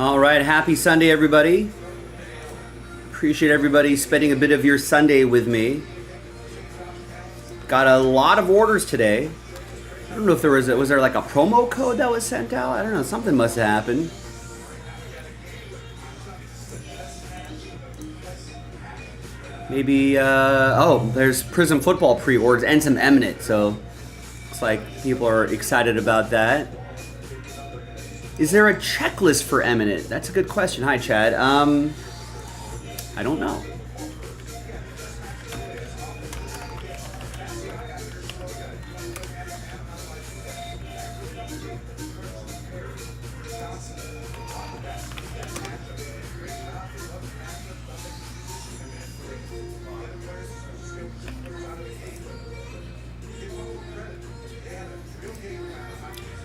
All right, happy Sunday, everybody. Appreciate everybody spending a bit of your Sunday with me. Got a lot of orders today. I don't know if there was there like a promo code that was sent out? I don't know, something must have happened. Maybe, oh, there's Prism Football pre-orders and some Eminent, so looks like people are excited about that. Is there a checklist for Eminent? That's a good question. Hi, Chad. I don't know.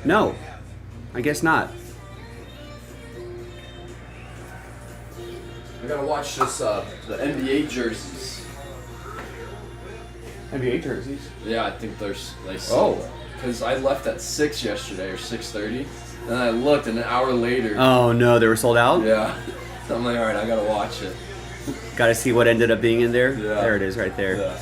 No, I guess not. I gotta watch this, the NBA jerseys. NBA jerseys? Yeah, I think they Oh. sold. Because I left at 6 yesterday, or 6:30. Then I looked, and an hour later. Oh no, they were sold out? Yeah. So I'm like, alright, I gotta watch it. Gotta see what ended up being in there? Yeah. There it is right there. Yeah.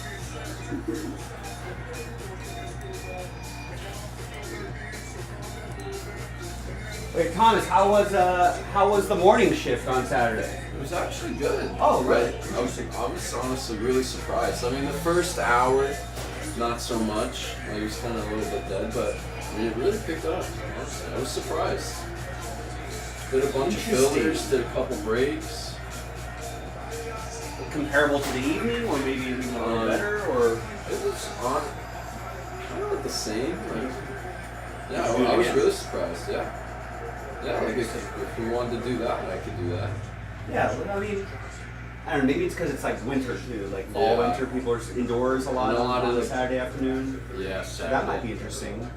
Wait, Thomas, how was the morning shift on Saturday? It was actually good. Oh, really? I was honestly really surprised. I mean, the first hour, not so much. Like, it was kind of a little bit dead, but I mean, it really picked up. Honestly, I was surprised. Did a bunch of fillers, did a couple breaks. Comparable to the evening, or maybe even a little better, or? It was on, kind of like the same. Like, yeah, I was really surprised. Yeah. Yeah, like if we wanted to do that, I could do that. Yeah, I mean, I don't know, maybe it's because it's like winter too, like fall, winter, people are indoors a lot on a Saturday afternoon. Yeah, So that might be interesting.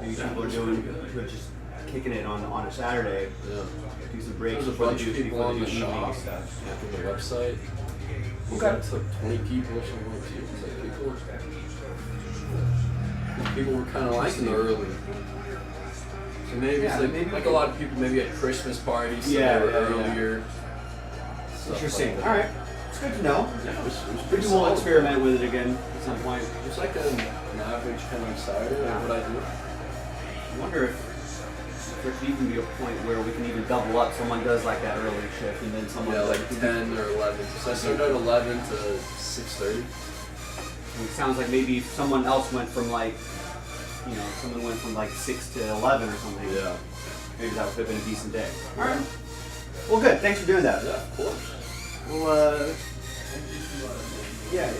Maybe people are just kicking it on a Saturday. Yeah. Do some breaks. There's a bunch of people on the evening shop, stuff. on the website. Okay. It's like 20 people or something like that. It's like people were kind of liking the early. So maybe it's like a lot of people maybe at Christmas parties, so they were earlier. Interesting. Like all right, it's good to know. Yeah, it was Maybe we'll experiment with it again at some point. It's like an average kind of Saturday, like what I do. I wonder if there could even be a point where we can even double up. Someone does like that early shift, and then someone like 10 or 11. So I started at 11 to 6:30. It sounds like maybe if someone else went from like, someone went from like 6 to 11 or something. Yeah. Maybe that would have been a decent day. All right. Well, good. Thanks for doing that. Yeah, of course. Well, yeah.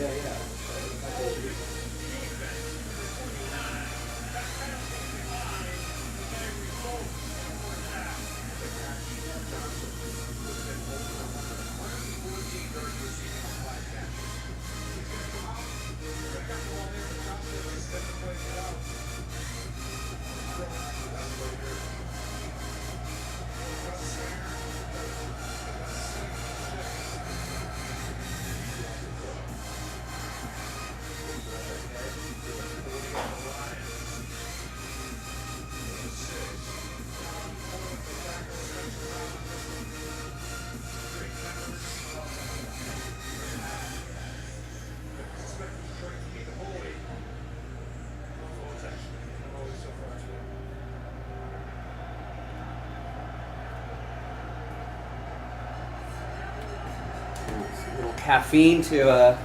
A little caffeine to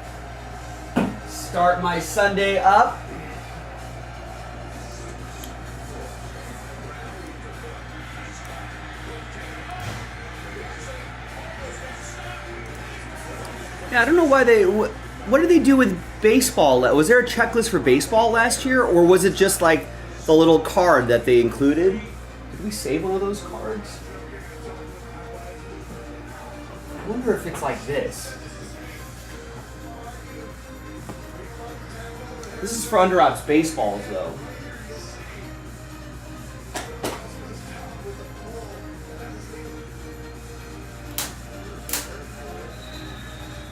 start my Sunday up. Yeah, I don't know why they. What did they do with baseball? Was there a checklist for baseball last year, or was it just like the little card that they included? Did we save one of those cards? I wonder if it's like this. This is for Under Ops baseballs, though.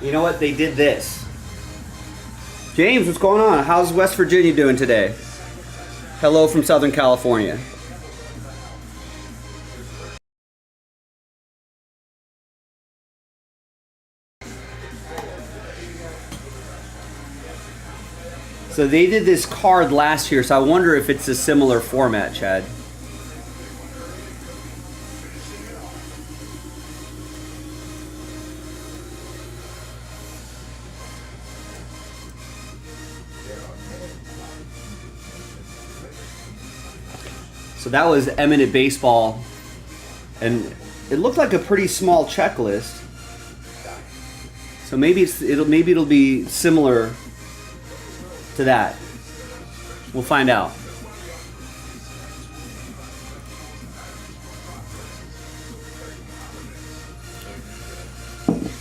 You know what? They did this. James, what's going on? How's West Virginia doing today? Hello from Southern California. So they did this card last year, so I wonder if it's a similar format, Chad. So that was Eminent Baseball, and it looked like a pretty small checklist. So maybe it'll be similar to that. We'll find out.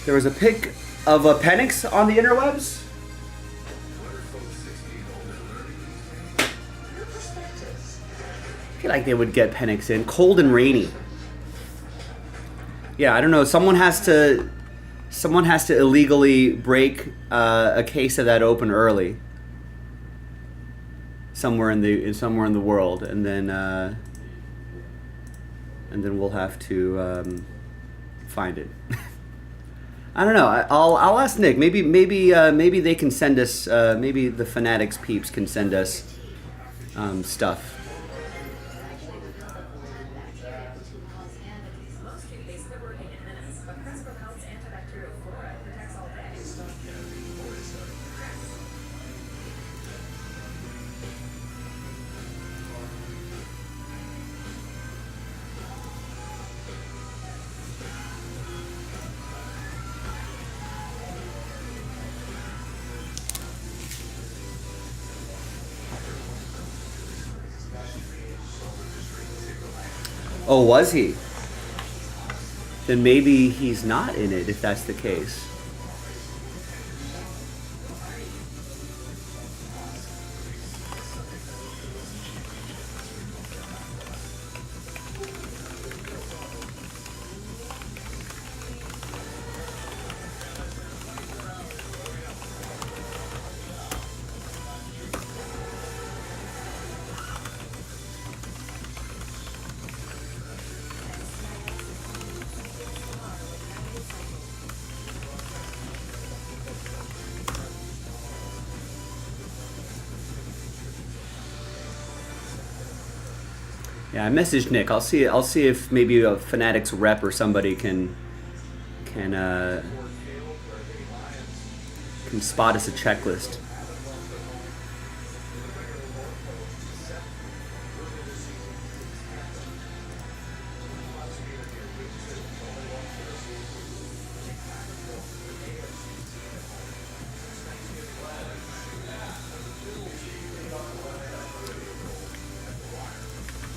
There was a pic of a Penix on the interwebs. I feel like they would get Penix in. Cold and rainy. Yeah, I don't know. Someone has to illegally break a case of that open early. Somewhere in the world, and then we'll have to find it. I don't know. I'll ask Nick. Maybe they can send us. Maybe the Fanatics peeps can send us stuff. Oh, was he? Then maybe he's not in it if that's the case. Yeah, I messaged Nick. I'll see if maybe a Fanatics rep or somebody can spot us a checklist.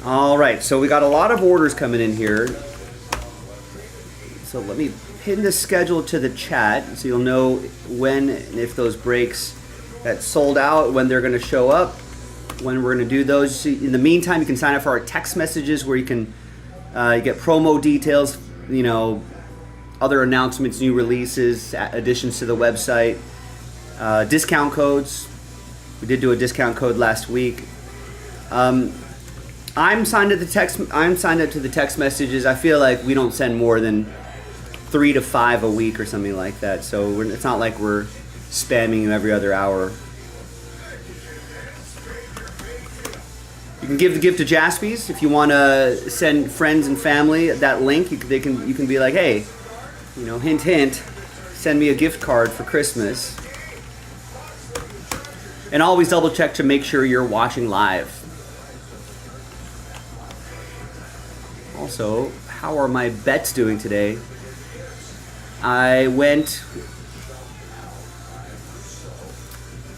All right, so we got a lot of orders coming in here. So let me pin the schedule to the chat so you'll know when and if those breaks that sold out, when they're going to show up, when we're going to do those. In the meantime, you can sign up for our text messages where you can get promo details, other announcements, new releases, additions to the website, discount codes. We did do a discount code last week. I'm signed up to the text messages. I feel like we don't send more than 3 to 5 a week or something like that. So it's not like we're spamming you every other hour. You can give the gift to JASPY's if you want to send friends and family that link. You can be like, hey, hint hint, send me a gift card for Christmas. And always double check to make sure you're watching live. Also, how are my bets doing today? I went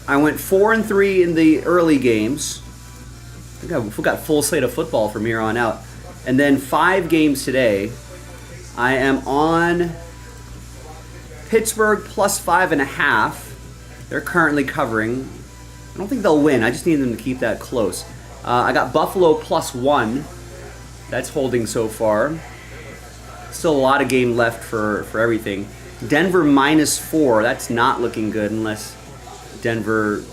4-3 in the early games. I think I've got full slate of football from here on out. And then 5 games today. I am on Pittsburgh plus 5.5. They're currently covering. I don't think they'll win. I just need them to keep that close. I got Buffalo plus 1. That's holding so far. Still a lot of game left for everything. Denver minus 4. That's not looking good unless Denver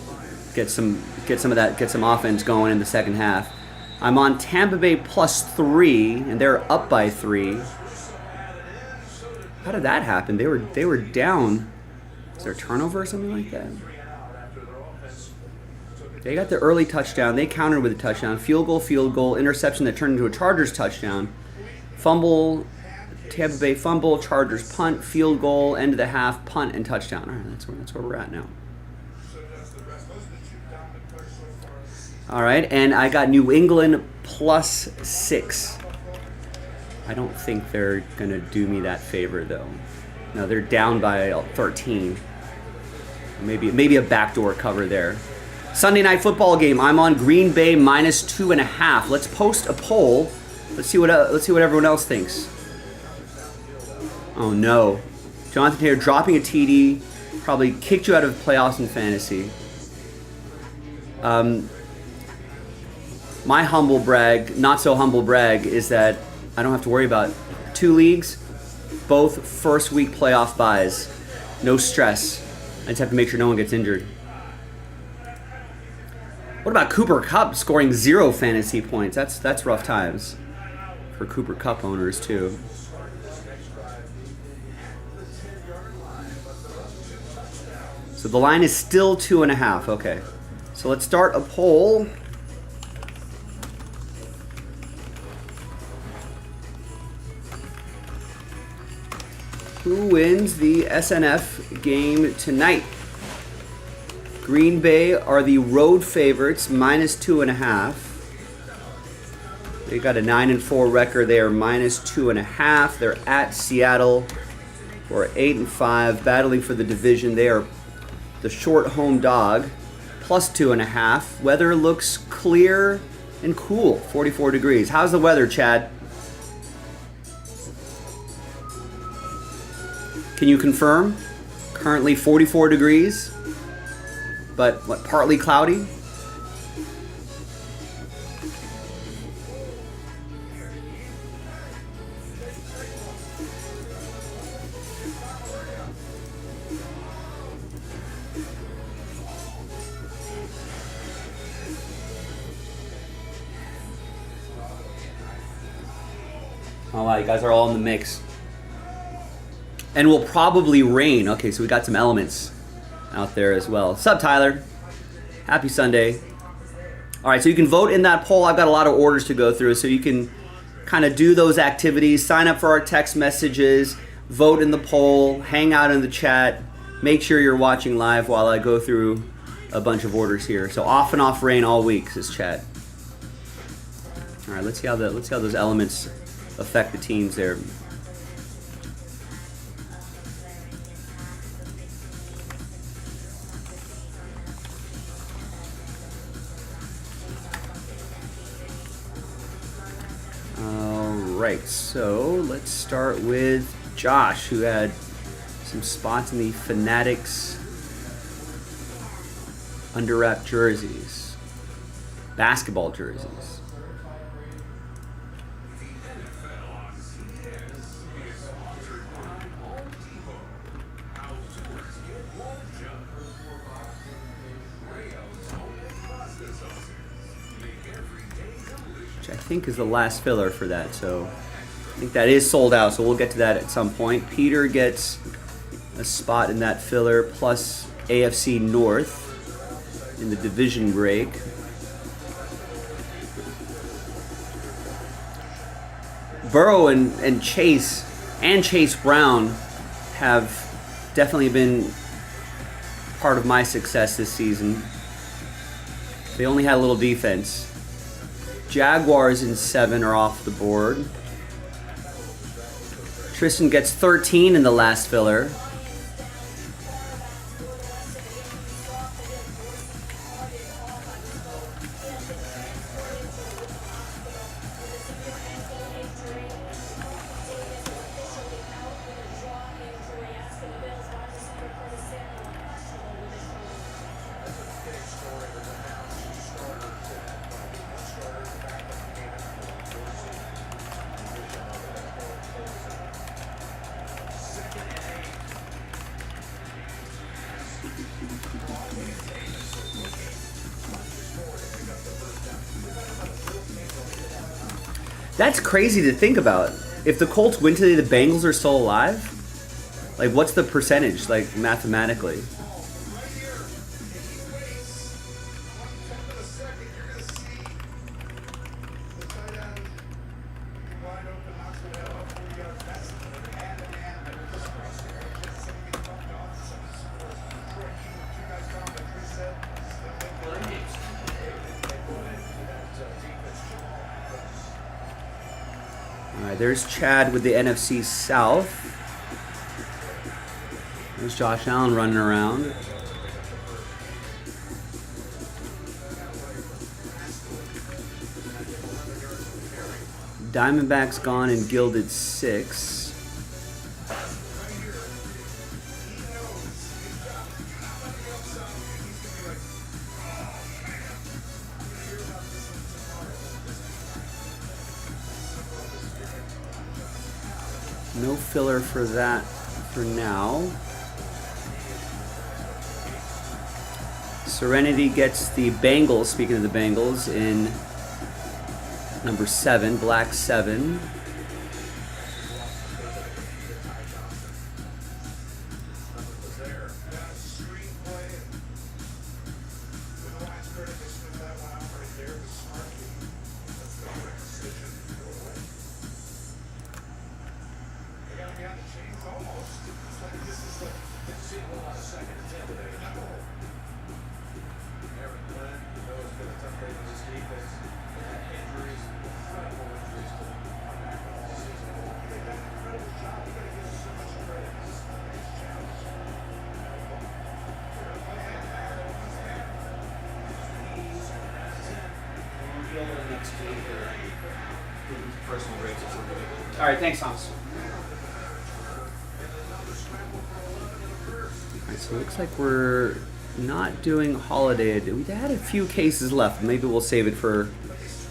gets some offense going in the second half. I'm on Tampa Bay plus 3, and they're up by 3. How did that happen? They were down. Is there a turnover or something like that? They got the early touchdown. They countered with a touchdown. Field goal, interception that turned into a Chargers touchdown. Fumble, Tampa Bay fumble, Chargers punt, field goal, end of the half, punt, and touchdown. All right, that's where we're at now. All right, and I got New England +6. I don't think they're going to do me that favor, though. No, they're down by 13. Maybe a backdoor cover there. Sunday night football game. I'm on Green Bay -2.5. Let's post a poll. Let's see what everyone else thinks. Oh no, Jonathan Taylor dropping a TD probably kicked you out of playoffs in fantasy. My humble brag, not so humble brag, is that I don't have to worry about 2 leagues, both first week playoff buys. No stress. I just have to make sure no one gets injured. What about Cooper Kupp scoring 0 fantasy points? That's rough times for Cooper Kupp owners too. So the line is still 2.5. Okay. So let's start a poll. Who wins the SNF game tonight? Green Bay are the road favorites, -2.5. They got a 9-4 record. They are -2.5. They're at Seattle, who are 8-5, battling for the division. They are the short home dog, +2.5. Weather looks clear and cool, 44 degrees. How's the weather, Chad? Can you confirm? Currently 44 degrees, but what, partly cloudy? Oh wow, you guys are all in the mix. And will probably rain. Okay, so we got some elements out there as well. Sup, Tyler? Happy Sunday. All right, so you can vote in that poll. I've got a lot of orders to go through, so you can kind of do those activities. Sign up for our text messages, vote in the poll, hang out in the chat. Make sure you're watching live while I go through a bunch of orders here. So off and off rain all week, says chat. All right, let's see how those elements affect the teams there. Right, so let's start with Josh, who had some spots in the Fanatics under wrap jerseys, basketball jerseys. I think is the last filler for that, so I think that is sold out, so we'll get to that at some point. Peter gets a spot in that filler, plus AFC North in the division break. Burrow and Chase Brown have definitely been part of my success this season. They only had a little defense. Jaguars in 7 are off the board. Tristan gets 13 in the last filler. That's crazy to think about. If the Colts win today, the Bengals are still alive? Like, what's the percentage, like, mathematically? right, there's Chad with the NFC South. There's Josh Allen running around. Diamondbacks gone and Gilded 6. No filler for that for now. Serenity gets the Bengals, speaking of the Bengals, in number 7, black 7. All right, thanks, Thomas. All right, so it looks like we're not doing holiday. We had a few cases left. Maybe we'll save it for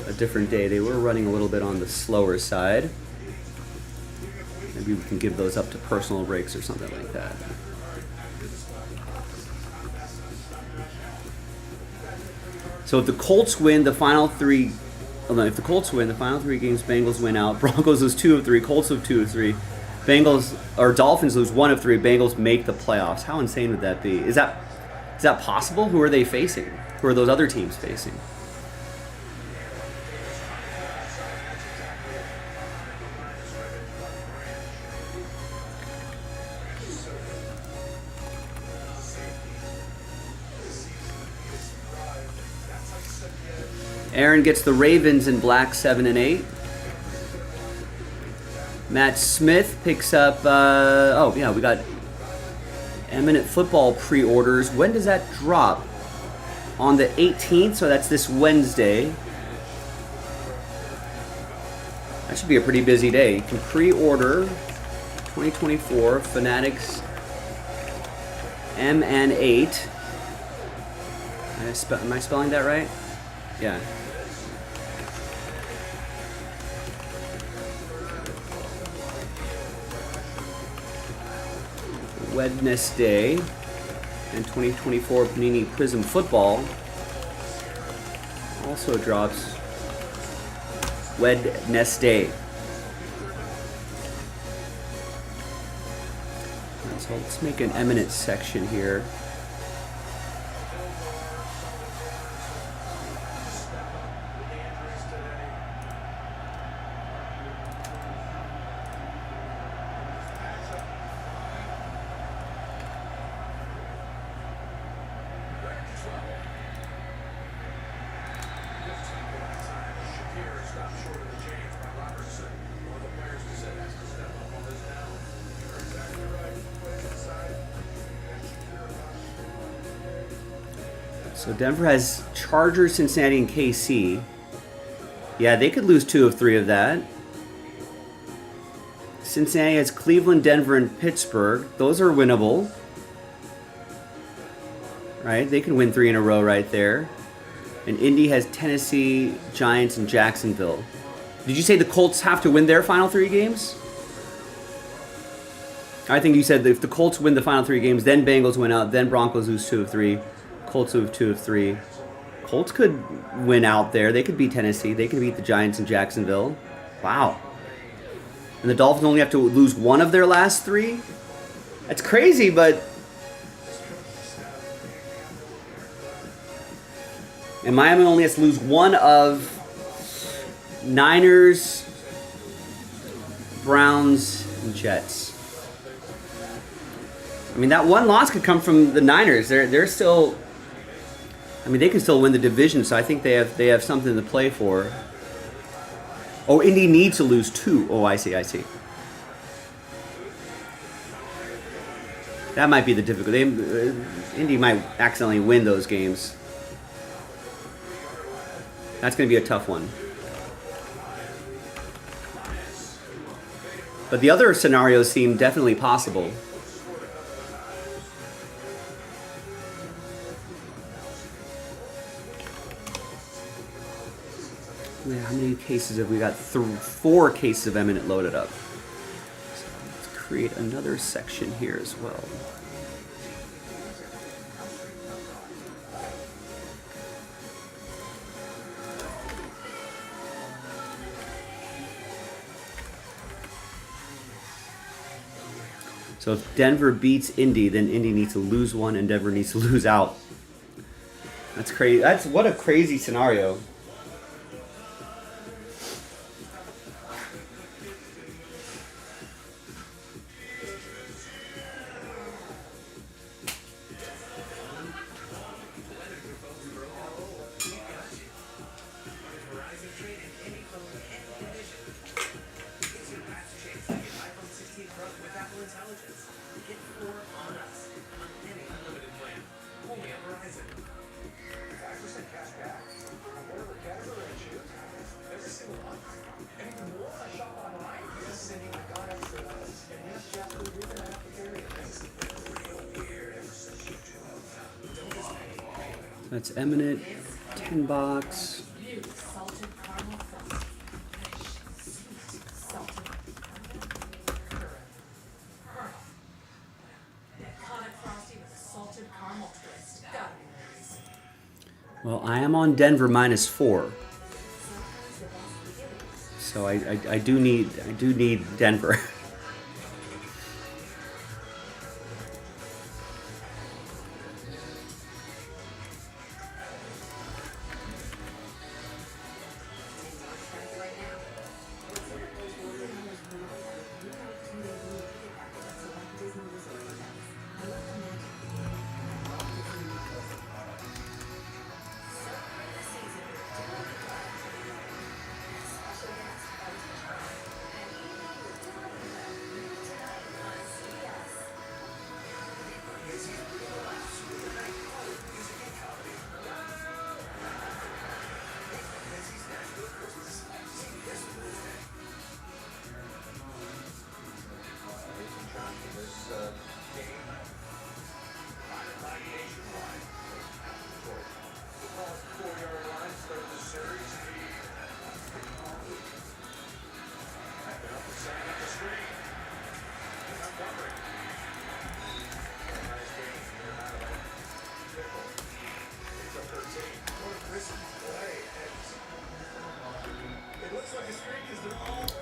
a different day. They were running a little bit on the slower side. Maybe we can give those up to personal breaks or something like that. So if the Colts win the final three, if the Colts win the final 3 games, Bengals win out. Broncos lose 2 of 3. Colts lose 2 of 3. Bengals or Dolphins lose 1 of 3. Bengals make the playoffs. How insane would that be? Is that possible? Who are they facing? Who are those other teams facing? Aaron gets the Ravens in black 7 and 8. Matt Smith picks up, we got Eminent Football pre-orders. When does that drop? On the 18th, so that's this Wednesday. That should be a pretty busy day. You can pre-order 2024 Fanatics MN8. Am I spelling that right? Yeah. Wednesday and 2024 Panini Prism Football also drops Wednesday. So let's make an Eminent section here. So Denver has Chargers, Cincinnati, and KC. Yeah, they could lose 2 of 3 of that. Cincinnati has Cleveland, Denver, and Pittsburgh. Those are winnable. Right? They can win 3 in a row right there. And Indy has Tennessee, Giants, and Jacksonville. Did you say the Colts have to win their final 3 games? I think you said that if the Colts win the final 3 games, then Bengals win out, then Broncos lose 2 of 3. Colts lose 2 of 3. Colts could win out there. They could beat Tennessee. They could beat the Giants and Jacksonville. Wow. And the Dolphins only have to lose 1 of their last 3? That's crazy, but... And Miami only has to lose 1 of Niners, Browns, and Jets. I mean, that 1 loss could come from the Niners. They're still... I mean, they can still win the division, so I think they have something to play for. Oh, Indy needs to lose 2. Oh, I see, I see. That might be the difficulty. Indy might accidentally win those games. That's going to be a tough one. But the other scenarios seem definitely possible. How many cases have we got? 4 cases of Eminent loaded up. So let's create another section here as well. So if Denver beats Indy, then Indy needs to lose 1 and Denver needs to lose out. That's crazy. That's what a crazy scenario. That's Eminent, 10 box. Well, I am on Denver -4. So I do need Denver.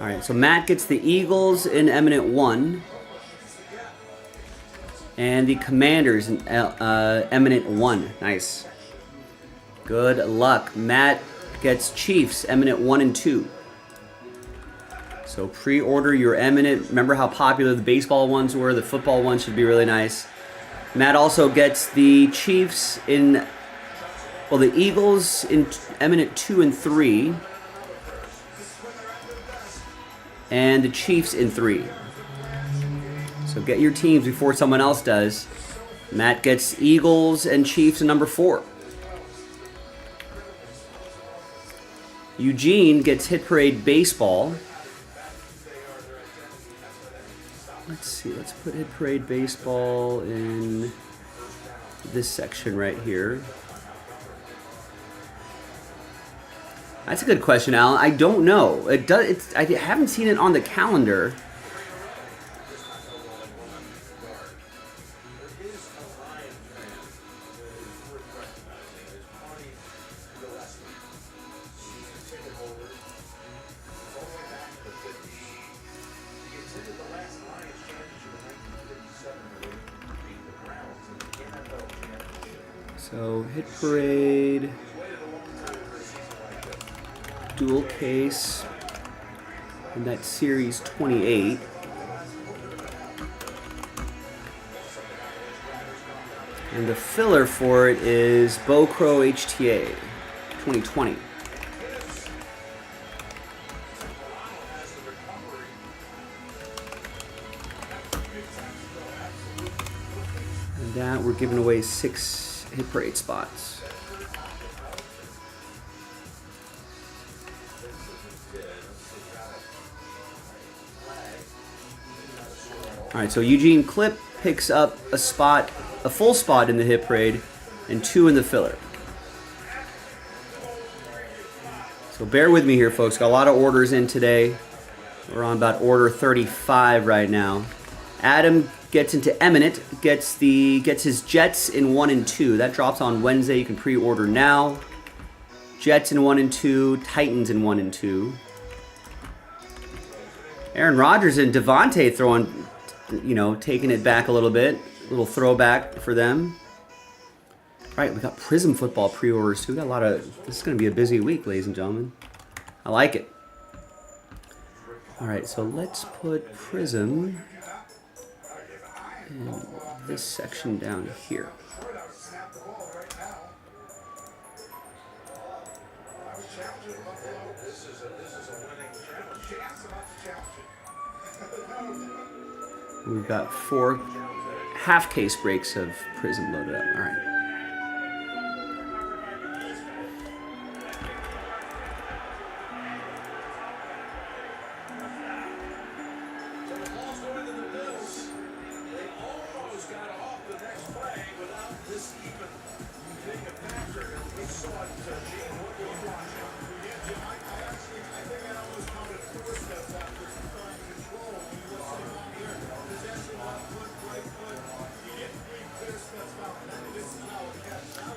All right, so Matt gets the Eagles in Eminent 1. And the Commanders in Eminent 1. Nice. Good luck. Matt gets Chiefs, Eminent 1 and 2. So pre-order your Eminent. Remember how popular the baseball ones were? The football ones should be really nice. Matt also gets the Chiefs in, well, the Eagles in Eminent 2 and 3. And the Chiefs in 3. So get your teams before someone else does. Matt gets Eagles and Chiefs in number 4. Eugene gets Hit Parade Baseball. Let's see, let's put Hit Parade Baseball in this section right here. That's a good question, Alan. I don't know. I haven't seen it on the calendar. So Hit Parade, dual case, and that's Series 28. And the filler for it is Bo Crow HTA 2020. that, we're giving away 6 hit parade spots. All right, so Eugene Clip picks up a full spot in the hit parade, and 2 in the filler. So bear with me here, folks. Got a lot of orders in today. We're on about order 35 right now. Adam gets into Eminent, gets his Jets in 1 and 2. That drops on Wednesday. You can pre-order now. Jets in 1 and 2, Titans in 1 and 2. Aaron Rodgers and Devontae throwing, taking it back a little bit. A little throwback for them. All right, we got Prism football pre-orders too. We got a lot of. This is going to be a busy week, ladies and gentlemen. I like it. All right, so let's put Prism in this section down here. We've got 4 half case breaks of Prism loaded up. All right.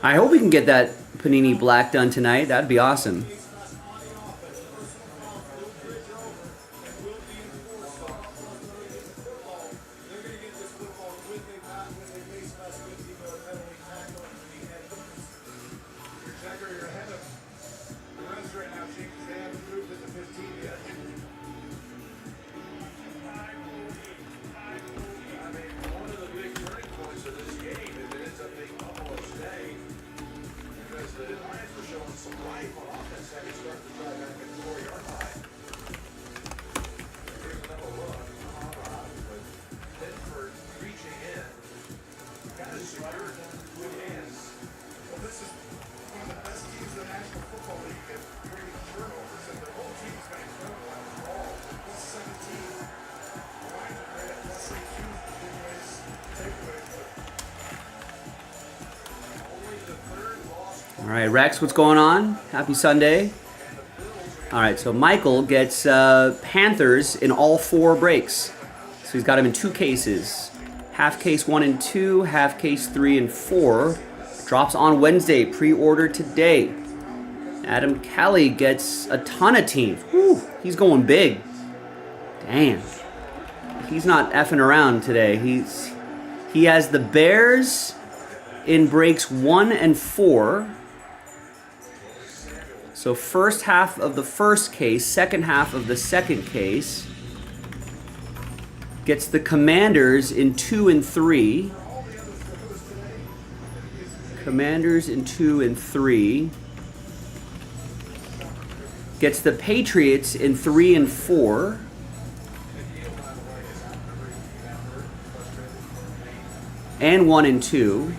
I hope we can get that Panini Black done tonight. That'd be awesome. All right, Rex, what's going on? Happy Sunday. All right, so Michael gets Panthers in all 4 breaks. So he's got them in 2 cases. Half case 1 and 2, half case 3 and 4. Drops on Wednesday, pre-order today. Adam Kelly gets a ton of teams. Whew, he's going big. Damn. He's not effing around today. He has the Bears in breaks 1 and 4. So first half of the first case, second half of the second case. Gets the Commanders in 2 and 3. Commanders in 2 and 3. Gets the Patriots in 3 and 4. And 1 and 2.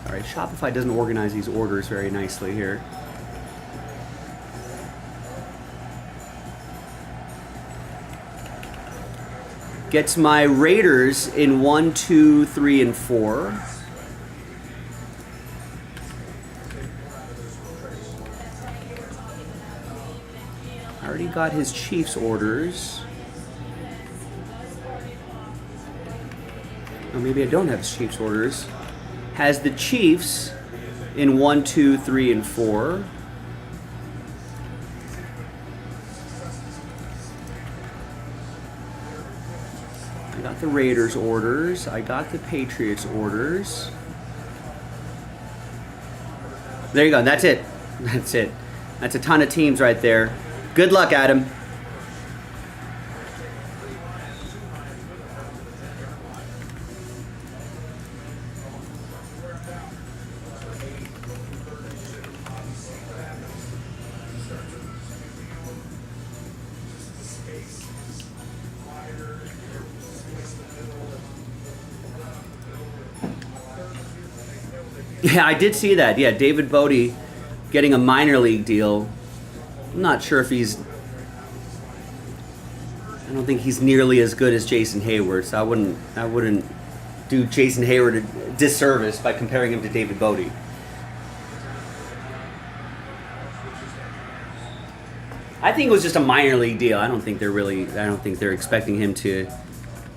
Sorry, Shopify doesn't organize these orders very nicely here. Gets my Raiders in 1, 2, 3, and 4. I already got his Chiefs orders. Oh, maybe I don't have his Chiefs orders. Has the Chiefs in 1, 2, 3, and 4. I got the Raiders orders. I got the Patriots orders. There you go. That's it. That's it. That's a ton of teams right there. Good luck, Adam. Yeah, I did see that. Yeah, David Bodie getting a minor league deal. I'm not sure if he's. I don't think he's nearly as good as Jason Hayward, so I wouldn't do Jason Hayward a disservice by comparing him to David Bodie. I think it was just a minor league deal. I don't think they're expecting him to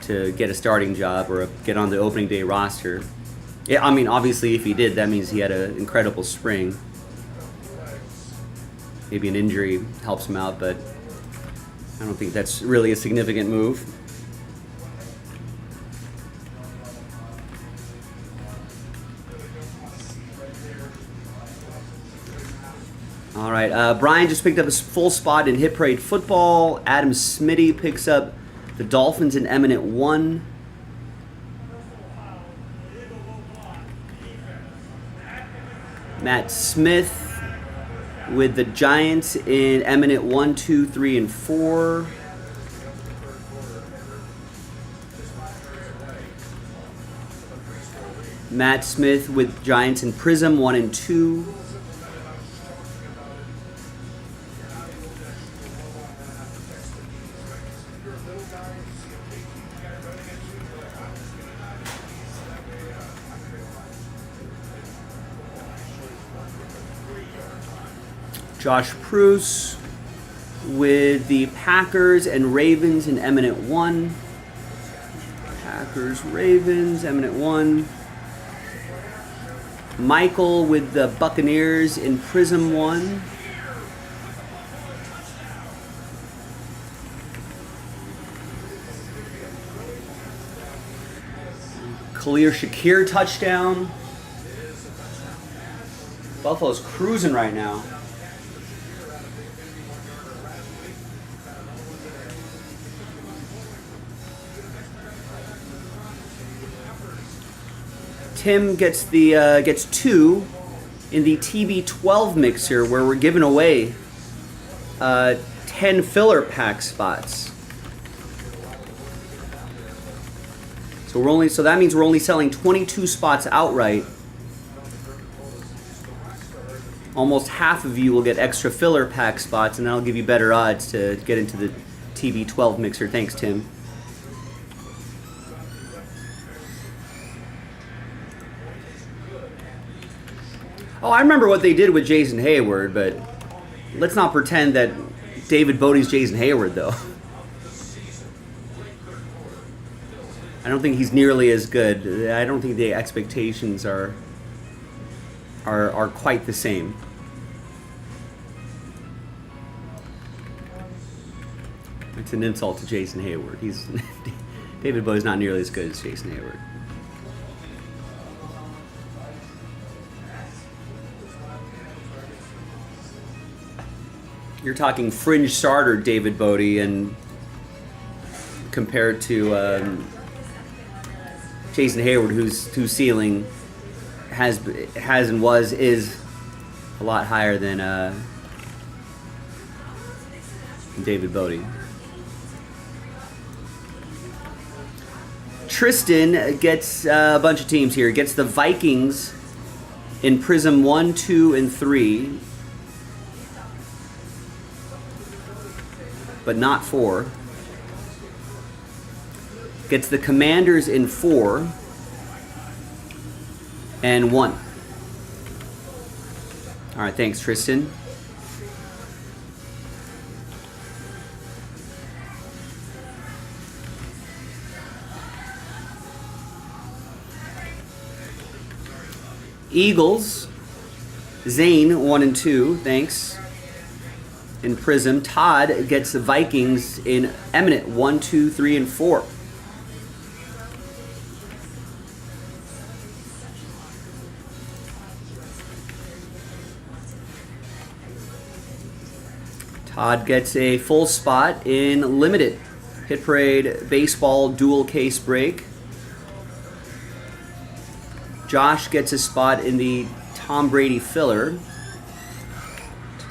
get a starting job or get on the opening day roster. Yeah, I mean, obviously, if he did, that means he had an incredible spring. Maybe an injury helps him out, but I don't think that's really a significant move. All right, Brian just picked up a full spot in Hit Parade football. Adam Smitty picks up the Dolphins in Eminent 1. Matt Smith with the Giants in Eminent 1, 2, 3, and 4. Matt Smith with Giants in Prism 1 and 2. Josh Pruce with the Packers and Ravens in Eminent 1. Packers, Ravens, Eminent 1. Michael with the Buccaneers in Prism 1. Khalil Shakir touchdown. Buffalo's cruising right now. Tim gets 2 in the TB12 mixer, where we're giving away 10 filler pack spots. So that means we're only selling 22 spots outright. Almost half of you will get extra filler pack spots, and that'll give you better odds to get into the TB12 mixer. Thanks, Tim. Oh, I remember what they did with Jason Hayward, but let's not pretend that David Bodie's Jason Hayward, though. I don't think he's nearly as good. I don't think the expectations are quite the same. It's an insult to Jason Hayward. David Bodie's not nearly as good as Jason Hayward. You're talking fringe starter David Bodie, and compared to Jason Hayward, whose ceiling is a lot higher than David Bodie. Tristan gets a bunch of teams here. Gets the Vikings in Prism 1, 2, and 3. But not 4. Gets the Commanders in 4 and 1. All right, thanks, Tristan. Eagles, Zane 1 and 2, thanks. In Prism. Todd gets the Vikings in Eminent 1, 2, 3, and 4. Todd gets a full spot in Limited Hit Parade Baseball Dual Case Break. Josh gets a spot in the Tom Brady Filler.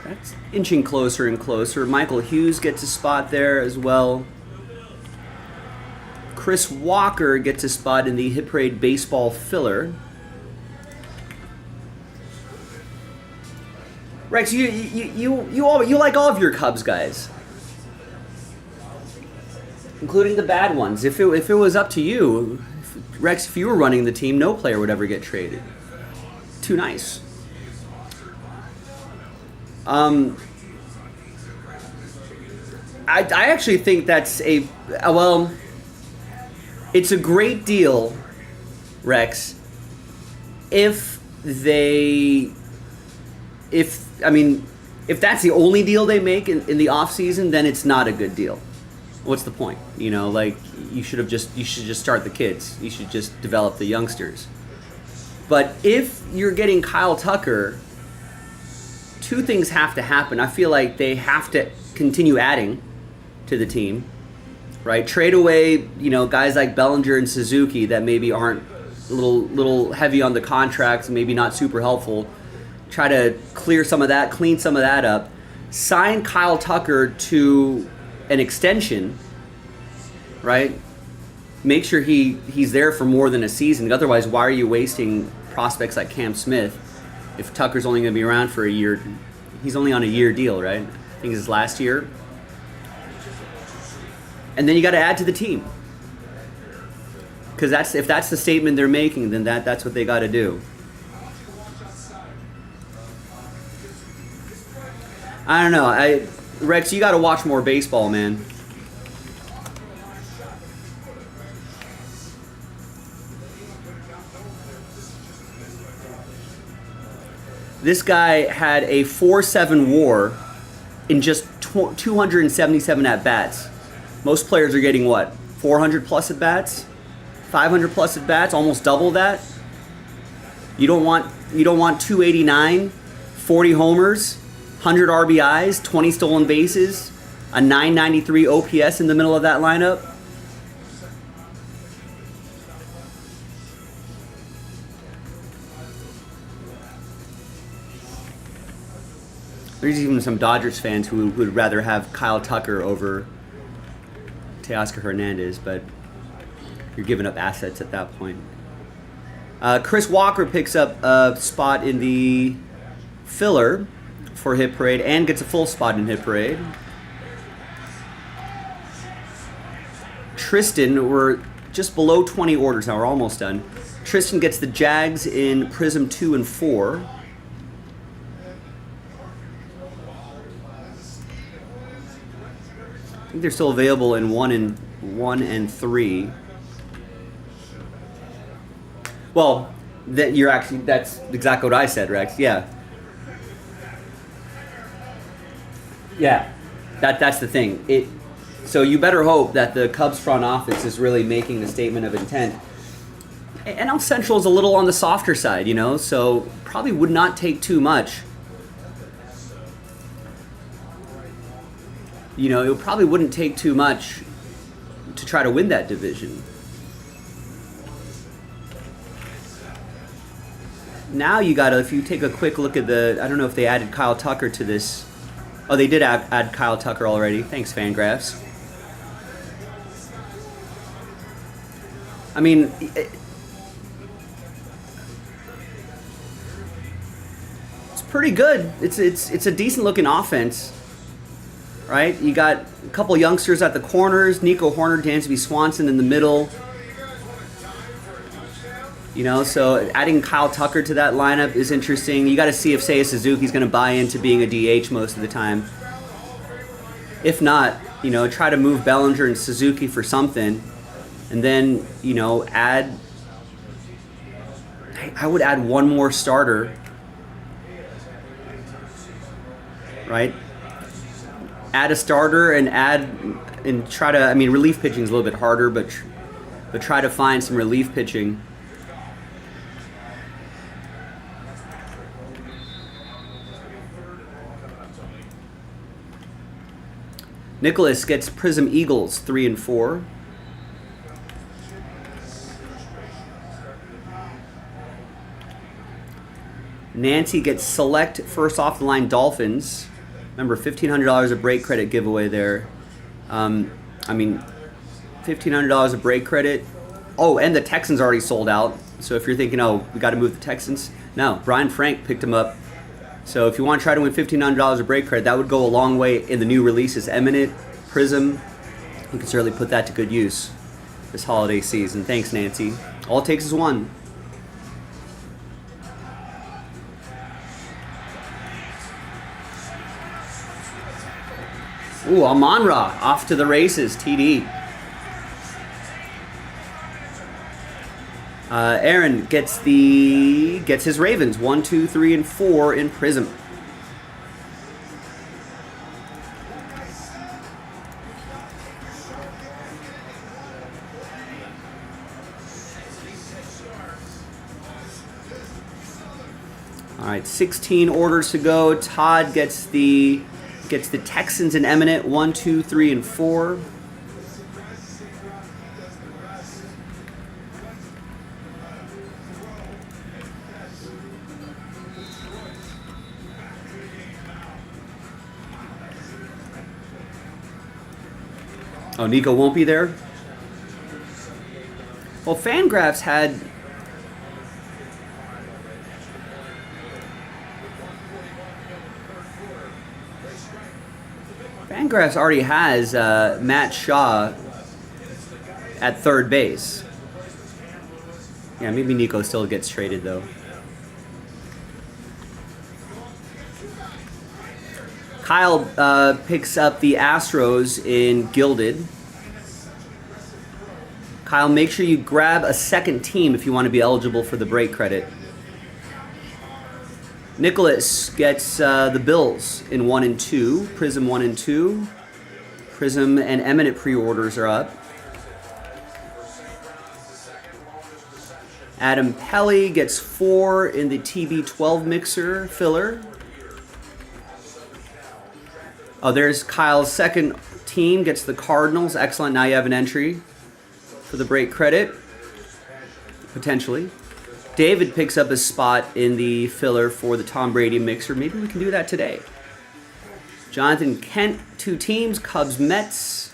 That's inching closer and closer. Michael Hughes gets a spot there as well. Chris Walker gets a spot in the Hit Parade Baseball Filler. Rex, you like all of your Cubs guys, including the bad ones. If it was up to you, Rex, if you were running the team, no player would ever get traded. Too nice. I actually think that's it's a great deal, Rex, if that's the only deal they make in the off season, then it's not a good deal. What's the point? You know, like you should just start the kids. You should just develop the youngsters. But if you're getting Kyle Tucker, two things have to happen. I feel like they have to continue adding to the team, right? Trade away, guys like Bellinger and Suzuki that maybe aren't a little heavy on the contracts, maybe not super helpful. Try to clean some of that up. Sign Kyle Tucker to an extension, right? Make sure he's there for more than a season. Otherwise, why are you wasting prospects like Cam Smith if Tucker's only going to be around for a year? He's only on a year deal, right? I think it's his last year. And then you got to add to the team. Because if that's the statement they're making, then that's what they got to do. I don't know. Rex, you got to watch more baseball, man. This guy had a 4.7 WAR in just 277 at bats. Most players are getting what? 400 plus at bats, 500 plus at bats, almost double that. You don't want 289, 40 homers, 100 RBIs, 20 stolen bases, a 993 OPS in the middle of that lineup. There's even some Dodgers fans who would rather have Kyle Tucker over Teoscar Hernandez, but you're giving up assets at that point. Chris Walker picks up a spot in the filler for Hit Parade and gets a full spot in Hit Parade. Tristan, we're just below 20 orders now. We're almost done. Tristan gets the Jags in Prism 2 and 4. I think they're still available in 1 and 3. Well, that's exactly what I said, Rex. Yeah. Yeah. That's the thing. So you better hope that the Cubs front office is really making a statement of intent. NL Central is a little on the softer side, so probably would not take too much. It probably wouldn't take too much to try to win that division. Now you gotta, if you take a quick look at I don't know if they added Kyle Tucker to this. Oh, they did add Kyle Tucker already. Thanks, Fangraphs. I mean, it's pretty good. It's a decent looking offense. Right? You got a couple youngsters at the corners, Nico Horner, Dansby Swanson in the middle. So adding Kyle Tucker to that lineup is interesting. You got to see if Seiya Suzuki's going to buy into being a DH most of the time. If not, try to move Bellinger and Suzuki for something. And then, I would add one more starter. Right? Add a starter and try to, relief pitching is a little bit harder, but try to find some relief pitching. Nicholas gets Prism Eagles 3 and 4. Nancy gets Select First Off the Line Dolphins. Remember, $1,500 of break credit giveaway there. $1,500 of break credit. Oh, and the Texans already sold out. So if you're thinking, we got to move the Texans. No, Brian Frank picked him up So if you want to try to win $1,500 of break credit, that would go a long way in the new releases. Eminent, Prism, you can certainly put that to good use this holiday season. Thanks, Nancy. All it takes is one. Ooh, Amon-Ra off to the races, TD. Aaron gets his Ravens 1, 2, 3, and 4 in Prism. All right, 16 orders to go. Todd gets the Texans in Eminent 1, 2, 3, and 4. Oh, Nico won't be there? Well, Fangraphs had... Fangraphs already has Matt Shaw at third base. Yeah, maybe Nico still gets traded, though. Kyle picks up the Astros in Gilded. Kyle, make sure you grab a second team if you want to be eligible for the break credit. Nicholas gets the Bills in 1 and 2. Prism 1 and 2. Prism and Eminent pre-orders are up. Adam Pelly gets 4 in the TB12 mixer filler. Oh, there's Kyle's second team, gets the Cardinals. Excellent. Now you have an entry for the break credit, potentially. David picks up a spot in the filler for the Tom Brady mixer. Maybe we can do that today. Jonathan Kent, 2 teams, Cubs, Mets.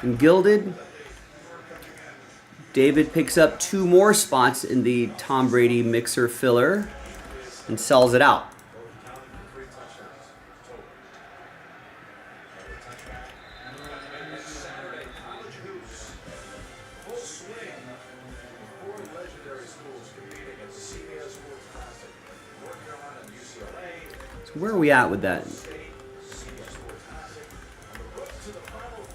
And Gilded. David picks up 2 more spots in the Tom Brady mixer filler and sells it out. So where are we at with that?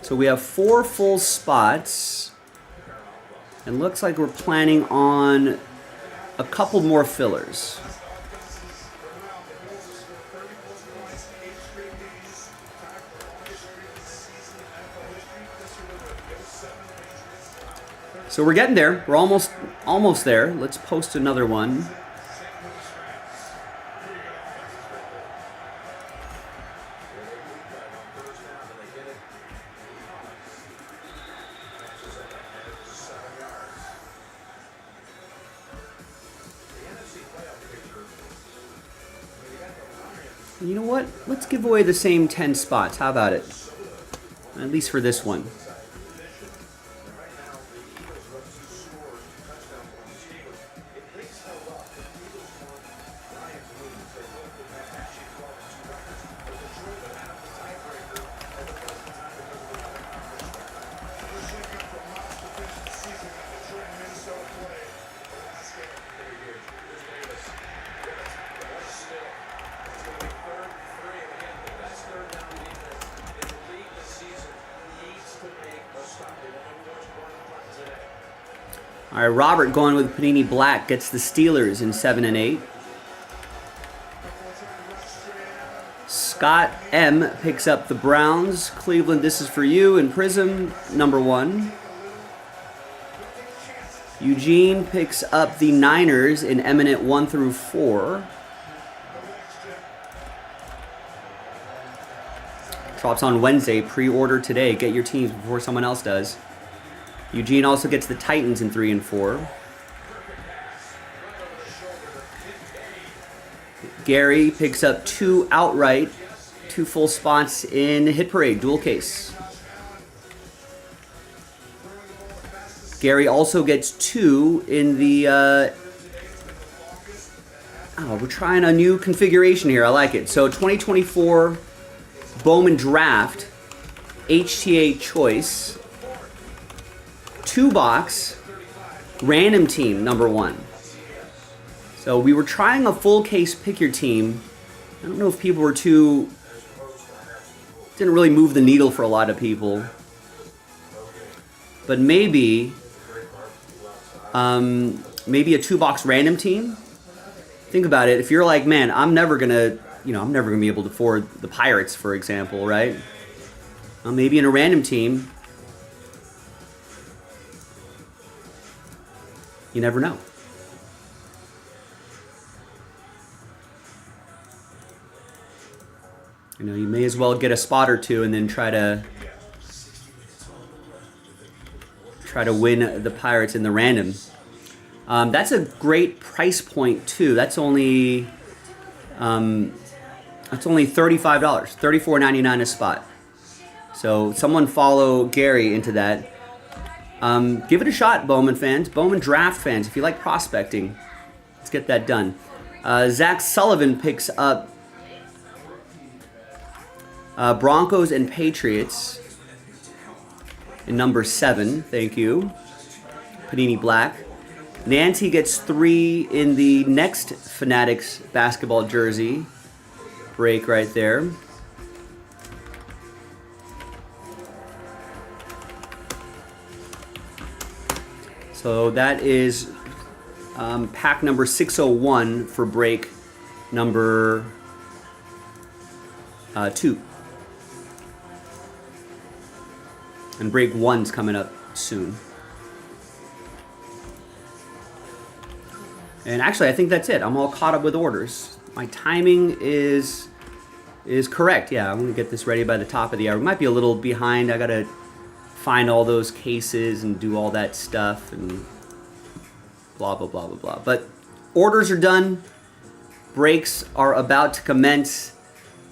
So we have 4 full spots, and looks like we're planning on a couple more fillers. So we're getting there. We're almost there. Let's post another one. You know what? Let's give away the same 10 spots. How about it? At least for this one. All right, Robert going with Panini Black gets the Steelers in 7 and 8. Scott M picks up the Browns. Cleveland, this is for you in Prism, number 1. Eugene picks up the Niners in Eminent 1 through 4. Drops on Wednesday. Pre-order today. Get your teams before someone else does. Eugene also gets the Titans in 3 and 4. Gary picks up 2 outright, 2 full spots in Hit Parade, dual case. Gary also gets 2 in the Oh, we're trying a new configuration here. I like it. So 2024 Bowman Draft HTA Choice 2-box random team number 1. So we were trying a full case pick your team. I don't know if people were didn't really move the needle for a lot of people. But maybe maybe a 2-box random team. Think about it. If you're like, man, I'm never gonna be able to afford the Pirates, for example, right? Well, maybe in a random team, you never know. You know, you may as well get a spot or two and then try to win the Pirates in the random. That's a great price point too. That's only $35, $34.99 a spot. So someone follow Gary into that. Give it a shot, Bowman fans, Bowman Draft fans. If you like prospecting, let's get that done. Zach Sullivan picks up Broncos and Patriots in number 7. Thank you. Panini Black. Nancy gets 3 in the next Fanatics basketball jersey break right there. So that is pack number 601 for break number 2. And break 1's coming up soon. And actually, I think that's it. I'm all caught up with orders. My timing is correct. Yeah, I'm going to get this ready by the top of the hour. We might be a little behind. I got to find all those cases and do all that stuff and blah, blah, blah, blah, blah. But orders are done. Breaks are about to commence.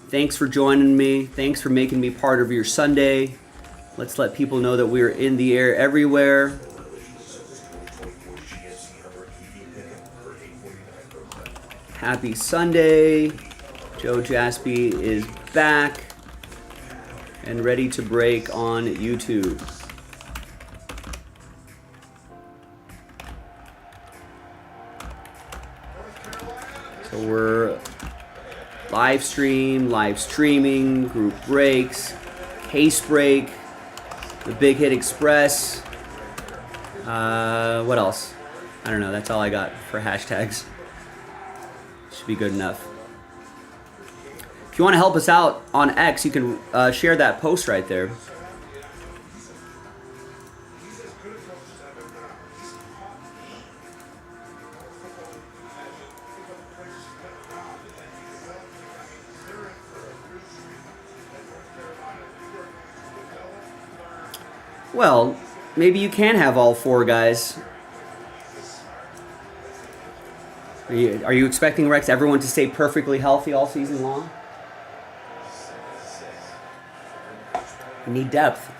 Thanks for joining me. Thanks for making me part of your Sunday. Let's let people know that we're in the air everywhere. Happy Sunday. Joe JASPY is back and ready to break on YouTube. So we're live streaming, group breaks, case break, the Big Hit Express. What else? I don't know. That's all I got for hashtags. Should be good enough. If you want to help us out on X, you can share that post right there. Well, maybe you can have all 4 guys. Are you expecting, Rex, everyone to stay perfectly healthy all season long? We need depth.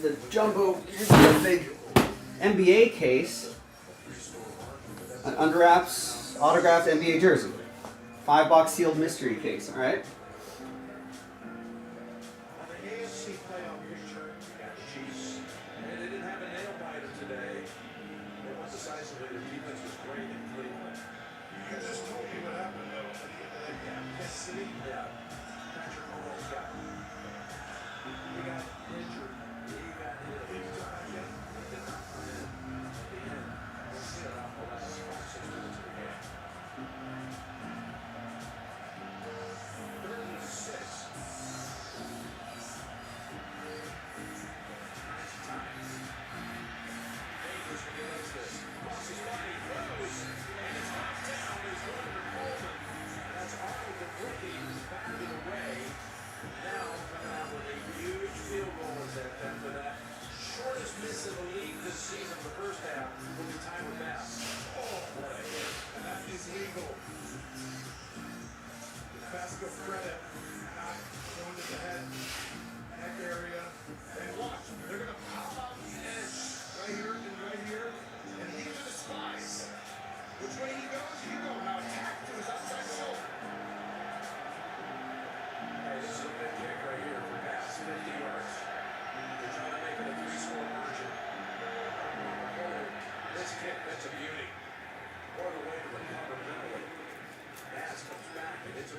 The jumbo, here's the big NBA case, an under wraps autographed NBA jersey, 5-box sealed mystery case. All right. You just told me what happened.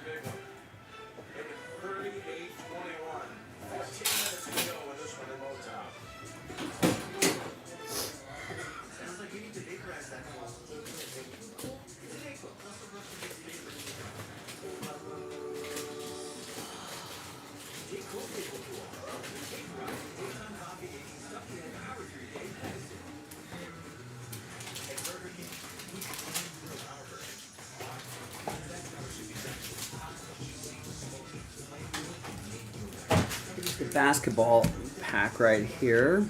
big one. Make it 38-21. 14 minutes to go in this one in Motown. Sounds like you need to vaporize that ball. Take cold vapor pool. Vaporize daytime coffee making stuff to empower your day medicine. At Burger King, we can find real power burgers. That power should be done. Here's the basketball pack right here.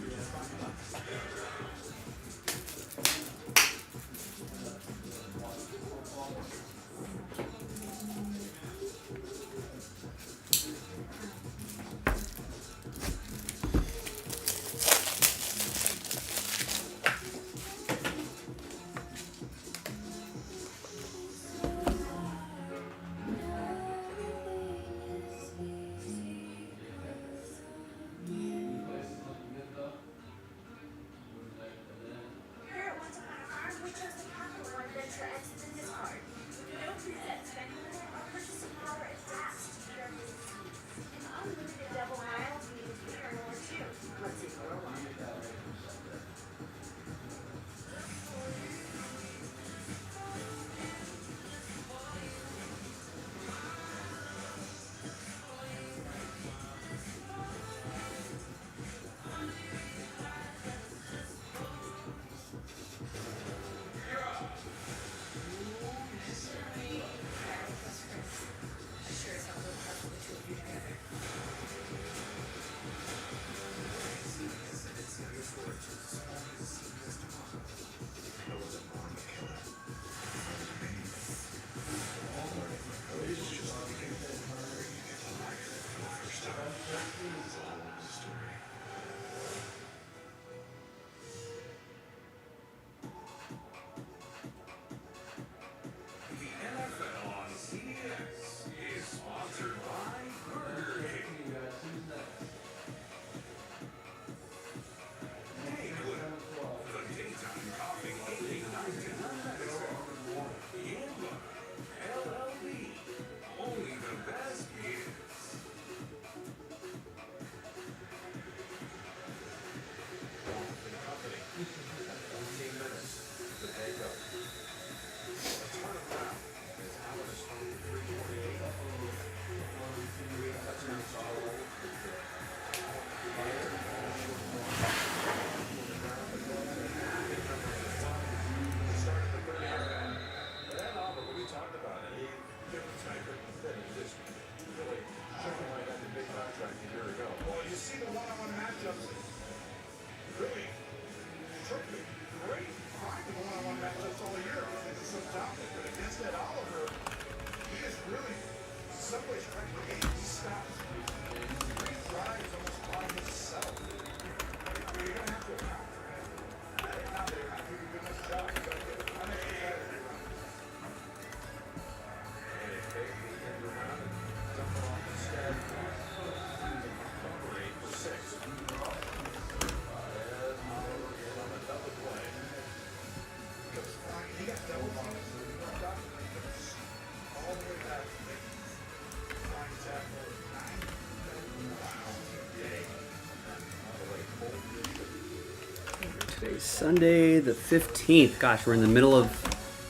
Today's Sunday the 15th. Gosh, we're in the middle of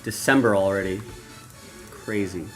December already. Crazy.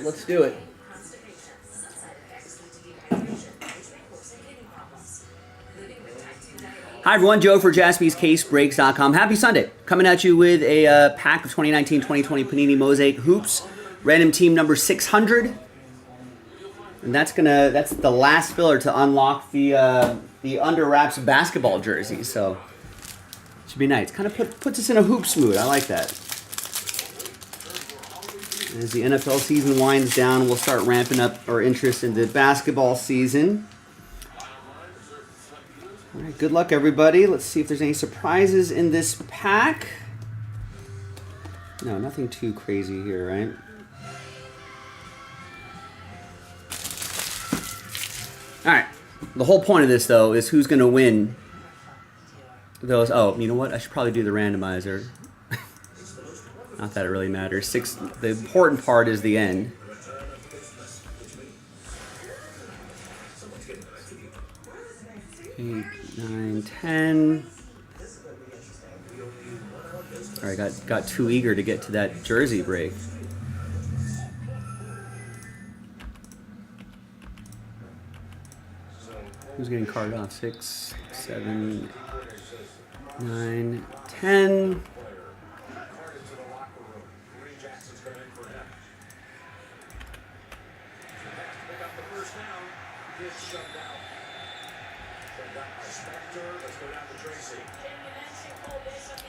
right, let's do it. Hi everyone, Joe for JaspysCaseBreaks.com. Happy Sunday. Coming at you with a pack of 2019-2020 Panini Mosaic Hoops. Random team number 600. And that's the last filler to unlock the Under Wraps basketball jersey. So should be nice. Kind of puts us in a hoops mood. I like that. As the NFL season winds down, we'll start ramping up our interest in the basketball season. All right, good luck, everybody. Let's see if there's any surprises in this pack. No, nothing too crazy here, right? All right. The whole point of this, though, is who's going to win those. Oh, you know what? I should probably do the randomizer. Not that it really matters. The important part is the end. 8, 9, 10. All right, got too eager to get to that jersey break. Who's getting carded off? 6, 7, 9, 10.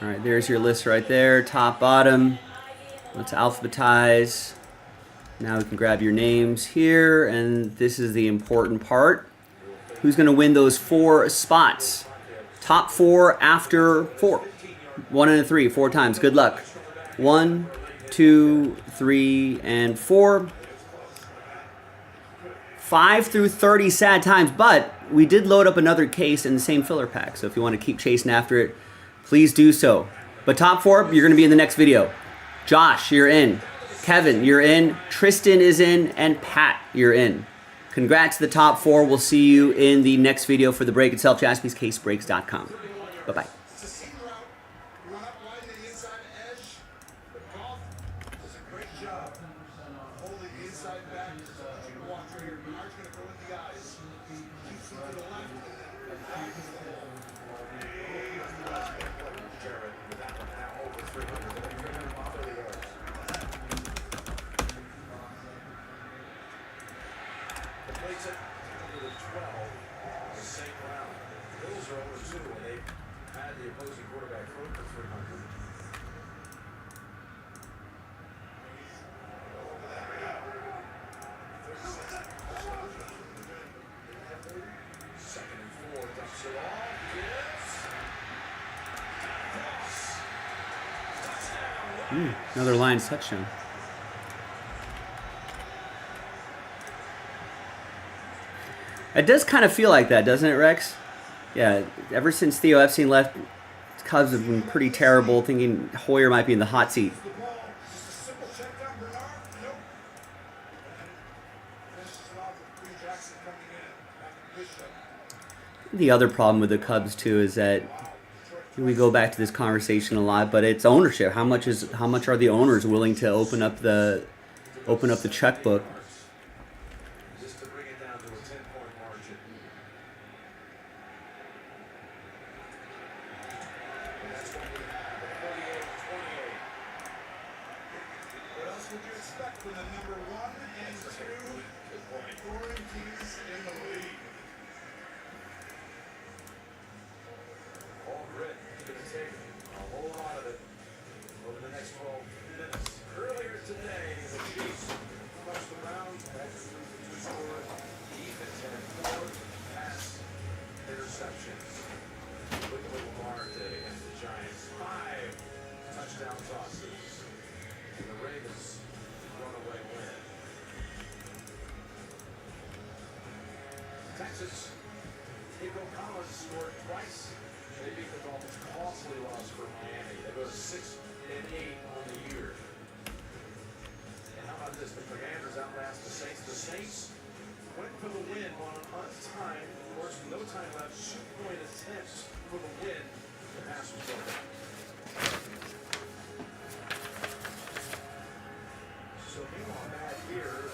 All right, there's your list right there, top, bottom. Let's alphabetize. Now we can grab your names here, and this is the important part. Who's going to win those 4 spots? Top 4 after 4. 1 and a 3, 4 times. Good luck. 1, 2, 3, and 4. 5 through 30 sad times, but we did load up another case in the same filler pack, so if you want to keep chasing after it, please do so. But top 4, you're going to be in the next video. Josh, you're in. Kevin, you're in. Tristan is in. And Pat, you're in. Congrats to the top 4. We'll see you in the next video for the break itself. JaspysCaseBreaks.com. Bye-bye. Plays it with 12 in the same round. Bills are over 2 and they've had the opposing quarterback throw for 300. Second and 4, dumps it off. Another Lions touchdown. It does kind of feel like that, doesn't it, Rex? Yeah, ever since Theo Epstein left, Cubs have been pretty terrible, thinking Hoyer might be in the hot seat. The other problem with the Cubs, too, is that we go back to this conversation a lot, but it's ownership. How much are the owners willing to open up the checkbook? Just to bring it down to a 10-point margin. And that's going to be 48-28. What else would you expect from the number 1 and 2 scoring teams in the league? All grit. It's going to take a whole lot of it over the next 12 minutes. Earlier today, the Chiefs rushed around at 2-score defense and 4 pass interceptions. Look at Lamar today against the Giants. 5 touchdown tosses. And the Ravens runaway win. Texas, Nico Collins scored twice. They beat the Dolphins. Costly loss for Miami. They go to 6-8 on the year. And how about this? The Commanders outlast the Saints. The Saints went for the win on untimed. Of course, no time left. 2-point attempts for the win. The pass was over. So meanwhile, back here.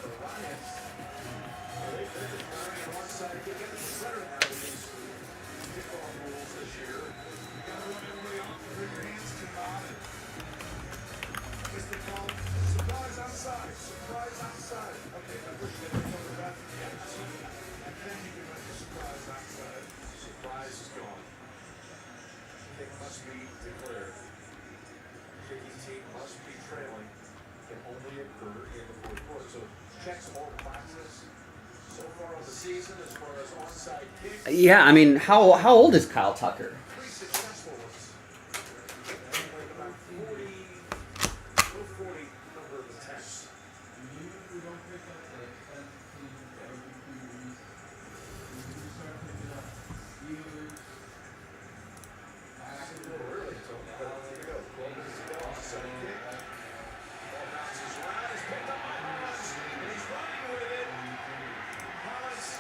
JASPY declared Ricky's team must be trailing can only occur in the fourth quarter. So checks all practice so far on the season as far as onside kicks. Yeah, I mean, how old is Kyle Tucker? Pretty successful ones. Like about 40, low 40 number of attempts. A little early, Tony, but there you go. 12 minutes to go. Onside kick. Ball bounces around. He's picked up by Haas. And he's running with it. Haas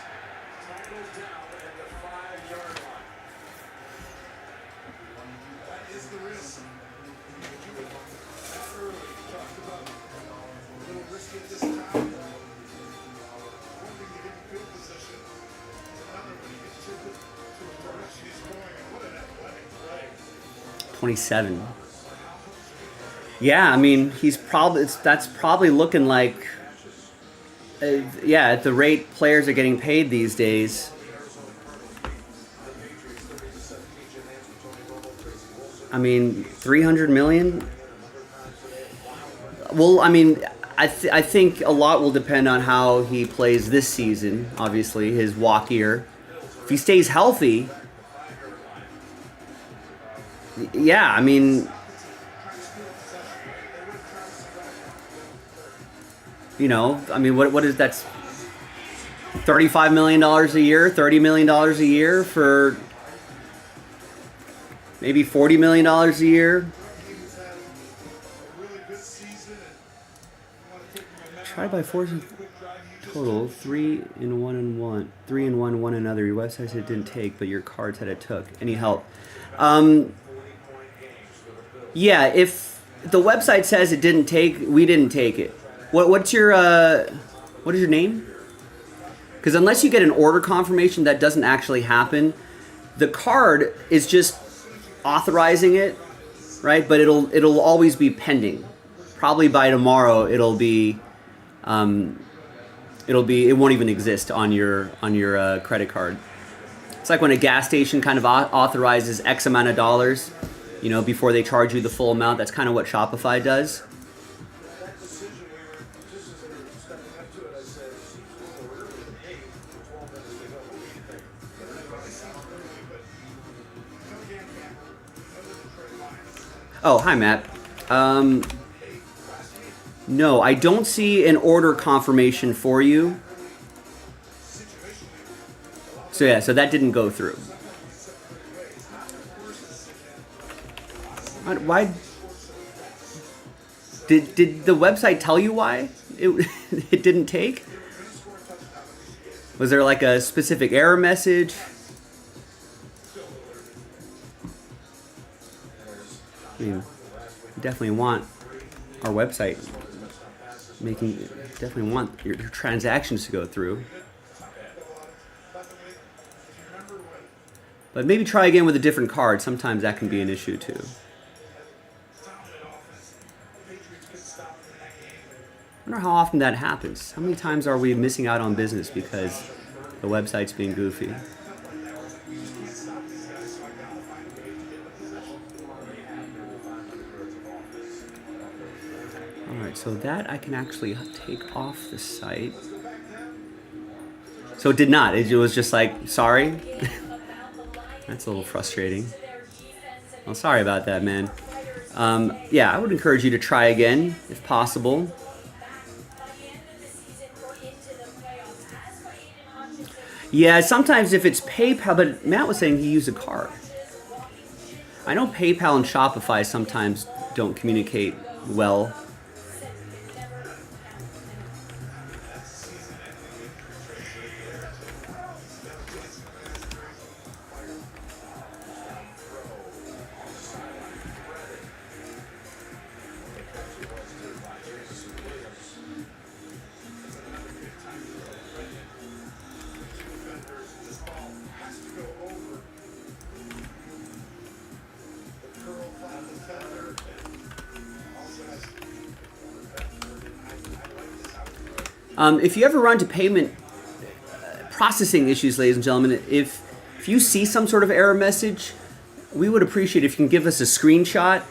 tackled down at the 5-yard line. That is the risk. That early, talked about a little risky at this time. One thing to get in field position. Another when you get to the direction he's going. And what an athletic play. 27. Yeah, I mean, that's probably looking like, yeah, at the rate players are getting paid these days. I mean, 300 million. Well, I mean, I think a lot will depend on how he plays this season. Obviously, his walk year. If he stays healthy, yeah, I mean, you know, I mean, what is that's $35 million a year, $30 million a year for maybe $40 million a year. Try by force total 3 in 1 and 1, 3 in 1 1 another. Your website said it didn't take, but your card said it took. Any help? Yeah, if the website says it didn't take, we didn't take it. What is your name? Because unless you get an order confirmation, that doesn't actually happen. The card is just authorizing it, right? But it'll always be pending. Probably by tomorrow, it won't even exist on your credit card. It's like when a gas station kind of authorizes X amount of dollars, you know, before they charge you the full amount. That's kind of what Shopify does. Oh, hi, Matt. No, I don't see an order confirmation for you. So yeah, so that didn't go through. Why? Did the website tell you why it didn't take? Was there like a specific error message? I mean, we definitely want our website definitely want your transactions to go through. But maybe try again with a different card. Sometimes that can be an issue too. I wonder how often that happens. How many times are we missing out on business because the website's being goofy? Alright, so that I can actually take off the site. So it did not. It was just like, sorry. That's a little frustrating. Well, sorry about that, man. Yeah, I would encourage you to try again if possible. Yeah, sometimes if it's PayPal, but Matt was saying he used a card. I know PayPal and Shopify sometimes don't communicate well. If you ever run into payment processing issues, ladies and gentlemen, if you see some sort of error message, we would appreciate if you can give us a screenshot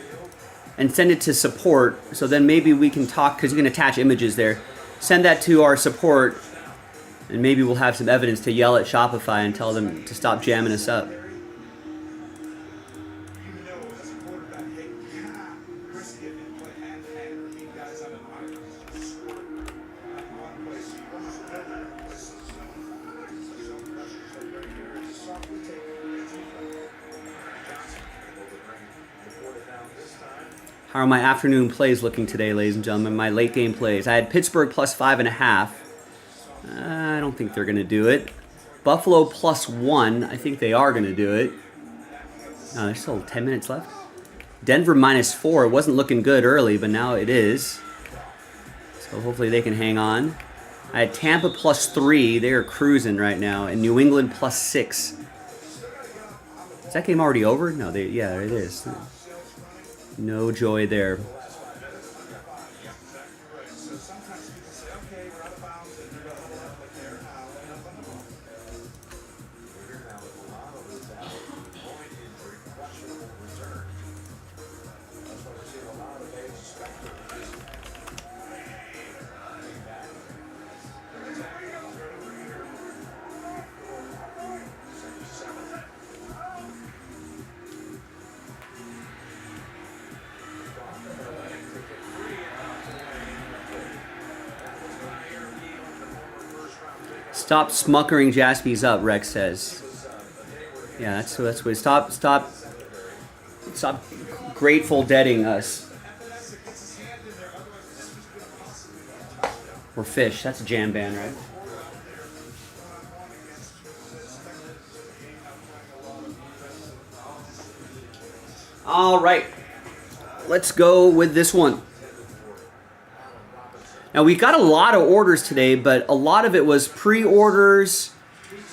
and send it to support, so then maybe we can talk, because you can attach images there. Send that to our support, and maybe we'll have some evidence to yell at Shopify and tell them to stop jamming us up. How are my afternoon plays looking today, ladies and gentlemen? My late game plays. I had Pittsburgh plus 5.5. I don't think they're going to do it. Buffalo plus 1. I think they are going to do it. No, there's still 10 minutes left. Denver minus 4. It wasn't looking good early, but now it is. So hopefully they can hang on. I had Tampa plus 3. They are cruising right now. And New England plus 6. Is that game already over? No, yeah, it is. No joy there. Stop smuckering Jaspy's up, Rex says. Yeah, that's what. Stop Grateful Deading us. Or Fish. That's a jam band, right? All right. Let's go with this one. Now, we got a lot of orders today, but a lot of it was pre-orders,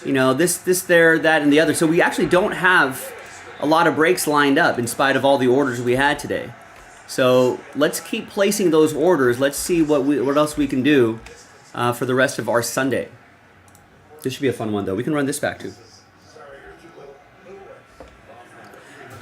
you know, this, there, that, and the other. So we actually don't have a lot of breaks lined up in spite of all the orders we had today. So let's keep placing those orders. Let's see what else we can do for the rest of our Sunday. This should be a fun one, though. We can run this back, too.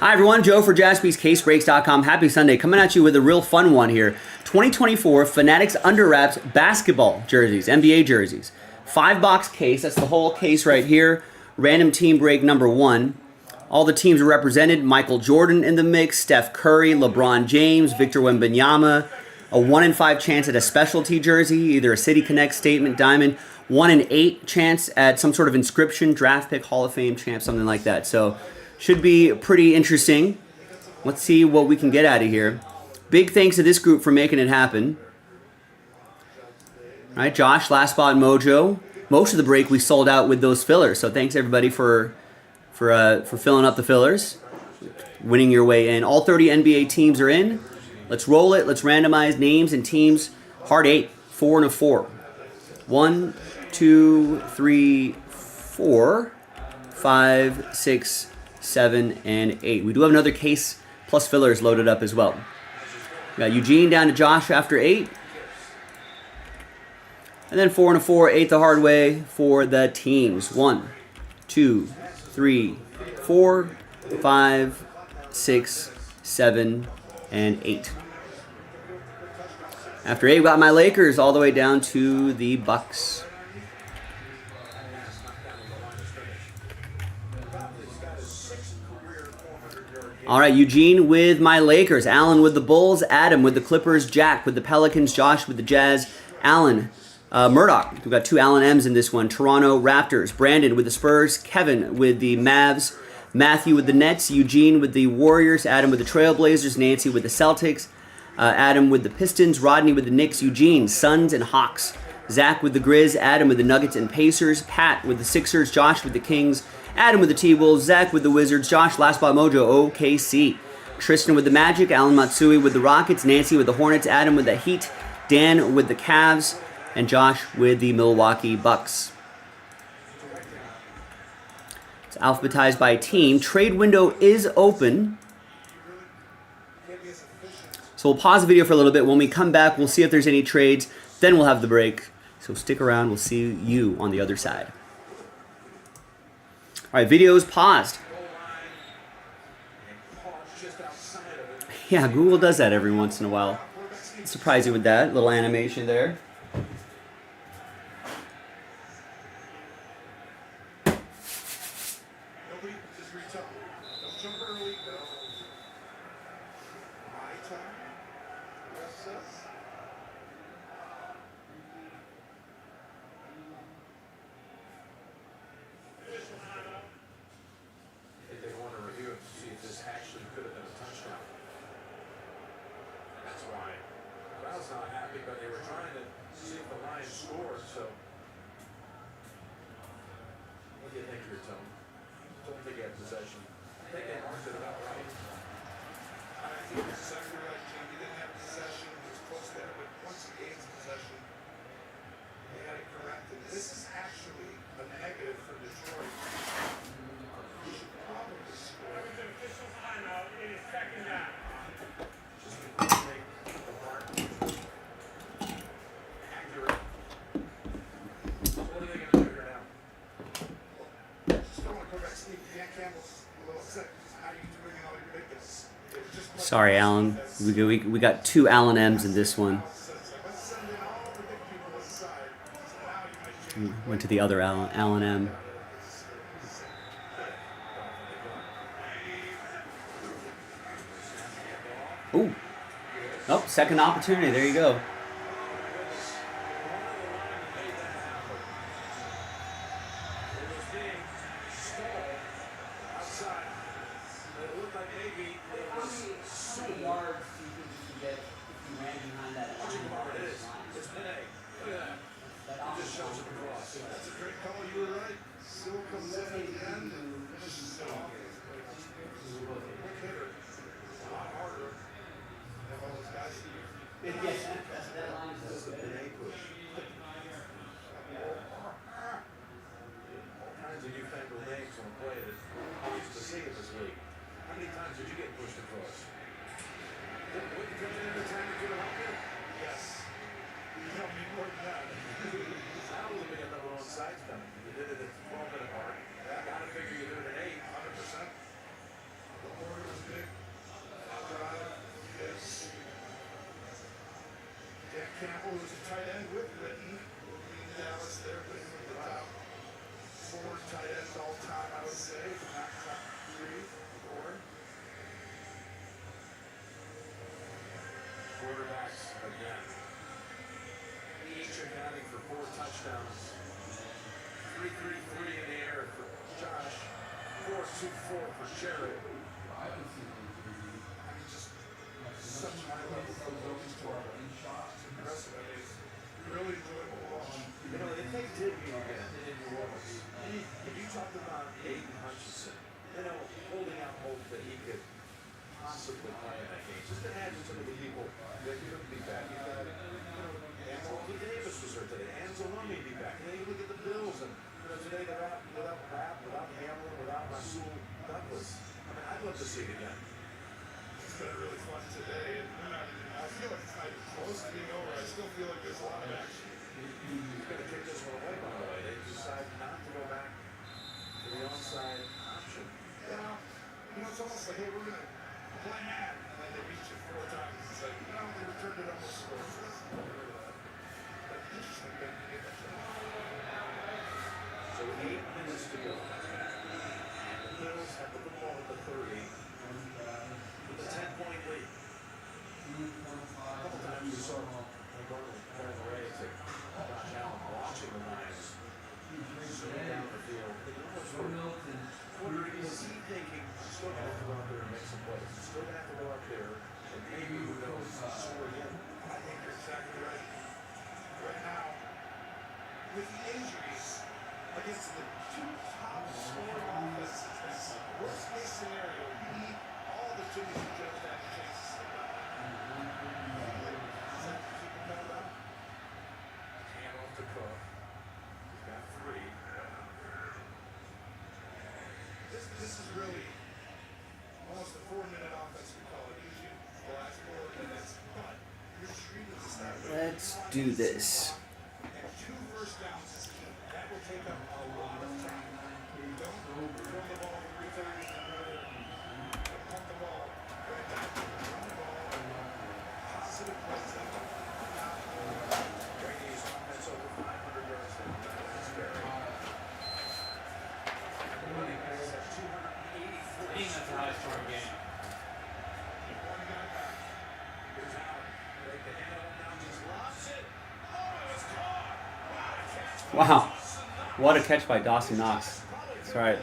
Hi, everyone. Joe for JaspysCaseBreaks.com. Happy Sunday. Coming at you with a real fun one here. 2024 Fanatics Under Wraps basketball jerseys, NBA jerseys. 5-box case. That's the whole case right here. Random team break number 1. All the teams are represented. Michael Jordan in the mix. Steph Curry, LeBron James, Victor Wembanyama. A 1 in 5 chance at a specialty jersey, either a City Connect, Statement, Diamond. 1 in 8 chance at some sort of inscription, draft pick, Hall of Fame champ, something like that. So should be pretty interesting. Let's see what we can get out of here. Big thanks to this group for making it happen. All right, Josh, Last Spot Mojo. Most of the break we sold out with those fillers. So thanks everybody for filling up the fillers, winning your way in. All 30 NBA teams are in. Let's roll it. Let's randomize names and teams. Hard 8, 4 and a 4. 1, 2, 3, 4, 5, 6, 7, and 8. We do have another case plus fillers loaded up as well. We got Eugene down to Josh after 8. And then 4 and a 4, 8 the hard way for the teams. 1, 2, 3, 4, 5, 6, 7, and 8. After 8, we got my Lakers all the way down to the Bucks. All right, Eugene with my Lakers, Alan with the Bulls, Adam with the Clippers, Jack with the Pelicans, Josh with the Jazz, Alan, Murdoch, we've got 2 Alan M's in this one, Toronto Raptors, Brandon with the Spurs, Kevin with the Mavs, Matthew with the Nets, Eugene with the Warriors, Adam with the Trailblazers, Nancy with the Celtics, Adam with the Pistons, Rodney with the Knicks, Eugene, Suns and Hawks, Zach with the Grizz, Adam with the Nuggets and Pacers, Pat with the Sixers, Josh with the Kings, Adam with the T-Wolves, Zach with the Wizards, Josh, Last Spot Mojo, OKC. Tristan with the Magic, Alan Matsui with the Rockets, Nancy with the Hornets, Adam with the Heat, Dan with the Cavs, and Josh with the Milwaukee Bucks. It's alphabetized by team. Trade window is open. So we'll pause the video for a little bit. When we come back, we'll see if there's any trades. Then we'll have the break. So stick around. We'll see you on the other side. All right, video is paused. just outside of it. Yeah, Google does that every once in a while. Surprise you with that little animation there. Nobody just reach up. Don't jump early. No. My time. Rest says. I think they want to review it to see if this actually could have been a touchdown. That's why. The crowd's not happy, but they were trying to see if the Lions scored, so. What do you think here, Tone? Don't think they had possession. I think they marked it out right. I think it's exactly right, Jim. He didn't have possession. He was close there, but once he gains possession, they had it corrected. This is actually a negative for Detroit. You should probably score. An official timeout. It is second down. Just make the mark accurate. So what are they going to do here now? Just don't want to go back to sleep. Dan Campbell's a little upset. How are you doing and all your bigness? Sorry, Alan. We got 2 Alan M's in this one. Went to the other Alan M. Ooh. Oh, second opportunity. There you go. That's a great call. You were right. Still comes in at the end and finishes it off. Quick hitter. A lot harder. Have all those guys here. This is a big push. All kinds of newfangled names on a play that I used to see in this league. How many times did you get pushed across? What did you come in every time you could help you? Yes. You helped me more than that. I was looking at the wrong sides coming. You did it at 12-minute mark. I gotta figure you do it at 8, 100%. The order was big. Drive. Yes. Dan Campbell was a tight end with Witten. Dallas there, but he moved it out. 4 tight ends all time, I would say. Not top 3, 4. Quarterbacks again. Each accounting for 4 touchdowns. 3-3-3 in the air for Josh. 4-2-4 for Sherrod. I mean, just such high level from those 2 shots. Impressive. I mean, really enjoyable to watch. You know, if they did meet again in New Orleans, if you talked about Aiden Hutchinson, you know, holding out hope that he could possibly play in that game. Just imagine some of the people that couldn't be back. You got, Anthony Davis was there today. Anzalone be back. And then you look at the Bills, and today they're out without Rapp, without Hamlin, without Rasul Douglas. I mean, I'd love to see it again. It's been really fun today, and I feel like it's not even close to being over. I still feel like there's a lot of action. He's going to kick this one away, by the way. They decide not to go back to the onside option. Yeah, it's almost like, hey, we're going to play man, and then they reach it 4 times. It's like, they returned it almost scored. So 8 minutes to go. And the Bills have the football at the 30 with a 10-point lead. A couple times we saw McCarthy turning away to Josh Allen watching the Lions zooming down the field. Is he thinking he's still going to have to go out there and make some plays? He's still going to have to go out there and maybe who knows score again. I think you're exactly right. Right now, with the injuries against the 2 top scoring offenses, worst case scenario, you need all the Jimmys and Joes to have a chance to step up. Hand off to Cook. He's got 3. This is really almost a 4-minute offense, we call it. Usually the last 4 minutes, but you're treating this that way. Let's do this. And 2 first downs is key. That will take up a lot of time. Don't throw the ball 3 times in a row. Don't punt the ball. Wow. What a catch by Dawson Knox. That's right.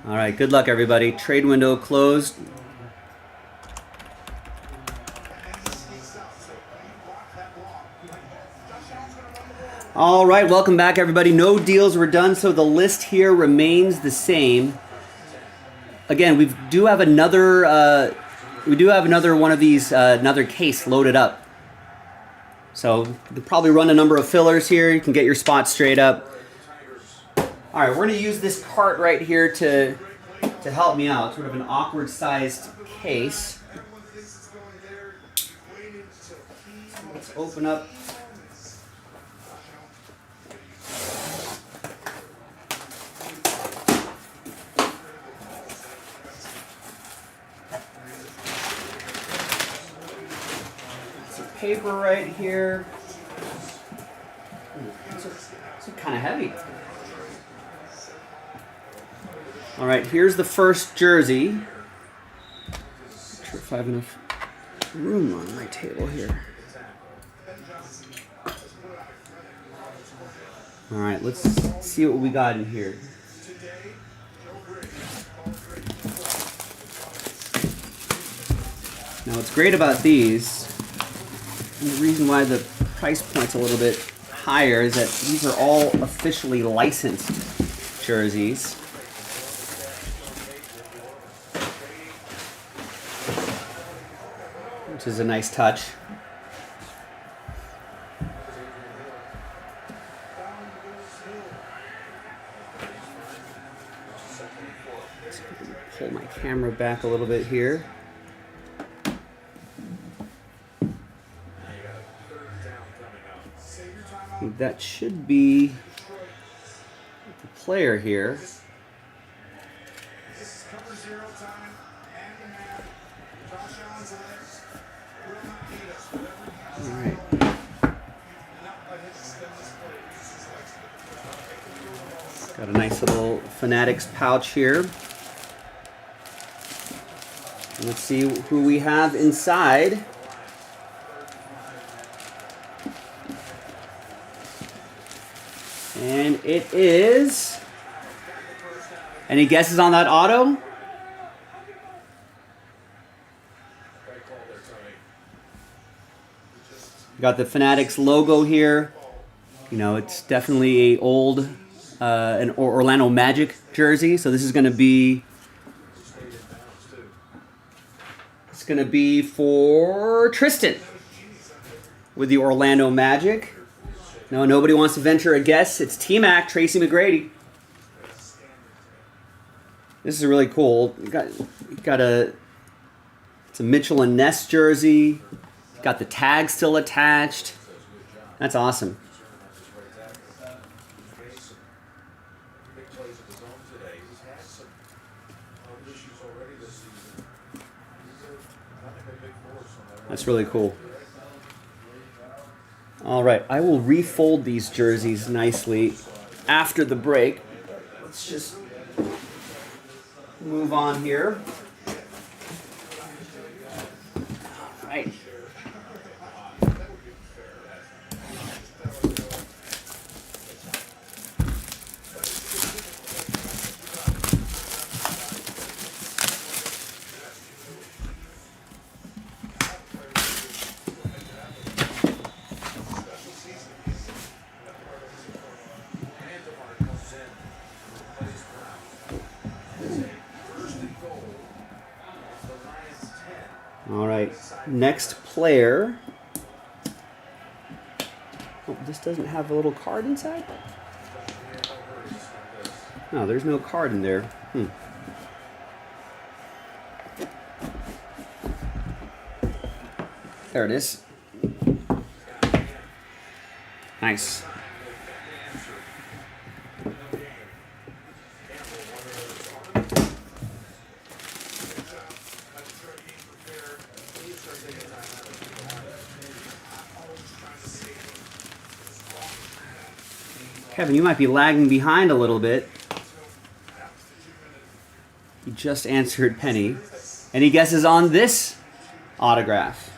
All right, good luck, everybody. Trade window closed. All right, welcome back, everybody. No deals were done, so the list here remains the same. Again, we do have another one of these, another case loaded up. So you can probably run a number of fillers here. You can get your spots straight up. All right, we're going to use this cart right here to help me out. Sort of an awkward sized case. Let's open up. Some paper right here. It's kind of heavy. All right, here's the first jersey. Not sure if I have enough room on my table here. All right, let's see what we got in here. Now, what's great about these, and the reason why the price point's a little bit higher, is that these are all officially licensed jerseys. Which is a nice touch. Pull my camera back a little bit here. That should be the player here. All right. Got a nice little Fanatics pouch here. Let's see who we have inside. And it is... Any guesses on that auto? Got the Fanatics logo here. You know, it's definitely a old an Orlando Magic jersey. So this is going to be... It's going to be for Tristan with the Orlando Magic. No, nobody wants to venture a guess. It's T-Mac, Tracy McGrady. This is really cool. You got it's a Mitchell and Ness jersey. Got the tag still attached. That's awesome. That's really cool. All right, I will refold these jerseys nicely after the break. Let's just move on here. All right. All right, next player. Oh, this doesn't have a little card inside? No, there's no card in there. There it is. Nice. Kevin, you might be lagging behind a little bit. He just answered Penny. Any guesses on this autograph?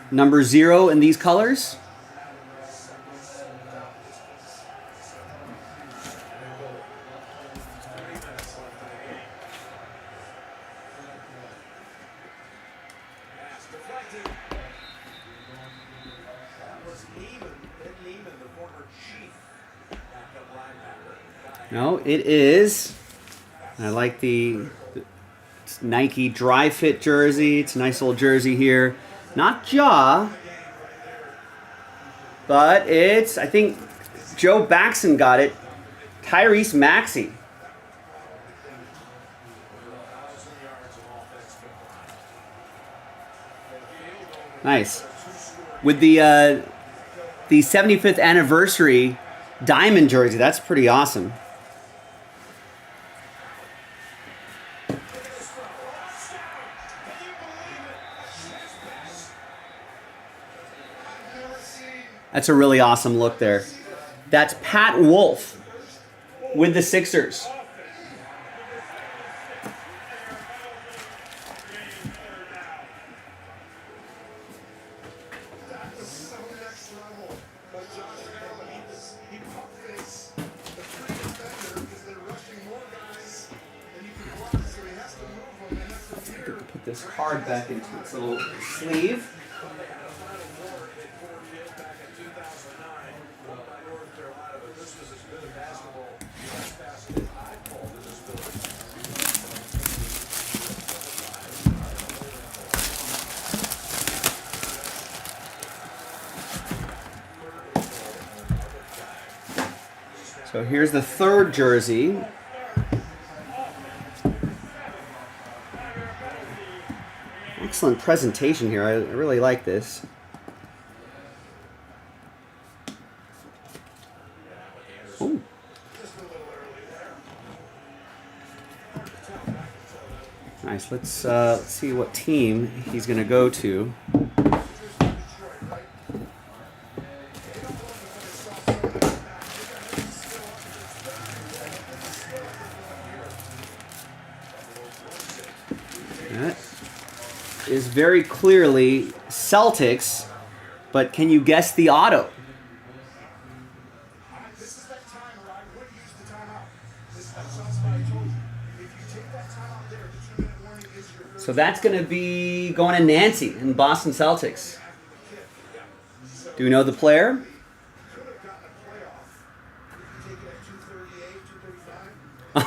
Number 0 in these colors? No, it is. I like the Nike dry fit jersey. It's a nice little jersey here. Not Ja, but it's, I think Joe Baxton got it. Tyrese Maxey. Nice. With the 75th anniversary diamond jersey, that's pretty awesome. That's a really awesome look there. That's Pat Wolf with the Sixers. Put this card back into its little sleeve. So here's the third jersey. Excellent presentation here. I really like this. Ooh. Nice. Let's see what team he's going to go to. That is very clearly Celtics, but can you guess the auto? So that's going to be going to Nancy in Boston Celtics. Do we know the player?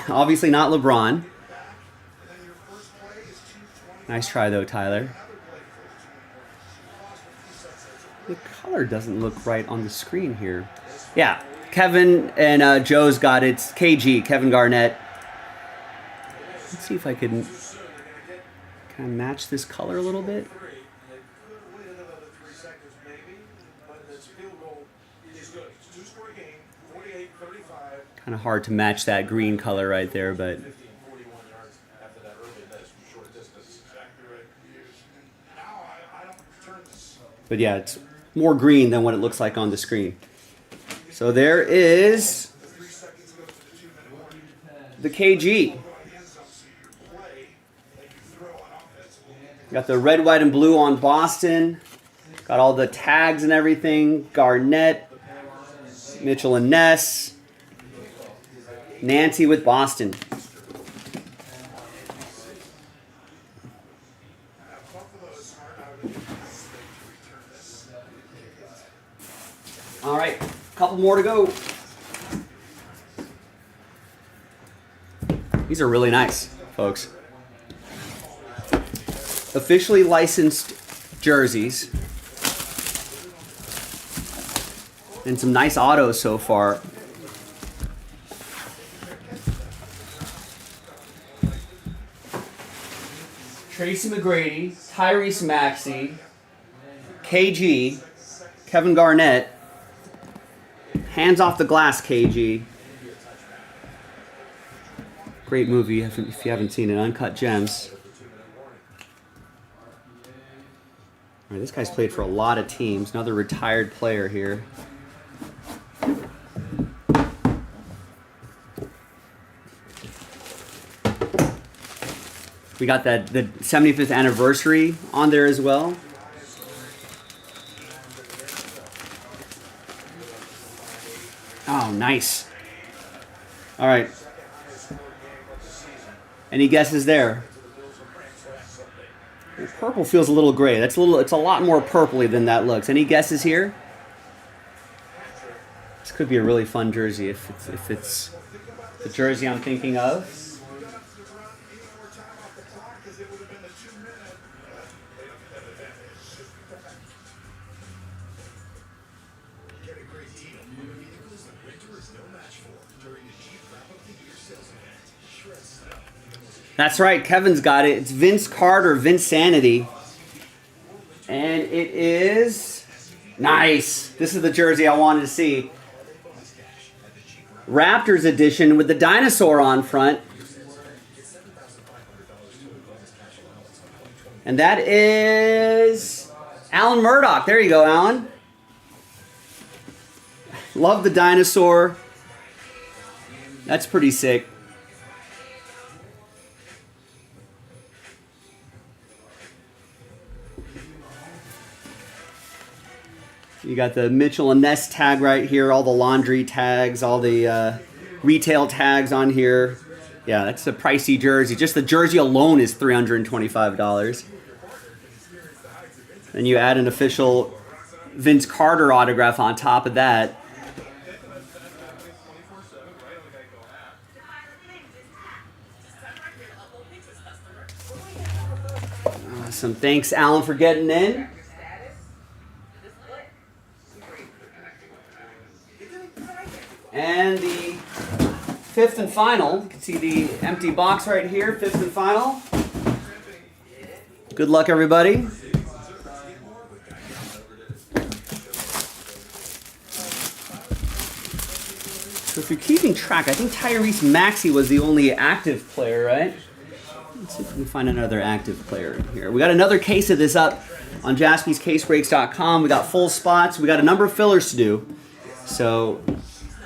Obviously not LeBron. Nice try though, Tyler. The color doesn't look right on the screen here. Yeah, Kevin and Joe's got it. It's KG, Kevin Garnett. Let's see if I can kind of match this color a little bit. Kind of hard to match that green color right there, but yeah, it's more green than what it looks like on the screen. So there is the KG. Got the red, white, and blue on Boston. Got all the tags and everything. Garnett, Mitchell and Ness. Nancy with Boston. All right, a couple more to go. These are really nice, folks. Officially licensed jerseys. And some nice autos so far. Tracy McGrady, Tyrese Maxey, KG, Kevin Garnett. Hands off the glass, KG. Great movie if you haven't seen it, Uncut Gems. All right, this guy's played for a lot of teams. Another retired player here. We got the 75th anniversary on there as well. Oh, nice. All right. Any guesses there? Purple feels a little gray. It's a lot more purpley than that looks. Any guesses here? This could be a really fun jersey if it's the jersey I'm thinking of. That's right, Kevin's got it. It's Vince Carter, Vinsanity. And it is nice. This is the jersey I wanted to see. Raptors edition with the dinosaur on front. And that is Alan Murdoch. There you go, Alan. Love the dinosaur. That's pretty sick. You got the Mitchell and Ness tag right here, all the laundry tags, all the retail tags on here. Yeah, that's a pricey jersey. Just the jersey alone is $325. Then you add an official Vince Carter autograph on top of that. Awesome. Thanks, Alan, for getting in. And the fifth and final, you can see the empty box right here, fifth and final. Good luck, everybody. So if you're keeping track, I think Tyrese Maxey was the only active player, right? Let's see if we can find another active player in here. We got another case of this up on JaspysCaseBreaks.com. We got full spots. We got a number of fillers to do. So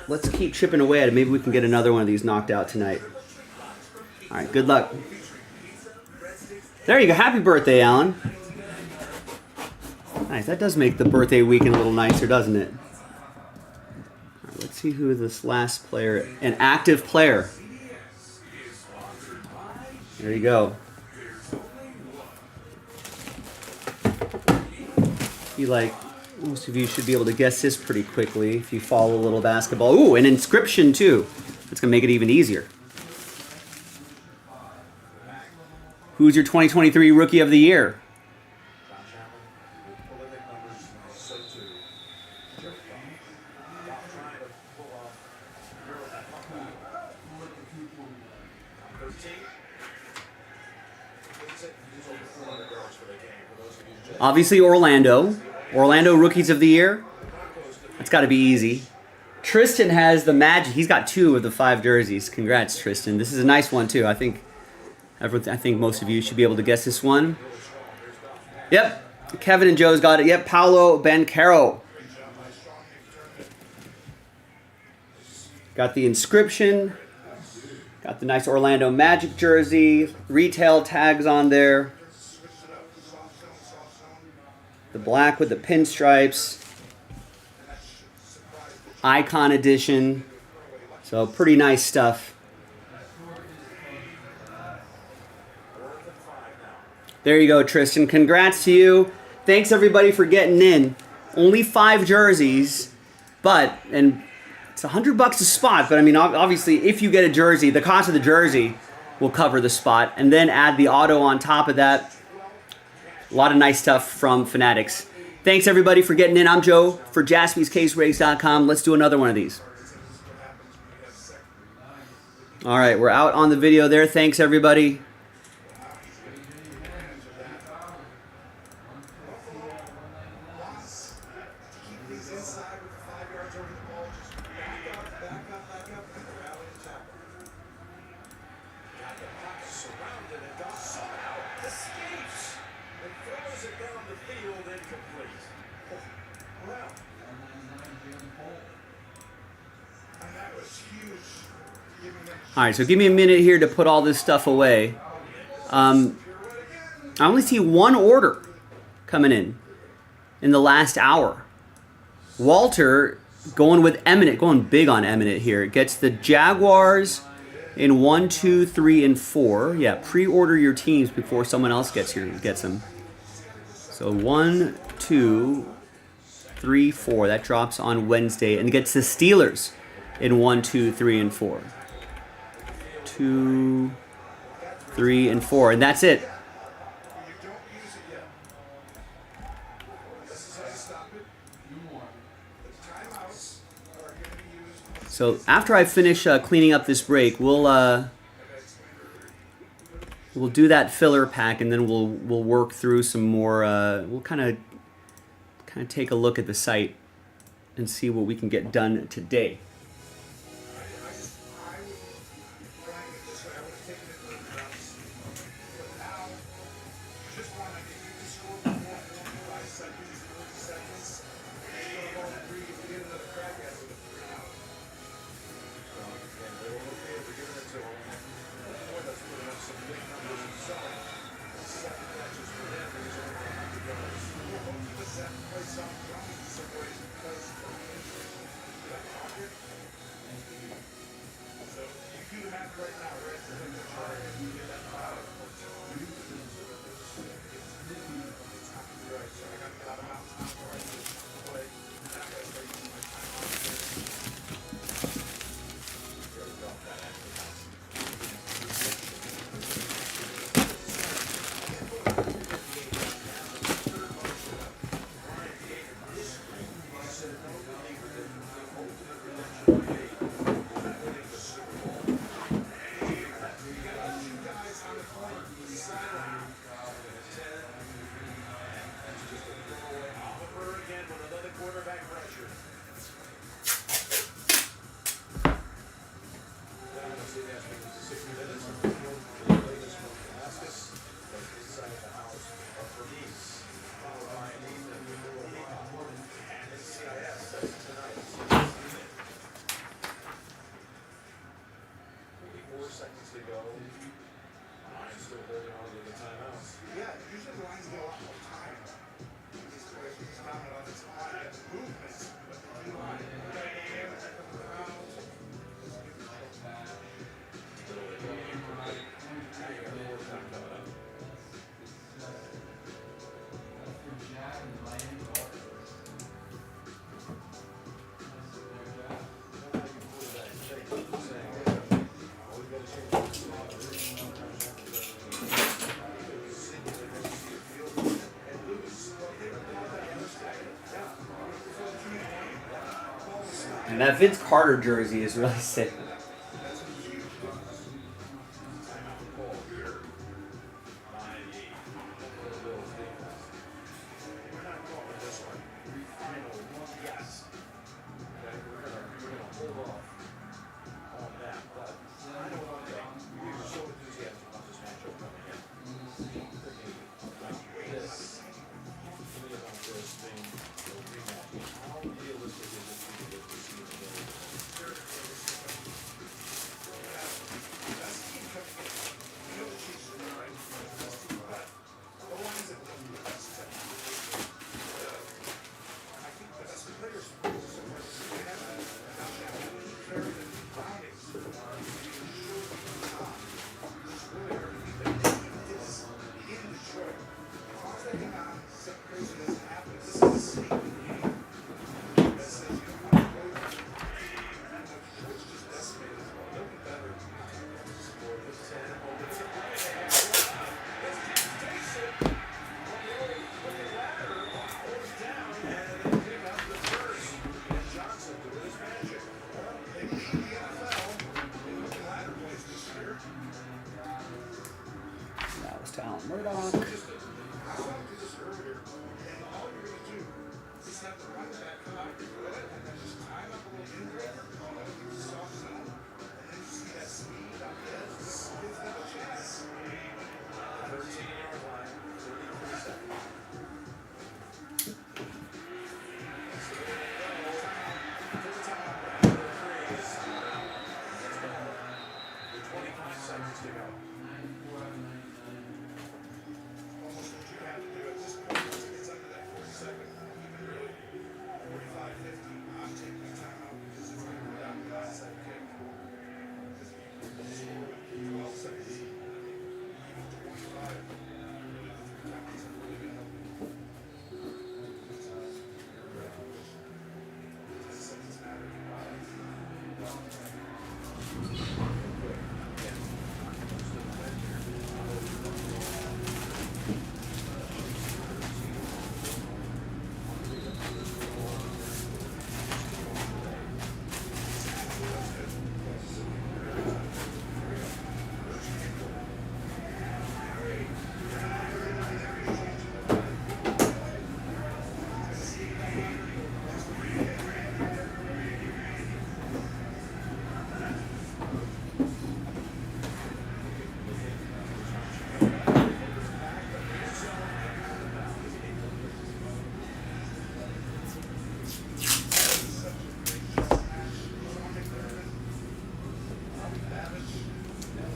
let's keep chipping away at it. Maybe we can get another one of these knocked out tonight. All right, good luck. There you go. Happy birthday, Alan. Nice. That does make the birthday weekend a little nicer, doesn't it? All right, let's see who this last player, an active player. There you go. Most of you should be able to guess this pretty quickly if you follow a little basketball. Ooh, an inscription too. That's going to make it even easier. Who's your 2023 Rookie of the Year? Obviously Orlando. Orlando Rookies of the Year. That's got to be easy. Tristan has the Magic. He's got 2 of the 5 jerseys. Congrats, Tristan. This is a nice one too. I think most of you should be able to guess this one. Yep. Kevin and Joe's got it. Yep. Paolo Banchero. Got the inscription. Got the nice Orlando Magic jersey. Retail tags on there. The black with the pinstripes. Icon edition. So pretty nice stuff. There you go, Tristan. Congrats to you. Thanks everybody for getting in. Only 5 jerseys, and it's $100 a spot. But I mean, obviously, if you get a jersey, the cost of the jersey will cover the spot, and then add the auto on top of that. A lot of nice stuff from Fanatics. Thanks, everybody, for getting in. I'm Joe for JaspysCaseBreaks.com. Let's do another one of these. All right, we're out on the video there. Thanks, everybody. All right, so give me a minute here to put all this stuff away. I only see one order coming in the last hour. Walter going with Eminent, going big on Eminent here. Gets the Jaguars in 1, 2, 3, and 4. Yeah, pre-order your teams before someone else gets them. So 1, 2, 3, 4. That drops on Wednesday, and gets the Steelers in 1, 2, 3, and 4. 2, 3, and 4, and that's it. So after I finish cleaning up this break, we'll do that filler pack, and then we'll work through some more. We'll kind of take a look at the site and see what we can get done today. And that Vince Carter jersey is really sick.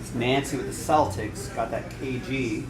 It's Nancy with the Celtics. Got that KG.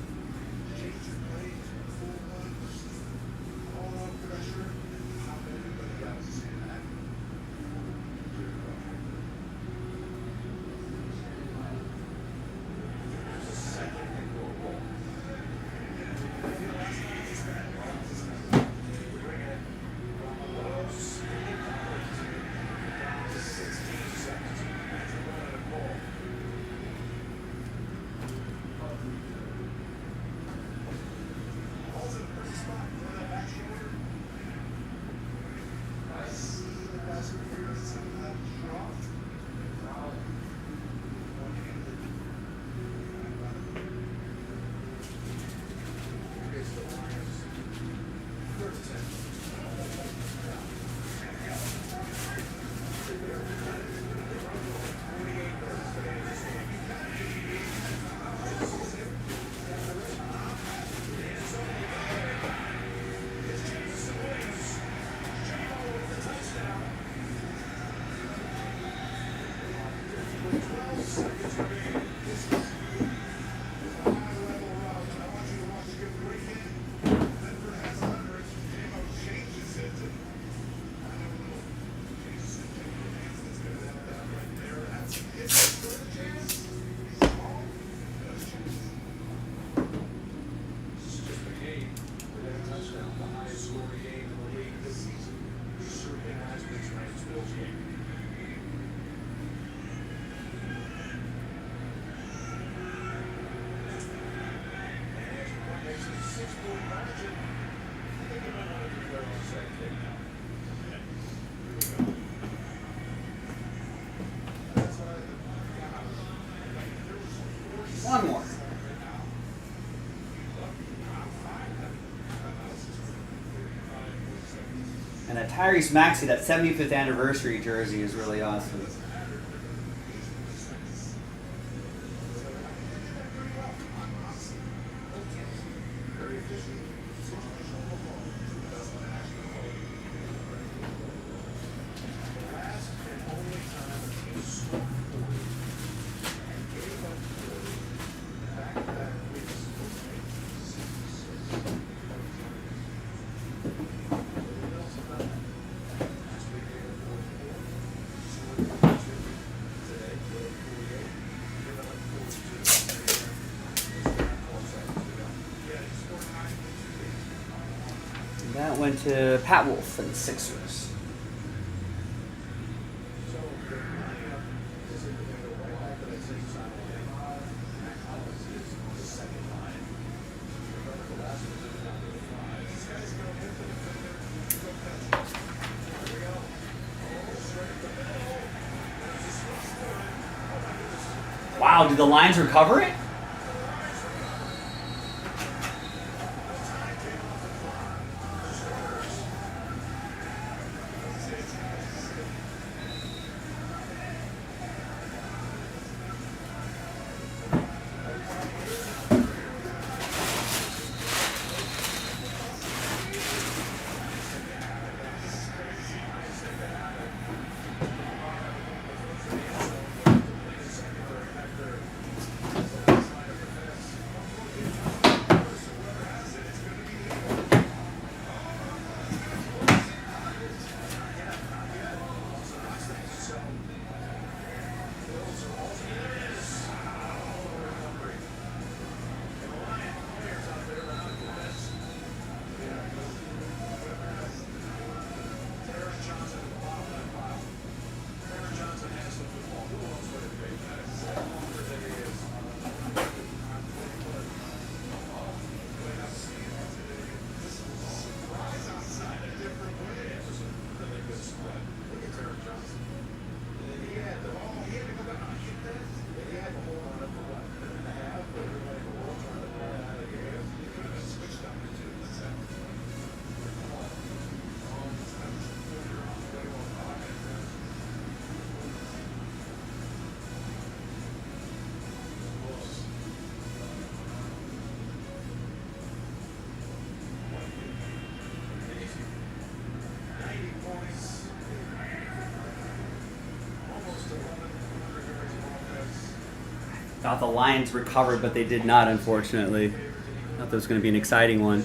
One more. And that Tyrese Maxey, that 75th anniversary jersey is really awesome. That went to Pat Wolf and the Sixers. Wow, did the Lions recover it? Thought the Lions recovered, but they did not, unfortunately. Thought that was going to be an exciting one.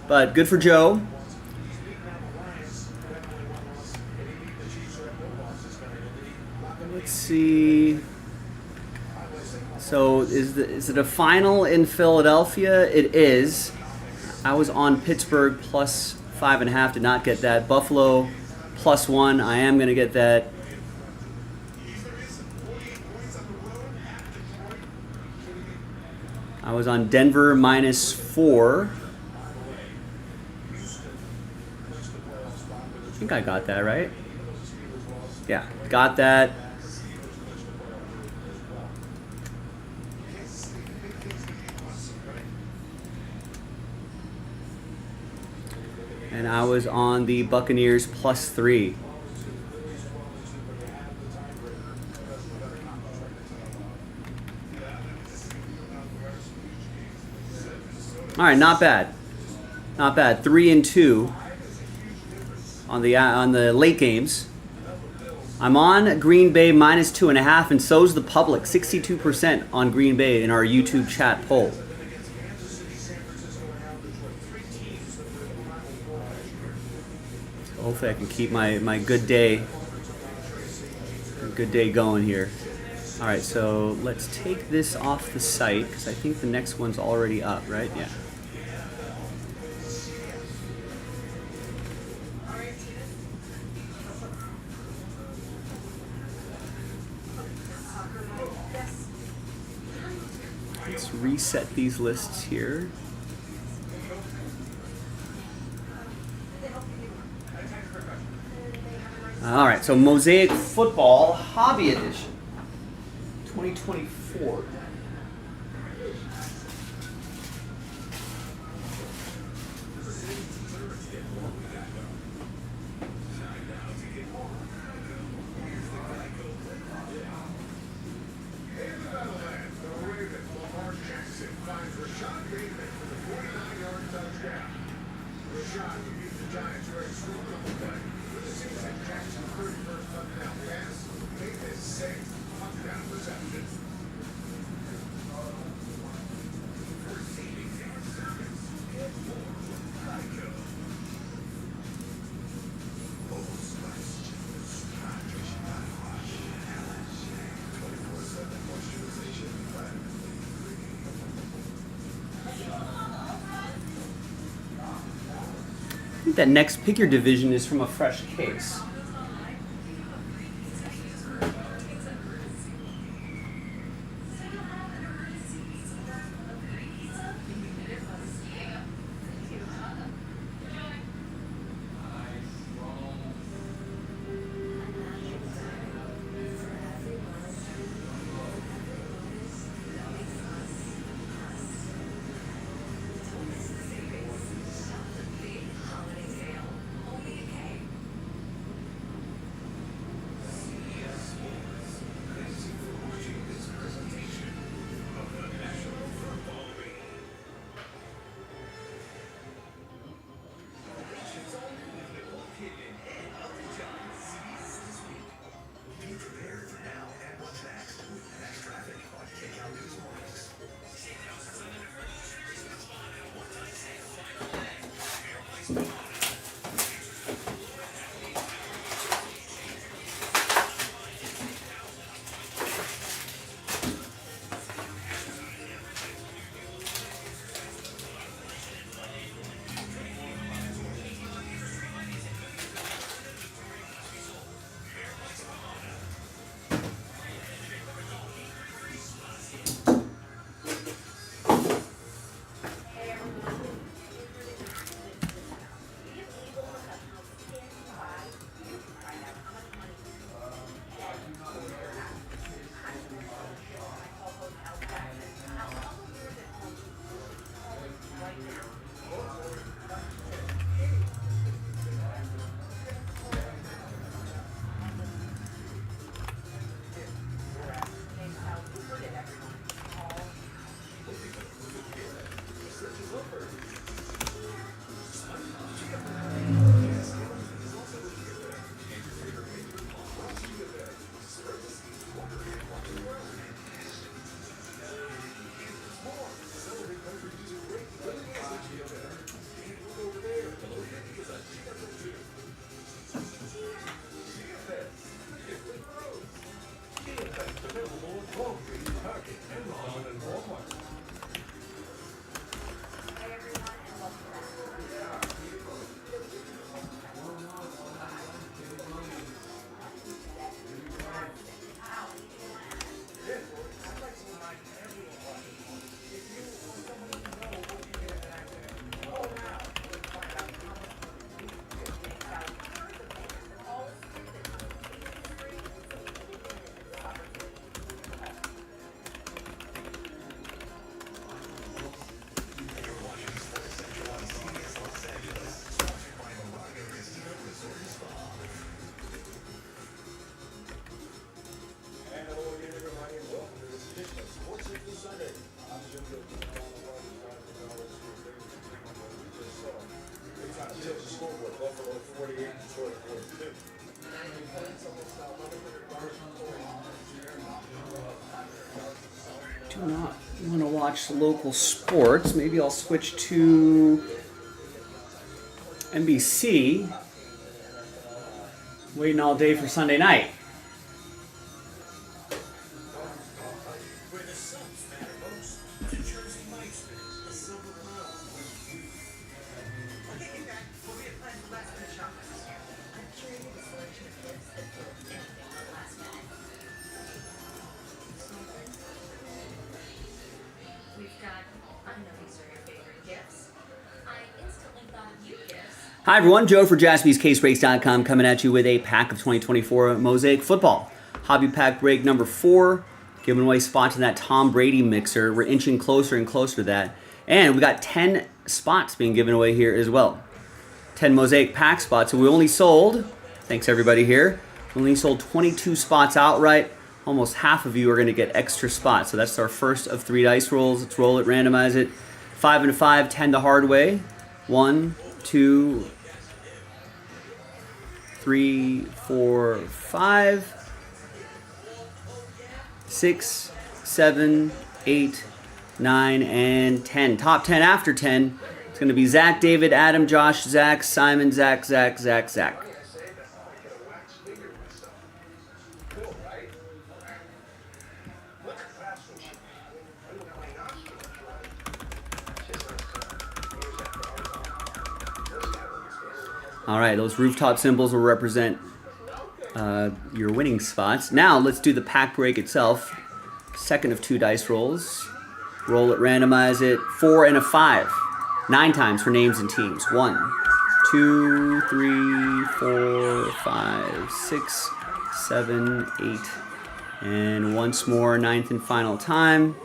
But good for Joe. Let's see. So is it a final in Philadelphia? It is. I was on Pittsburgh plus 5.5. Did not get that. Buffalo plus 1. I am going to get that. I was on Denver minus 4. I think I got that right. Yeah, got that. And I was on the Buccaneers plus 3. All right, not bad. Not bad. 3 and 2 on the late games. I'm on Green Bay minus 2.5, and so's the public. 62% on Green Bay in our YouTube chat poll. So hopefully I can keep my good day going here. All right, so let's take this off the site because I think the next one's already up, right? Yeah. Let's reset these lists here. All right, so Mosaic Football Hobby Edition 2024. I think that next pick your division is from a fresh case. not want to watch local sports. Maybe I'll switch to NBC. Waiting all day for Sunday night. Where the subs matter most. The Jersey Mike's the silver crown. Okay, you guys, what we have planned for last minute shopping this year? I've curated a selection of gifts that don't get anything on last minute. We've got, I know these are your favorite gifts. I instantly thought of you gifts. Hi everyone, Joe for JaspysCaseBreaks.com coming at you with a pack of 2024 Mosaic Football. Hobby pack break number 4, giving away spots in that Tom Brady mixer. We're inching closer and closer to that. And we got 10 spots being given away here as well. 10 Mosaic pack spots. So we only sold, thanks everybody here, we only sold 22 spots outright. Almost half of you are going to get extra spots. So that's our first of 3 dice rolls. Let's roll it, randomize it. 5 and a 5, 10 the hard way. 1, 2, 3, 4, 5, 6, 7, 8, 9, and 10. Top 10 after 10. It's going to be Zach, David, Adam, Josh, Zach, Simon, Zach, Zach, Zach, Zach. All right, those rooftop symbols will represent your winning spots. Now let's do the pack break itself. Second of 2 dice rolls. Roll it, randomize it. 4 and a 5. 9 times for names and teams. 1, 2, 3, 4, 5, 6, 7, 8. And once more, 9th and final time.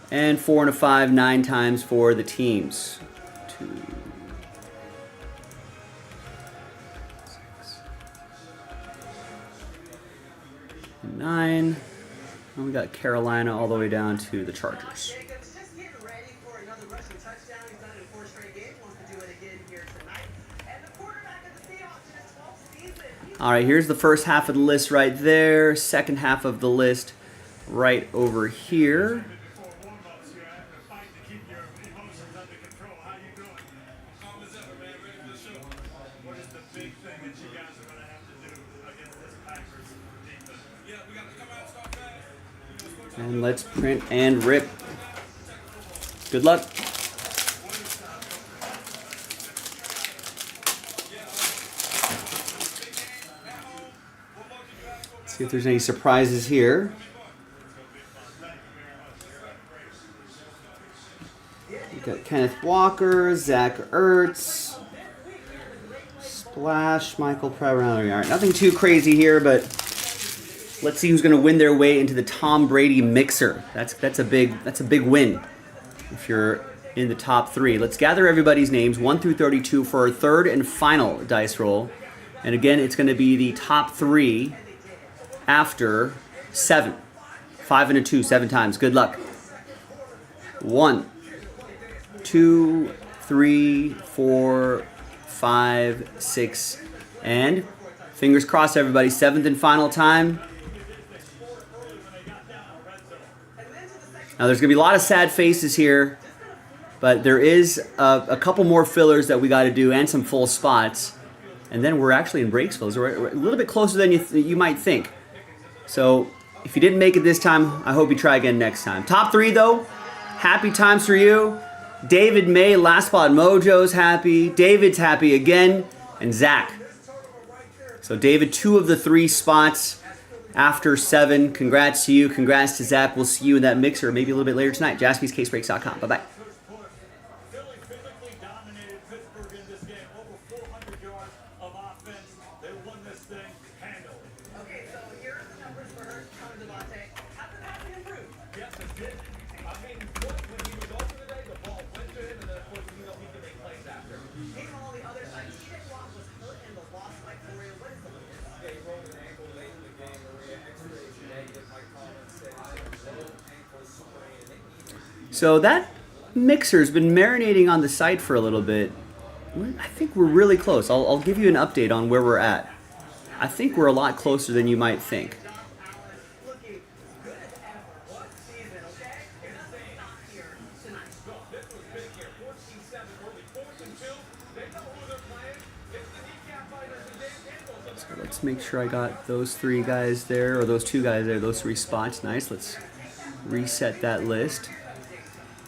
And 4 and a 5, 9 times for the teams. 2, 6, 9. And we got Carolina all the way down to the Chargers. Jacobs just getting ready for another rushing touchdown. He's done it in 4 straight games. Wants to do it again here tonight. And the quarterback of the Seahawks in his 12th season. All right, here's the first half of the list right there. Second half of the list right over here. Before warm-ups, you have to fight to keep your emotions under control. How you doing? Calm as ever, man. Ready for the show. What is the big thing that you guys are going to have to do against this Packers defense? Yeah, we got to come out and start fast. And let's print and rip. Good luck. See if there's any surprises here. We got Kenneth Walker, Zach Ertz, Splash, Michael Pratt. All right, nothing too crazy here, but let's see who's going to win their way into the Tom Brady mixer. That's a big win if you're in the top 3. Let's gather everybody's names 1 through 32 for our third and final dice roll. And again, it's going to be the top 3 after 7. 5 and a 2, 7 times. Good luck. 1, 2, 3, 4, 5, 6, and fingers crossed, everybody. 7th and final time. Now, there's going to be a lot of sad faces here, but there is a couple more fillers that we got to do and some full spots. And then we're actually in Breaksville. So we're a little bit closer than you might think. So if you didn't make it this time, I hope you try again next time. Top 3, though. Happy times for you. David May, Last Spot Mojo's happy. David's happy again. And Zach. So David, 2 of the 3 spots after 7. Congrats to you. Congrats to Zach. We'll see you in that mixer maybe a little bit later tonight. JaspysCaseBreaks.com. Bye-bye. Philly physically dominated Pittsburgh in this game. Over 400 yards of offense. They won this thing handily. Okay, so here are the numbers for Hurts, Connor Devontae. Have the passing improved? Yes, it did. I mean, when he was over today, the ball went to him, and then, of course, he could make plays after. Meanwhile, on the other side, TJ Watt was hurt in the loss by Korea. What is the latest? Yeah, he rolled an ankle late in the game. Maria X-rays negative. Mike Collins said low ankle sprain. So that mixer's been marinating on the site for a little bit. I think we're really close. I'll give you an update on where we're at. I think we're a lot closer than you might think. Looking good as one season, okay? It's not here tonight. This was big here. 14-7, early 4th and 2. They know who they're playing. It's the kneecap fighters and Dave Campbell's. So let's make sure I got those 3 guys there, or those 2 guys there, those 3 spots. Nice. Let's reset that list.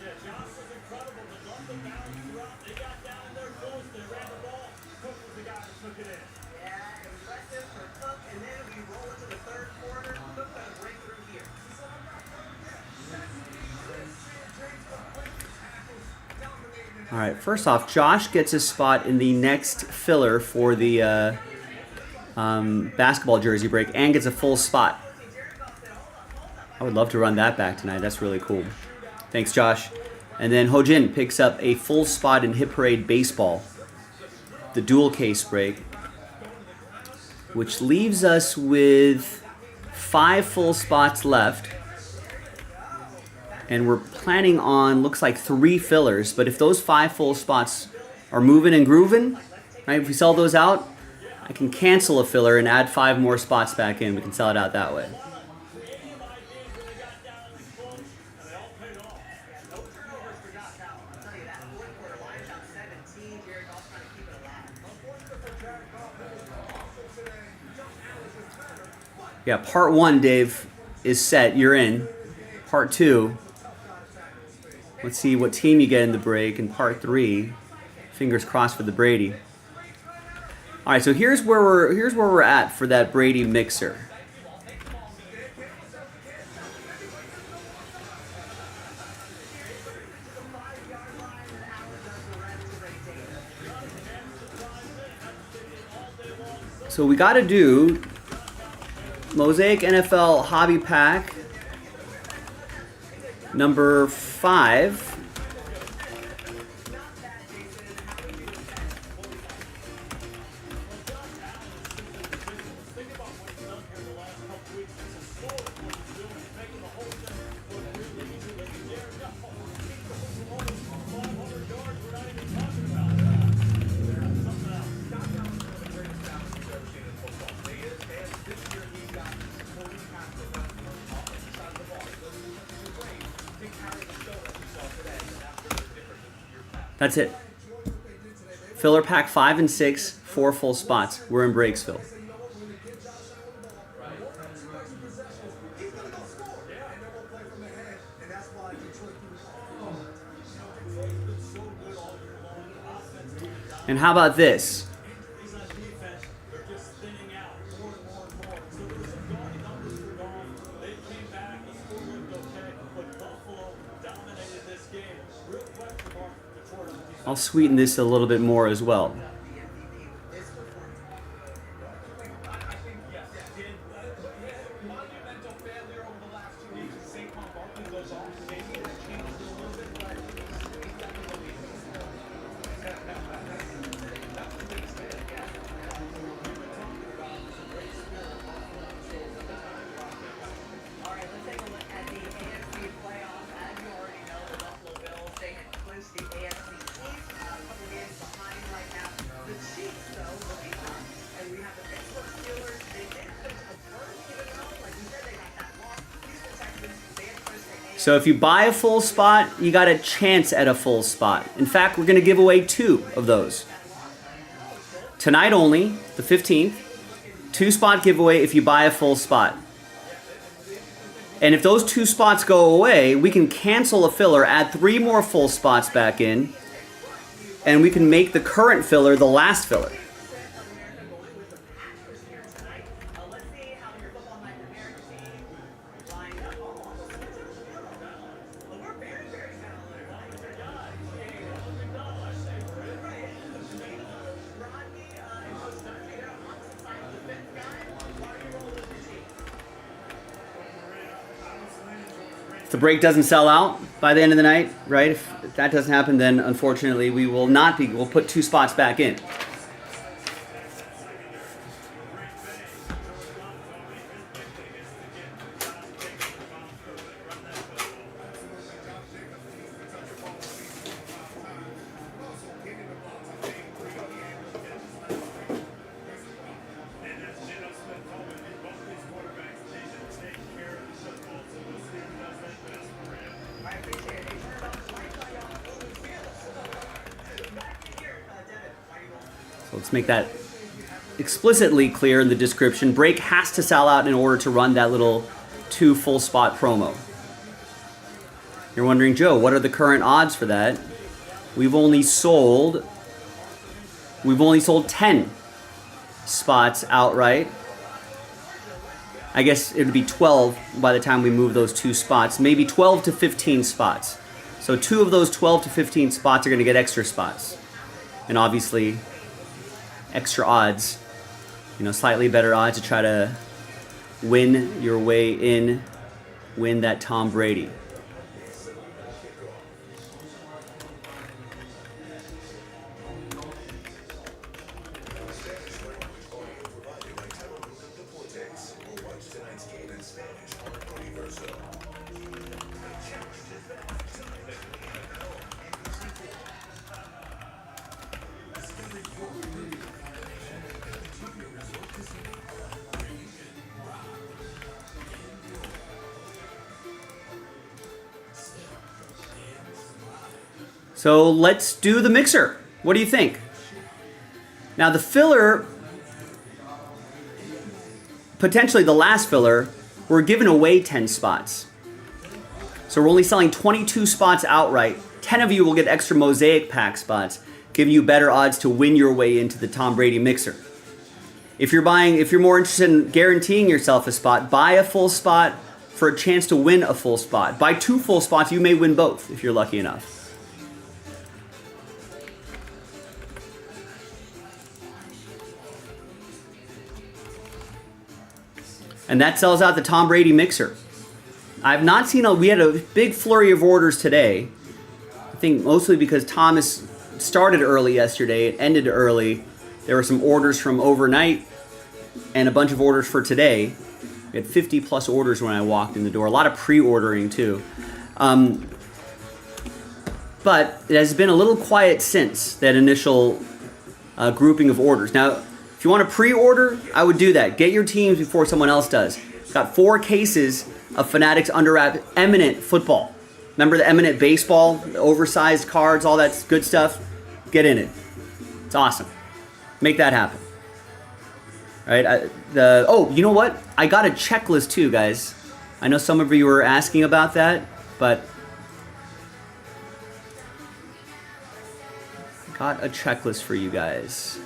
Yeah, Josh was incredible. The love the balance throughout. They got down in there close. They ran the ball. Cook was the guy that took it in. Yeah, impressive for Cook, and then we roll into the third quarter. Cook got a breakthrough here. All right, first off, Josh gets a spot in the next filler for the basketball jersey break and gets a full spot. I would love to run that back tonight. That's really cool. Thanks, Josh. And then Hojin picks up a full spot in Hit Parade Baseball, the dual case break, which leaves us with 5 full spots left. And we're planning on, looks like 3 fillers, but if those 5 full spots are moving and grooving, right, if we sell those out, I can cancel a filler and add 5 more spots back in. We can sell it out that way. Yeah, part 1, Dave, is set. You're in. Part 2, let's see what team you get in the break. And part 3, fingers crossed for the Brady. All right, so here's where we're at for that Brady mixer. So we got to do Mosaic NFL Hobby Pack number 5. That's it. Filler pack 5 and 6, 4 full spots. We're in Breaksville. And how about this? I'll sweeten this a little bit more as well. All right, let's take a look at the AFC playoffs. As you already know, the Buffalo Bills, they had clinched the AFC East, a couple games behind right now. The Chiefs, though, looking up, and we have the Pittsburgh Steelers. They did clinch a first, even though, like we said, they got that loss. Houston Texans, they had clinched the AFC. So if you buy a full spot, you got a chance at a full spot. In fact, we're going to give away 2 of those. Tonight only, the 15th, 2 spot giveaway if you buy a full spot. And if those 2 spots go away, we can cancel a filler, add 3 more full spots back in, and we can make the current filler the last filler. Let's see how your football night America team lined up. Well, we're very, very If the break doesn't sell out by the end of the night, right? If that doesn't happen, then unfortunately we will not be. We'll put 2 spots back in. So let's make that explicitly clear in the description. Break has to sell out in order to run that little 2 full spot promo. You're wondering, Joe, what are the current odds for that? We've only sold 10 spots outright. I guess it would be 12 by the time we move those 2 spots, maybe 12 to 15 spots. So 2 of those 12 to 15 spots are going to get extra spots. And obviously, extra odds, slightly better odds to try to win your way in, win that Tom Brady. So let's do the mixer. What do you think? Now the filler, potentially the last filler, we're giving away 10 spots. So we're only selling 22 spots outright. 10 of you will get extra mosaic pack spots, giving you better odds to win your way into the Tom Brady mixer. If you're more interested in guaranteeing yourself a spot, buy a full spot for a chance to win a full spot. Buy 2 full spots, you may win both if you're lucky enough. And that sells out the Tom Brady mixer. I've not seen we had a big flurry of orders today. I think mostly because Thomas started early yesterday, it ended early. There were some orders from overnight and a bunch of orders for today. We had 50 plus orders when I walked in the door. A lot of pre-ordering too. But it has been a little quiet since that initial grouping of orders. Now, if you want to pre-order, I would do that. Get your teams before someone else does. Got 4 cases of Fanatics Under Wrap Eminent football. Remember the Eminent baseball, the oversized cards, all that good stuff? Get in it. It's awesome. Make that happen. All right. You know what? I got a checklist too, guys. I know some of you were asking about that, but got a checklist for you guys.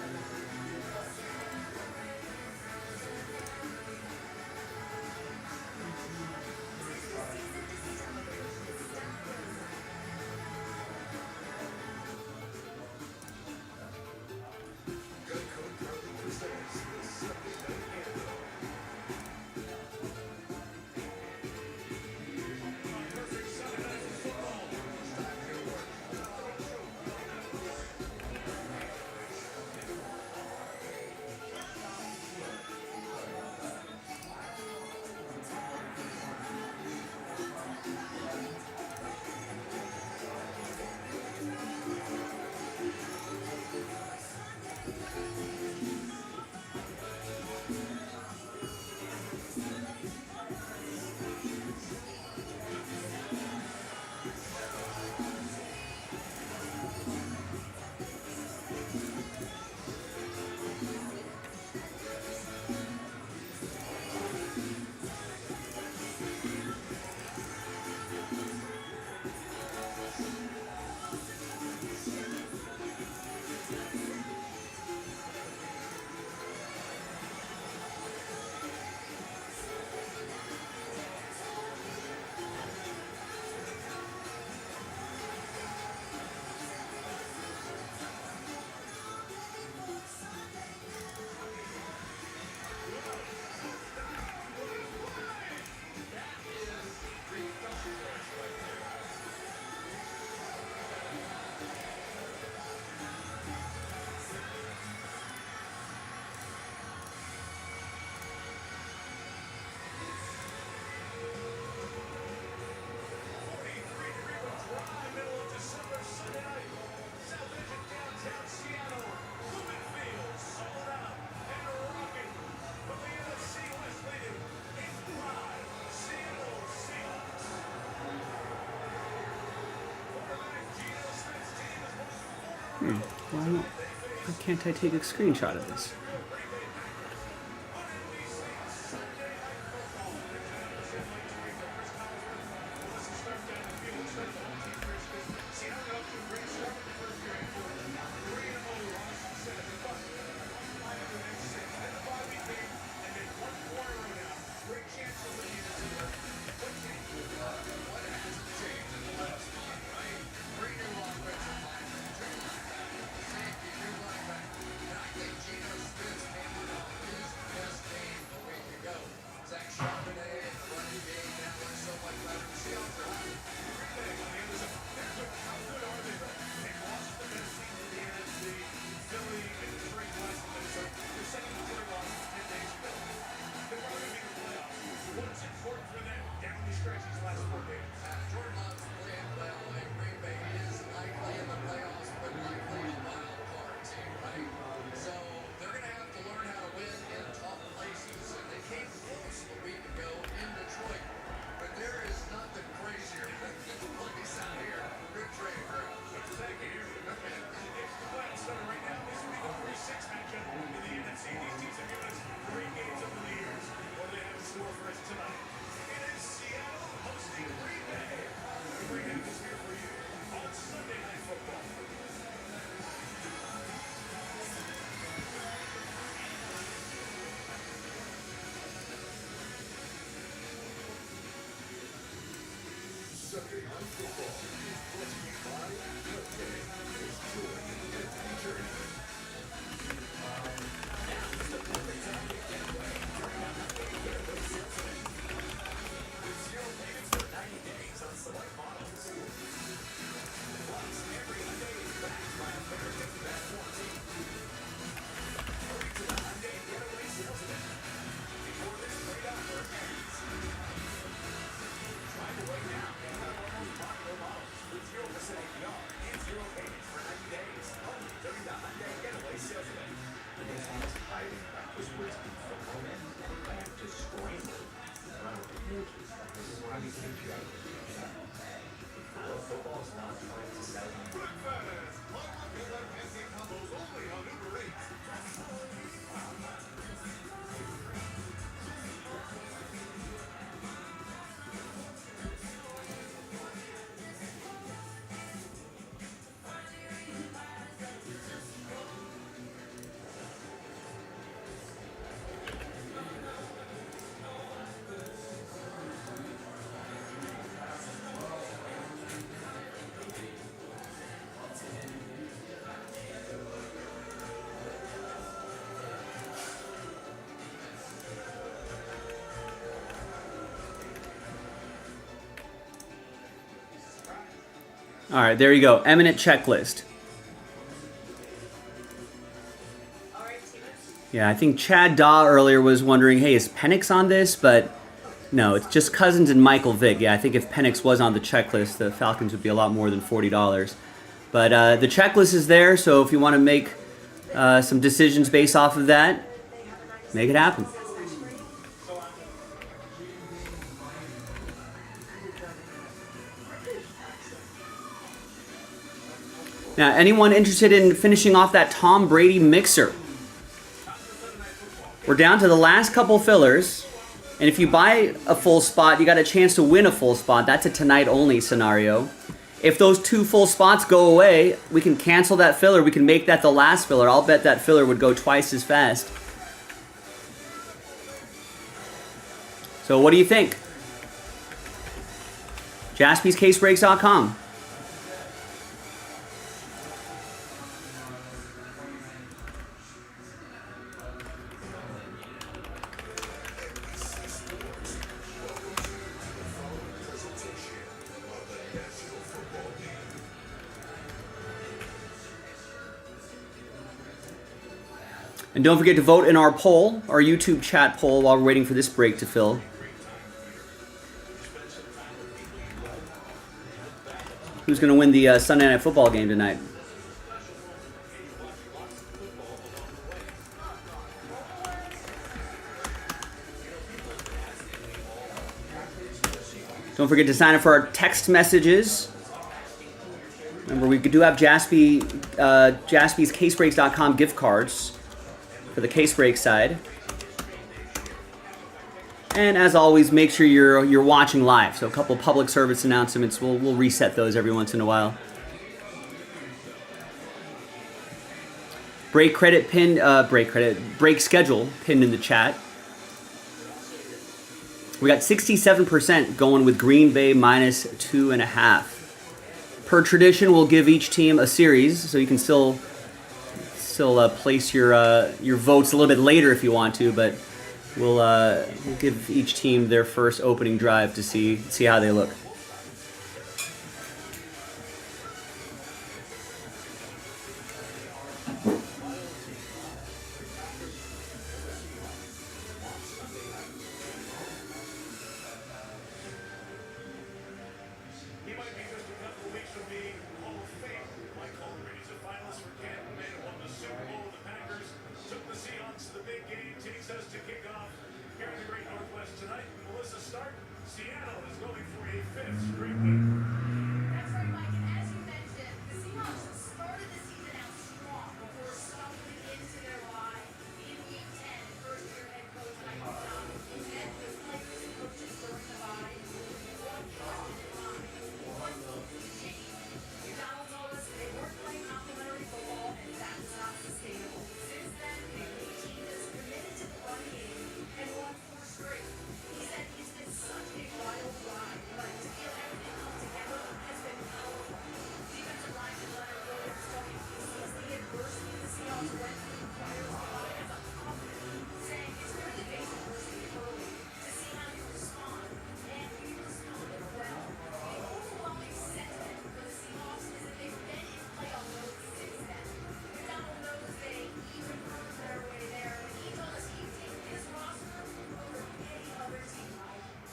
Why can't I take a screenshot of this? All right, there you go. Eminent checklist. Yeah, I think Chad Daw earlier was wondering, hey, is Penix on this? But no, it's just Cousins and Michael Vick. Yeah, I think if Penix was on the checklist, the Falcons would be a lot more than $40. But the checklist is there, so if you want to make some decisions based off of that, make it happen. Now, anyone interested in finishing off that Tom Brady mixer? We're down to the last couple fillers, and if you buy a full spot, you got a chance to win a full spot. That's a tonight-only scenario. If those 2 full spots go away, we can cancel that filler. We can make that the last filler. I'll bet that filler would go twice as fast. So what do you think? JaspysCaseBreaks.com. And don't forget to vote in our poll, our YouTube chat poll, while we're waiting for this break to fill. Who's going to win the Sunday Night Football game tonight? Don't forget to sign up for our text messages. And Remember, we do have JASPY, JASPY's CaseBreaks.com gift cards for the case break side. And as always, make sure you're watching live. So a couple public service announcements. We'll reset those every once in a while. Break schedule pinned in the chat. We got 67% going with Green Bay minus 2.5. Per tradition, we'll give each team a series, so you can still place your votes a little bit later if you want to, but we'll give each team their first opening drive to see how they look. He might be just a couple of weeks from being Hall of Fame. Mike Holmgren, he's a finalist for Canton, man, won the Super Bowl with the Packers, took the Seahawks to the big game, takes us to kick off here in the Great Northwest tonight. Melissa Stark, Seattle is going for a 5th straight win. That's right, Mike. And as you mentioned, the Seahawks started the season out strong before stumbling into their bye in Week 10. First-year head coach Mike McDonald met with players and coaches during the bye. One question in mind: what will change? McDonald told us they weren't playing complimentary football, and that was not sustainable. Since then, the team is committed to the run game and won 4 straight. He said it's been such a wild ride, but to feel everything come together has been powerful. Defensive lineman Leonard Williams talking sees the adversity the Seahawks went through prior to the bye as a compliment, saying it's good to face adversity early to see how you respond, and we responded well. The overwhelming sentiment for the Seahawks is that they've been in playoff mode since then. McDonald knows they even earned their way there, and he told us he'd take his roster over any other team.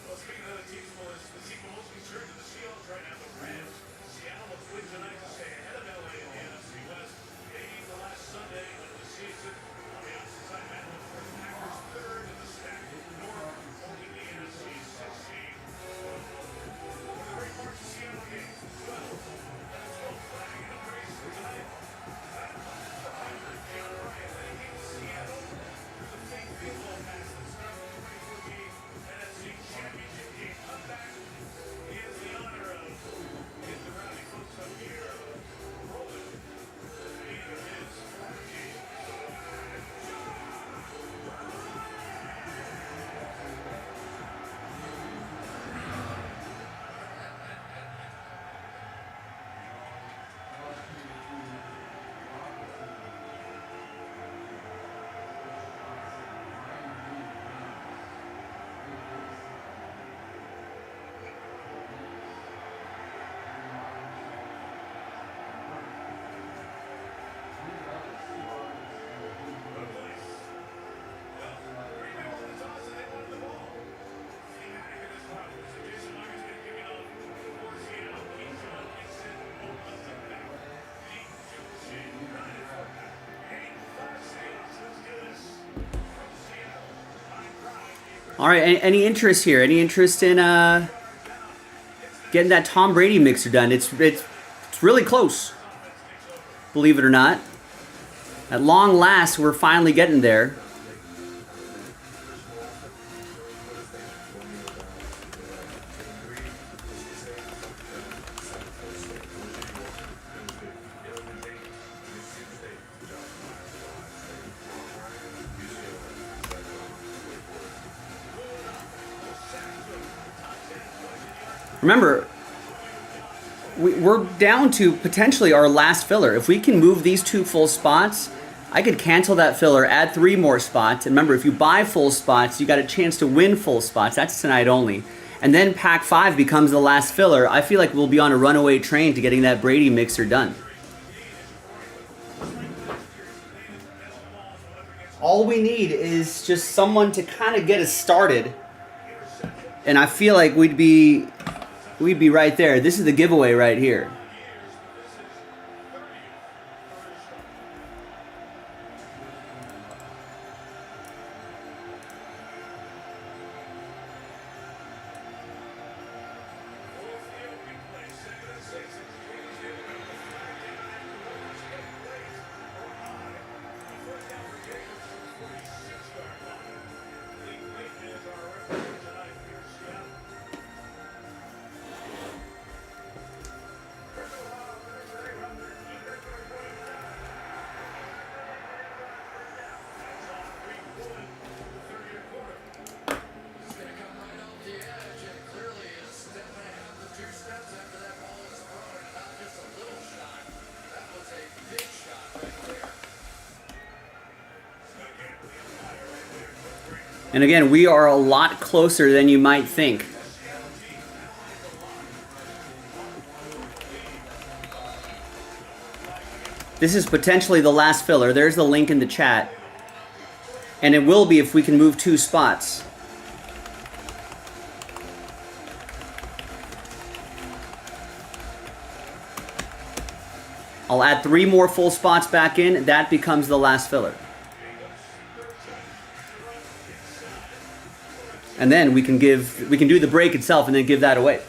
Well, speaking of the teams, Melissa, the team we're most concerned to the Seahawks right now, the Rams. Seattle must win tonight to stay ahead of LA in the NFC West. They beat the last Sunday of the season. On the opposite side, Matt, look for the Packers third in the stack. North holding the NFC 16. One of the great parts of Seattle games. Well, let's go flag in a race for tonight. John Ryan leading Seattle through the fake field goal pass that started the 2014 NFC Championship game comeback. He has the honor of getting the rowdy folks up here rolling to the beat of his game. All right, any interest here? Any interest in getting that Tom Brady mixer done? It's really close, believe it or not. At long last, we're finally getting there. Remember, we're down to potentially our last filler. If we can move these 2 full spots, I could cancel that filler, add 3 more spots. And remember, if you buy full spots, you got a chance to win full spots. That's tonight only. And then Pack 5 becomes the last filler. I feel like we'll be on a runaway train to getting that Brady mixer done. All we need is just someone to kind of get us started. And I feel like we'd be right there. This is the giveaway right here. And again, we are a lot closer than you might think. This is potentially the last filler. There's the link in the chat. And it will be if we can move 2 spots. I'll add 3 more full spots back in. That becomes the last filler. And then we can do the break itself and then give that away.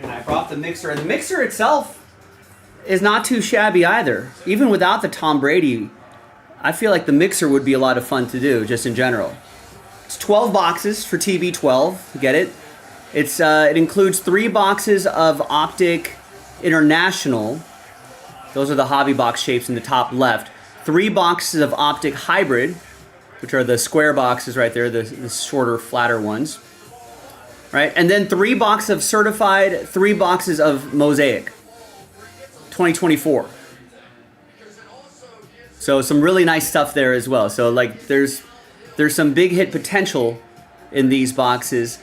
And I brought the mixer, and the mixer itself is not too shabby either. Even without the Tom Brady, I feel like the mixer would be a lot of fun to do, just in general. It's 12 boxes for TB12, get it? It includes 3 boxes of Optic International. Those are the hobby box shapes in the top left. 3 boxes of Optic Hybrid, which are the square boxes right there, the shorter, flatter ones. Right? And then 3 boxes of certified, 3 boxes of Mosaic 2024. So some really nice stuff there as well. So like there's some big hit potential in these boxes,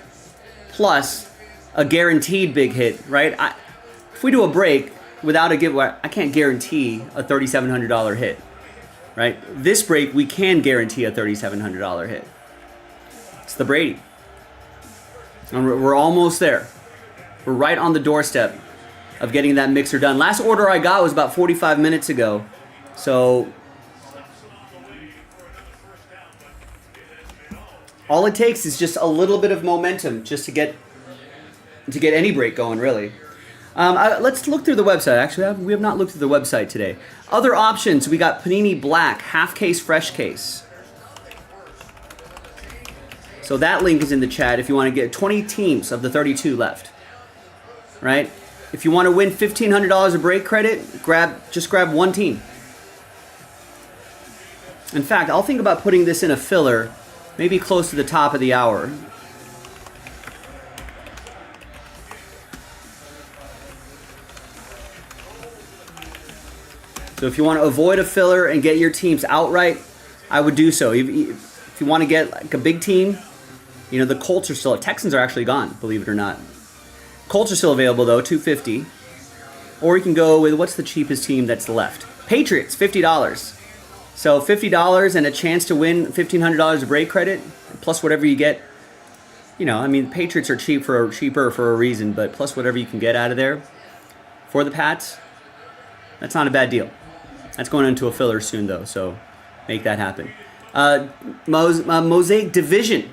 plus a guaranteed big hit, right? If we do a break without a giveaway, I can't guarantee a $3,700 hit, right? This break, we can guarantee a $3,700 hit. It's the Brady. And we're almost there. We're right on the doorstep of getting that mixer done. Last order I got was about 45 minutes ago. So all it takes is just a little bit of momentum just to get any break going, really. Let's look through the website. Actually, we have not looked through the website today. Other options, we got Panini Black, half case, fresh case. So that link is in the chat if you want to get 20 teams of the 32 left, right? If you want to win $1,500 of break credit, just grab 1 team. In fact, I'll think about putting this in a filler, maybe close to the top of the hour. So if you want to avoid a filler and get your teams outright, I would do so. If you want to get like a big team, you know, the Colts are still, Texans are actually gone, believe it or not. Colts are still available though, $250. Or you can go with, what's the cheapest team that's left? Patriots, $50. So $50 and a chance to win $1,500 of break credit, plus whatever you get. You know, I mean, Patriots are cheaper for a reason, but plus whatever you can get out of there for the Pats, that's not a bad deal. That's going into a filler soon though, so make that happen. Mosaic Division.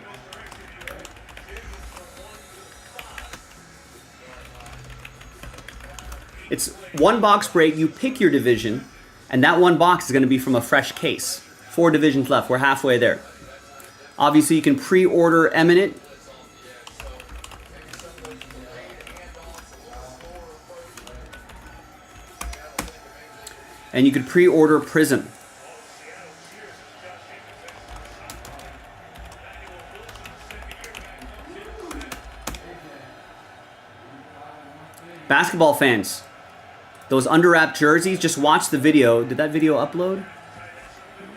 It's 1 box break. You pick your division, and that 1 box is going to be from a fresh case. 4 divisions left. We're halfway there. Obviously, you can pre-order Eminent. And you could pre-order Prism. Basketball fans, those underwrapped jerseys, just watch the video. Did that video upload?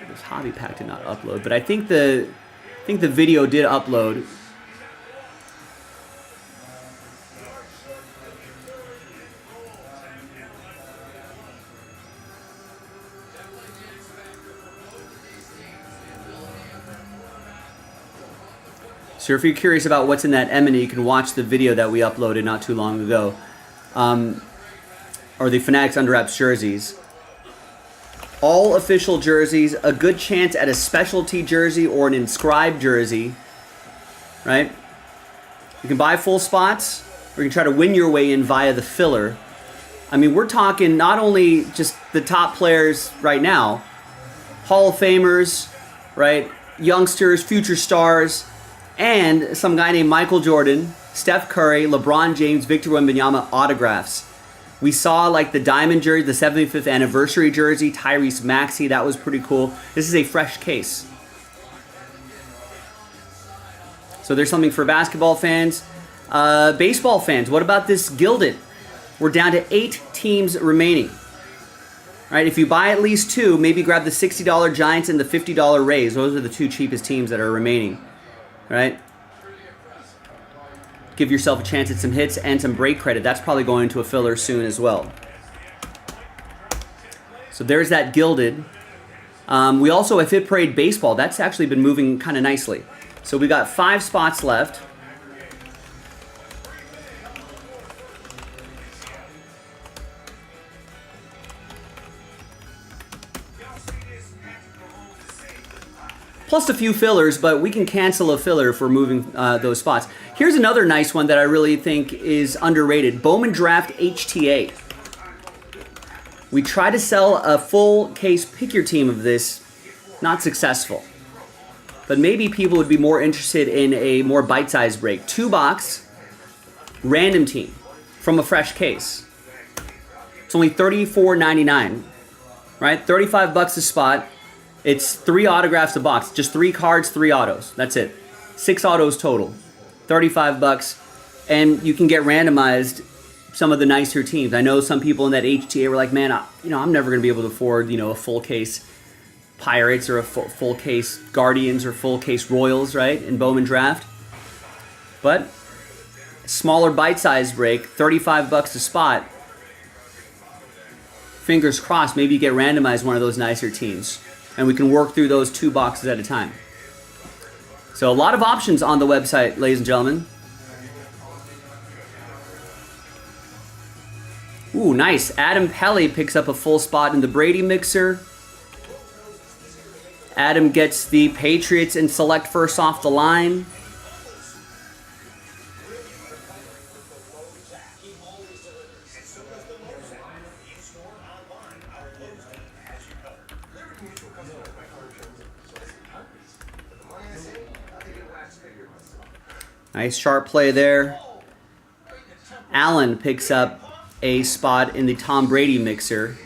This hobby pack did not upload, but I think the video did upload. So if you're curious about what's in that M&E, you can watch the video that we uploaded not too long ago. Or the Fanatics Under Wraps jerseys. All official jerseys, a good chance at a specialty jersey or an inscribed jersey, right? You can buy full spots, or you can try to win your way in via the filler. I mean, we're talking not only just the top players right now, Hall of Famers, right? Youngsters, future stars, and some guy named Michael Jordan, Steph Curry, LeBron James, Victor Wembanyama autographs. We saw like the diamond jersey, the 75th anniversary jersey, Tyrese Maxey. That was pretty cool. This is a fresh case. So there's something for basketball fans. Baseball fans, what about this Gilded? We're down to 8 teams remaining. All right, if you buy at least 2, maybe grab the $60 Giants and the $50 Rays. Those are the 2 cheapest teams that are remaining. All right? Give yourself a chance at some hits and some break credit. That's probably going to a filler soon as well. So there's that Gilded. We also have Hit Parade Baseball. That's actually been moving kind of nicely. So we got 5 spots left. Plus a few fillers, but we can cancel a filler for moving those spots. Here's another nice one that I really think is underrated. Bowman Draft HTA. We tried to sell a full case pick your team of this. Not successful. But maybe people would be more interested in a more bite-sized break. 2-box, random team from a fresh case. It's only $34.99, right? $35 a spot. It's 3 autographs a box. Just 3 cards, 3 autos. That's it. 6 autos total. $35. And you can get randomized some of the nicer teams. I know some people in that HTA were like, man, I'm never going to be able to afford, a full case Pirates or a full case Guardians or full case Royals, right, in Bowman Draft. But smaller bite-sized break, $35 a spot. Fingers crossed, maybe you get randomized one of those nicer teams. And we can work through those 2 boxes at a time. So a lot of options on the website, ladies and gentlemen. Ooh, nice. Adam Pelly picks up a full spot in the Brady mixer. Adam gets the Patriots and select first off the line. Nice sharp play there. Allen picks up a spot in the Tom Brady mixer,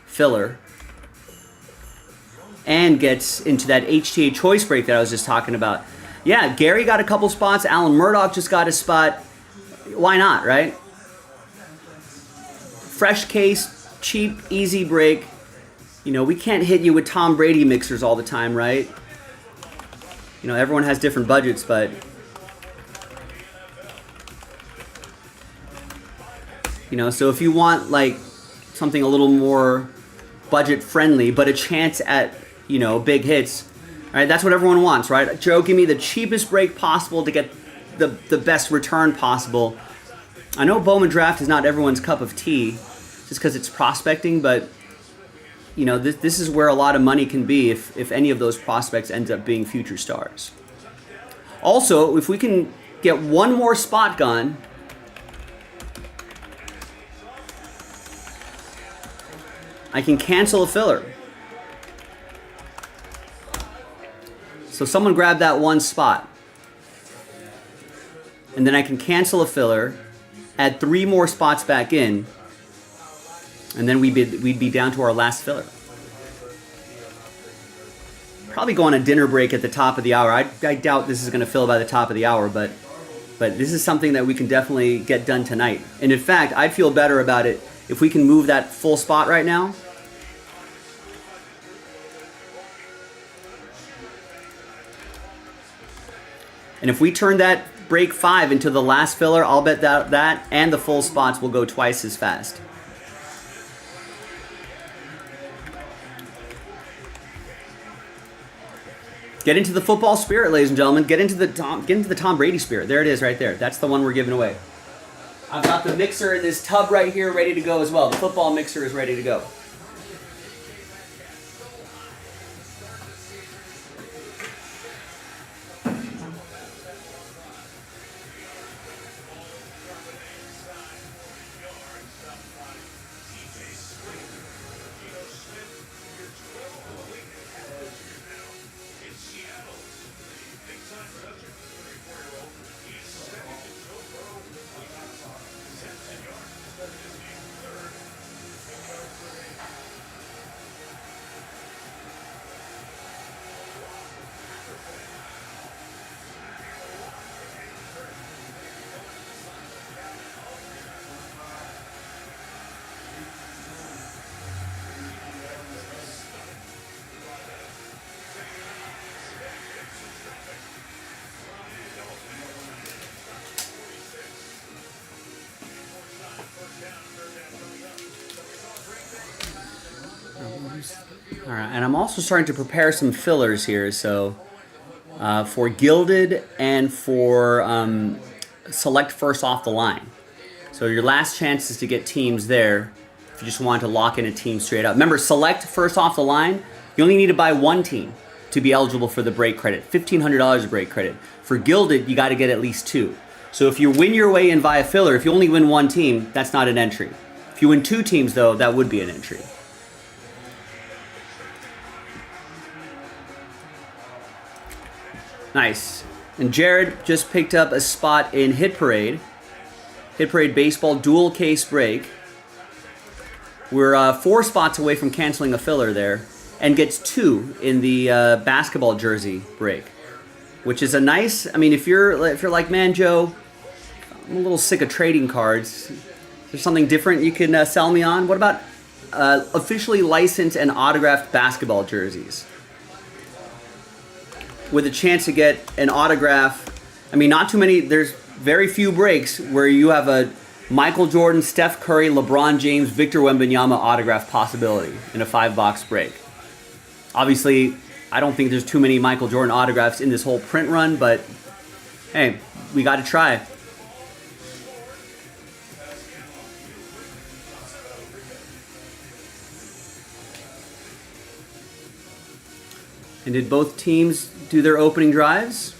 filler, and gets into that HTA choice break that I was just talking about. Yeah, Gary got a couple spots. Alan Murdoch just got a spot. Why not, right? Fresh case, cheap, easy break. We can't hit you with Tom Brady mixers all the time, right? Everyone has different budgets, but so if you want like something a little more budget friendly, but a chance at, big hits, right? That's what everyone wants, right? Joe, give me the cheapest break possible to get the best return possible. I know Bowman Draft is not everyone's cup of tea just because it's prospecting, but this is where a lot of money can be if any of those prospects ends up being future stars. Also, if we can get one more spot gun, I can cancel a filler. So someone grab that one spot. And then I can cancel a filler, add 3 more spots back in, and then we'd be down to our last filler. Probably go on a dinner break at the top of the hour. I doubt this is going to fill by the top of the hour, but this is something that we can definitely get done tonight. And in fact, I'd feel better about it if we can move that full spot right now. And if we turn that break 5 into the last filler, I'll bet that and the full spots will go twice as fast. Get into the football spirit, ladies and gentlemen. Get into the Tom Brady spirit. There it is, right there. That's the one we're giving away. I've got the mixer in this tub right here, ready to go as well. The football mixer is ready to go. All right, and I'm also starting to prepare some fillers here, so for Gilded and for Select First Off the Line. So your last chance is to get teams there if you just want to lock in a team straight up. Remember, Select First Off the Line, you only need to buy one team to be eligible for the break credit, $1,500 of break credit. For Gilded, you got to get at least two. So if you win your way in via filler, if you only win one team, that's not an entry. If you win two teams, though, that would be an entry. Nice. And Jared just picked up a spot in Hit Parade. Hit Parade Baseball dual case break. We're 4 spots away from canceling a filler there, and gets 2 in the basketball jersey break, which is a nice. I mean, if you're like, man, Joe, I'm a little sick of trading cards. Is there something different you can sell me on? What about officially licensed and autographed basketball jerseys with a chance to get an autograph? I mean, not too many. There's very few breaks where you have a Michael Jordan, Steph Curry, LeBron James, Victor Wembanyama autograph possibility in a 5-box break. Obviously, I don't think there's too many Michael Jordan autographs in this whole print run, but hey, we got to try. And did both teams do their opening drives?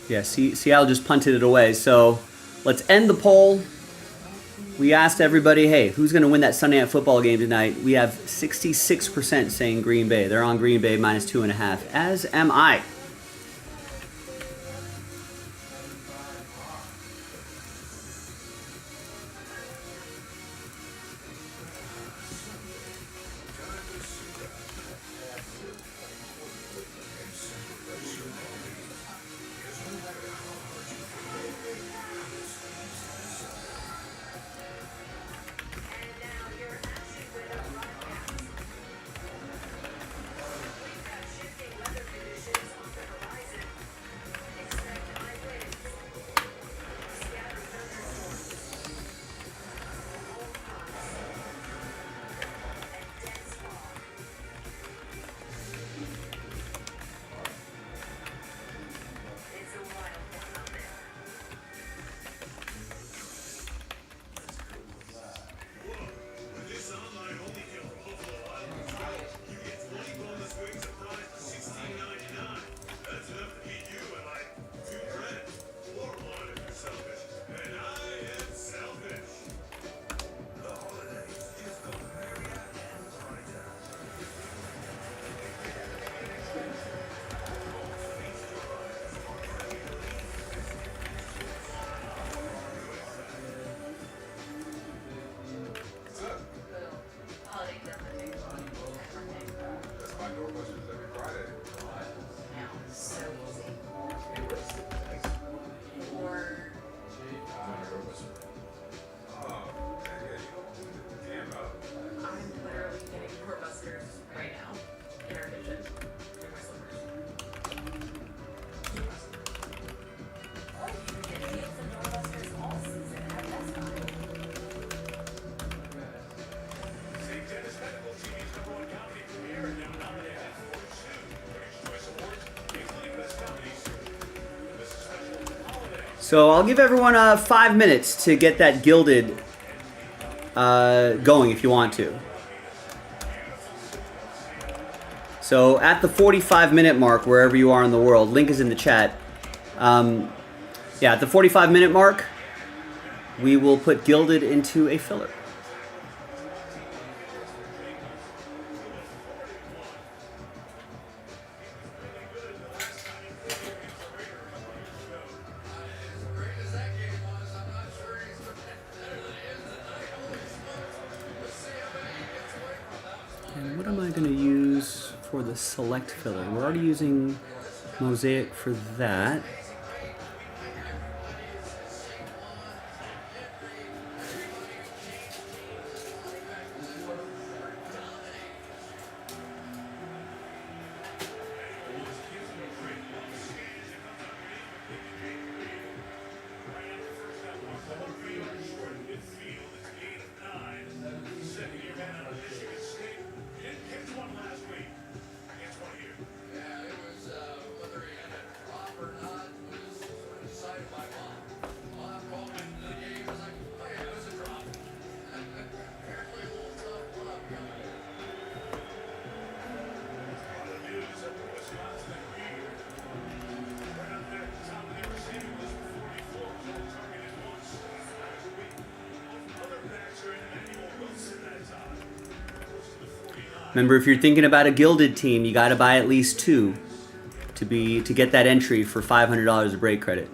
Yeah, Seattle just punted it away. So let's end the poll. We asked everybody, hey, who's going to win that Sunday Night Football game tonight? We have 66% saying Green Bay. They're on Green Bay -2.5, as am I. So I'll give everyone 5 minutes to get that gilded going if you want to. So at the 45-minute mark, wherever you are in the world, link is in the chat. Yeah, at the 45-minute mark, we will put gilded into a filler. And what am I going to use for the select filler? We're already using Mosaic for that. Remember, if you're thinking about a gilded team, you got to buy at least 2 to get that entry for $500 of break credit.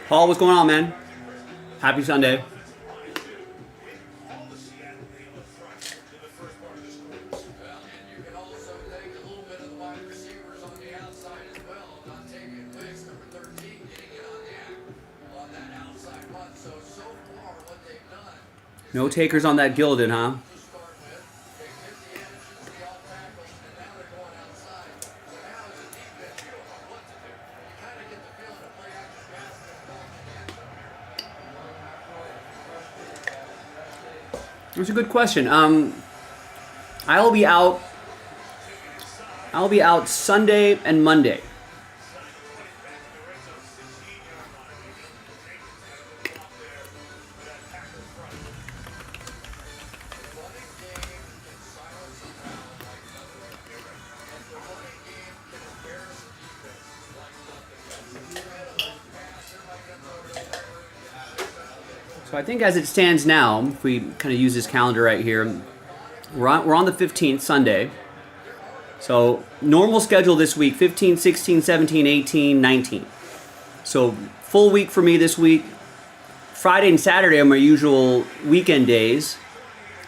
Paul, what's going on, man? Happy Sunday. No takers on that gilded, huh? That's a good question. I'll be out Sunday and Monday. So I think as it stands now, if we kind of use this calendar right here, we're on the 15th, Sunday. So normal schedule this week, 15, 16, 17, 18, 19. So full week for me this week. Friday and Saturday are my usual weekend days.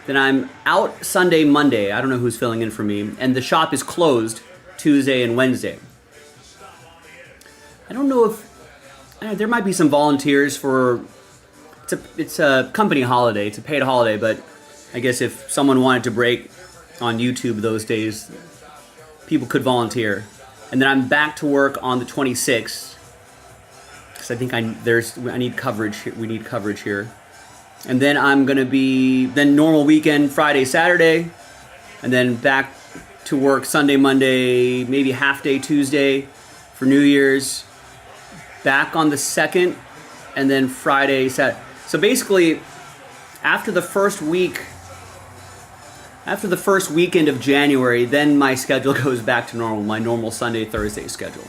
Then I'm out Sunday, Monday. I don't know who's filling in for me. And the shop is closed Tuesday and Wednesday. I don't know if... there might be some volunteers for... It's a company holiday. It's a paid holiday, but I guess if someone wanted to break on YouTube those days, people could volunteer. And then I'm back to work on the 26th because I think I need coverage. We need coverage here. And then I'm gonna be normal weekend Friday, Saturday, and then back to work Sunday, Monday, maybe half day Tuesday for New Year's. Back on the 2nd, and then Friday, Saturday. So basically, after the first weekend of January, then my schedule goes back to normal, my normal Sunday, Thursday schedule.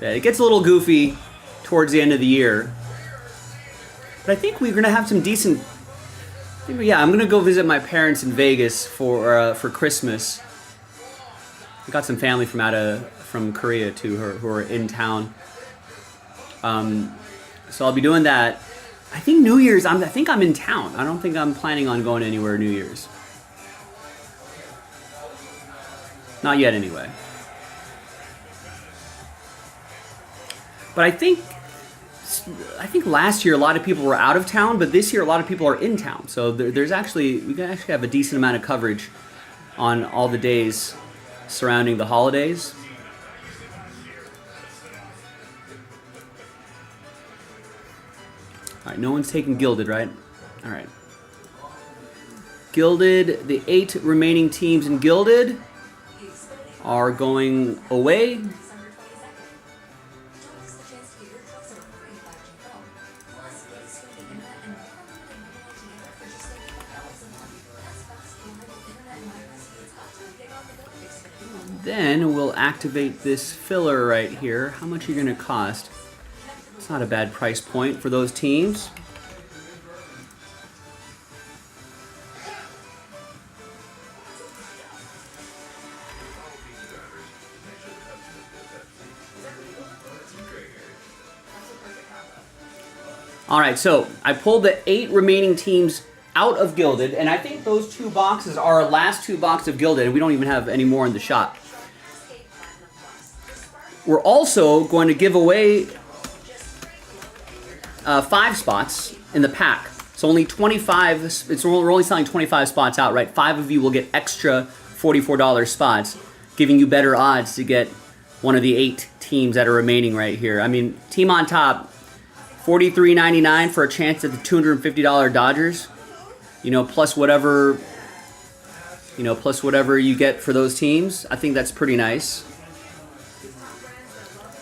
Yeah, it gets a little goofy towards the end of the year. But I think we're gonna have some decent. Yeah, I'm gonna go visit my parents in Vegas for Christmas. I got some family from Korea too, who are in town. So I'll be doing that. I think New Year's. I think I'm in town. I don't think I'm planning on going anywhere New Year's. Not yet, anyway. But I think last year a lot of people were out of town, but this year a lot of people are in town. So we can actually have a decent amount of coverage on all the days surrounding the holidays. All right, no one's taking Gilded, right? All right. Gilded, the 8 remaining teams in Gilded are going away. Then we'll activate this filler right here. How much are you going to cost? It's not a bad price point for those teams. All right, so I pulled the 8 remaining teams out of Gilded, and I think those 2 boxes are our last 2 boxes of Gilded, and we don't even have any more in the shop. We're also going to give away 5 spots in the pack. So only 25, we're only selling 25 spots out, right? 5 of you will get extra $44 spots, giving you better odds to get one of the 8 teams that are remaining right here. I mean, team on top, $43.99 for a chance at the $250 Dodgers. Plus whatever you get for those teams. I think that's pretty nice.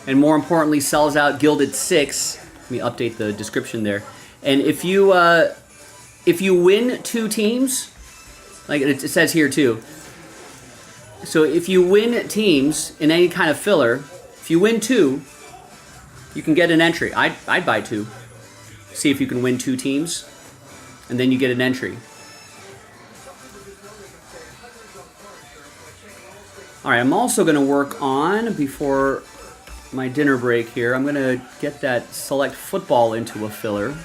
And more importantly, sells out Gilded 6. Let me update the description there. And if you win 2 teams, like it says here too. So if you win teams in any kind of filler, if you win 2, you can get an entry. I'd buy 2. See if you can win 2 teams, and then you get an entry. All right, I'm also going to work on, before my dinner break here, I'm going to get that select football into a filler.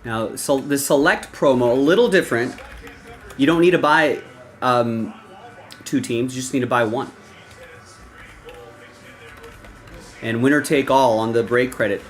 Now, so the select promo, a little different. You don't need to buy 2 teams, you just need to buy 1. And winner take all on the break credit.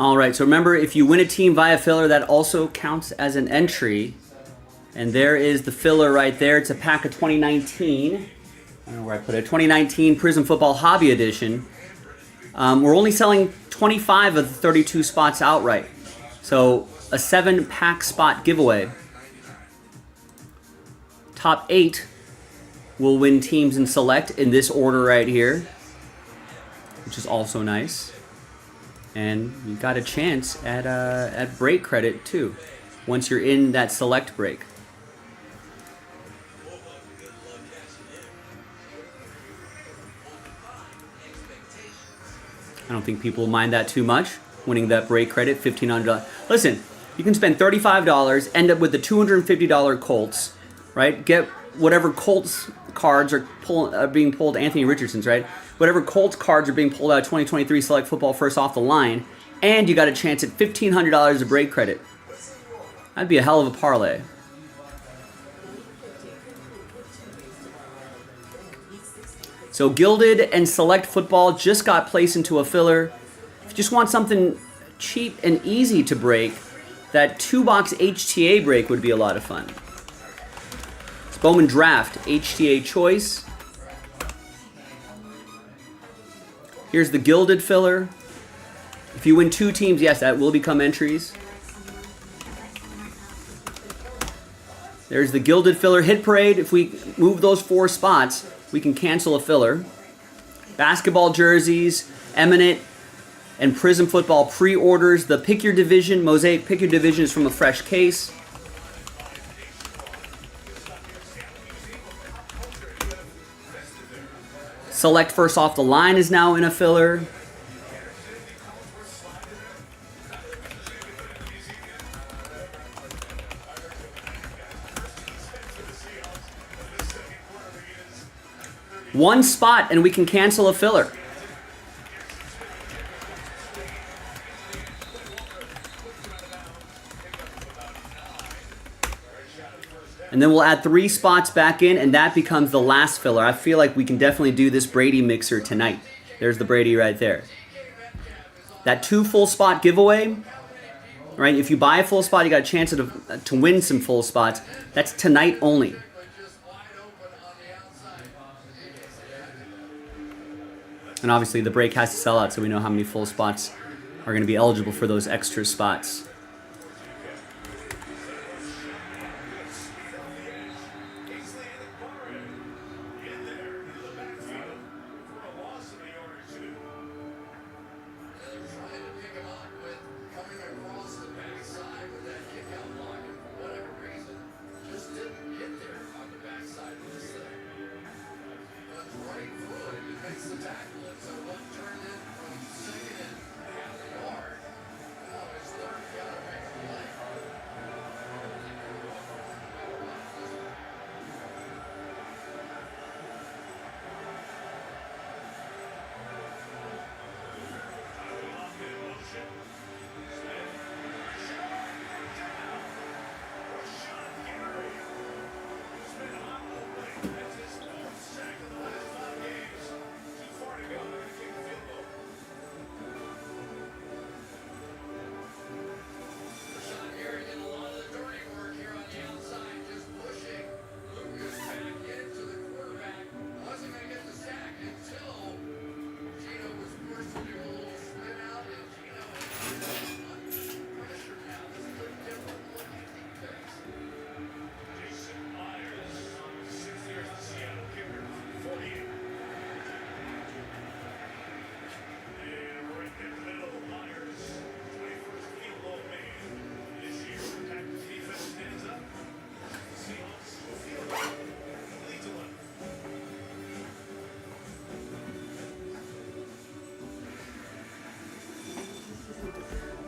All right, so remember, if you win a team via filler, that also counts as an entry. And there is the filler right there. It's a pack of 2019. I don't know where I put it. 2019 Prism Football Hobby Edition. We're only selling 25 of the 32 spots outright. So a 7-pack spot giveaway. Top 8 will win teams in select in this order right here, which is also nice. And you got a chance at break credit too, once you're in that select break. I don't think people mind that too much, winning that break credit, $1,500. Listen, you can spend $35, end up with the $250 Colts, right? Get whatever Colts cards are being pulled, Anthony Richardson's, right? Whatever Colts cards are being pulled out of 2023 Select Football first off the line, and you got a chance at $1,500 of break credit. That'd be a hell of a parlay. So Gilded and Select Football just got placed into a filler. If you just want something cheap and easy to break, that 2-box HTA break would be a lot of fun. It's Bowman Draft HTA Choice. Here's the Gilded filler. If you win 2 teams, yes, that will become entries. There's the Gilded filler Hit Parade. If we move those 4 spots, we can cancel a filler. Basketball jerseys, Eminent, and Prism Football pre-orders. The Pick Your Division, Mosaic Pick Your Division is from a fresh case. Select First Off the Line is now in a filler. One spot and we can cancel a filler. And then we'll add 3 spots back in, and that becomes the last filler. I feel like we can definitely do this Brady mixer tonight. There's the Brady right there. That 2 full spot giveaway, right? If you buy a full spot, you got a chance to win some full spots. That's tonight only. And obviously the break has to sell out, so we know how many full spots are going to be eligible for those extra spots.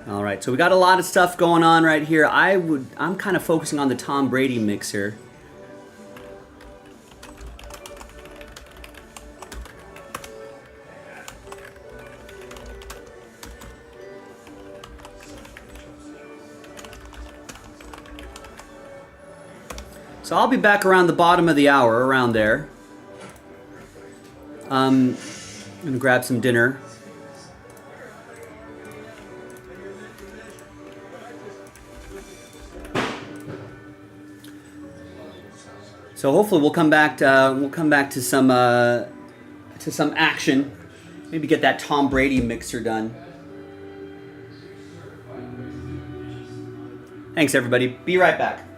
All right, so we got a lot of stuff going on right here. I'm kind of focusing on the Tom Brady mix here. So I'll be back around the bottom of the hour, around there. I'm gonna grab some dinner. So hopefully we'll come back to some action. Maybe get that Tom Brady mixer done. Thanks everybody. Be right back.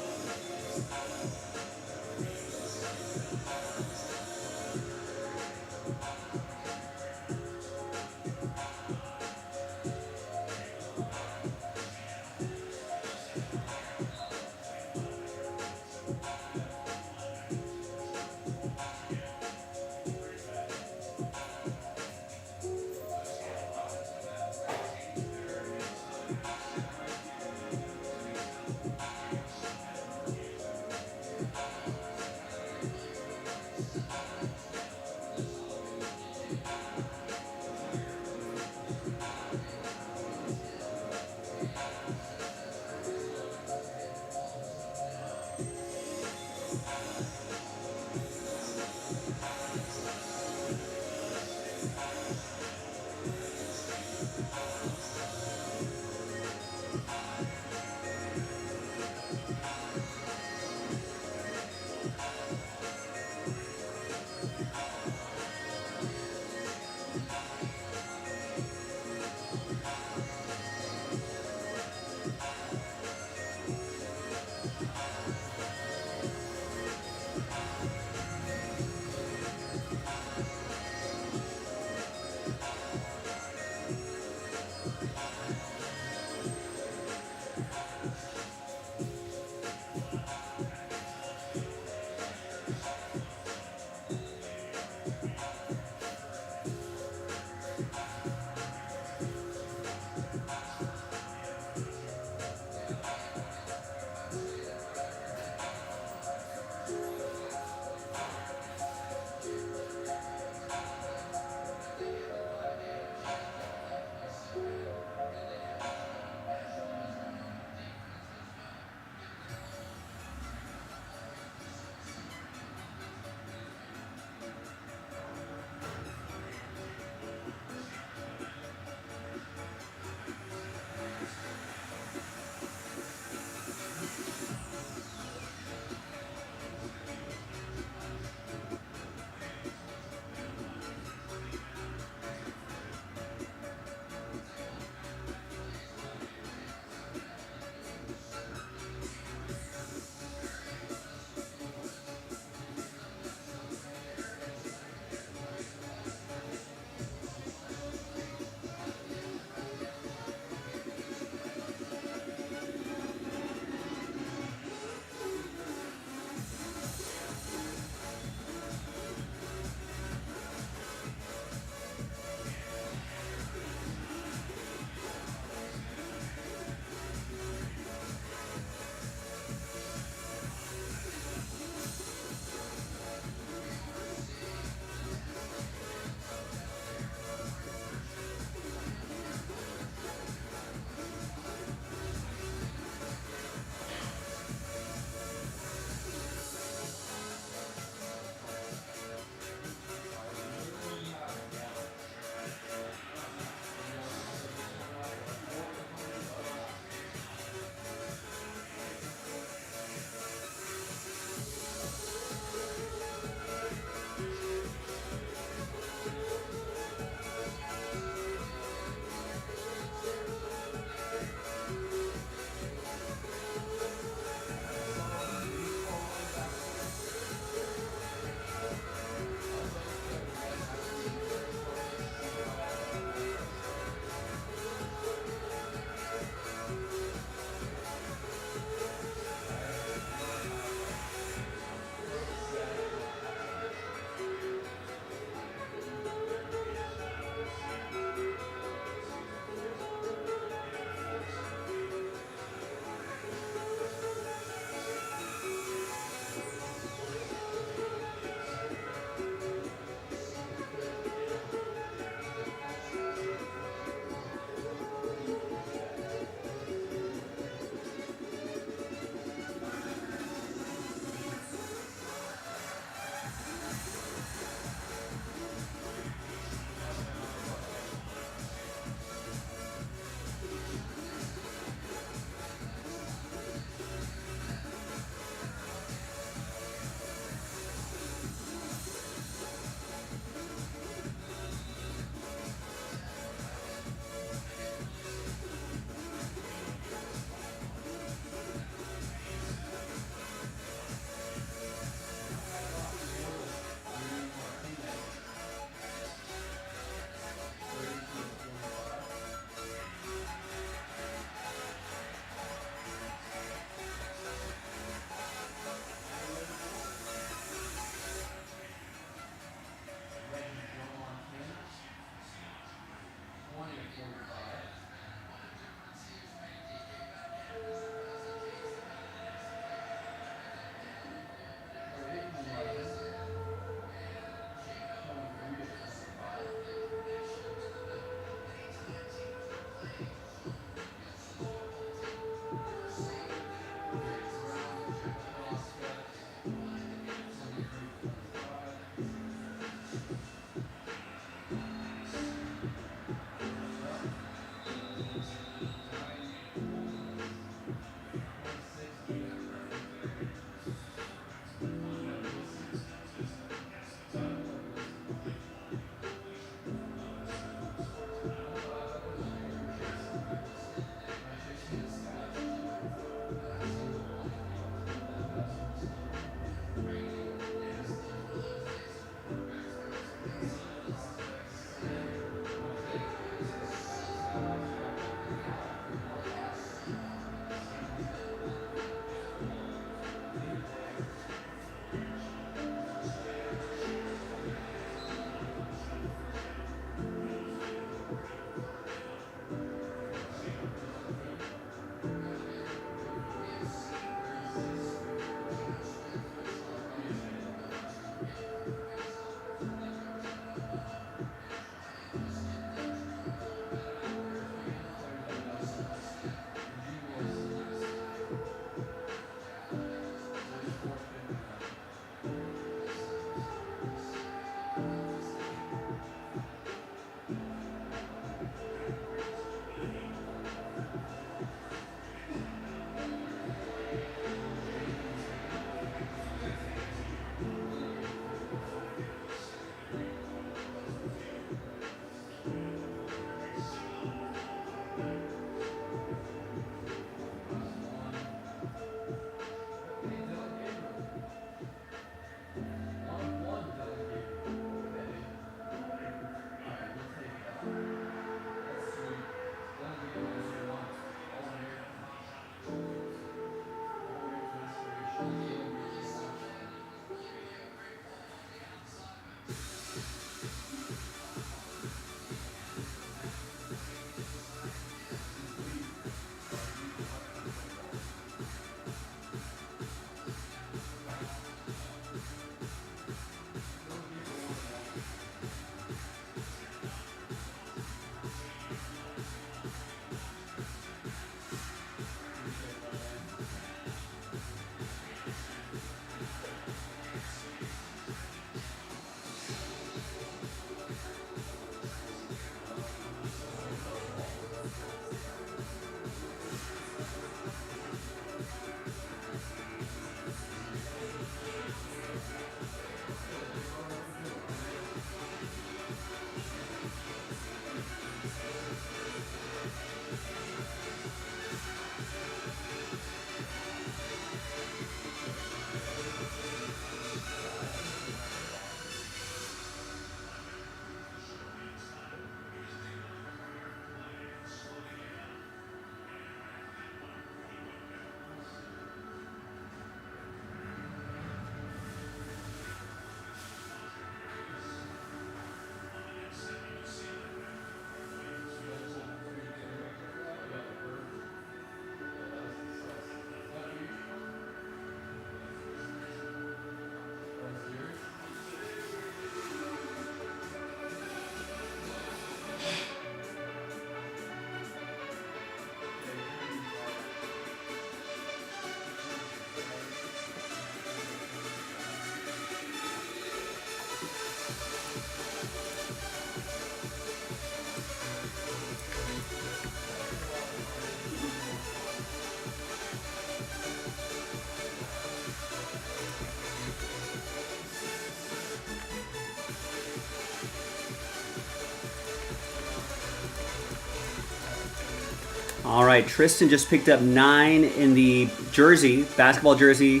All right, Tristan just picked up 9 in the jersey, basketball jersey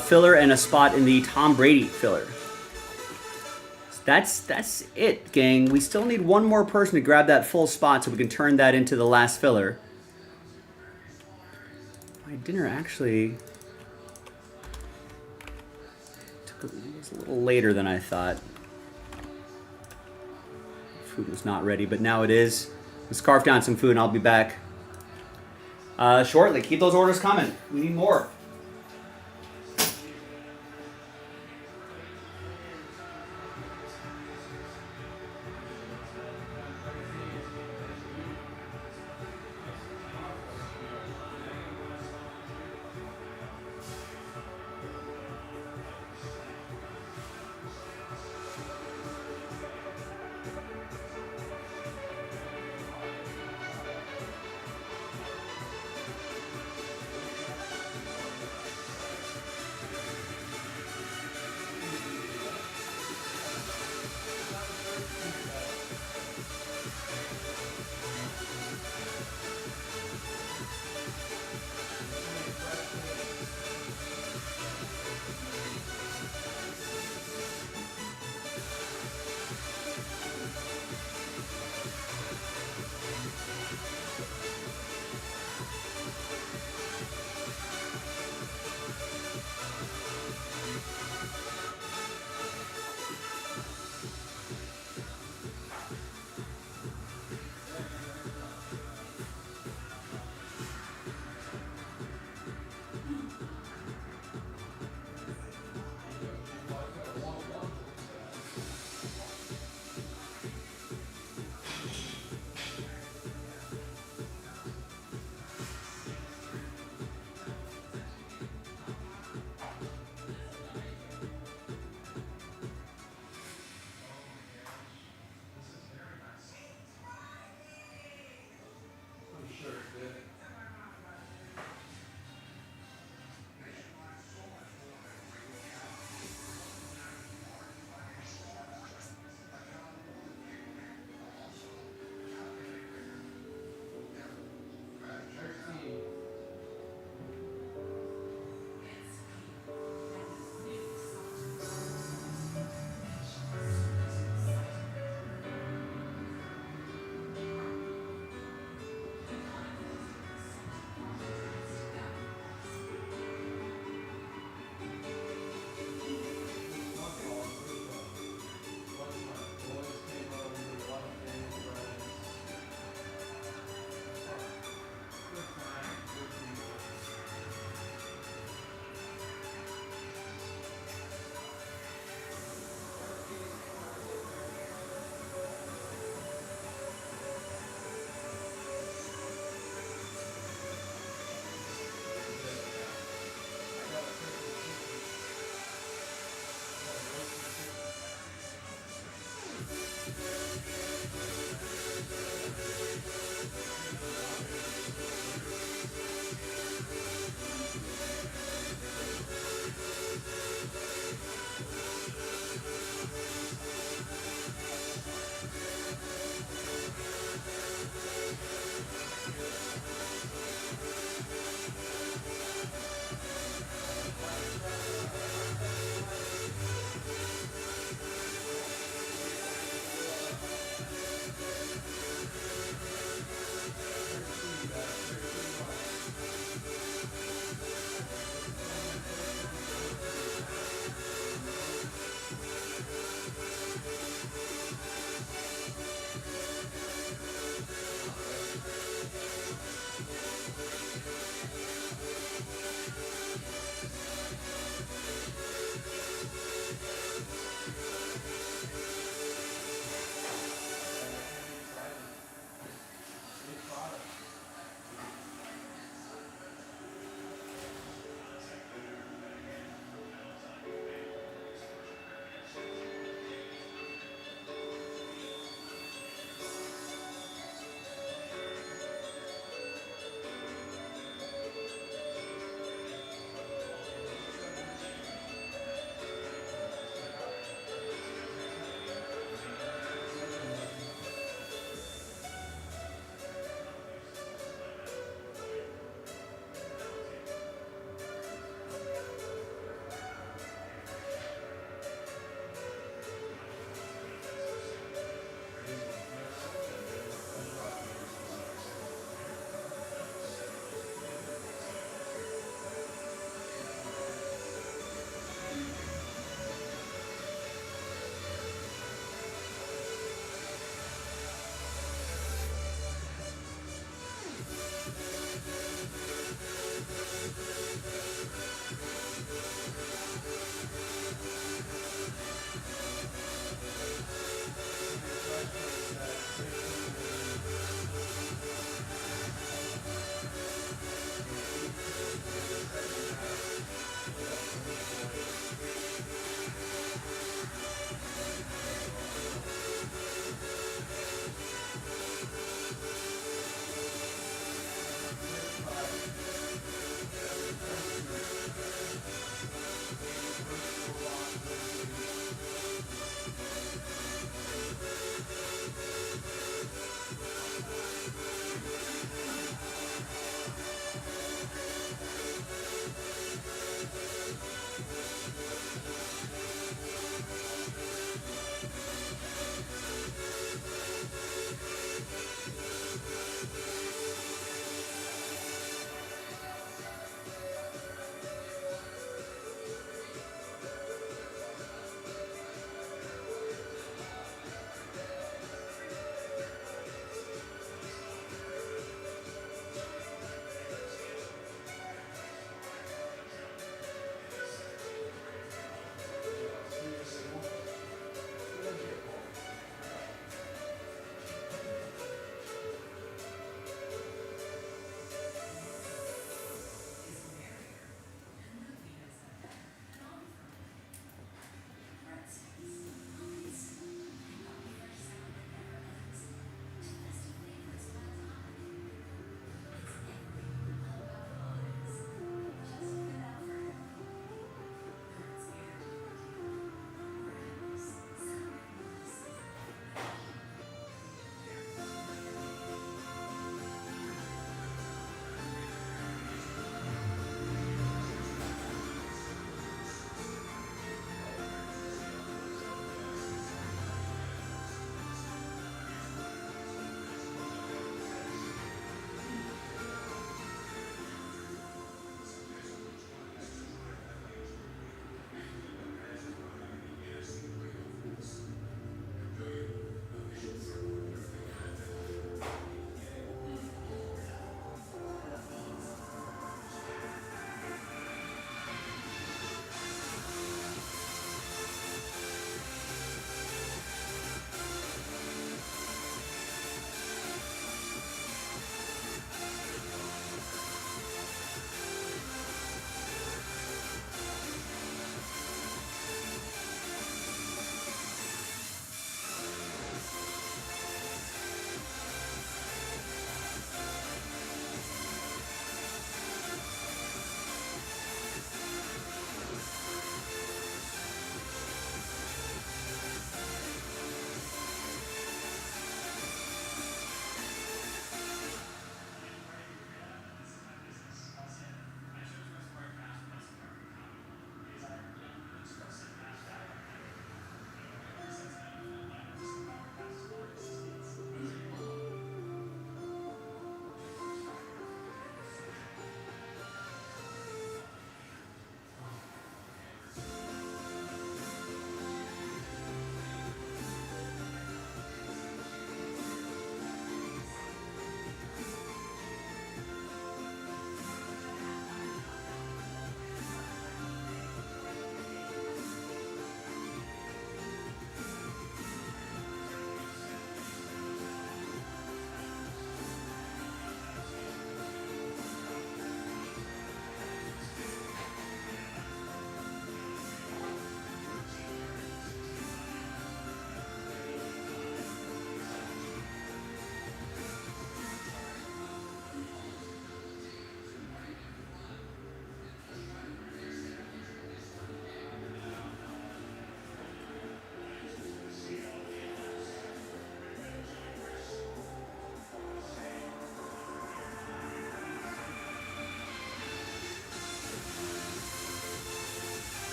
filler, and a spot in the Tom Brady filler. So that's it, gang. We still need one more person to grab that full spot so we can turn that into the last filler. My dinner actually was a little later than I thought. Food was not ready, but now it is. Let's carve down some food and I'll be back shortly. Keep those orders coming. We need more.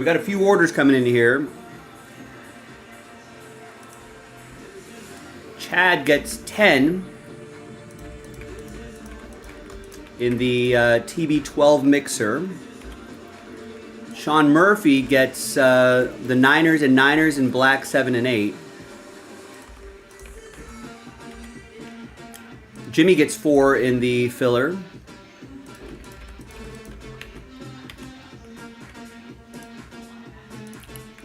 we got a few orders coming in here. Chad gets 10 in the TB12 mixer. Sean Murphy gets the Niners in black 7 and 8. Jimmy gets 4 in the filler.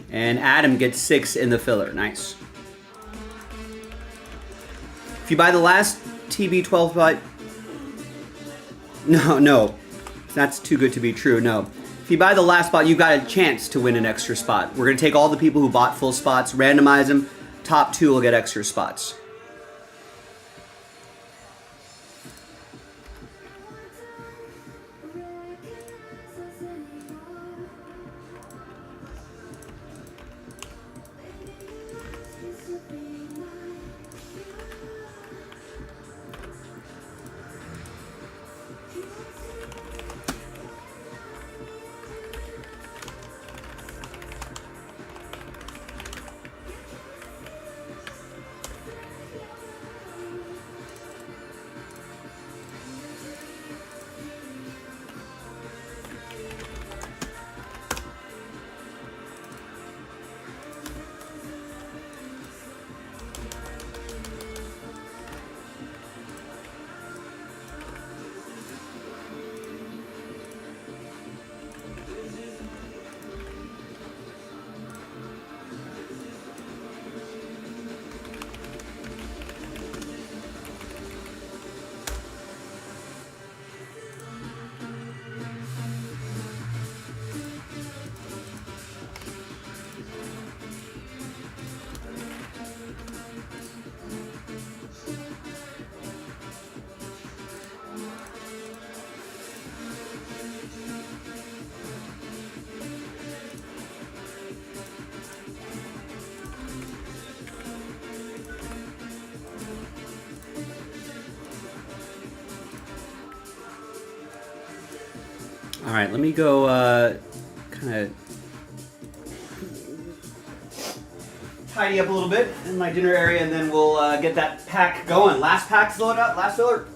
And Adam gets 6 in the filler. Nice. If you buy the last TB12 spot... No. That's too good to be true, no. If you buy the last spot, you've got a chance to win an extra spot. We're going to take all the people who bought full spots, randomize them. Top 2 will get extra spots. All right, let me go kind of tidy up a little bit in my dinner area, and then we'll get that pack going. Last pack's loaded up, last filler.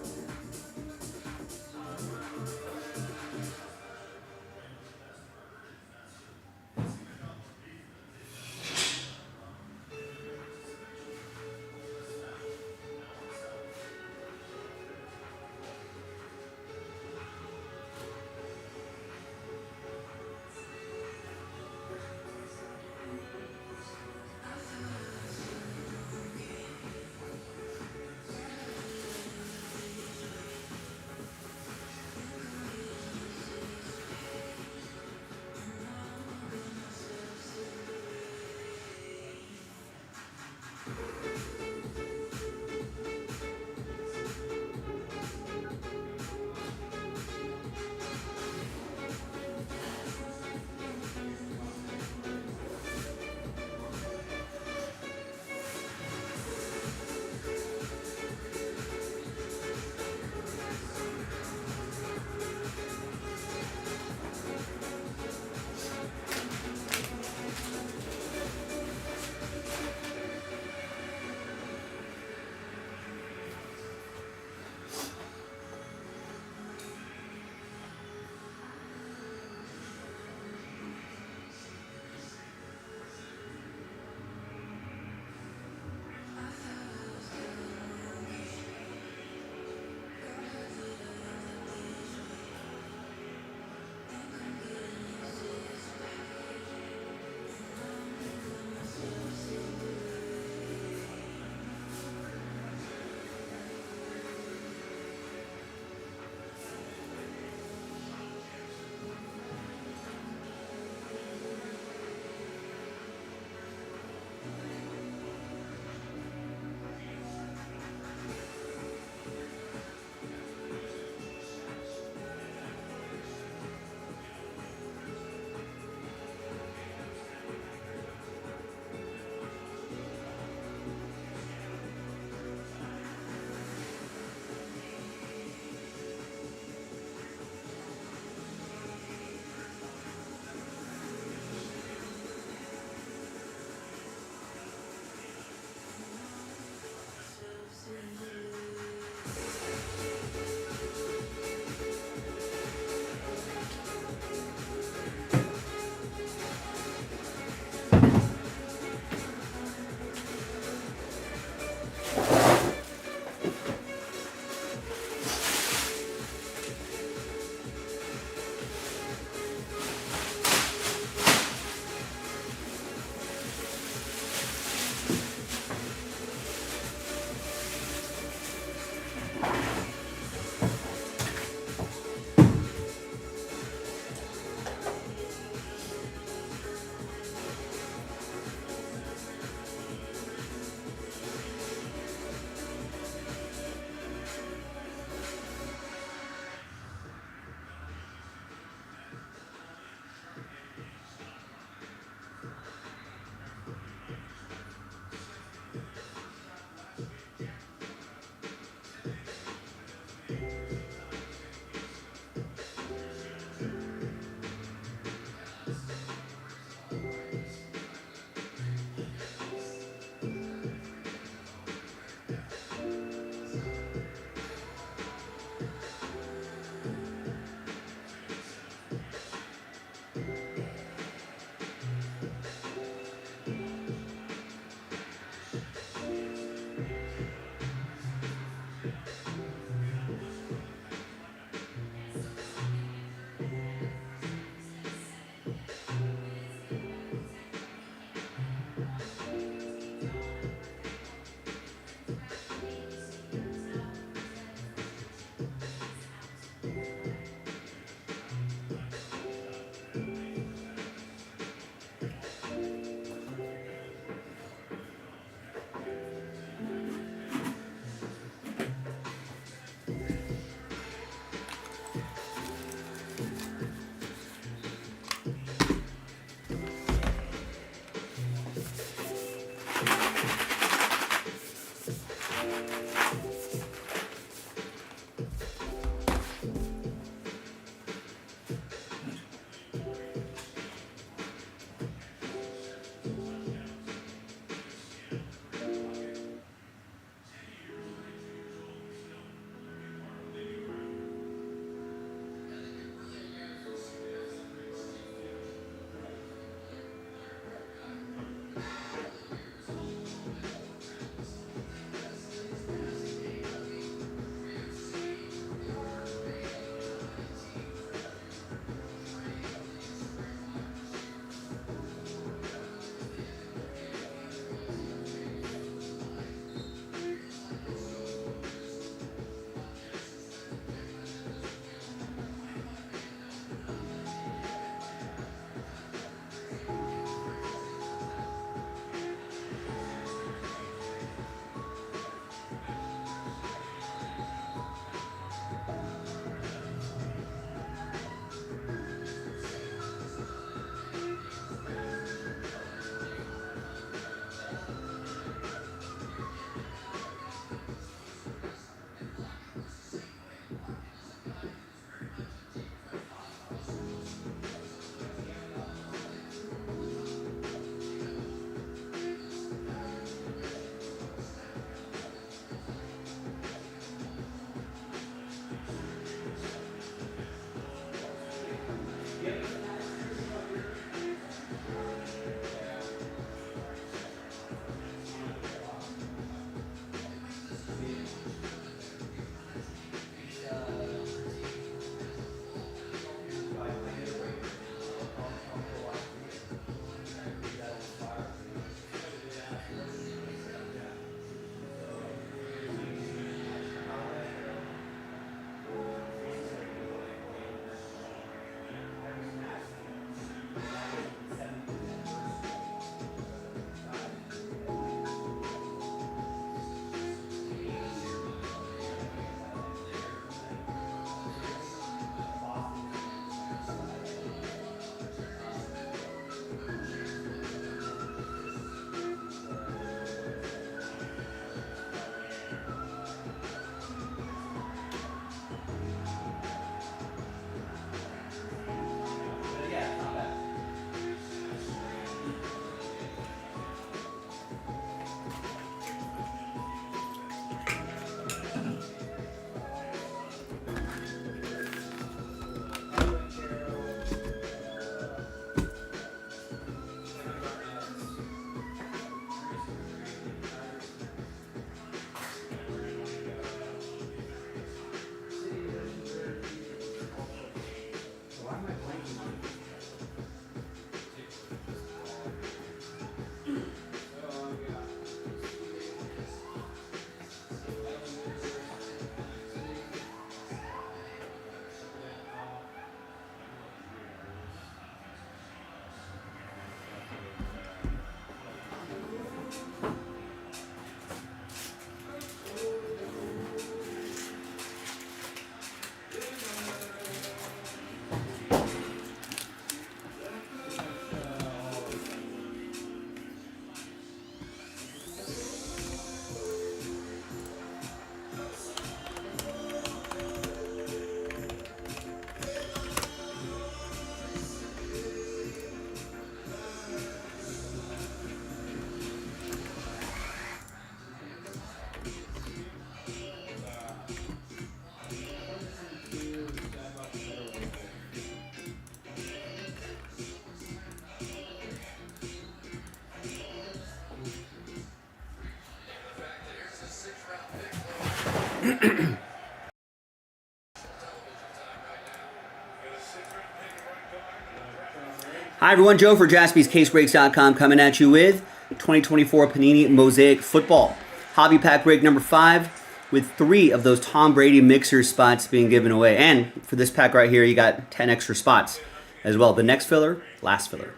Hi everyone, Joe for JaspysCaseBreaks.com coming at you with 2024 Panini Mosaic Football. Hobby pack break number 5 with 3 of those Tom Brady mixer spots being given away. And for this pack right here, you got 10 extra spots as well. The next filler, last filler.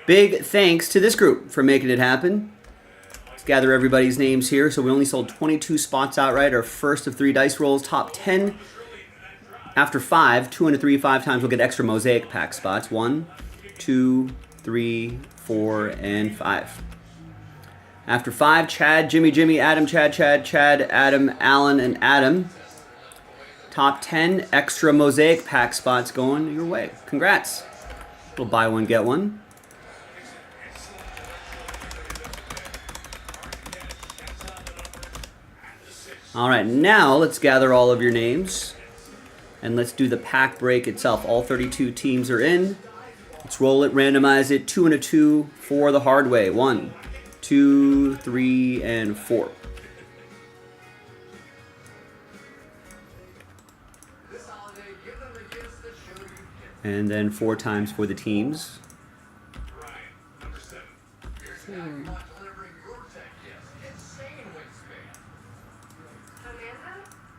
Big thanks to this group for making it happen. Let's gather everybody's names here. So we only sold 22 spots outright. Our first of 3 dice rolls, top 10. After 5, 2 and a 3, 5 times we'll get extra Mosaic pack spots. 1, 2, 3, 4, and 5. After 5, Chad, Jimmy, Adam, Chad, Adam, Alan, and Adam. Top 10 extra Mosaic pack spots going your way. Congrats. We'll buy one, get one. All right, now let's gather all of your names. And let's do the pack break itself. All 32 teams are in. Let's roll it, randomize it. 2 and a 2 for the hard way. 1, 2, 3, and 4. And then 4 times for the teams. Ryan, number 7. Amanda,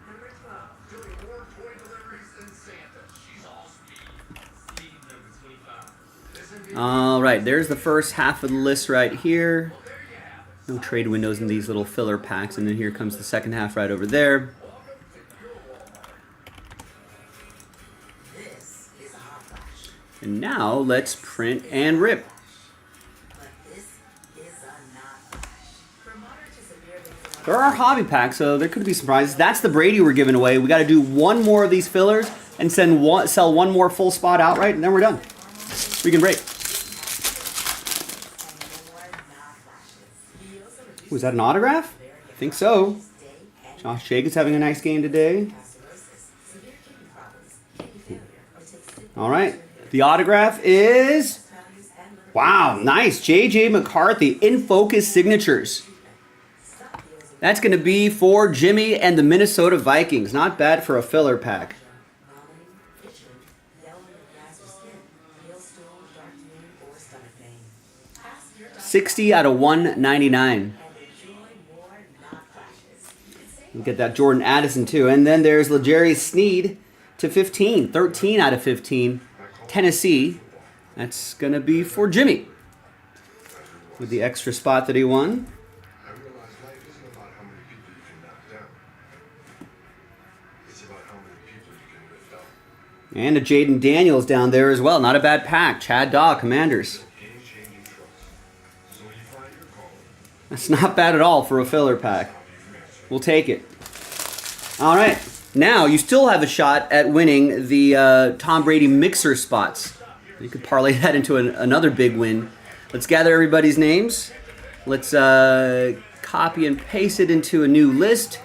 number 12. Doing more toy deliveries than Santa. She's all speed. Steve, number 25. All right, there's the first half of the list right here. No trade windows in these little filler packs. And then here comes the second half right over there. This is a hot flash, And now let's print and rip. but this is a not flash. For moderate to severe lymphoma, There are hobby packs, so there could be surprises. That's the Brady we're giving away. We got to do one more of these fillers and sell one more full spot outright, and then we're done. We can break. more not flashes. He also reduces Was that an autograph? I think so. day and Josh Jacobs having a nice game today. cirrhosis, severe kidney problems, kidney failure, or takes All right. The autograph is... values and liver. Wow, nice. J.J. McCarthy, in focus signatures. Stop the ozone That's going to be for Jimmy and the Minnesota Vikings. Not bad for a filler pack. vomiting, itching, yellow in the grass or skin, pale stool, dark urine, or stomach pain. Ask your doctor 60 out of 199. and enjoy more not flashes. We'll get that Jordan Addison too. And then there's LeJarry Sneed to 15. 13 out of 15. Tennessee. That's going to be for Jimmy. With the extra spot that he won. I realize life isn't about how many people you can knock down. It's about how many people you can lift up. And a Jaden Daniels down there as well. Not a bad pack. Chad Daw, Commanders. Game-changing trust. So when you find your calling, That's not bad at all for a filler pack. We'll take it. All right. Now, you still have a shot at winning the Tom Brady mixer spots. You could parlay that into another big win. Let's gather everybody's names. Let's copy and paste it into a new list.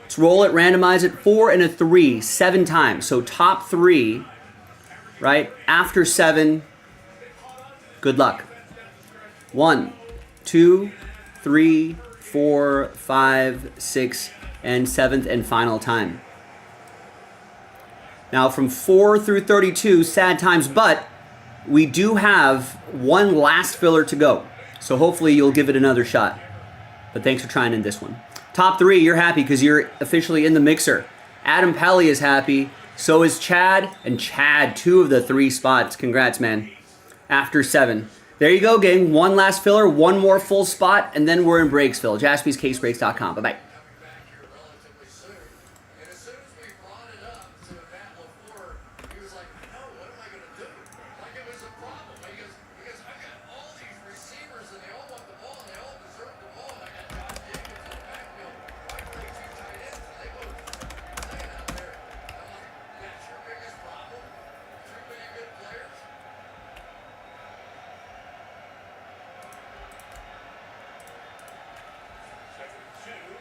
Let's roll it, randomize it. 4 and a 3, 7 times. So top 3, right? After 7, good luck. 1, 2, 3, 4, 5, 6, and 7th and final time. Now from 4 through 32, sad times, but we do have one last filler to go. So hopefully you'll give it another shot. But thanks for trying in this one. Top 3, you're happy because you're officially in the mixer. Adam Pelly is happy. So is Chad. And Chad, 2 of the 3 spots. Congrats, man. After 7. There you go, gang. One last filler, one more full spot, and then we're in Breaksville. JaspysCaseBreaks.com. Bye-bye. Back here relatively soon. And as soon as we brought it up to Matt LaFleur, he was like, no, what am I going to do? Like it was a problem. Because I've got all these receivers and they all want the ball and they all deserve the ball. And I got Josh Jacobs in the backfield. I play 2 tight ends and they go playing out there. I'm like, that's your biggest problem? Too many good players? Second and 2.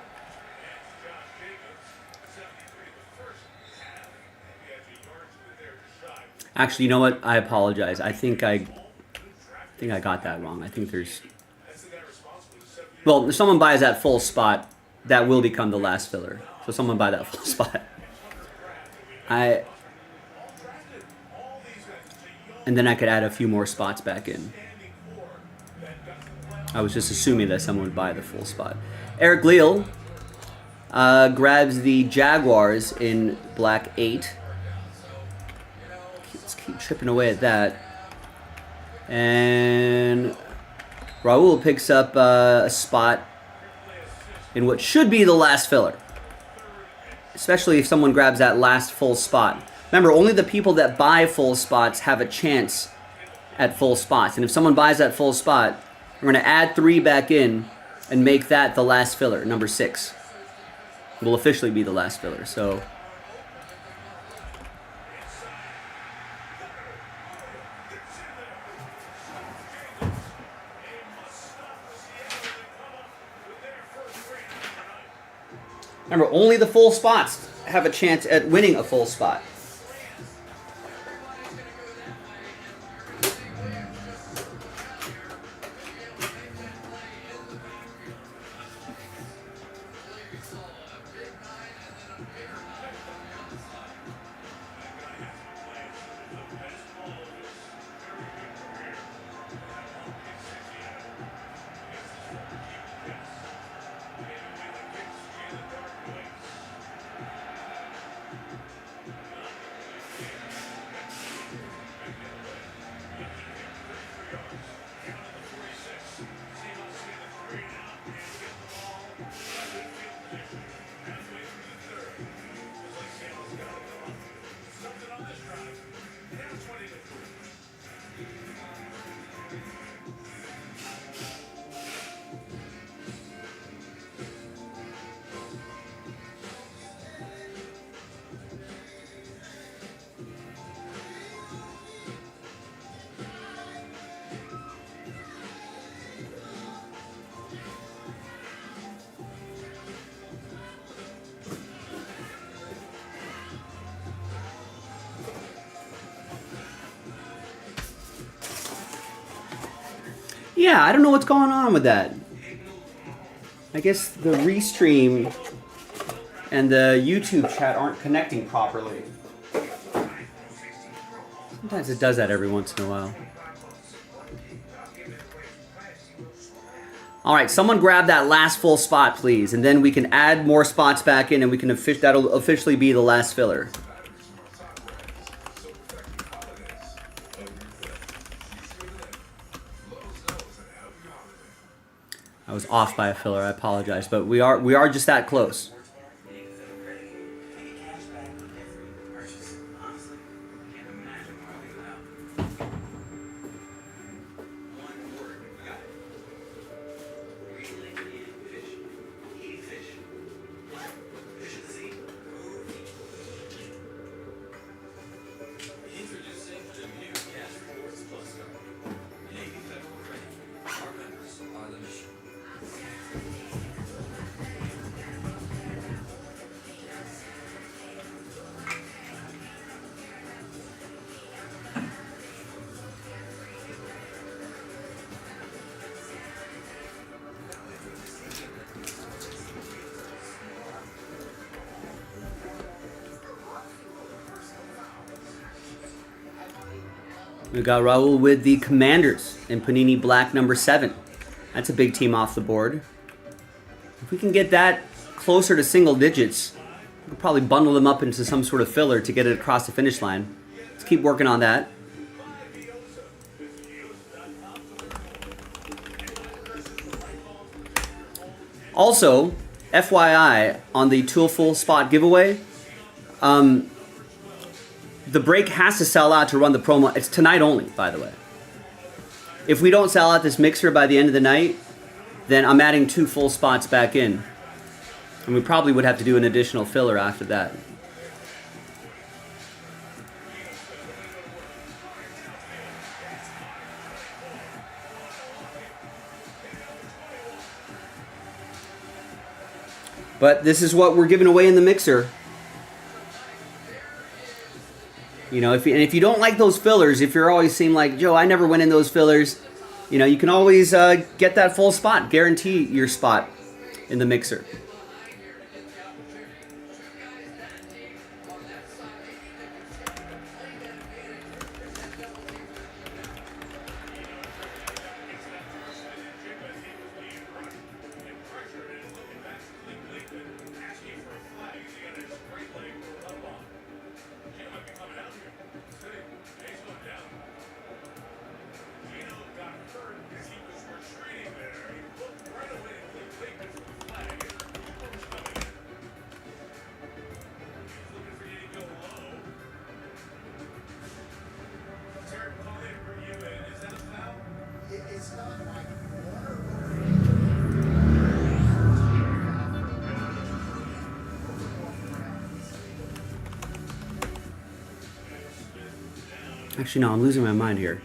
That's Josh Jacobs. 73 the first half. He had your yards with there to shy. Actually, you know what? I apologize. I think I got that wrong. I think there's... That's the guy responsible for 70. Well, if someone buys that full spot, that will become the last filler. So someone buy that full spot. And then I could add a few more spots back in. I was just assuming that someone would buy the full spot. Eric Leal grabs the Jaguars in black 8. Let's keep chipping away at that. And Raul picks up a spot in what should be the last filler. Especially if someone grabs that last full spot. Remember, only the people that buy full spots have a chance at full spots. And if someone buys that full spot, we're going to add 3 back in and make that the last filler, number 6. It will officially be the last filler. So remember, only the full spots have a chance at winning a full spot. Yeah, I don't know what's going on with that. I guess the restream and the YouTube chat aren't connecting properly. Sometimes it does that every once in a while. All right, someone grab that last full spot, please, and then we can add more spots back in, and we can that'll officially be the last filler. I was off by a filler. I apologize, but we are just that close. Introducing the new Cash Rewards Plus card. Navy Federal Credit. Our members are the mission. We got Raul with the Commanders and Panini Black number 7. That's a big team off the board. If we can get that closer to single digits, we'll probably bundle them up into some sort of filler to get it across the finish line. Let's keep working on that. Also, FYI, on the Tool Full Spot giveaway, the break has to sell out to run the promo. It's tonight only, by the way. If we don't sell out this mixer by the end of the night, then I'm adding 2 full spots back in. And we probably would have to do an additional filler after that. But this is what we're giving away in the mixer. You know, if you don't like those fillers, if you're always seem like, Joe, I never went in those fillers, you know, you can always get that full spot, guarantee your spot in the mixer. Actually, no, I'm losing my mind here.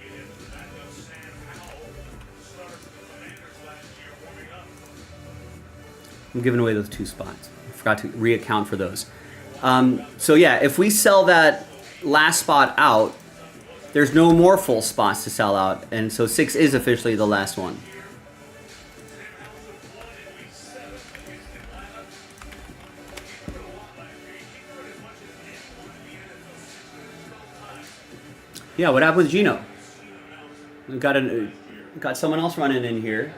I'm giving away those 2 spots. I forgot to reaccount for those. So yeah, if we sell that last spot out, there's no more full spots to sell out, and so 6 is officially the last one. Yeah, what happened with Gino? We've got someone else running in here.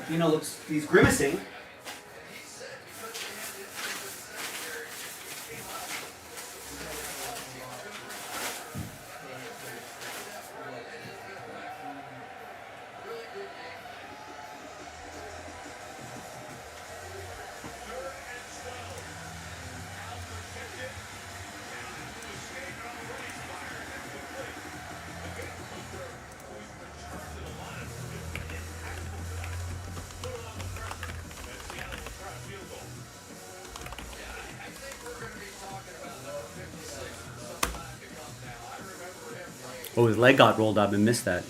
Gino looks, he's grimacing. Oh, his leg got rolled up and missed that.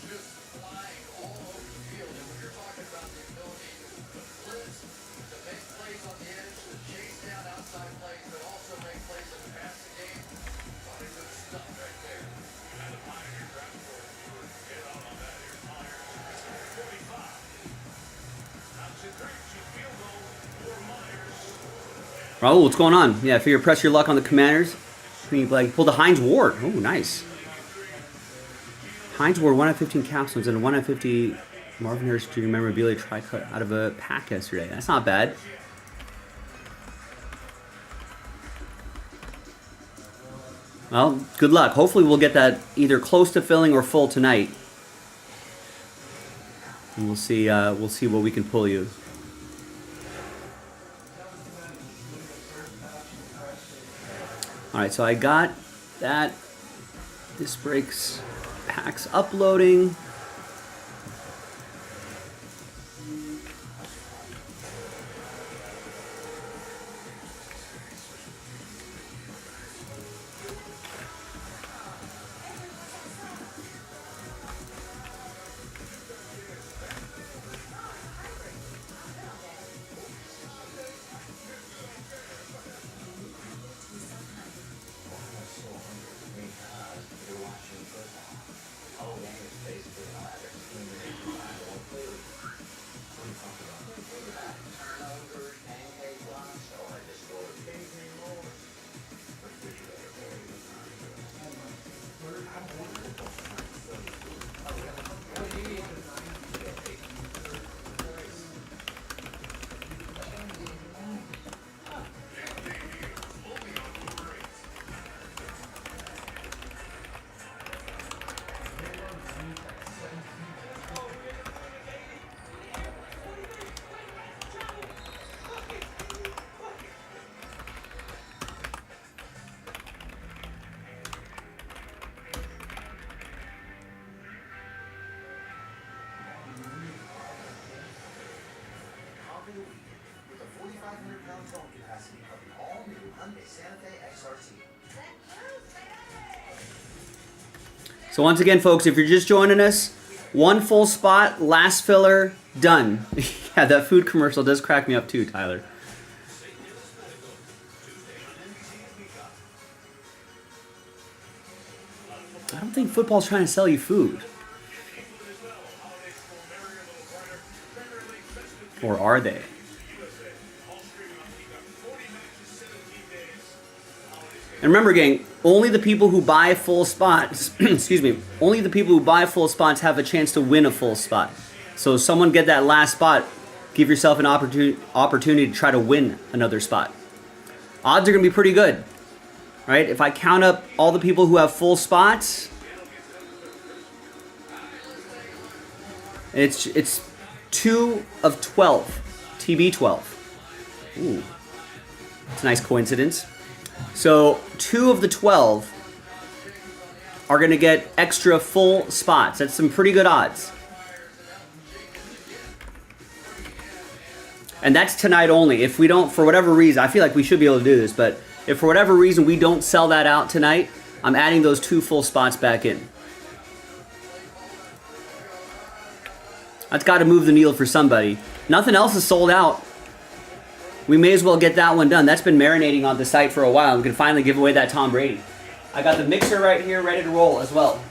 Oh, what's going on? Yeah, figure press your luck on the Commanders. You like pull the Heinz Ward. Oh, nice. Heinz Ward 1 out of 15 capsules and a 1 out of 50 Marvin Harris Jr. memorabilia tri-cut out of a pack yesterday. That's not bad. Well, good luck. Hopefully we'll get that either close to filling or full tonight. And we'll see what we can pull you. Alright, so I got that. This breaks packs uploading. With a 4,500-pound towing capacity of the all-new Hyundai Santa Fe XRT. So once again, folks, if you're just joining us, one full spot, last filler, done. Yeah, that food commercial does crack me up too, Tyler. I don't think football's trying to sell you food. Or are they? And remember, gang, only the people who buy full spots, excuse me, only the people who buy full spots have a chance to win a full spot. So someone get that last spot, give yourself an opportunity to try to win another spot. Odds are going to be pretty good, right? If I count up all the people who have full spots, it's 2 of 12, TB 12. Ooh, it's a nice coincidence. So 2 of the 12 are going to get extra full spots. That's some pretty good odds. And that's tonight only. If we don't, for whatever reason, I feel like we should be able to do this, but if for whatever reason we don't sell that out tonight, I'm adding those 2 full spots back in. That's got to move the needle for somebody. Nothing else is sold out. We may as well get that one done. That's been marinating on the site for a while. We can finally give away that Tom Brady. I got the mixer right here ready to roll as well.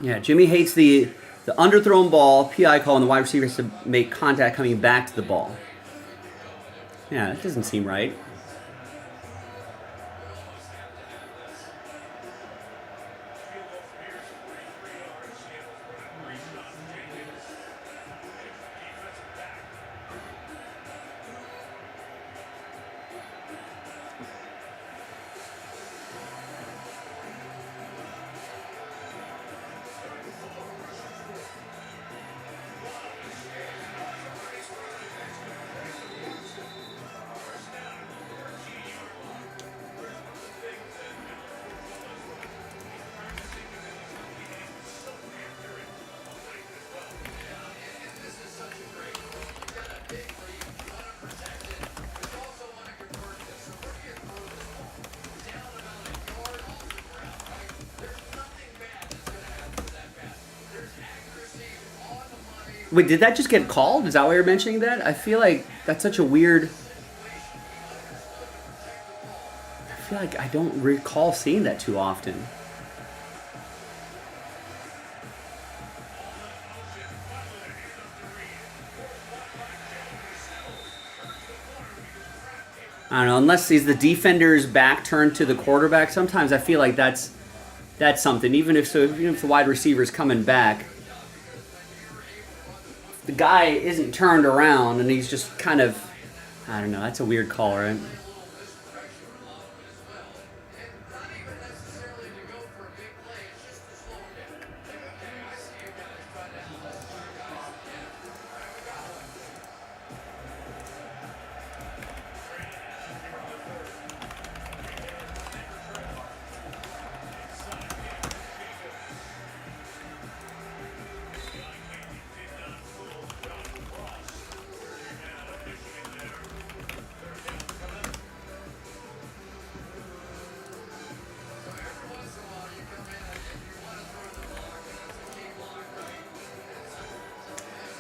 Yeah, Jimmy hates the underthrown ball, PI call, and the wide receiver has to make contact coming back to the ball. Yeah, that doesn't seem right. Wait, did that just get called? Is that why you're mentioning that? I feel like that's such a weird... I feel like I don't recall seeing that too often. I don't know, unless he's the defender's back turned to the quarterback, sometimes I feel like that's something. Even if the wide receiver's coming back, the guy isn't turned around and he's just kind of, I don't know, that's a weird call, right?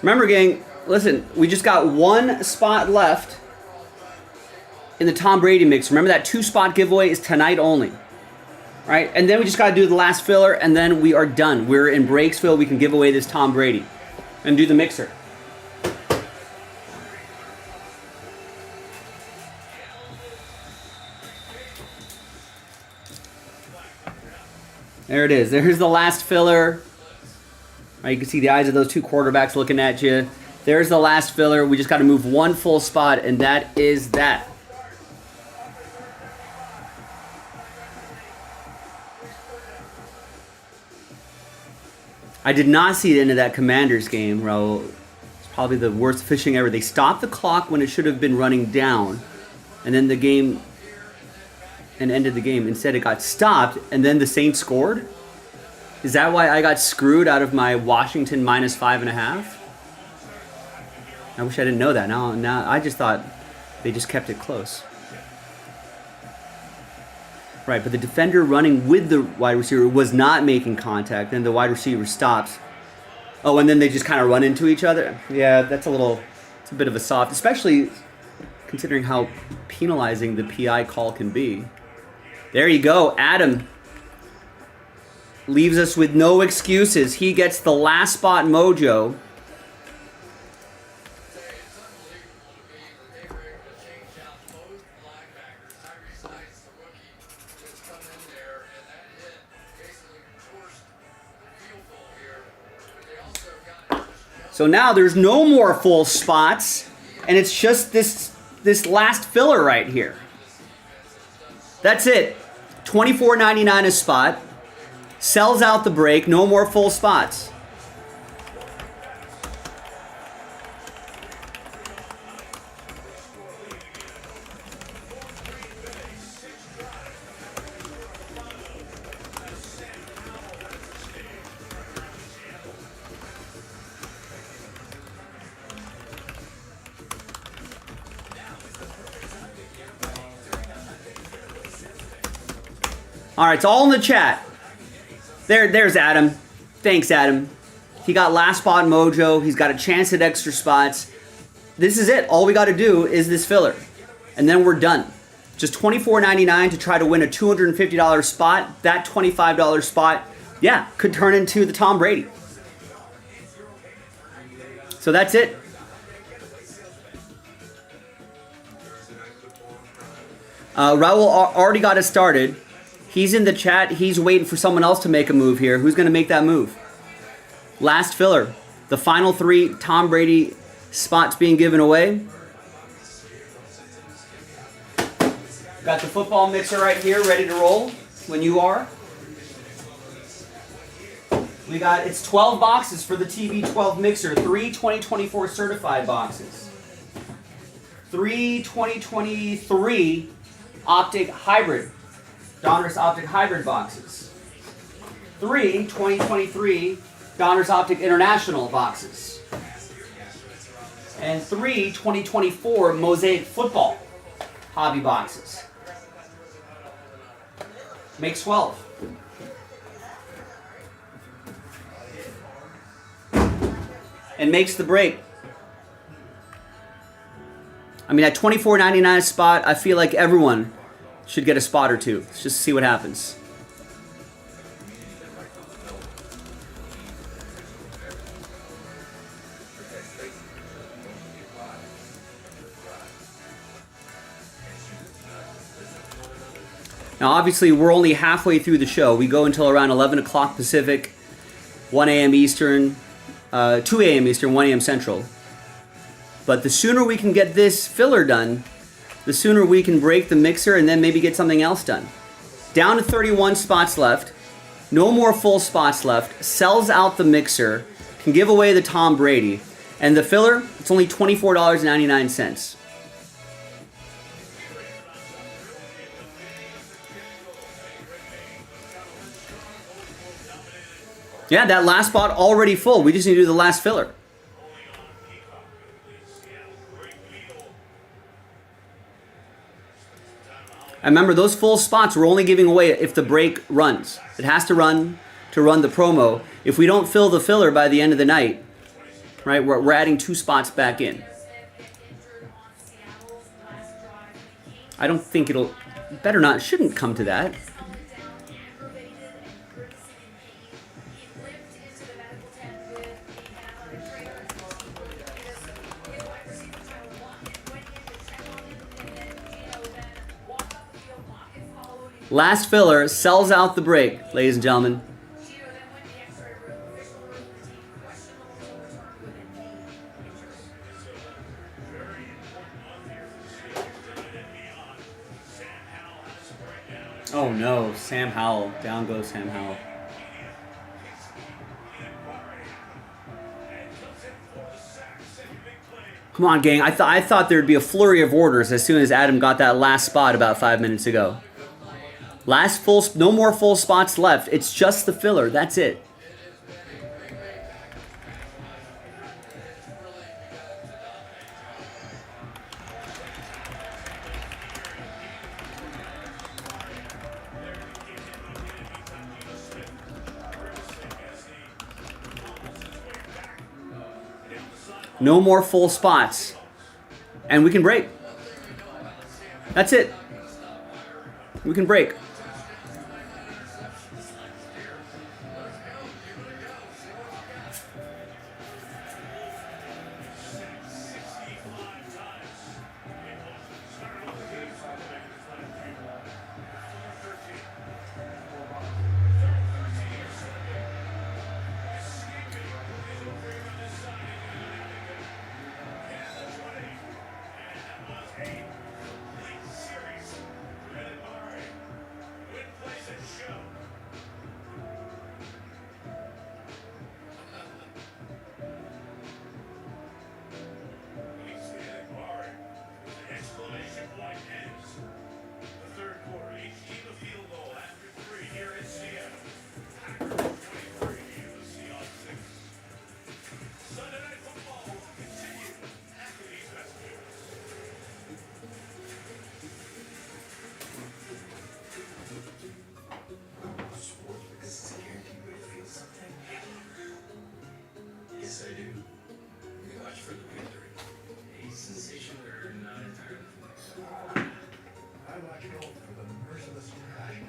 Remember, gang, listen, we just got one spot left in the Tom Brady mix. Remember that 2-spot giveaway is tonight only, right? And then we just got to do the last filler, and then we are done. We're in Breaksville. We can give away this Tom Brady and do the mixer. There it is. There's the last filler. Right, you can see the eyes of those two quarterbacks looking at you. There's the last filler. We just got to move one full spot, and that is that. I did not see the end of that Commanders game, Raul. It's probably the worst fishing ever. They stopped the clock when it should have been running down, and then the game and ended the game. Instead, it got stopped, and then the Saints scored. Is that why I got screwed out of my Washington minus 5.5? I wish I didn't know that. Now I just thought they just kept it close. Right, but the defender running with the wide receiver was not making contact, and the wide receiver stops. Oh, and then they just kind of run into each other? Yeah, it's a bit of a soft, especially considering how penalizing the PI call can be. There you go, Adam leaves us with no excuses. He gets the last spot mojo. So now there's no more full spots, and it's just this last filler right here. That's it. $24.99 a spot. Sells out the break, no more full spots. All right, it's all in the chat. There's Adam. Thanks, Adam. He got last spot mojo. He's got a chance at extra spots. This is it. All we got to do is this filler, and then we're done. Just $24.99 to try to win a $250 spot. That $25 spot, Yeah, could turn into the Tom Brady. So that's it. Raul already got us started. He's in the chat. He's waiting for someone else to make a move here. Who's going to make that move? Last filler. The final 3 Tom Brady spots being given away. Got the football mixer right here, ready to roll when you are. We got, it's 12 boxes for the TB12 mixer. 3 2024 certified boxes. 3 2023 optic hybrid. Donruss optic hybrid boxes. 3 2023 Donruss optic international boxes. And 3 2024 mosaic football hobby boxes. Makes 12. And makes the break. I mean, at $24.99 a spot, I feel like everyone should get a spot or two. Let's just see what happens. Now, obviously, we're only halfway through the show. We go until around 11 o'clock Pacific, 1 a.m. Eastern, 2 a.m. Eastern, 1 a.m. Central. But the sooner we can get this filler done, the sooner we can break the mixer and then maybe get something else done. Down to 31 spots left. No more full spots left. Sells out the mixer. Can give away the Tom Brady. And the filler, it's only $24.99. Yeah, that last spot already full. We just need to do the last filler. And remember, those full spots we're only giving away if the break runs. It has to run the promo. If we don't fill the filler by the end of the night, right, we're adding 2 spots back in. I don't think it'll, better not, shouldn't come to that. Last filler sells out the break, ladies and gentlemen. Oh no, Sam Howell. Down goes Sam Howell. Come on, gang. I thought there'd be a flurry of orders as soon as Adam got that last spot about 5 minutes ago. No more full spots left. It's just the filler. That's it. No more full spots. And we can break. That's it. We can break.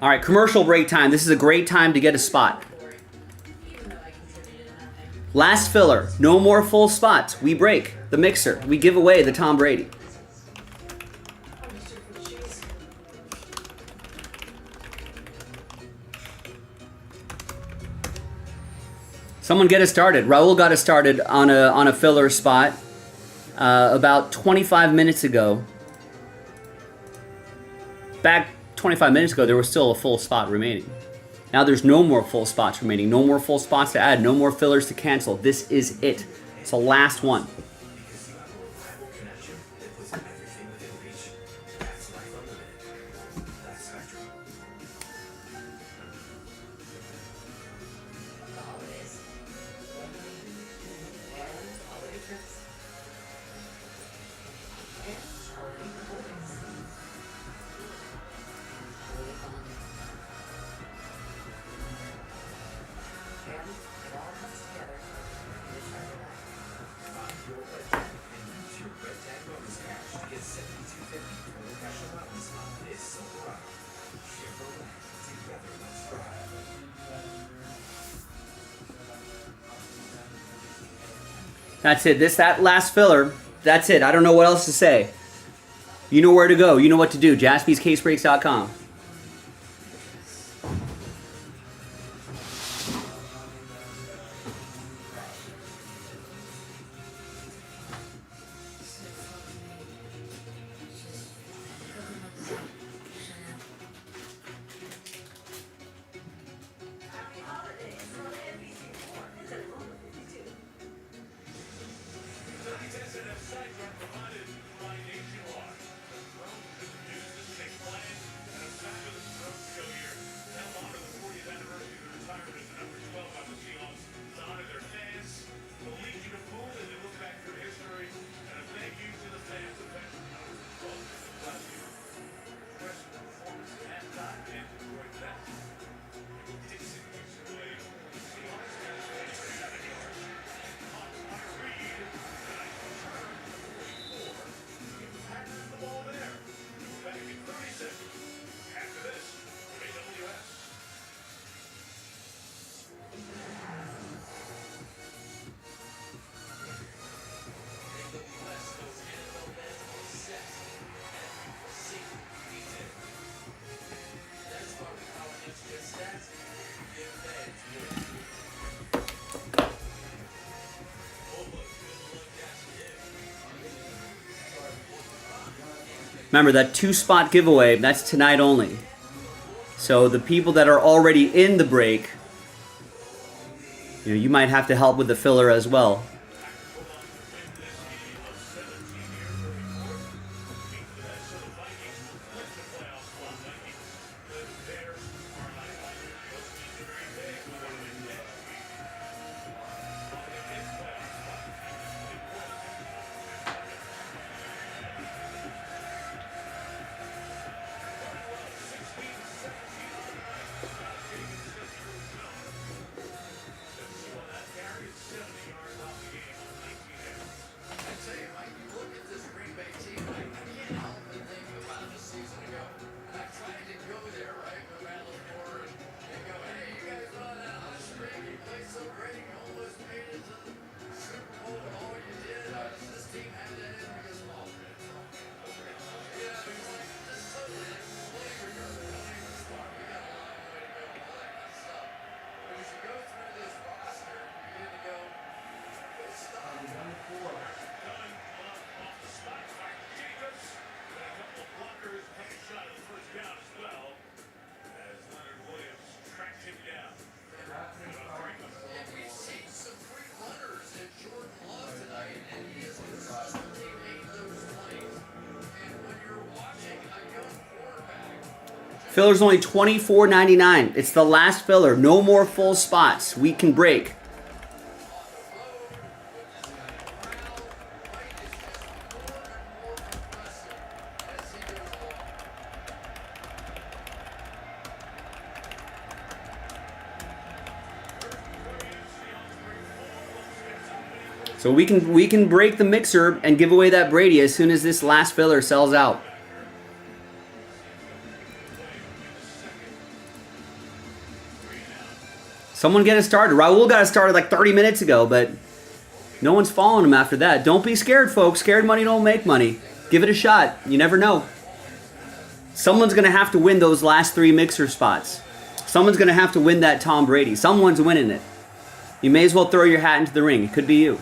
All right, commercial break time. This is a great time to get a spot. Last filler. No more full spots. We break the mixer. We give away the Tom Brady. Understood for the shoes. Someone get us started. Raul got us started on a filler spot about 25 minutes ago. Back 25 minutes ago, there was still a full spot remaining. Now there's no more full spots remaining. No more full spots to add. No more fillers to cancel. This is it. It's the last one. Because you have a reliable connection that puts everything within reach. That's life unlimited. That's Spectrum. The holidays. And holiday trips. And holiday recordings. Holiday fun. And it all comes together in the Charger Bag. Find your red tag and use your red tag bonus cash to get $72.50 total cash allowance on this Silverado. Chevrolet. Together, let's ride. That's it. That last filler. That's it. I don't know what else to say. You know where to go. You know what to do. JaspysCaseBreaks.com. Happy holidays from NBC4. It's at home at 52. The SNF sites are provided by Nationwide. Rome is used to take plan and a fabulous road show here to help honor the 40th anniversary of the retirement as the number 12 by the Seahawks, to honor their fans, the Legion of Boom as they look back through history, and a thank you to the fans of that number 12 last year. Impressive performance at halftime and Detroit best. Dixon gives it away. Seahawks has 27 yards. Caught by Reed. Packers the ball there. Back in 30 seconds. After this, AWS. Remember that 2-spot giveaway, that's tonight only. So the people that are already in the break, you might have to help with the filler as well. Filler's only $24.99. It's the last filler. No more full spots. We can break. So we can break the mixer and give away that Brady as soon as this last filler sells out. Someone get it started. Raul got it started like 30 minutes ago, but no one's following him after that. Don't be scared, folks. Scared money don't make money. Give it a shot. You never know. Someone's going to have to win those last 3 mixer spots. Someone's going to have to win that Tom Brady. Someone's winning it. You may as well throw your hat into the ring. It could be you.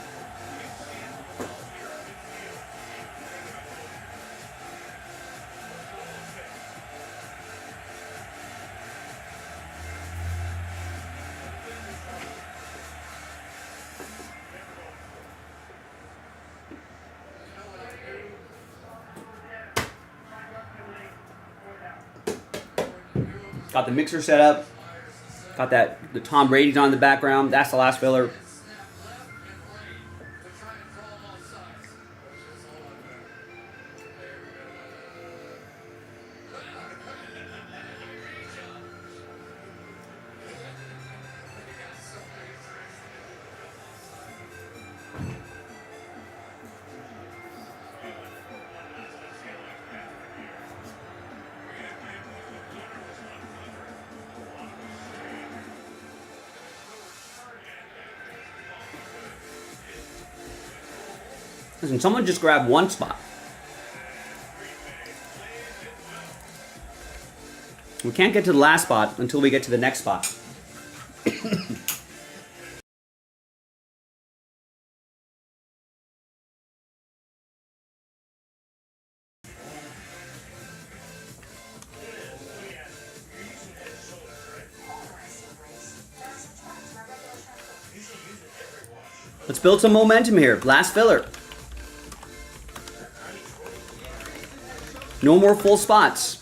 Got the mixer set up. Got the Tom Brady's on in the background. That's the last filler. Listen, someone just grabbed one spot. We can't get to the last spot until we get to the next spot. Let's build some momentum here. Last filler. No more full spots.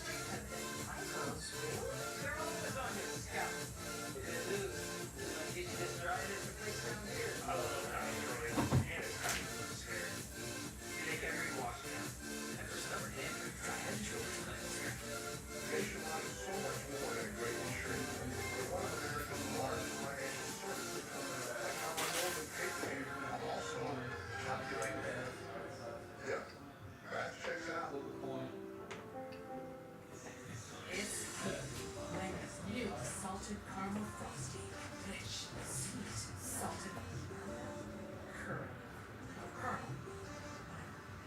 New salted caramel frosty, rich, sweet, salted caramel.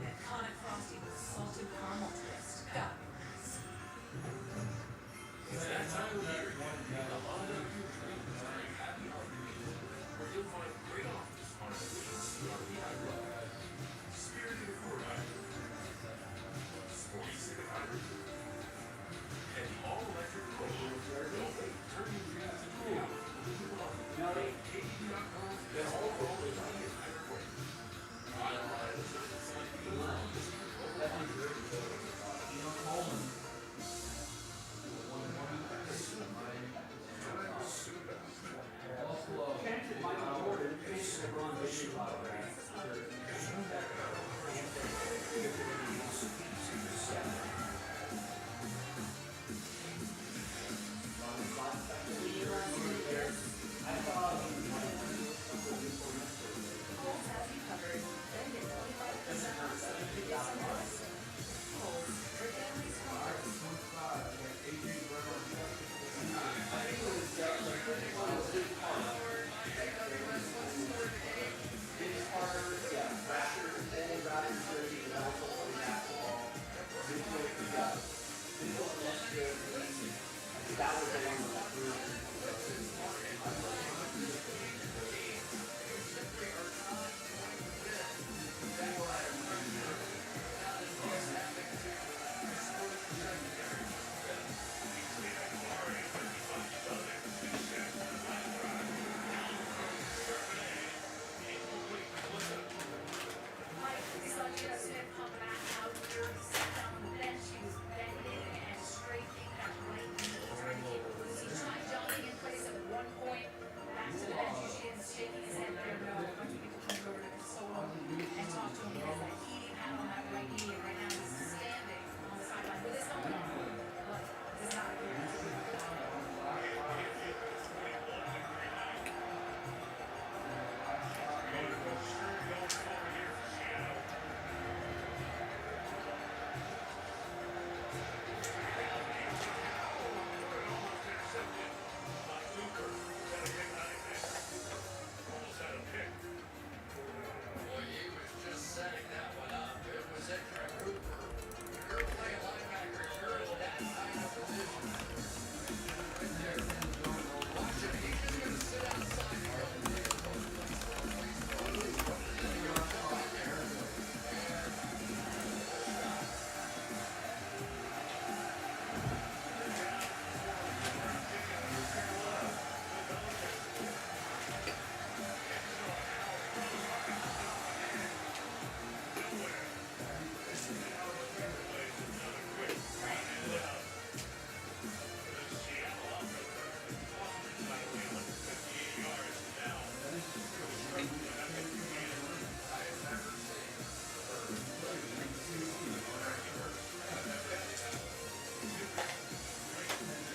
Iconic frosty with salted caramel twist. Got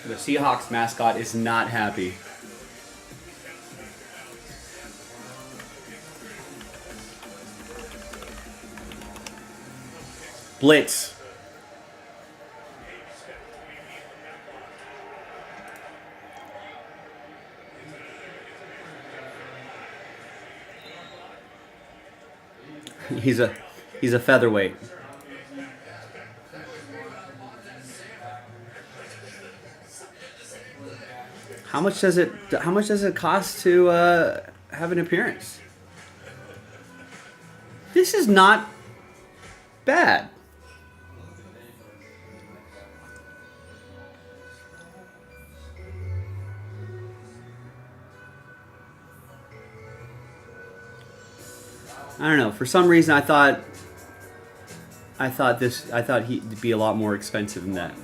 The Seahawks mascot is not happy. Blitz. He's a featherweight. How much does it cost to have an appearance? This is not bad. I don't know. For some reason, I thought he'd be a lot more expensive than that.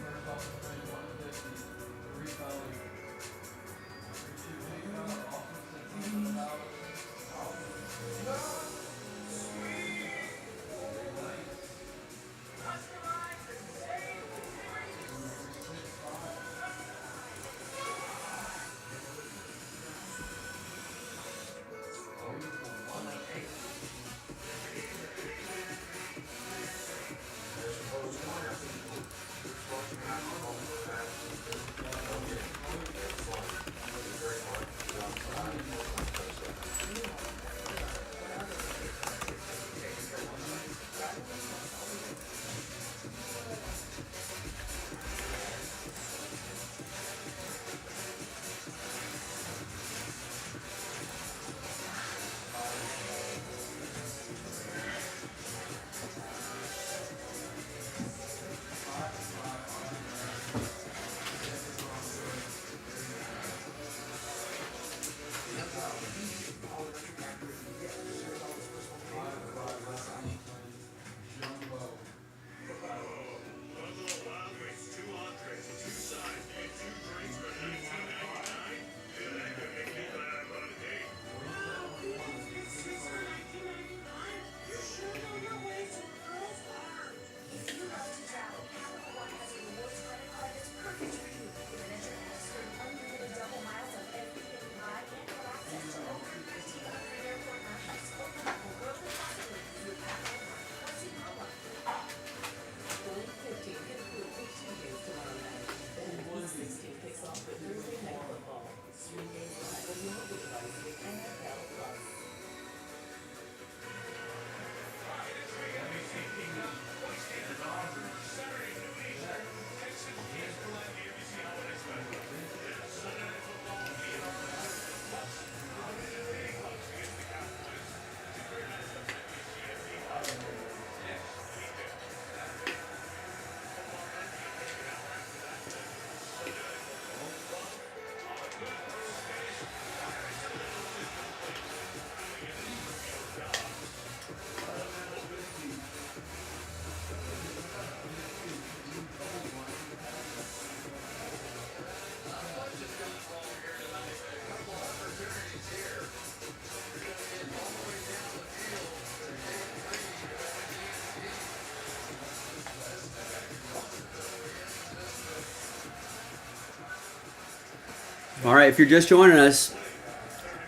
All right, if you're just joining us,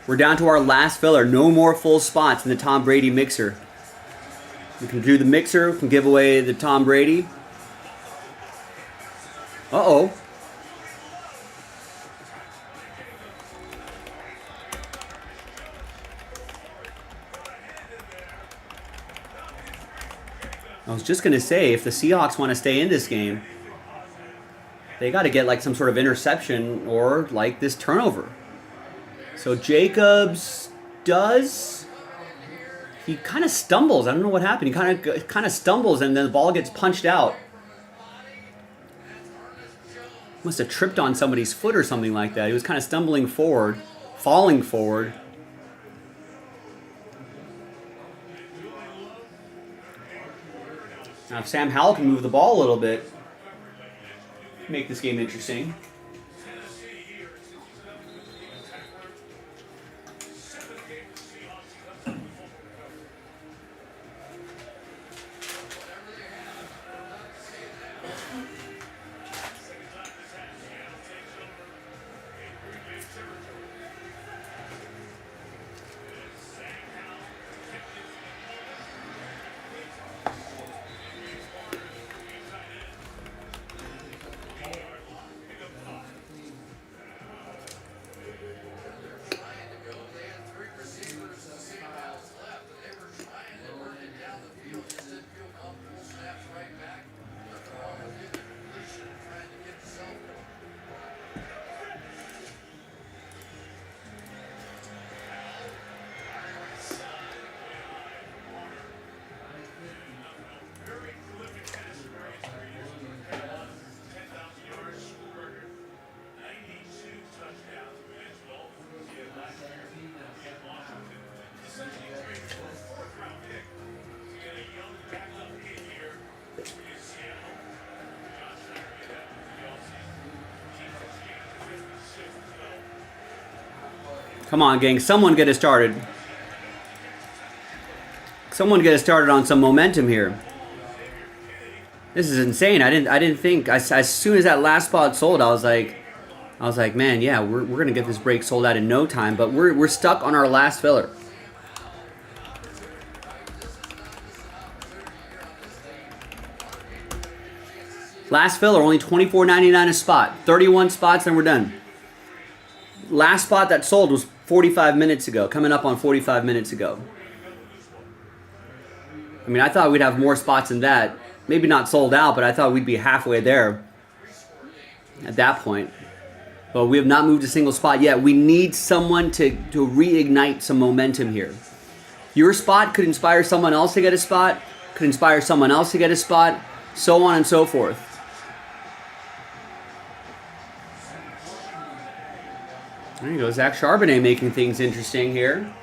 we're down to our last filler. No more full spots in the Tom Brady mixer. We can do the mixer, we can give away the Tom Brady. Uh-oh. I was just going to say, if the Seahawks want to stay in this game, they got to get like some sort of interception or like this turnover. So Jacobs does. He kind of stumbles. I don't know what happened. He kind of stumbles and then the ball gets punched out. Must have tripped on somebody's foot or something like that. He was kind of stumbling forward, falling forward. Now if Sam Howell can move the ball a little bit, make this game interesting. Come on, gang. Someone get us started. Someone get us started on some momentum here. This is insane. I didn't think. As soon as that last spot sold, I was like, man, yeah, we're gonna get this break sold out in no time. But we're stuck on our last filler. Last filler, only $24.99 a spot. 31 spots, and we're done. Last spot that sold was 45 minutes ago, coming up on 45 minutes ago. I mean, I thought we'd have more spots than that. Maybe not sold out, but I thought we'd be halfway there at that point. But we have not moved a single spot yet. We need someone to reignite some momentum here. Your spot could inspire someone else to get a spot, could inspire someone else to get a spot, so on and so forth. There you go, Zach Charbonnet making things interesting here.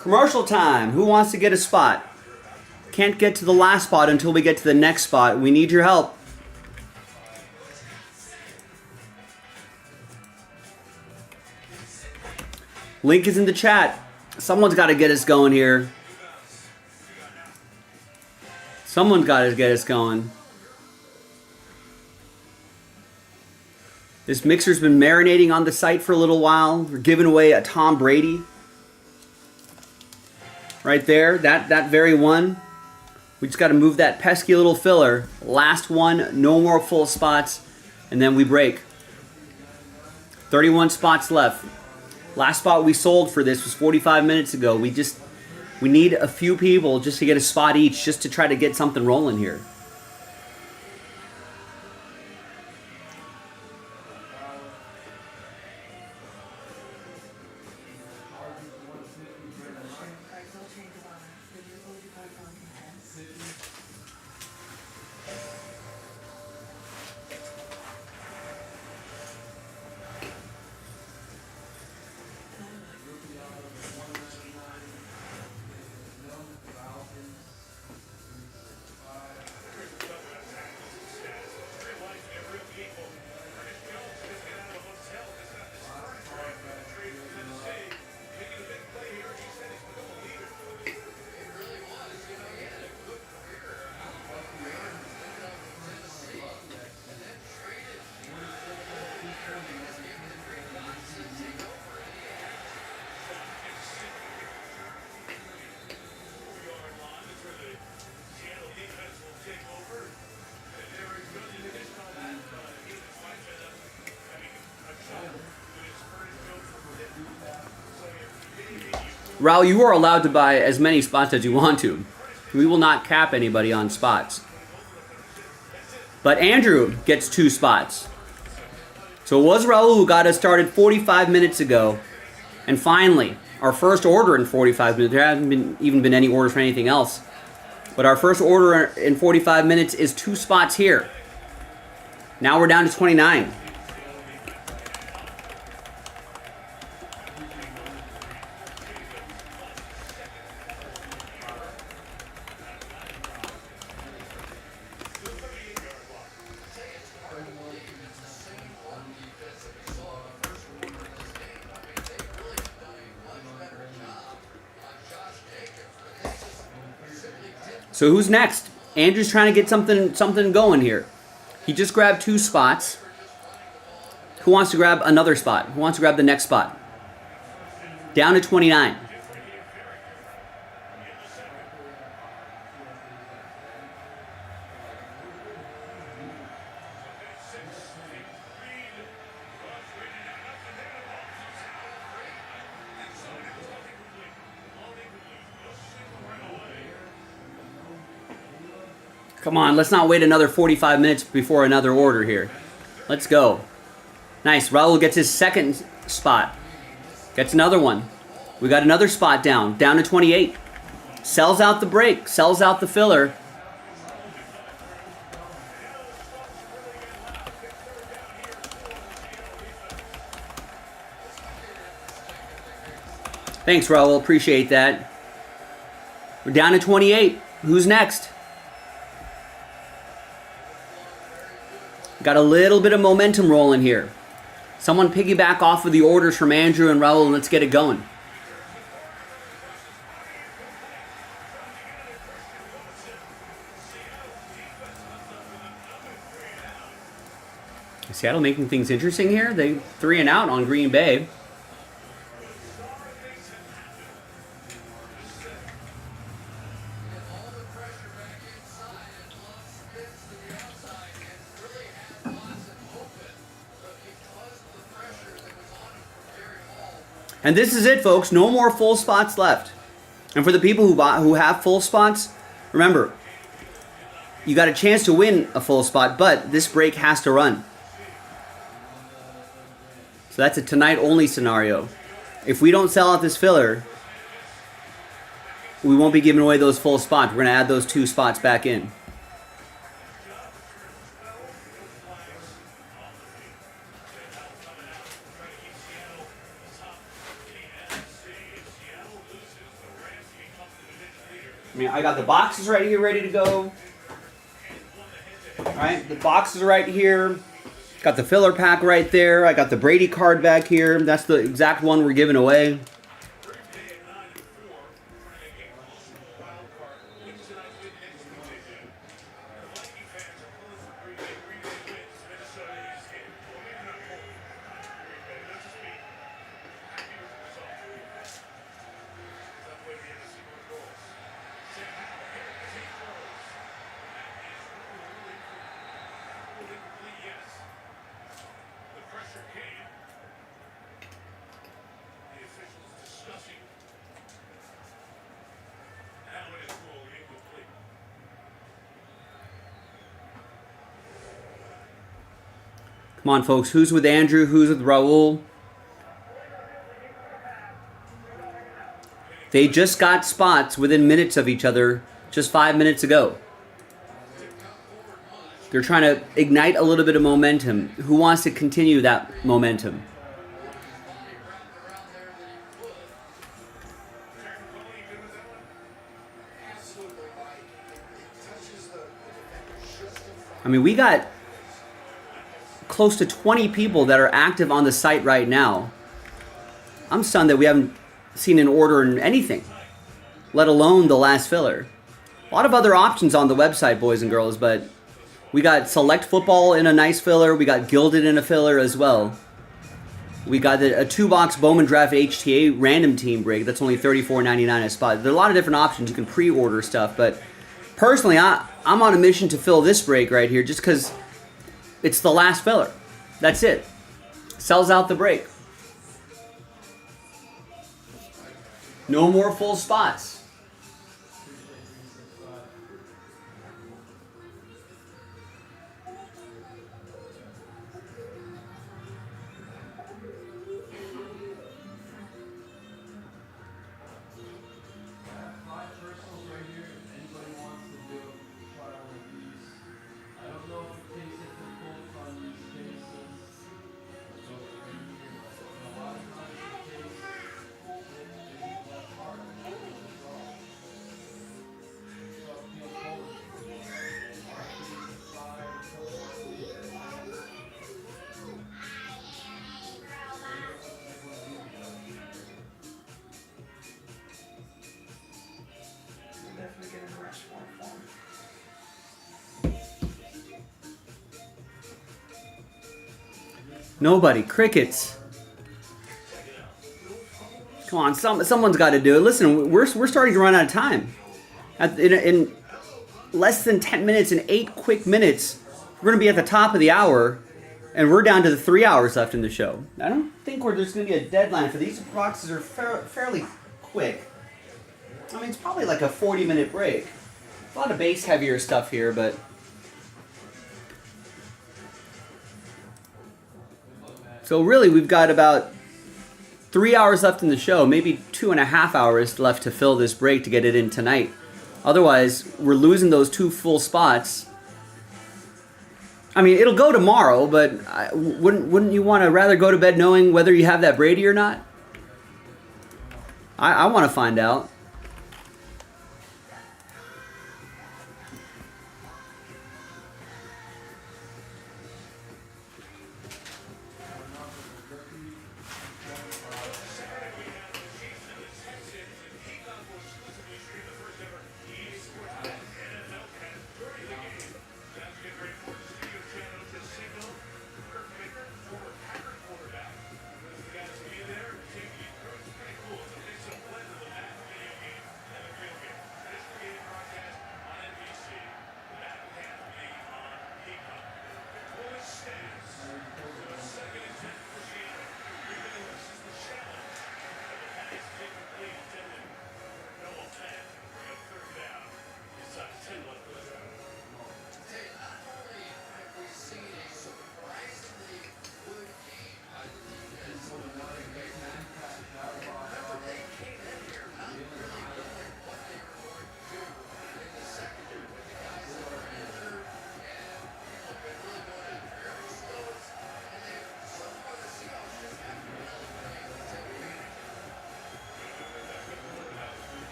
Commercial time. Who wants to get a spot? Can't get to the last spot until we get to the next spot. We need your help. Link is in the chat. Someone's got to get us going here. Someone's got to get us going. This mixer's been marinating on the site for a little while. We're giving away a Tom Brady. Right there, that very one. We just got to move that pesky little filler. Last one, no more full spots, and then we break. 31 spots left. Last spot we sold for this was 45 minutes ago. We need a few people just to get a spot each, just to try to get something rolling here. Raul, you are allowed to buy as many spots as you want to. We will not cap anybody on spots. But Andrew gets 2 spots. So it was Raul who got us started 45 minutes ago. And finally, our first order in 45 minutes. There hasn't even been any orders for anything else. But our first order in 45 minutes is 2 spots here. Now we're down to 29. So who's next? Andrew's trying to get something going here. He just grabbed 2 spots. Who wants to grab another spot? Who wants to grab the next spot? Down to 29. Come on, let's not wait another 45 minutes before another order here. Let's go. Nice, Raul gets his second spot. Gets another one. We got another spot down to 28. Sells out the break, sells out the filler. Thanks, Raul, appreciate that. We're down to 28. Who's next? Got a little bit of momentum rolling here. Someone piggyback off of the orders from Andrew and Raul, and let's get it going. Seattle making things interesting here. They 3 and out on Green Bay. And this is it, folks. No more full spots left. And for the people who have full spots, remember, you got a chance to win a full spot, but this break has to run. So that's a tonight only scenario. If we don't sell out this filler, we won't be giving away those full spots. We're going to add those 2 spots back in. I mean, I got the boxes right here ready to go. Alright, the boxes are right here. Got the filler pack right there. I got the Brady card back here. That's the exact one we're giving away. Come on, folks. Who's with Andrew? Who's with Raul? They just got spots within minutes of each other just 5 minutes ago. They're trying to ignite a little bit of momentum. Who wants to continue that momentum? I mean, we got close to 20 people that are active on the site right now. I'm stunned that we haven't seen an order in anything, let alone the last filler. A lot of other options on the website, boys and girls, but we got Select Football in a nice filler. We got Gilded in a filler as well. We got a 2-box Bowman Draft HTA random team break. That's only $34.99 a spot. There are a lot of different options. You can pre-order stuff, but personally, I'm on a mission to fill this break right here just because it's the last filler. That's it. Sells out the break. No more full spots. Nobody. Crickets. Come on, someone's got to do it. Listen, we're starting to run out of time. In less than 10 minutes, in 8 quick minutes, we're going to be at the top of the hour, and we're down to the 3 hours left in the show. I don't think there's going to be a deadline for these. Boxes are fairly quick. I mean, it's probably like a 40-minute break. A lot of base heavier stuff here, but... So really, we've got about 3 hours left in the show, maybe 2.5 hours left to fill this break to get it in tonight. Otherwise, we're losing those 2 full spots. I mean, it'll go tomorrow, but wouldn't you want to rather go to bed knowing whether you have that Brady or not? I want to find out.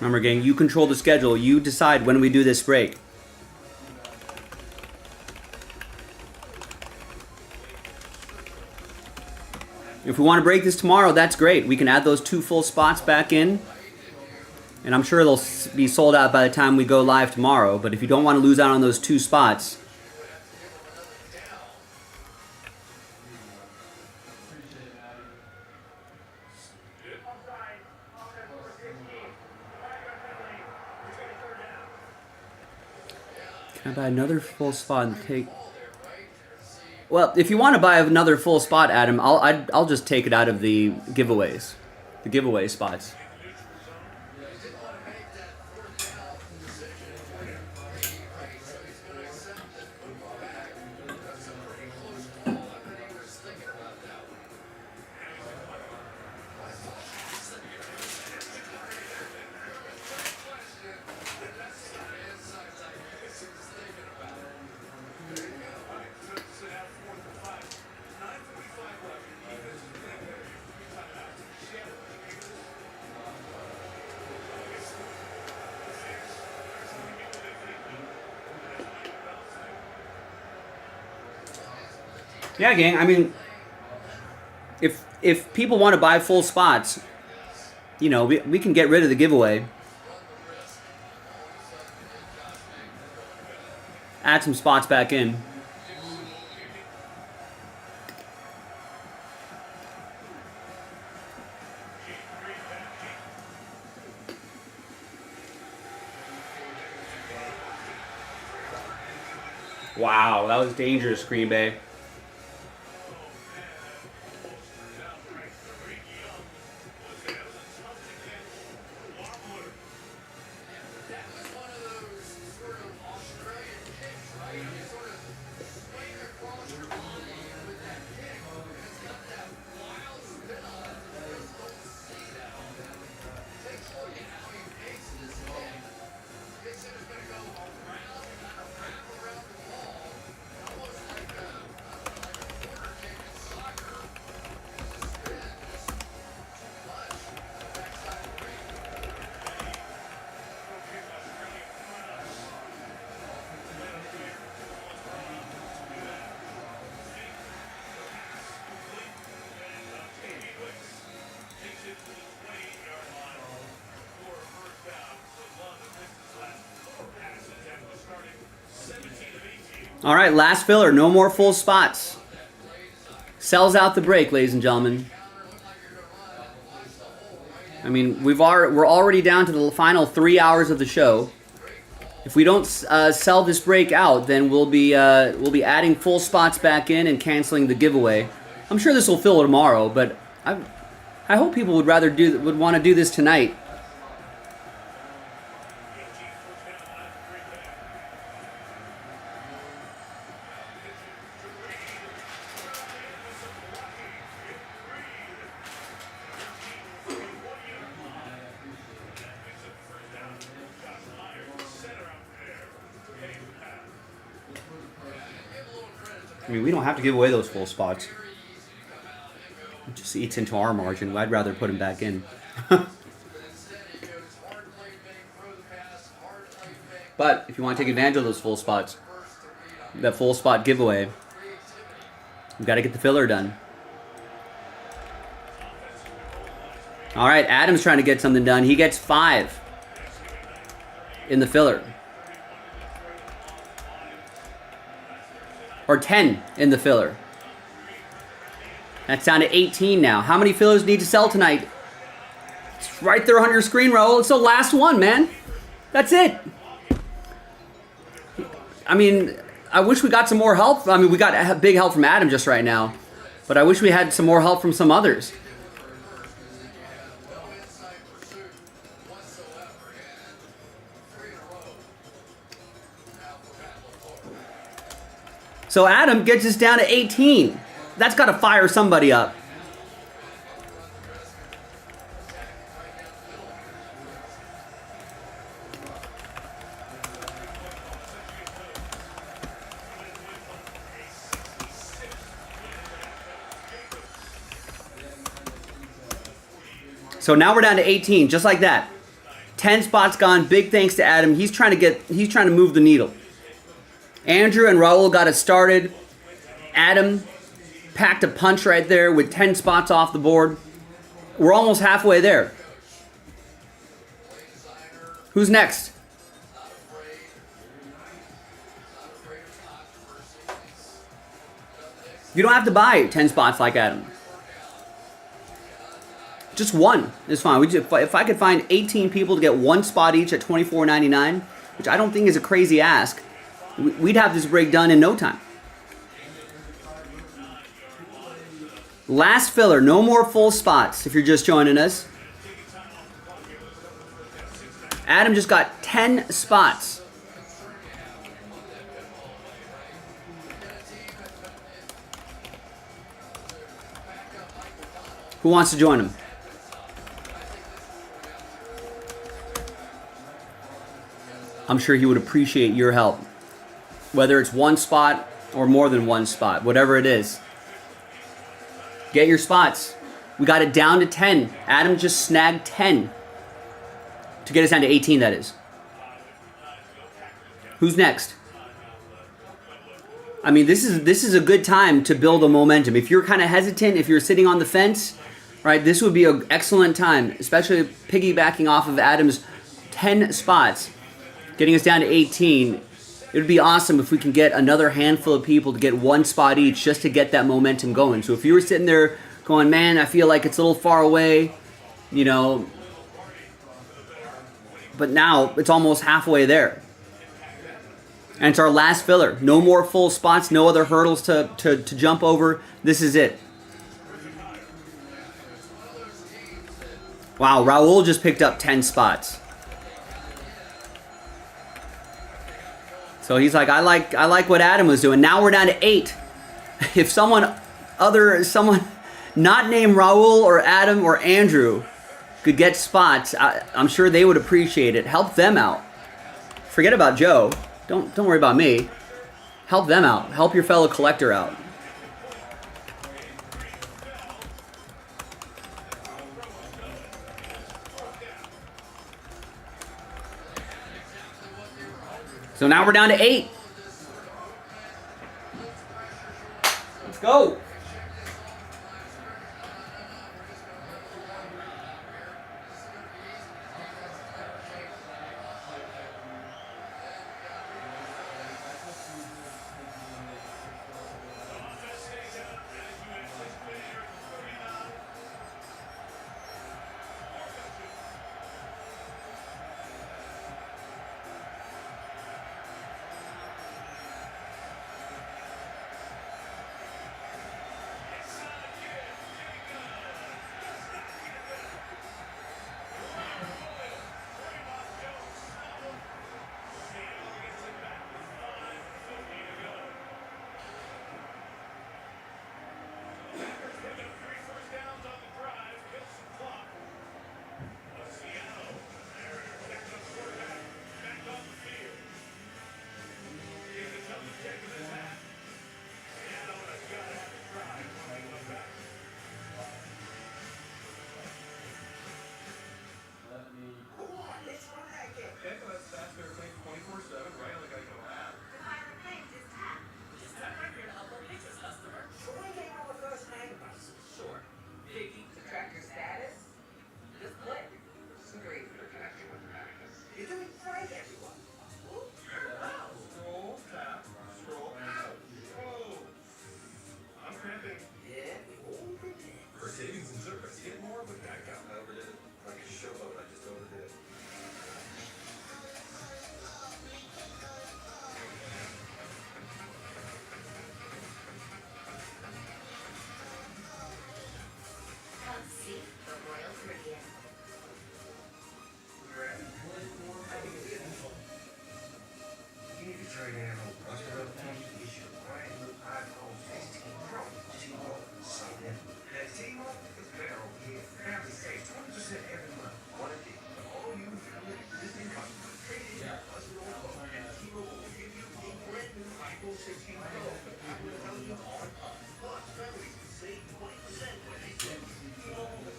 Remember, gang, you control the schedule. You decide when we do this break. If we want to break this tomorrow, that's great. We can add those 2 full spots back in. And I'm sure they'll be sold out by the time we go live tomorrow. But if you don't want to lose out on those 2 spots... Can I buy another full spot and take... Well, if you want to buy another full spot, Adam, I'll just take it out of the giveaways. The giveaway spots. Yeah, gang. I mean, if people want to buy full spots, you know, we can get rid of the giveaway. Add some spots back in. Wow, that was dangerous, Green Bay. All right, last filler. No more full spots. Sells out the break, ladies and gentlemen. I mean, we're already down to the final 3 hours of the show. If we don't sell this break out, then we'll be adding full spots back in and canceling the giveaway. I'm sure this will fill tomorrow, but I hope people would want to do this tonight. I mean, we don't have to give away those full spots. It just eats into our margin. I'd rather put them back in. But if you want to take advantage of those full spots, that full spot giveaway, we've got to get the filler done. All right, Adam's trying to get something done. He gets 5 in the filler. Or 10 in the filler. That's down to 18 now. How many fillers need to sell tonight? It's right there on your screen, Raul. It's the last one, man. That's it. I mean, I wish we got some more help. I mean, we got big help from Adam just right now. But I wish we had some more help from some others. So Adam gets us down to 18. That's got to fire somebody up. So now we're down to 18, just like that. 10 spots gone. Big thanks to Adam. He's trying to move the needle. Andrew and Raul got it started. Adam packed a punch right there with 10 spots off the board. We're almost halfway there. Who's next? You don't have to buy 10 spots like Adam. Just one is fine. If I could find 18 people to get 1 spot each at $24.99, which I don't think is a crazy ask, we'd have this break done in no time. Last filler, no more full spots if you're just joining us. Adam just got 10 spots. Who wants to join him? I'm sure he would appreciate your help. Whether it's 1 spot or more than 1 spot, whatever it is. Get your spots. We got it down to 10. Adam just snagged 10. To get us down to 18, that is. Who's next? I mean, this is a good time to build a momentum. If you're kind of hesitant, if you're sitting on the fence, right, this would be an excellent time, especially piggybacking off of Adam's 10 spots, getting us down to 18. It would be awesome if we can get another handful of people to get 1 spot each just to get that momentum going. So if you were sitting there going, man, I feel like it's a little far away, you know, but now it's almost halfway there. And it's our last filler. No more full spots, no other hurdles to jump over. This is it. Wow, Raul just picked up 10 spots. So he's like, I like what Adam was doing. Now we're down to 8. If someone not named Raul or Adam or Andrew could get spots, I'm sure they would appreciate it. Help them out. Forget about Joe. Don't worry about me. Help them out. Help your fellow collector out. So now we're down to 8. Let's go.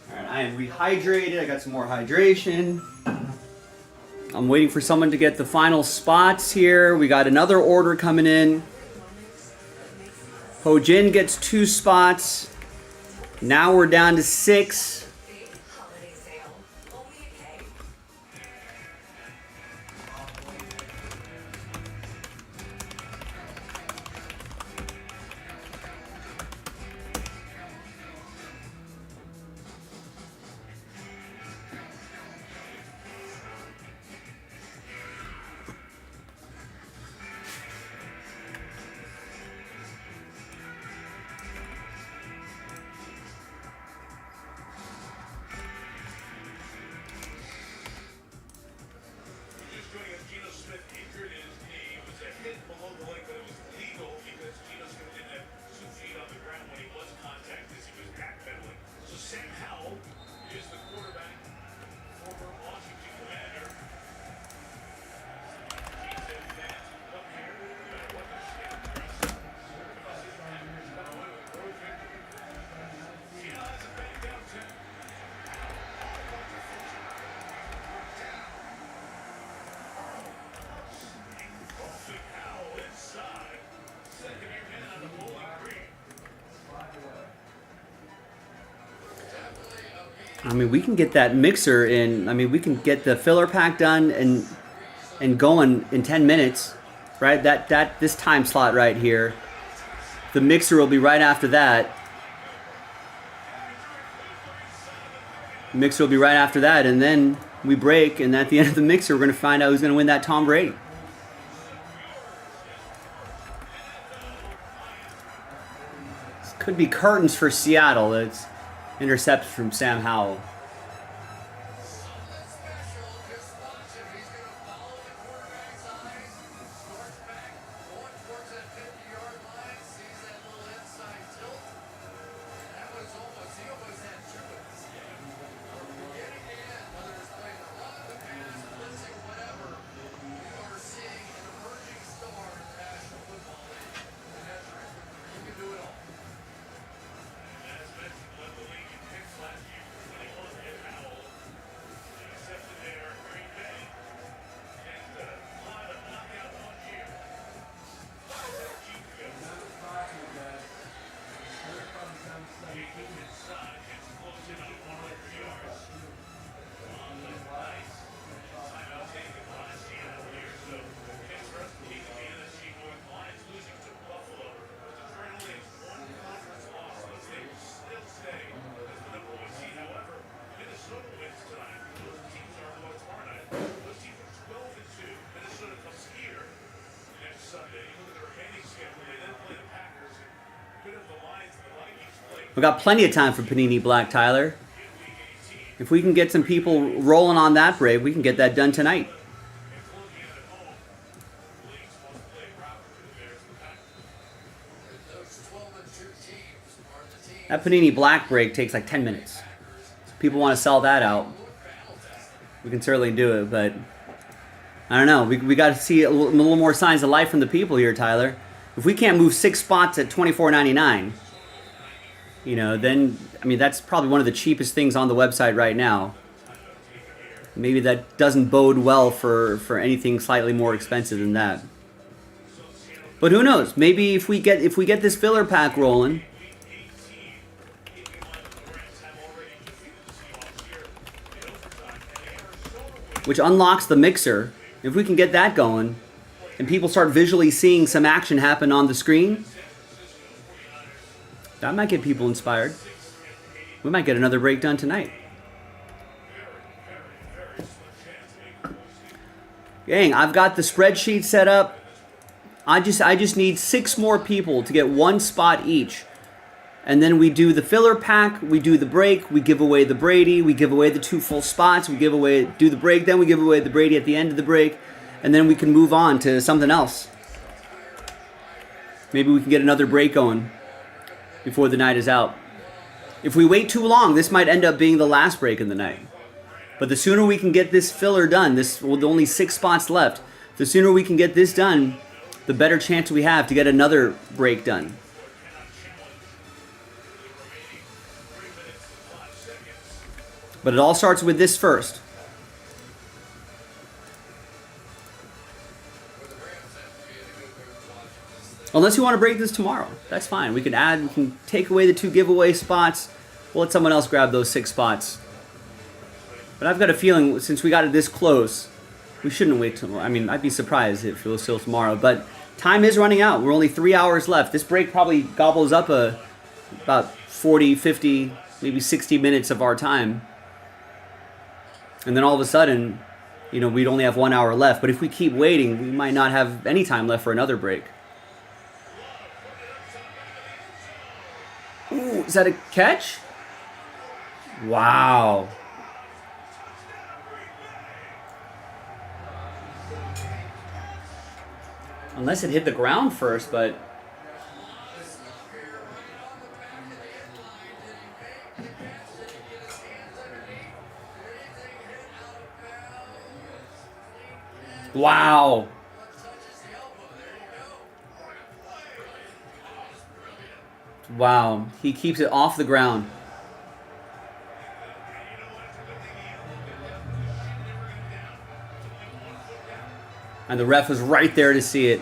All right, I am rehydrated. I got some more hydration. I'm waiting for someone to get the final spots here. We got another order coming in. Ho Jin gets 2 spots. Now we're down to 6. Holiday sale. Only a K. Just joining us, Geno Smith injured his knee. It was a hit below the leg, but it was legal because Geno Smith didn't have 2 feet on the ground when he was contacted as he was backpedaling. So Sam Howell is the quarterback, former Washington Commander. Chiefs and fans who come here, no matter what their state of dress, because his Packers come away with a road victory. Geno has a bang down 10. Howell inside. Second-year man on the Bowling Green. I mean, we can get that mixer in. I mean, we can get the filler pack done and going in 10 minutes, right? That this time slot right here. The mixer will be right after that. Mixer will be right after that, and then we break, and at the end of the mixer, we're going to find out who's going to win that Tom Brady. This could be curtains for Seattle. It's intercepted from Sam Howell. As mentioned, led the league in picks last year for 21 at Howell. Accepted there at Green Bay. And a lot of knockout 1 year. 5 years ago. Jenkins inside, gets close in on 100 yards. On the nice timeout taken by Seattle here. So, picks for us to keep the NFC North. Lions losing to Buffalo. But Detroit only has 1 conference loss. Let's say will still stay as the number 1 seed. However, Minnesota wins tonight. Those teams are on tomorrow night. Those teams are 12-2. Minnesota comes here next Sunday. You look at the remaining schedule. They then play the Packers. And could have the Lions and the Vikings play. We got plenty of time for Panini Black, Tyler. If we can get some people rolling on that break, we can get that done tonight. That Panini Black break takes like 10 minutes. If people want to sell that out, we can certainly do it, but I don't know. We got to see a little more signs of life from the people here, Tyler. If we can't move 6 spots at $24.99, you know, then, I mean, that's probably one of the cheapest things on the website right now. Maybe that doesn't bode well for anything slightly more expensive than that. But who knows? Maybe if we get this filler pack rolling, which unlocks the mixer, if we can get that going, and people start visually seeing some action happen on the screen, that might get people inspired. We might get another break done tonight. Gang, I've got the spreadsheet set up. I just need 6 more people to get 1 spot each. And then we do the filler pack, we do the break, we give away the Brady, we give away the 2 full spots, do the break, then we give away the Brady at the end of the break, and then we can move on to something else. Maybe we can get another break going before the night is out. If we wait too long, this might end up being the last break in the night. But the sooner we can get this filler done, this with only 6 spots left, the sooner we can get this done, the better chance we have to get another break done. But it all starts with this first. Unless you want to break this tomorrow. That's fine. We can take away the 2 giveaway spots. We'll let someone else grab those 6 spots. But I've got a feeling since we got it this close, we shouldn't wait till, I mean, I'd be surprised if it was still tomorrow. But time is running out. We're only 3 hours left. This break probably gobbles up about 40, 50, maybe 60 minutes of our time. And then all of a sudden, you know, we'd only have 1 hour left. But if we keep waiting, we might not have any time left for another break. Ooh, is that a catch? Wow. Unless it hit the ground first, but... Wow. Wow. He keeps it off the ground. And the ref was right there to see it.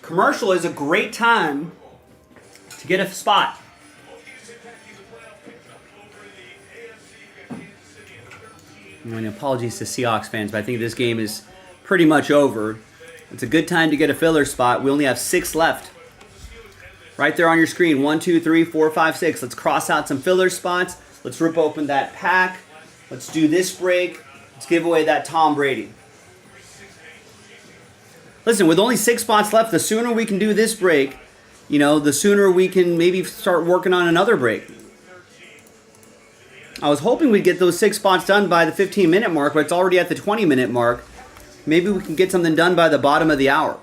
Commercial is a great time to get a spot. And apologies to Seahawks fans, but I think this game is pretty much over. It's a good time to get a filler spot. We only have 6 left. Right there on your screen. 1, 2, 3, 4, 5, 6. Let's cross out some filler spots. Let's rip open that pack. Let's do this break. Let's give away that Tom Brady. Listen, with only 6 spots left, the sooner we can do this break, you know, the sooner we can maybe start working on another break. I was hoping we'd get those 6 spots done by the 15-minute mark, but it's already at the 20-minute mark. Maybe we can get something done by the bottom of the hour.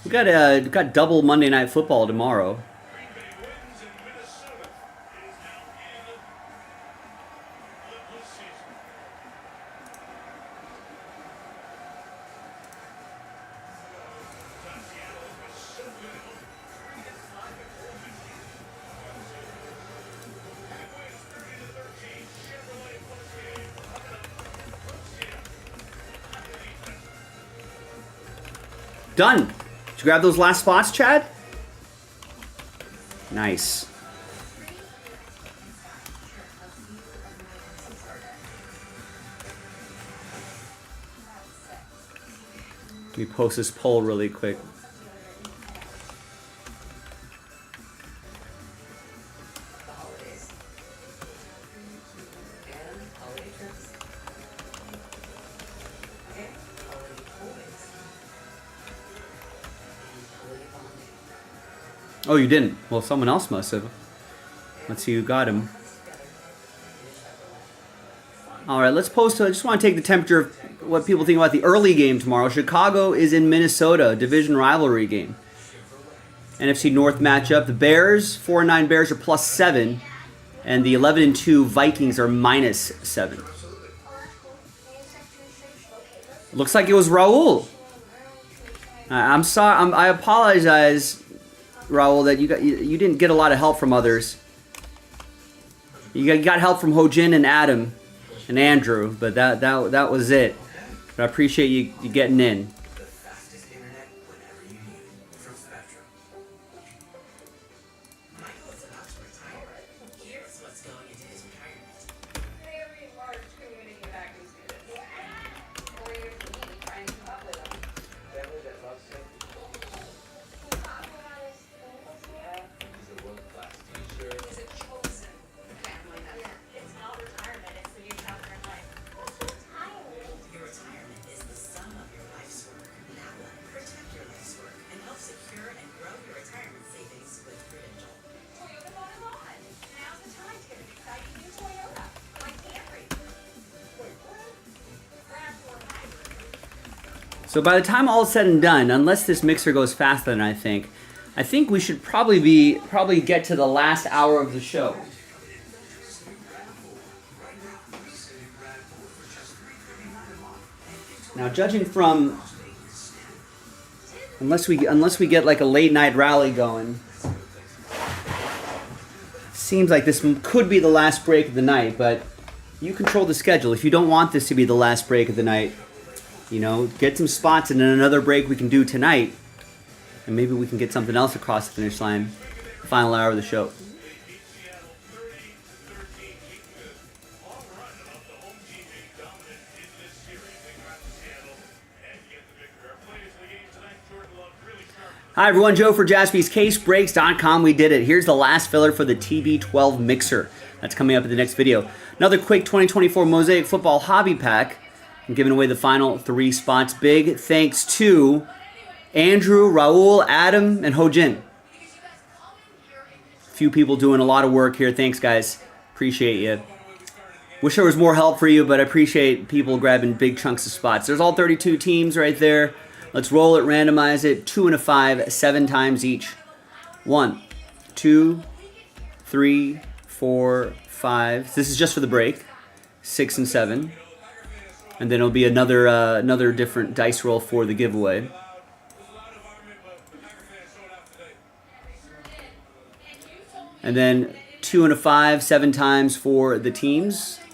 We got double Monday Night Football tomorrow. Done. Did you grab those last spots, Chad? Nice. Let me post this poll really quick. The holidays. And Oh, you didn't? Well, someone else must have. Let's see who got him. All right, let's post. I just want to take the temperature of what people think about the early game tomorrow. Chicago is in Minnesota, division rivalry game. NFC North matchup. The Bears, 4-9 Bears are +7, and the 11-2 Vikings are -7. Looks like it was Raul. I'm sorry. I apologize, Raul, that you didn't get a lot of help from others. You got help from Hojin and Adam and Andrew, but that was it. But I appreciate you getting in. The fastest internet whenever you need it from Spectrum. Michael is about to retire. Here's what's going into his retirement. Very large community of acting students. Or you're trying to come up with them. Family that loves him. He's a world-class teacher. Is a chosen family member. It's not retirement, it's the new chapter in life. Your retirement is the sum of your life's work. NAPLA, protect your life's work and help secure and grow your retirement savings with Prudential. Toyota bottom line. Now's the time to get an exciting new Toyota. Like Camry. Wait, what? RAV4 hybrid. So by the time all is said and done, unless this mixer goes faster than I think we should probably get to the last hour of the show. Now, judging from unless we get like a late night rally going, seems like this could be the last break of the night. But you control the schedule. If you don't want this to be the last break of the night, you know, get some spots and then another break we can do tonight, and maybe we can get something else across the finish line. Final hour of the show. Hi everyone, Joe for JaspysCaseBreaks.com. We did it. Here's the last filler for the TB12 mixer. That's coming up in the next video. Another quick 2024 Mosaic Football Hobby Pack. I'm giving away the final 3 spots. Big thanks to Andrew, Raul, Adam, and Hojin. Few people doing a lot of work here. Thanks, guys. Appreciate you. Wish there was more help for you, but I appreciate people grabbing big chunks of spots. There's all 32 teams right there. Let's roll it, randomize it. 2 and a 5, 7 times each. 1, 2, 3, 4, 5. This is just for the break. 6 and 7. And then it'll be another different dice roll for the giveaway. And then 2 and a 5, 7 times for the teams. And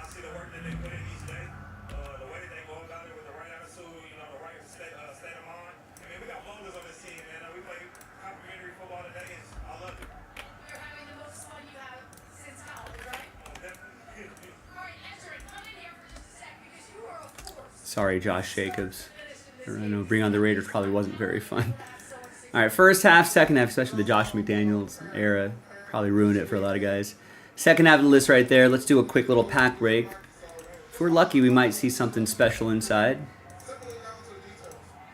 I see the work that they put in each day, the way that they go about it with the right attitude, you know, the right state of mind. I mean, we got boulders on this team, man. We play complimentary football today, and I love it. You're having the most fun you have since college, right? Definitely. All right, Ezra, come in here for just a sec because you are a force. Sorry, Josh Jacobs. I know Bring on the Raiders probably wasn't very fun. All right, first half, second half, especially the Josh McDaniels era, probably ruined it for a lot of guys. Second half of the list right there. Let's do a quick little pack break. If we're lucky, we might see something special inside.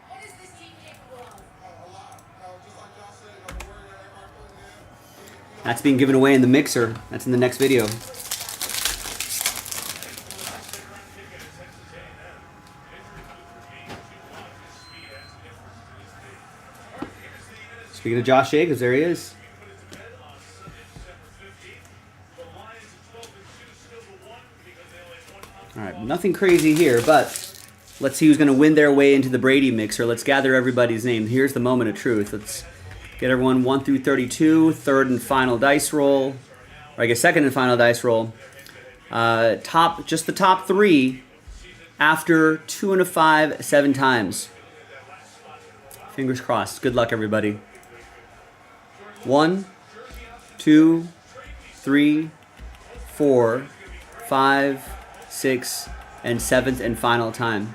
What is this team capable of? That's being given away in the mixer. That's in the next video. Speaking of Josh Jacobs, there he is. All right, nothing crazy here, but let's see who's going to win their way into the Brady mixer. Let's gather everybody's name. Here's the moment of truth. Let's get everyone 1 through 32, third and final dice roll, or I guess second and final dice roll. Just the top 3 after 2 and a 5, 7 times. Fingers crossed. Good luck, everybody. 1, 2, 3, 4, 5, 6, and 7th and final time.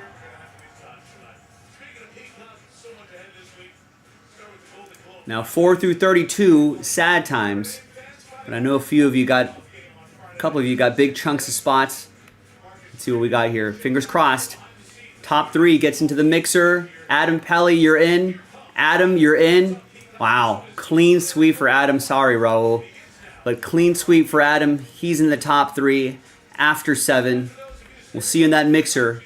Now 4 through 32, sad times, but I know a couple of you got big chunks of spots. Let's see what we got here. Fingers crossed. Top 3 gets into the mixer Adam Pelly, you're in. Adam, you're in. Wow. Clean sweep for Adam. Sorry, Raul. But clean sweep for Adam. He's in the top 3 after 7. We'll see you in that mixer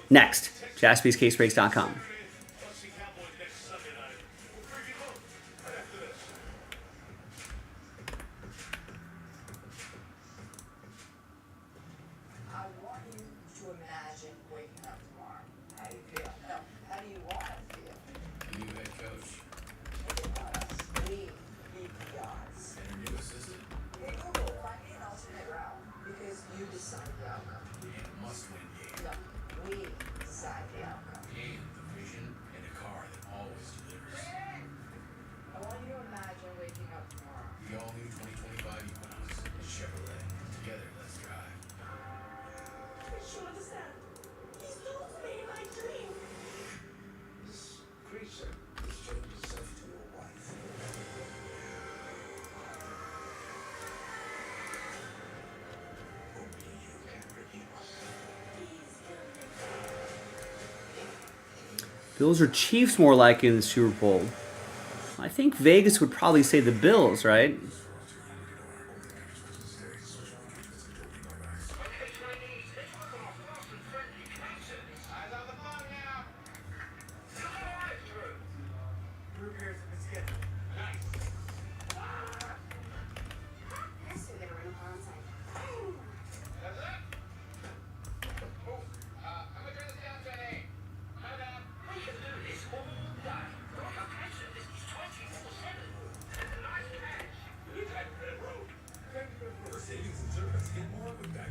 next. JaspysCaseBreaks.com. Let's see Cowboys next Sunday night. We'll preview both right after this. I want you to imagine waking up tomorrow. How do you feel? No, how do you want to feel? New head coach Think about us. We beat the odds. and your new assistant Hey Google, find me an alternate route because you decide the outcome. in a must-win game. No, we decide the outcome. And the vision and a car that always delivers. I want you to imagine waking up tomorrow. The all-new 2025 Equinox and Chevrolet. Together, let's drive. This creature has changed itself to your wife. Only you can redeem us. Bills or Chiefs more likely in the Super Bowl? I think Vegas would probably say the Bills, right?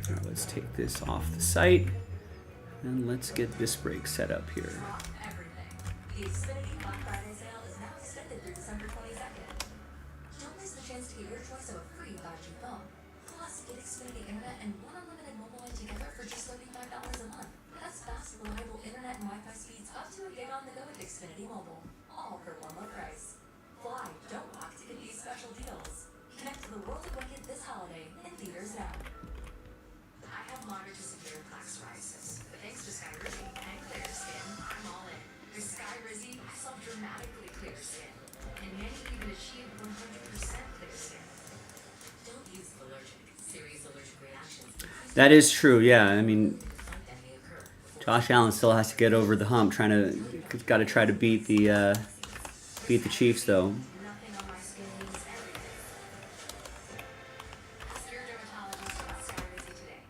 Now let's take this off the site and let's get this break set up here. Everything. The Xfinity Black Friday sale is now extended through December 22nd. Don't miss the chance to get your choice of a free 5G phone. Plus, get Xfinity Internet and one unlimited mobile line together for just $35 a month. That's fast, reliable internet and Wi-Fi speeds up to a gig on the go with Xfinity Mobile. All for one low price. Fly, don't walk to get these special deals. Connect to the world of Wicked this holiday in theaters now. I have moderate to severe plaque psoriasis, but thanks to Sky Rizzy and Clear Skin, I'm all in. With Sky Rizzy, I saw dramatically clear skin, and many even achieve 100% clear skin. Don't use allergic. Serious allergic reactions. That is true, yeah. I mean, That may occur. Josh Allen still has to get over the hump. Got to try to beat the Chiefs though. Nothing on my skin means everything. Ask your dermatologist about Sky Rizzy today.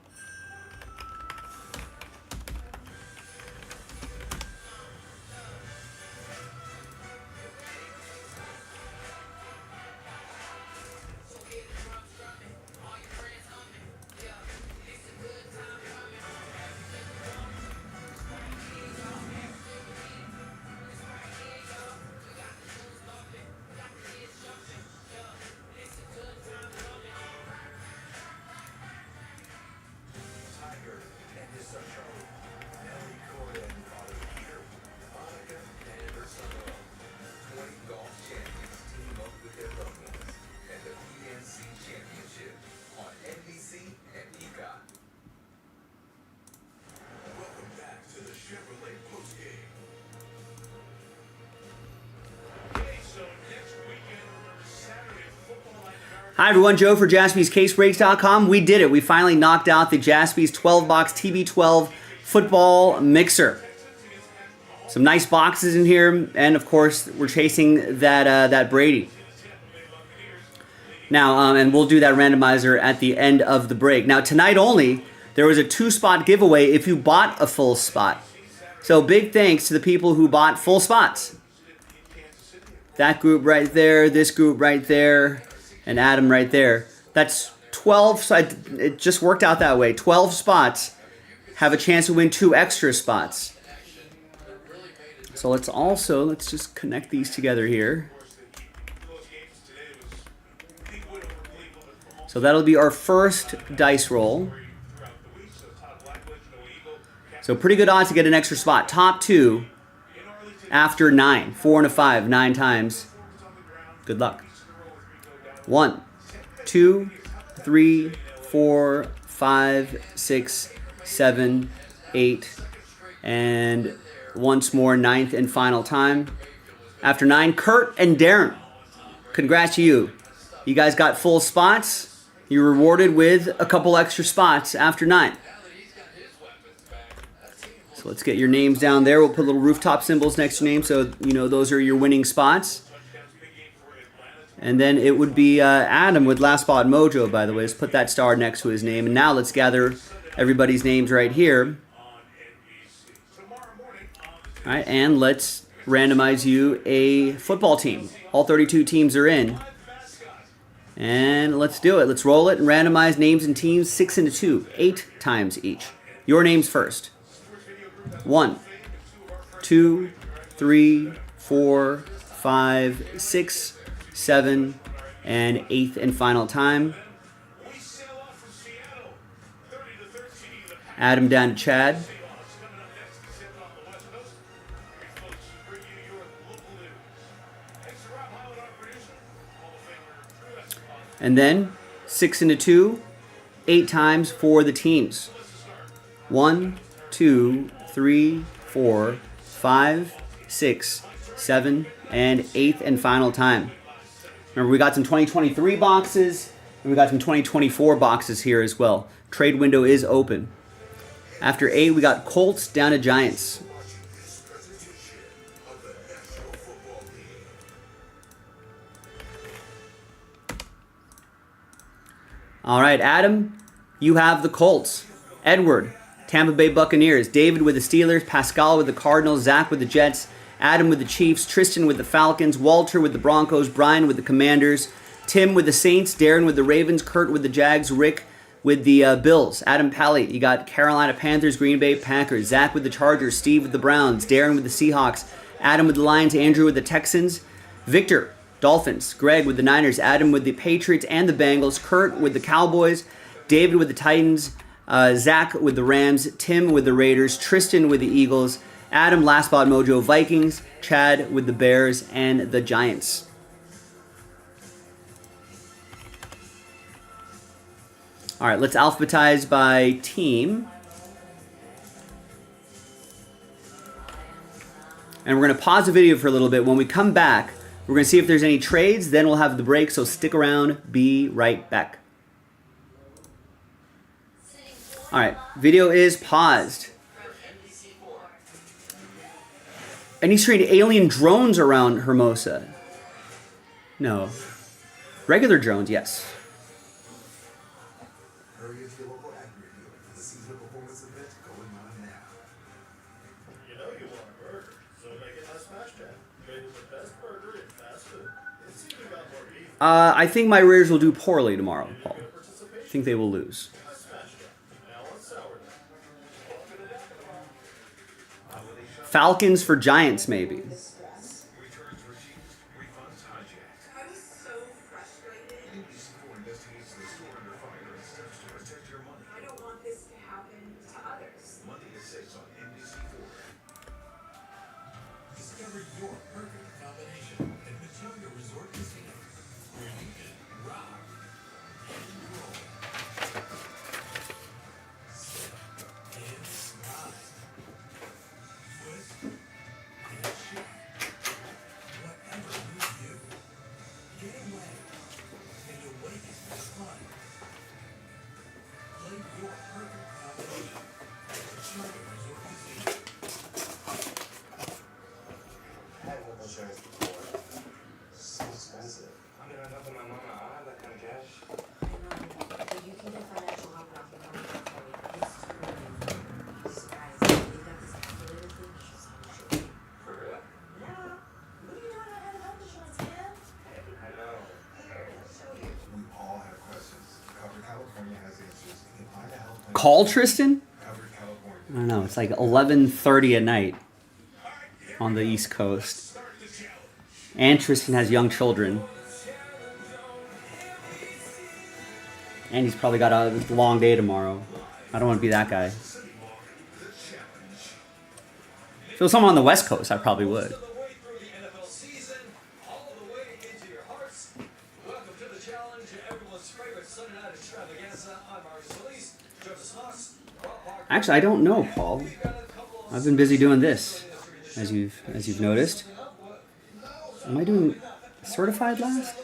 Tiger and his son Charlie. Nellie, Corey, and father Peter. Monica and her son Earl. 20 golf champions team up with their loved ones. And the PNC Championship on NBC and Peacock. Welcome back to the Chevrolet postgame. Okay, so next weekend, remember Saturday football night in America. Hi everyone, Joe for JaspysCaseBreaks.com. We did it. We finally knocked out the Jaspys 12-box TB12 football mixer. Some nice boxes in here, and of course, we're chasing that Brady. Now, and we'll do that randomizer at the end of the break. Now, tonight only, there was a 2-spot giveaway if you bought a full spot. So big thanks to the people who bought full spots. That group right there, this group right there, and Adam right there. That's 12, so it just worked out that way. 12 spots have a chance to win 2 extra spots. So let's just connect these together here. So that'll be our first dice roll. So pretty good odds to get an extra spot. Top 2 after 9. 4 and a 5, 9 times. Good luck. 1, 2, 3, 4, 5, 6, 7, 8, and once more, 9th and final time. After 9, Kurt and Darren. Congrats to you. You guys got full spots. You're rewarded with a couple extra spots after 9. So let's get your names down there. We'll put little rooftop symbols next to your name so you know those are your winning spots. And then it would be Adam with Last Spot Mojo, by the way. Let's put that star next to his name. And now let's gather everybody's names right here. All right, and let's randomize you a football team. All 32 teams are in. And let's do it. Let's roll it and randomize names and teams 6 into 2, 8 times each. Your names first. 1, 2, 3, 4, 5, 6, 7, and 8th and final time. Adam down to Chad. And then 6 into 2, 8 times for the teams. 1, 2, 3, 4, 5, 6, 7, and 8th and final time. Remember, we got some 2023 boxes, and we got some 2024 boxes here as well. Trade window is open. After 8, we got Colts down to Giants. All right, Adam, you have the Colts. Edward, Tampa Bay Buccaneers. David with the Steelers. Pascal with the Cardinals. Zach with the Jets. Adam with the Chiefs. Tristan with the Falcons. Walter with the Broncos. Brian with the Commanders. Tim with the Saints. Darren with the Ravens. Kurt with the Jags. Rick with the Bills. Adam Pally, you got Carolina Panthers. Green Bay Packers. Zach with the Chargers. Steve with the Browns. Darren with the Seahawks. Adam with the Lions. Andrew with the Texans. Victor, Dolphins. Greg with the Niners. Adam with the Patriots and the Bengals. Kurt with the Cowboys. David with the Titans. Zach with the Rams. Tim with the Raiders. Tristan with the Eagles. Adam, Last Spot Mojo, Vikings. Chad with the Bears and the Giants. All right, let's alphabetize by team. And we're going to pause the video for a little bit. When we come back, we're going to see if there's any trades. Then we'll have the break, so stick around. Be right back. All right, video is paused. And he's trading alien drones around Hermosa. No. Regular drones, yes. Hurry into your local Acura dealer for the seasonal performance event going on now. You know you want a burger, so make it a smash tab. Made with the best burger in fast food. It's even got more beef. I think my Raiders will do poorly tomorrow, Paul. I think they will lose. A smash tab. Now on sourdough. Falcons for Giants, maybe. Returns receipts, refunds hijacked. I was so frustrated. NBC4 investigates the store under fire and steps to protect your money. I don't want this to happen to others. Monday at 6 on NBC4. Discover your perfect combination at Matilda Resort Casino, where you can rock and roll, sip and slide, twist and shoot, whatever you do. Get away and awaken the fun. Play your perfect combination at Matilda Resort Casino. I had health insurance before. It's so expensive. I mean, I know that my mama, I have that kind of cash. I know, but you can get financial help off your money before it's too late. You'd be surprised. They got this calculator thing, it's just how much you pay. For real? Yeah. Who do you know that had health insurance, man? I know. Here, I'll show you. We all have questions. Cover California has answers. You can find a help line. Call Tristan? Cover California. I don't know. It's like 11:30 at night on the East Coast. And Tristan has young children. And he's probably got a long day tomorrow. I don't want to be that guy. If it was someone on the West Coast, I probably would. The way through the NFL season, all the way into your hearts. Welcome to the challenge, everyone's favorite Sunday night extravaganza. I'm Maurice Solis, Joseph Knox, Rob Parker. Actually, I don't know, Paul. I've been busy doing this. as you've noticed. Am I doing certified last?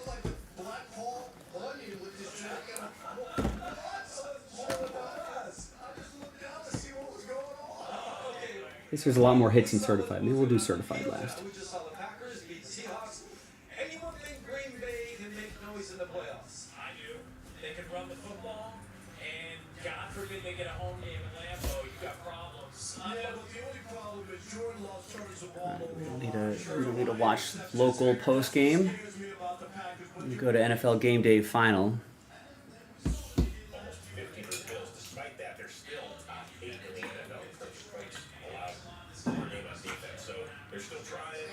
I guess there's a lot more hits in certified. Maybe we'll do certified last. We just saw the Packers beat the Seahawks. Anyone think Green Bay can make noise in the playoffs? I do. They can run the football, and God forbid they get a home game in Lambeau. You got problems. Yeah, but the only problem is Jordan Love turns the ball over. We don't need to watch local post game. We go to NFL Game Day Final. Almost 50 for the Bills. Despite that, they're still top 8 in the NFL. Which points allowed per game on defense. So they're still trying.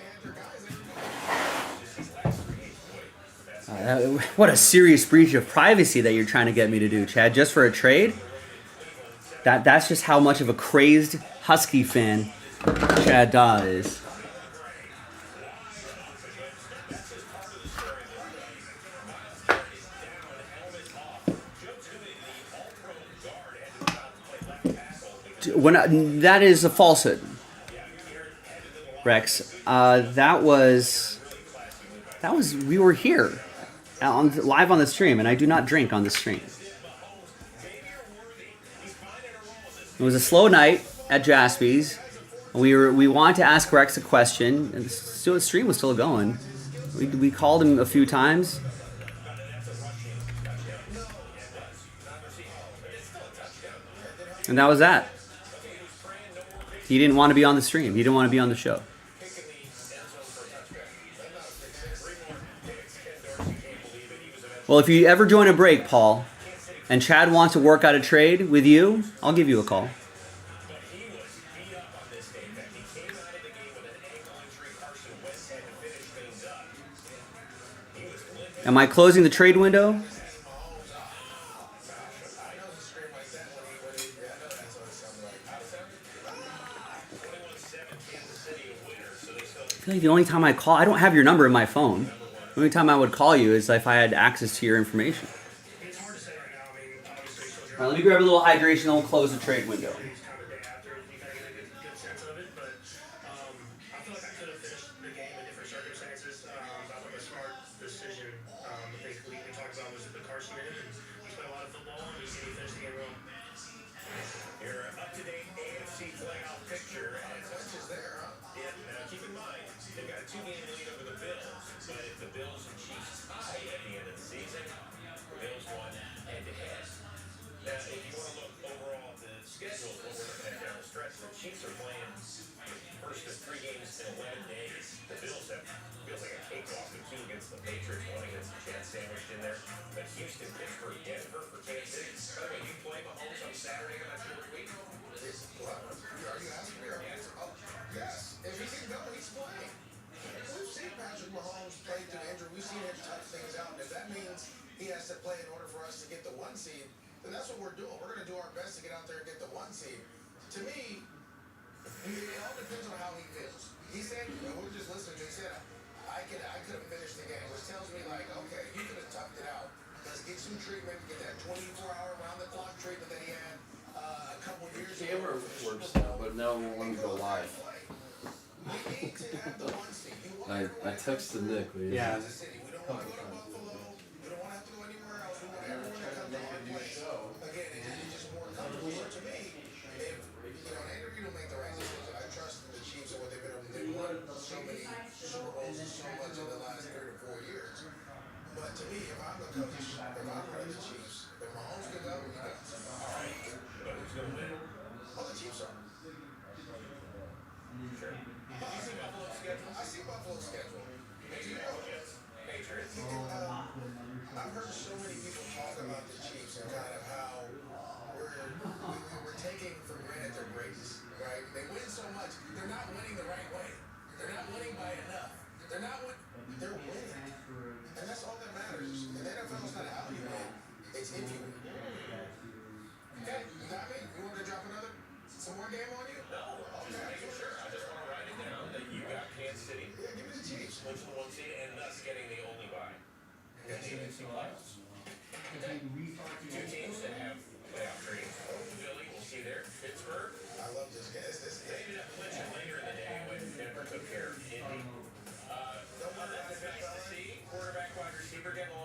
Just these last 3 games, boy. What a serious breach of privacy that you're trying to get me to do, Chad, just for a trade? That's just how much of a crazed Husky fan Chad Daw is. That is a falsehood, Rex. That was we were here live on the stream, and I do not drink on the stream. It was a slow night at JASPY's. We wanted to ask Rex a question, and the stream was still going. We called him a few times. And that was that. He didn't want to be on the stream. He didn't want to be on the show. Well, if you ever join a break, Paul, and Chad wants to work out a trade with you, I'll give you a call. Am I closing the trade window? I feel like the only time I call, I don't have your number in my phone. The only time I would call you is if I had access to your information. All right, let me grab a little hydration and we'll close the trade window. To me, it all depends on how he feels. He said, we were just listening. He said, I could have finished the game, which tells me like, okay, you could have toughed it out. Let's get some treatment, get that 24-hour round-the-clock treatment that he had a couple years ago. Camera works now, but now we want to go live. I texted Nick. Yeah. But to me, if I'm the coach, if I'm running the Chiefs, if Mahomes can go, he does. All right. But who's going to win? Oh, the Chiefs are. Sure. I see Buffalo's schedule. Patriots. I've heard so many people talk about the Chiefs and kind of how we're taking for granted their greatness, right? They win so much. They're not winning the right way. They're not winning by enough. They're winning. And that's all that matters. And the NFL is not how you win. It's if you win. Okay, you got me? You want to drop some more game on you? No, I'm just making sure. I just want to write it down that you got Kansas City. Yeah, give me the Chiefs. Clinch the 1 seed and thus getting the only bye. And the NFC playoffs. Two teams that have playoff dreams. Philly, we'll see there. Pittsburgh. I love this guy. Maybe that clinch it later in the day when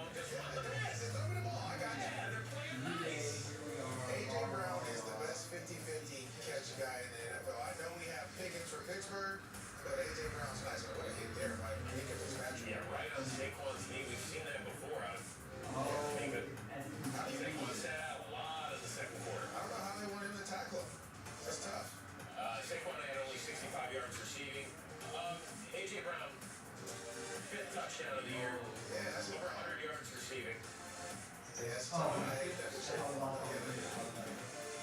long, just Yeah, run the pass. throw me the ball. I got you. Yeah, they're playing nice. A.J. Brown is the best 50-50 catch guy in the NFL. I know we have Pickens for Pittsburgh, but A.J. Brown's nice. What a hit there by Minka Fitzpatrick. Yeah, right on Saquon's knee. We've seen that before out of Minka. Saquon sat out a lot in the second quarter. I don't know how they want him to tackle him. That's tough. Saquon had only 65 yards receiving. A.J. Brown, 5th touchdown of the year. Yeah, that's Over 100 yards receiving. Yeah, that's tough. I hate that shit.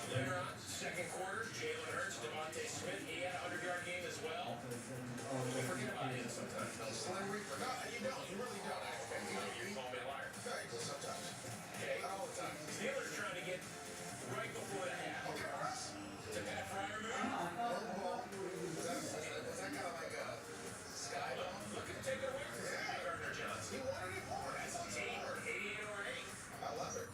Later on, second quarter, Jalen Hurts, Devontae Smith, he had a 100-yard game as well. We forget about him sometimes. Slim Reaper. No, you don't. You really don't. You call me a liar. No, you do sometimes. Okay. Not all the time. Steelers trying to get right before the half. Okay, Russ. It's a Pat Fryer move. Long ball. Was that kind of like a sky ball? Look at take it away from Gardner Johnson. He wanted it more. That's all Team, hard. 88 over 8. I love it.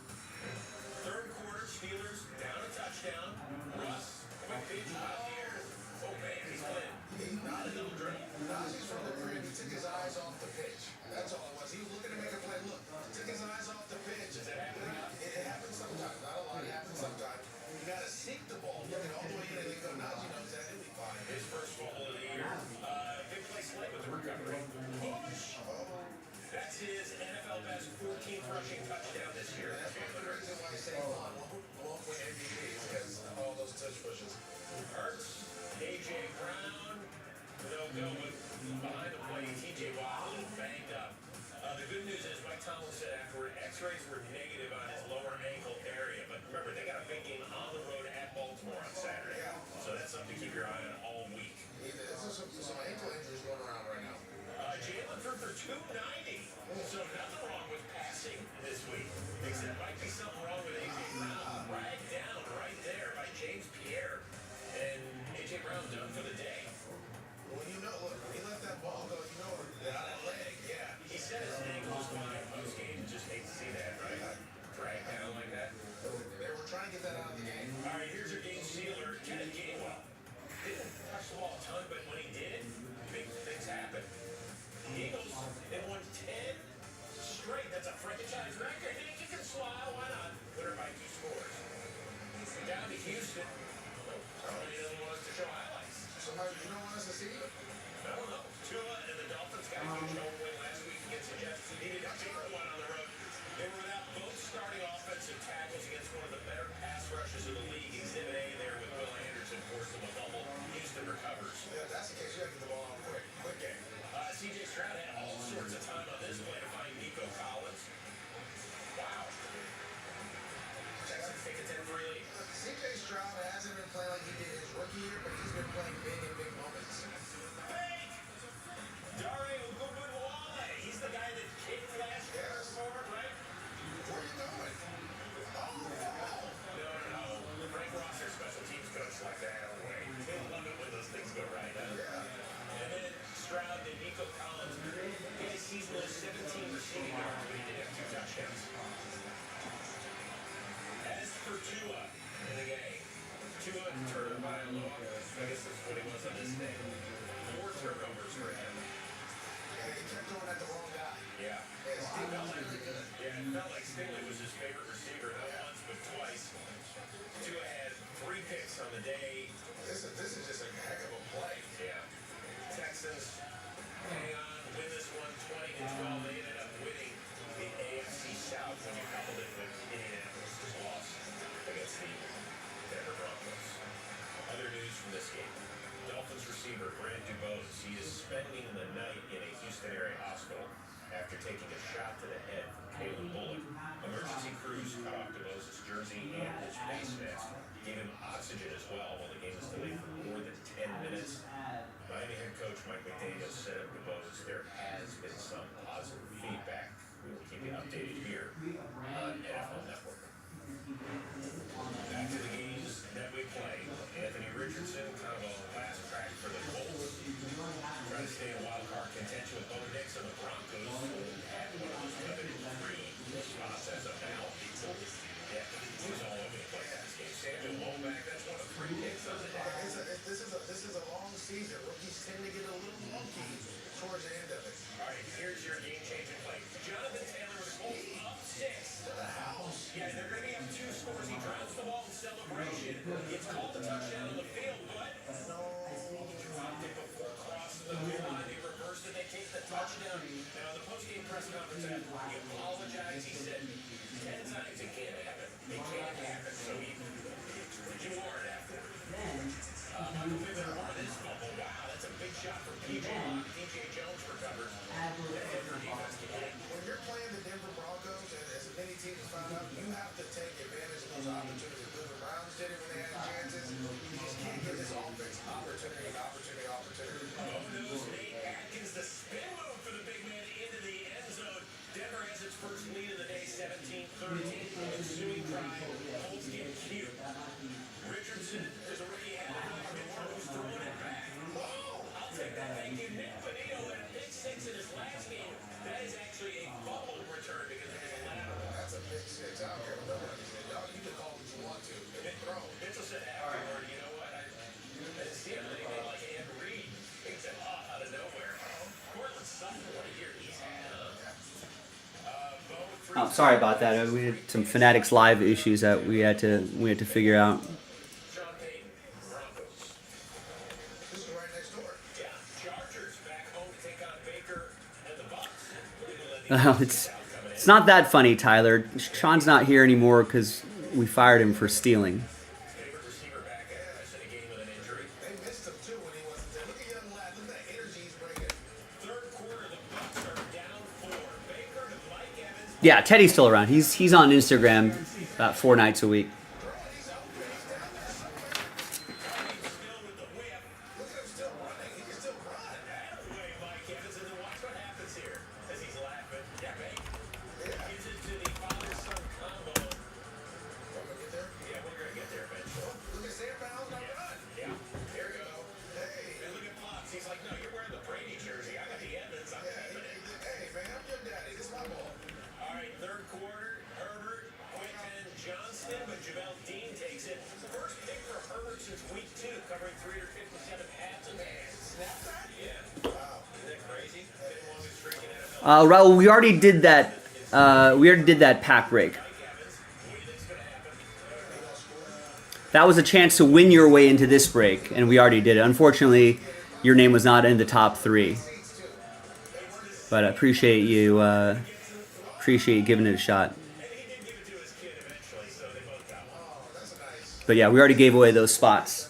Third quarter, Steelers down a touchdown. Russ, quick pitch out here. Oh man, he's playing. He's Not not a double dribble. Najee's from the crib. He took his eyes off the pitch. That's all it was. He was looking to make a play. Look, took his eyes off the pitch. Does that happen? It happens sometimes. Not a lot. It happens sometimes. You got to seek the ball. Looking all the way in and then go, Najee knows that. He'll be fine. His first fumble of the year. Big play slate with the recovery. Push. That's his NFL best 14th rushing touchdown this year. That's one of the reasons why Saquon won't win MVP is because of all those touch pushes. Hurts, A.J. Brown, no go, but behind the play, T.J. Watt, a little banged up. The good news is Mike Tomlin said afterward, X-rays were negative on his lower ankle area. But remember, they got a big game on the road at Baltimore on Saturday. So that's something to keep your eye on all week. There's some ankle injuries going around right now. Jalen threw for 290. So nothing wrong with passing this week. Except might be something wrong with A.J. Brown. Dragged down right there by James Pierre. And A.J. Brown done for the day. When you know, look, when he let that ball go, you know, that leg, yeah. He said his ankle was fine post game. Just hate to see that, right? Dragged down like that. They were trying to get that out of the game. All right, here's your game sealer, Kenneth Gainwell. Didn't touch the ball a ton, but when he did, big things happened. Eagles, they won 10 straight. That's a franchise record. And you can smile, why not? Winner by 2 scores. Down to Houston. Somebody doesn't want us to show highlights. Somebody, you don't want us to see it? I don't know. Tua and the Dolphins got a huge home win last week against the Jets. Needed a bigger one on the road. They were without both starting offensive tackles against one of the better pass rushes of the league. Exhibit A there with Will Anderson forced him a fumble. Houston recovers. Yeah, if that's the case, you got to get the ball out quick. Quick game. C.J. Stroud had all sorts of time on this play to find Nico Collins. Wow. Texans take a 10-3 lead. C.J. Stroud hasn't been playing like he did his rookie year, but he's been playing big in big moments. Fake! Dare Ogunbowale. He's the guy that kicked last year forward, right? Where are you going? No. Frank Ross, their special teams coach, like that way. They love it when those things go right, huh? Yeah. And then Stroud and Nico Collins. His season was 17 receiving yards, but he did have 2 touchdowns. As for Tua in the game, Tua turned by a low. I guess that's what he was on this day. 4 turnovers for him. Yeah, he kept going at the wrong guy. Yeah. Yeah, Steve was really good. Yeah, it felt like Stingley was his favorite receiver, not once, but twice. Tua had 3 picks on the day. This is just a heck of a play. Yeah. Texans hang on, win this one 20-12. They ended up winning the AFC South when you coupled it with Indianapolis' loss against the Denver Broncos. Other news from this game. Dolphins receiver Brand Dubose, he is spending the night in a Houston area hospital after taking a shot to the head from Caleb Bullock. Emergency crews cut off Dubose's jersey and his face mask, gave him oxygen as well while the game was delayed for more than 10 minutes. Miami head coach Mike McDaniel said of Dubose there has been some positive feedback. We will keep you updated here on NFL Network. Back to the games that we play. Anthony Richardson, kind of a last track for the Colts. Trying to stay in wild card contention with Bo Nix and the Broncos. Had one of those coveted 3 spots as of now. Yeah, he was all over the place in this game. Samuel Womack, that's one of 3 picks on the day. This is a long season. Rookies tend to get a little monkey towards the end of it. All right, here's your game-changing play. He apologized. He said 10 times it can't happen. It can't happen. So he warned afterward. Michael Pittman won this fumble. Wow, that's a big shot from PJ. DJ Jones recovers. That Denver defense can hit. When you're playing the Denver Broncos, and as many teams have found out, you have to take advantage of those opportunities. The Browns did it when they had chances. You just can't give this offense opportunity. Oh, knows Nate Atkins, the spin move for the big man into the end zone. Denver has its first lead of the day, 17-13. Ensuing drive. Colts get cute. Richardson is already had it off. Who's throwing it back? Whoa! I'll take that. Thank you, Nick Bonito. And a big 6 in his last game. That is actually a fumble return because it was allowed. That's a big 6 out here. Y'all, you can call it what you want to. They throw. Mitchell said afterward, you know what? I didn't see him. They made like Ann Reid. He said, out of nowhere. Cortland Sutton, what a year he's had. Oh, sorry about that. We had some Fanatics Live issues that we had to figure out. Sean Payton, Broncos. This is right next door. Yeah, Chargers back home to take on Baker and the Bucs. It's not that funny, Tyler. Sean's not here anymore because we fired him for stealing. Favorite receiver back after missing a game with an injury. They missed him too when he wasn't there. Look at young lad. Look at that energy he's bringing. Third quarter, the Bucs are down 4. Baker to Mike Evans. Yeah, Teddy's still around. He's on Instagram about 4 nights a week. Still with the whip. Look at him still running. He can still run. Way Mike Evans, and then watch what happens here as he's laughing. Yeah, Baker gives it to the father-son combo. Want to get there? Yeah, we're gonna get there eventually. Look at Sam Bowles now run. Yeah, here we go. Hey. And look at Fox. He's like, no, you're wearing the Brady jersey. I got the Evans. I'm keeping it. Hey, man, I'm your daddy. This is my ball. All right, third quarter, Herbert, Quentin Johnston, but Jamel Dean takes it. First pick for Herbert since week 2, covering 357 passes. Snap that? Yeah. Wow. Isn't that crazy? Fifth longest streak in NFL. Raul, we already did that. We already did that pack break. Mike Evans, what do you think's going to happen? That was a chance to win your way into this break, and we already did it. Unfortunately, your name was not in the top 3, but I appreciate you giving it a shot. And he did give it to his kid eventually, so they both got one. But yeah, we already gave away those spots.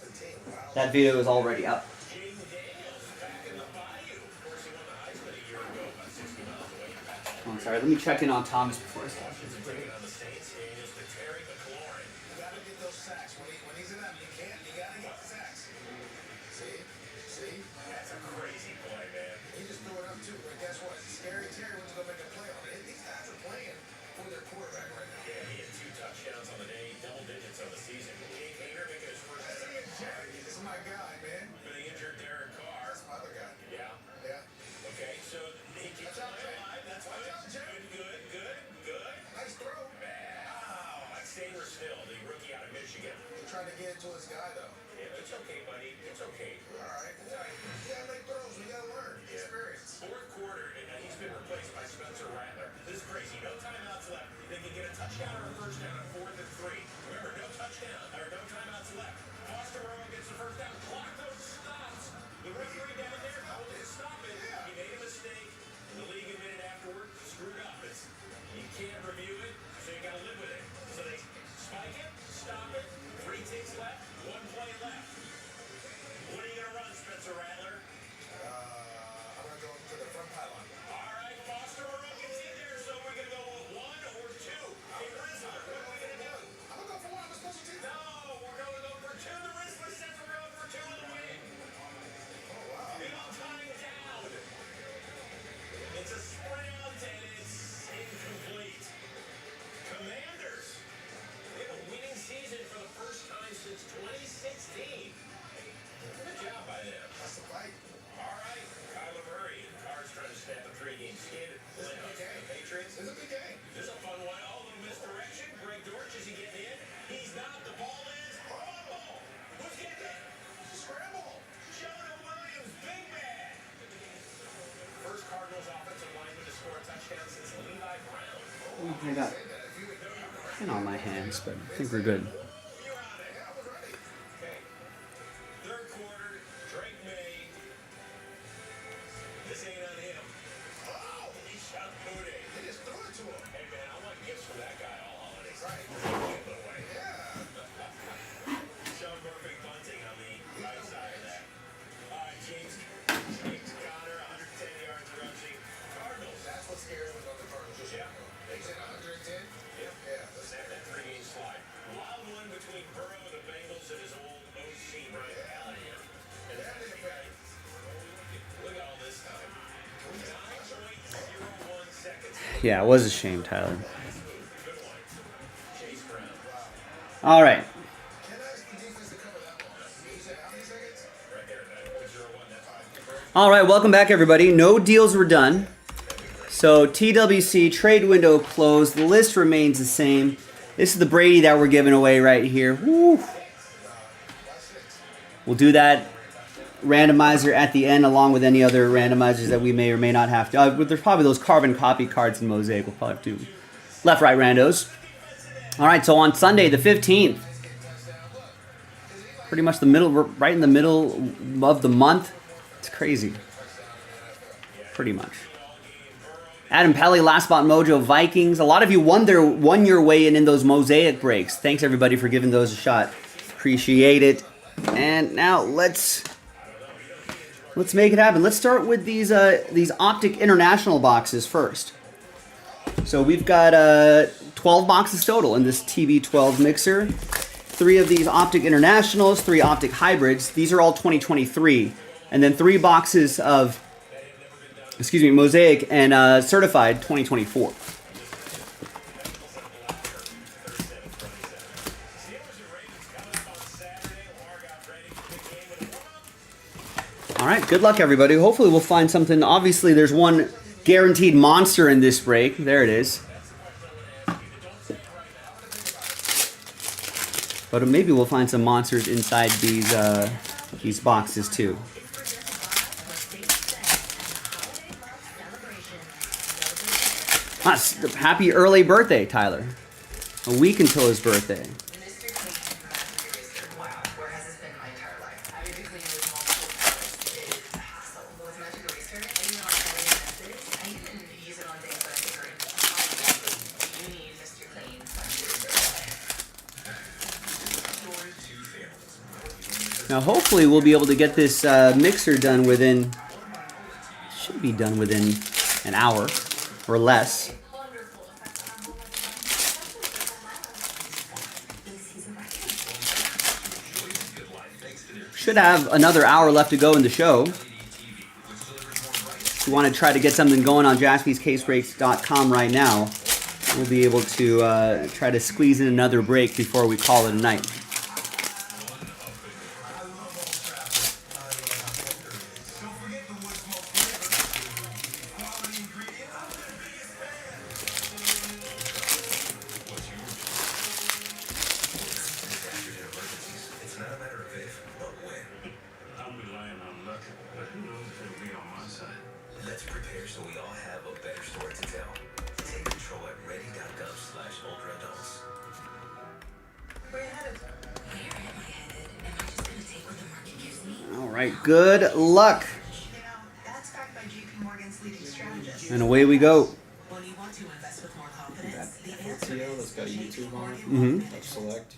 That video is already up. Jaden Daniels back in the bayou. Of course, he won the Heisman a year ago, about 60 miles away in Baton Oh, sorry, let me check in on Thomas before I start. Taking on the Saints, Daniels to Terry McLaurin. You gotta get those sacks. When he's in that, you gotta get the sacks. See? That's a crazy play, man. He just threw it up too. But guess what? Scary Terry went to go make a play on it. These guys are playing for their quarterback right now. Yeah, he had 2 touchdowns on the day, double digits on the season. Jake Hager making his first Hey, Jerry, this is my guy, man. for the injured Derek Carr. That's my other guy. Yeah. Yeah. Okay, so he keeps Watch out, Jay. alive. That's Watch good. out, Jay. Good. Nice throw. Wow. Like Samersville, the rookie out of Michigan. He's trying to get it to his guy, though. Yeah, it's okay, buddy. It's okay. All right. You gotta make throws. We gotta learn. Experience. Fourth quarter, and he's been replaced by Spencer Rattler. This is crazy. No timeouts left. They can get a touchdown or a first down on 4th and 3. Remember, no touchdown or no timeouts left. Foster Rowe gets the first down. Clock those stops. The referee down there told him to stop it. He made a mistake. The league admitted afterward, screwed up. You can't review it, so you gotta live with it. So they spike it, stop it. 3 ticks left, 1 play left. What are you gonna run, Spencer Rattler? I'm gonna go to the front pylon. All right, Foster Rowe gets in there, so we're gonna go with 1 or 2. Hey, Rizzler, what are we gonna do? I'm gonna go for one. I'm supposed to No, we're going to go for 2. The Rizzler says we're going for 2 in the win. Oh, wow. Big old tying down. It's a sprint and it's incomplete. Commanders, they have a winning season for the first time since 2016. Good job by them. That's the fight. All right, Kyler Murray. Cards trying to snap a 3-game skid. This is a good game. The Patriots. This is a good game. This is a fun one. All little misdirection. Greg Dortch, is he getting in? He's not. The ball is. Oh! Who's getting in? Scramble. Jonah Williams, big man. First Cardinals offensive lineman to score a touchdown since Levi Brown. I got skin on my hands, but I think we're good. You're on it. Yeah, I was ready. Okay. Third quarter, Drake May. This ain't on him. Oh! He shot Moody. Did he Yeah, it was a shame, Tyler. All right. All right, welcome back, everybody. No deals were done. So TWC trade window closed. The list remains the same. This is the Brady that we're giving away right here. Woo. We'll do that randomizer at the end, along with any other randomizers that we may or may not have to. There's probably those carbon copy cards in Mosaic. We'll probably have to left, right randos. All right, so on Sunday the 15th, pretty much the middle, right in the middle of the month. It's crazy. Pretty much. Adam Pelly, Last Spot Mojo, Vikings. A lot of you won your way in those Mosaic breaks. Thanks everybody for giving those a shot. Appreciate it. And now let's make it happen. Let's start with these Optic International boxes first. So we've got 12 boxes total in this TB12 mixer. 3 of these Optic Internationals, 3 Optic Hybrids. These are all 2023. And then 3 boxes of, Mosaic and Certified 2024. All right, good luck, everybody. Hopefully we'll find something. Obviously, there's one guaranteed monster in this break. There it is. But maybe we'll find some monsters inside these boxes, too. Happy early birthday, Tyler. A week until his birthday. Now hopefully we'll be able to get this mixer done within, should be done within an hour or less. Should have another hour left to go in the show. If you want to try to get something going on JaspysCaseBreaks.com right now, we'll be able to try to squeeze in another break before we call it a night. Let's prepare so we all have a better story to tell. Take control at ready.gov/ultraadults. Where are you headed? Where am I headed? Am I just gonna take what the market gives me? All right, good luck. You know, that's backed by JP Morgan's leading strategist. And away we go. When you want to invest with more confidence, the answer Portio is that's got YouTube on it. Mm-hmm. Touch select.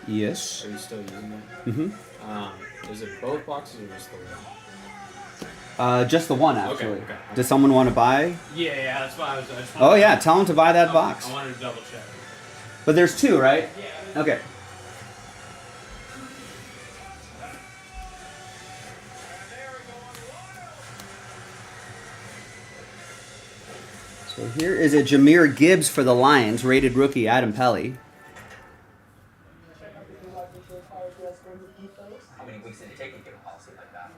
Yes. Are you still using that? Mm-hmm. Is it both boxes or just the one? Just the one, actually. Okay. Does someone want to buy? Yeah, that's why I just Oh, yeah, tell them to buy that box. I wanted to double check. But there's 2, right? Yeah. Okay. So here is a Jahmyr Gibbs for the Lions, rated rookie, Adam Pelly. How many weeks did it take to get a policy like that?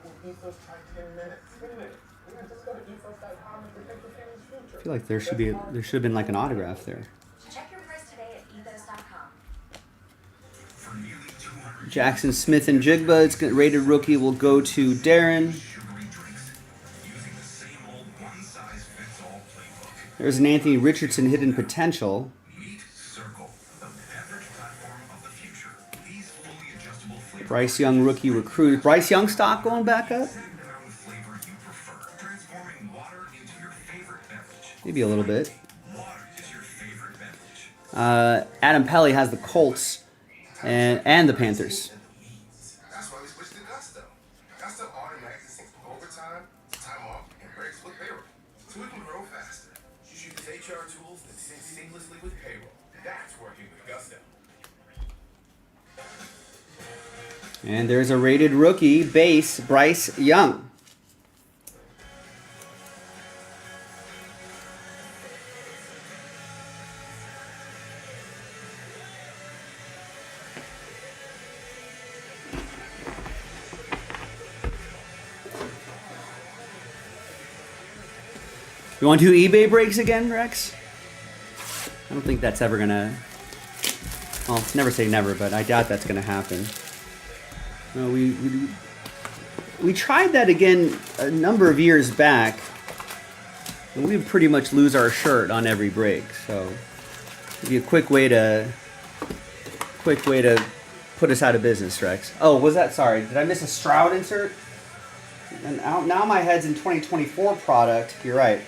I feel like there should have been like an autograph there. Check your price today at ethos.com. Jackson Smith and Jigba, it's rated rookie, will go to Darren. There's an Anthony Richardson hidden potential. Bryce Young rookie recruit. Bryce Young stock going back up? Maybe a little bit. Adam Pelly has the Colts and the Panthers. That's why we switched to Gusto. Gusto automatically syncs with overtime, time off, and breaks with payroll, so we can grow faster. You should use HR tools that sync seamlessly with payroll. That's working with Gusto. And there's a rated rookie base, Bryce Young. You want to do eBay breaks again, Rex? I don't think that's ever gonna. Well, never say never, but I doubt that's gonna happen. No, we tried that again a number of years back, and we would pretty much lose our shirt on every break. So it'd be a quick way to put us out of business, Rex. Oh, was that? Sorry, did I miss a Stroud insert? And now my head's in 2024 product. You're right.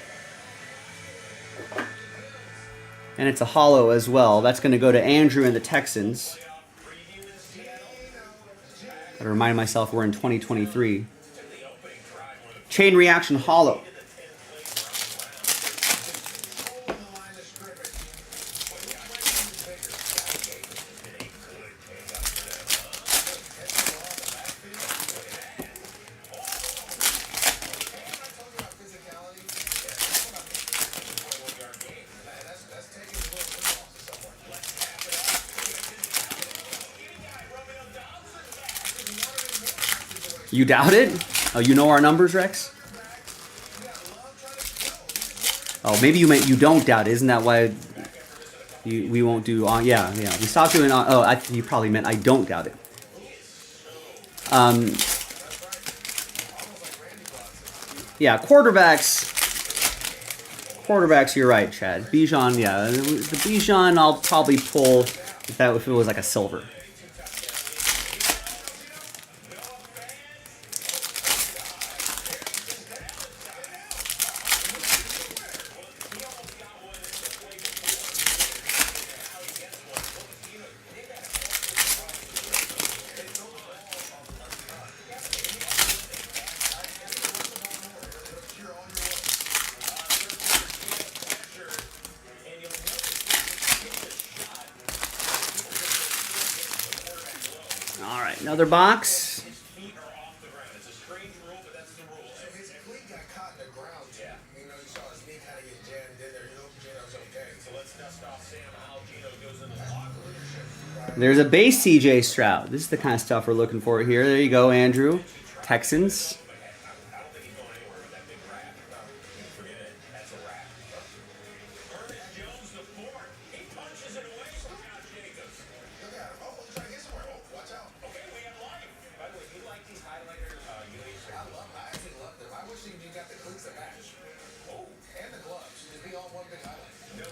And it's a hollow as well. That's going to go to Andrew and the Texans. Gotta remind myself we're in 2023. Chain reaction hollow. You doubt it? Oh, you know our numbers, Rex? Oh, maybe you meant you don't doubt it. Isn't that why we won't do on? Yeah. We stopped doing on. Oh, you probably meant I don't doubt it. Yeah, quarterbacks. You're right, Chad. Bijan, yeah, the Bijan I'll probably pull if it was like a silver. All right, another box. His cleat got caught in the ground. Yeah. You saw his knee kind of get jammed in there. Gino's okay. So let's dust off Sam how Gino goes into the locker. There's a base CJ Stroud. This is the kind of stuff we're looking for here. There you go, Andrew. Texans.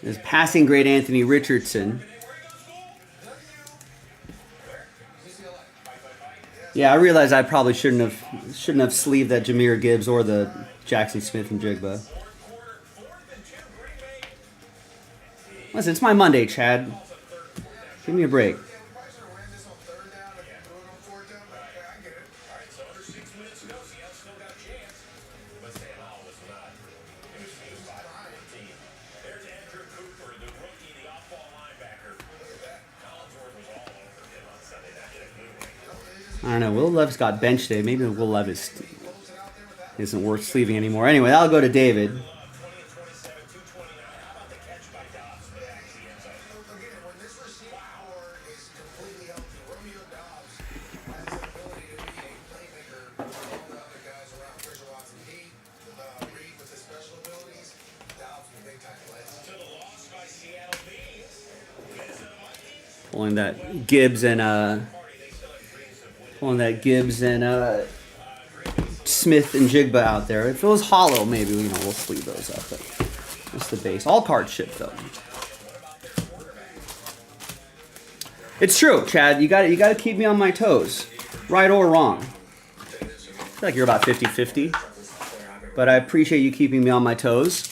There's passing grade Anthony Richardson. Yeah, I realize I probably shouldn't have sleeved that Jahmyr Gibbs or the Jackson Smith and Jigba. Listen, it's my Monday, Chad. Give me a break. I don't know. Will Levis got benched today. Maybe Will Levis isn't worth sleeving anymore. Anyway, that'll go to David. Pulling that Gibbs and Smith and Jigba out there. If it was hollow, maybe we'll sleeve those up. But that's the base. All cards shipped though. It's true, Chad. You got to keep me on my toes, right or wrong. I feel like you're about 50-50, but I appreciate you keeping me on my toes.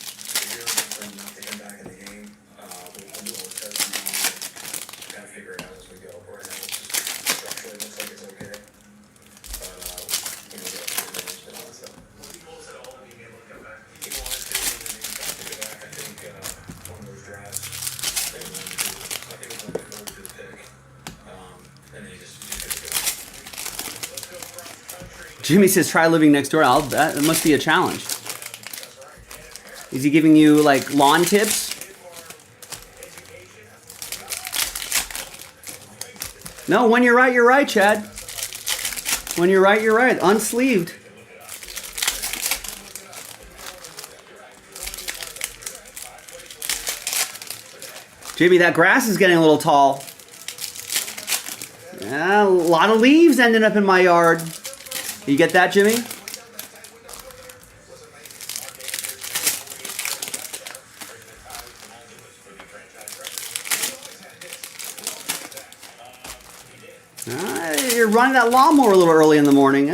Jimmy says, try living next door. That must be a challenge. Is he giving you, like, lawn tips? No, when you're right, Chad. When you're right. Unsleeved. Jimmy, that grass is getting a little tall. Yeah, a lot of leaves ending up in my yard. You get that, Jimmy? You're running that lawnmower a little early in the morning.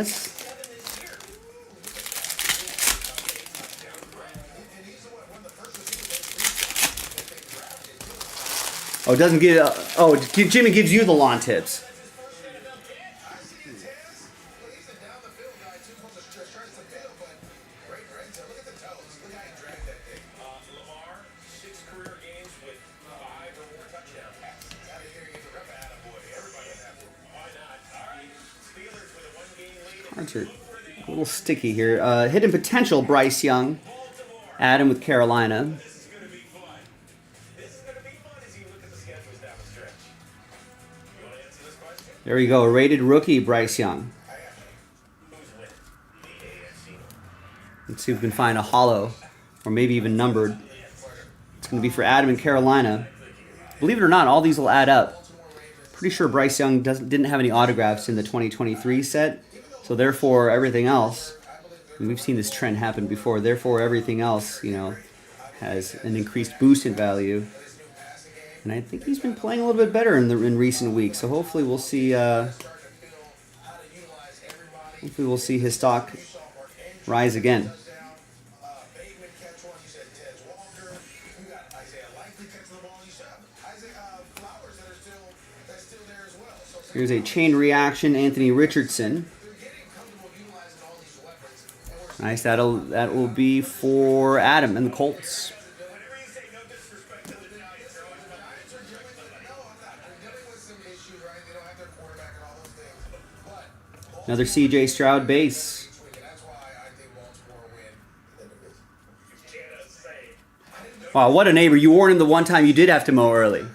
Oh, it doesn't give. Jimmy gives you the lawn tips. Lamar, 6 career games with 5 or more touchdown passes. Out of here, get the rep out of boy. Everybody is happy. Why not? All right. Steelers with a 1-game lead. Cards are a little sticky here. Hidden potential, Bryce Young. Adam with Carolina. This is going to be fun. This is going to be fun as you look at the schedules down the stretch. You want to answer this question? There we go. Rated rookie, Bryce Young. Who's winning? The AFC. Let's see if we can find a hollow, or maybe even numbered. It's going to be for Adam in Carolina. Believe it or not, all these will add up. Pretty sure Bryce Young didn't have any autographs in the 2023 set, so therefore everything else, and we've seen this trend happen before, therefore everything else, has an increased boost in value. And I think he's been playing a little bit better in recent weeks, so hopefully we'll see his stock rise again. Here's a chain reaction, Anthony Richardson. Nice, that will be for Adam and the Colts. Whenever you say no disrespect to the Giants, you're always about to disrespect somebody. Another CJ Stroud base. Wow, what a neighbor. You warned him the one time you did have to mow early.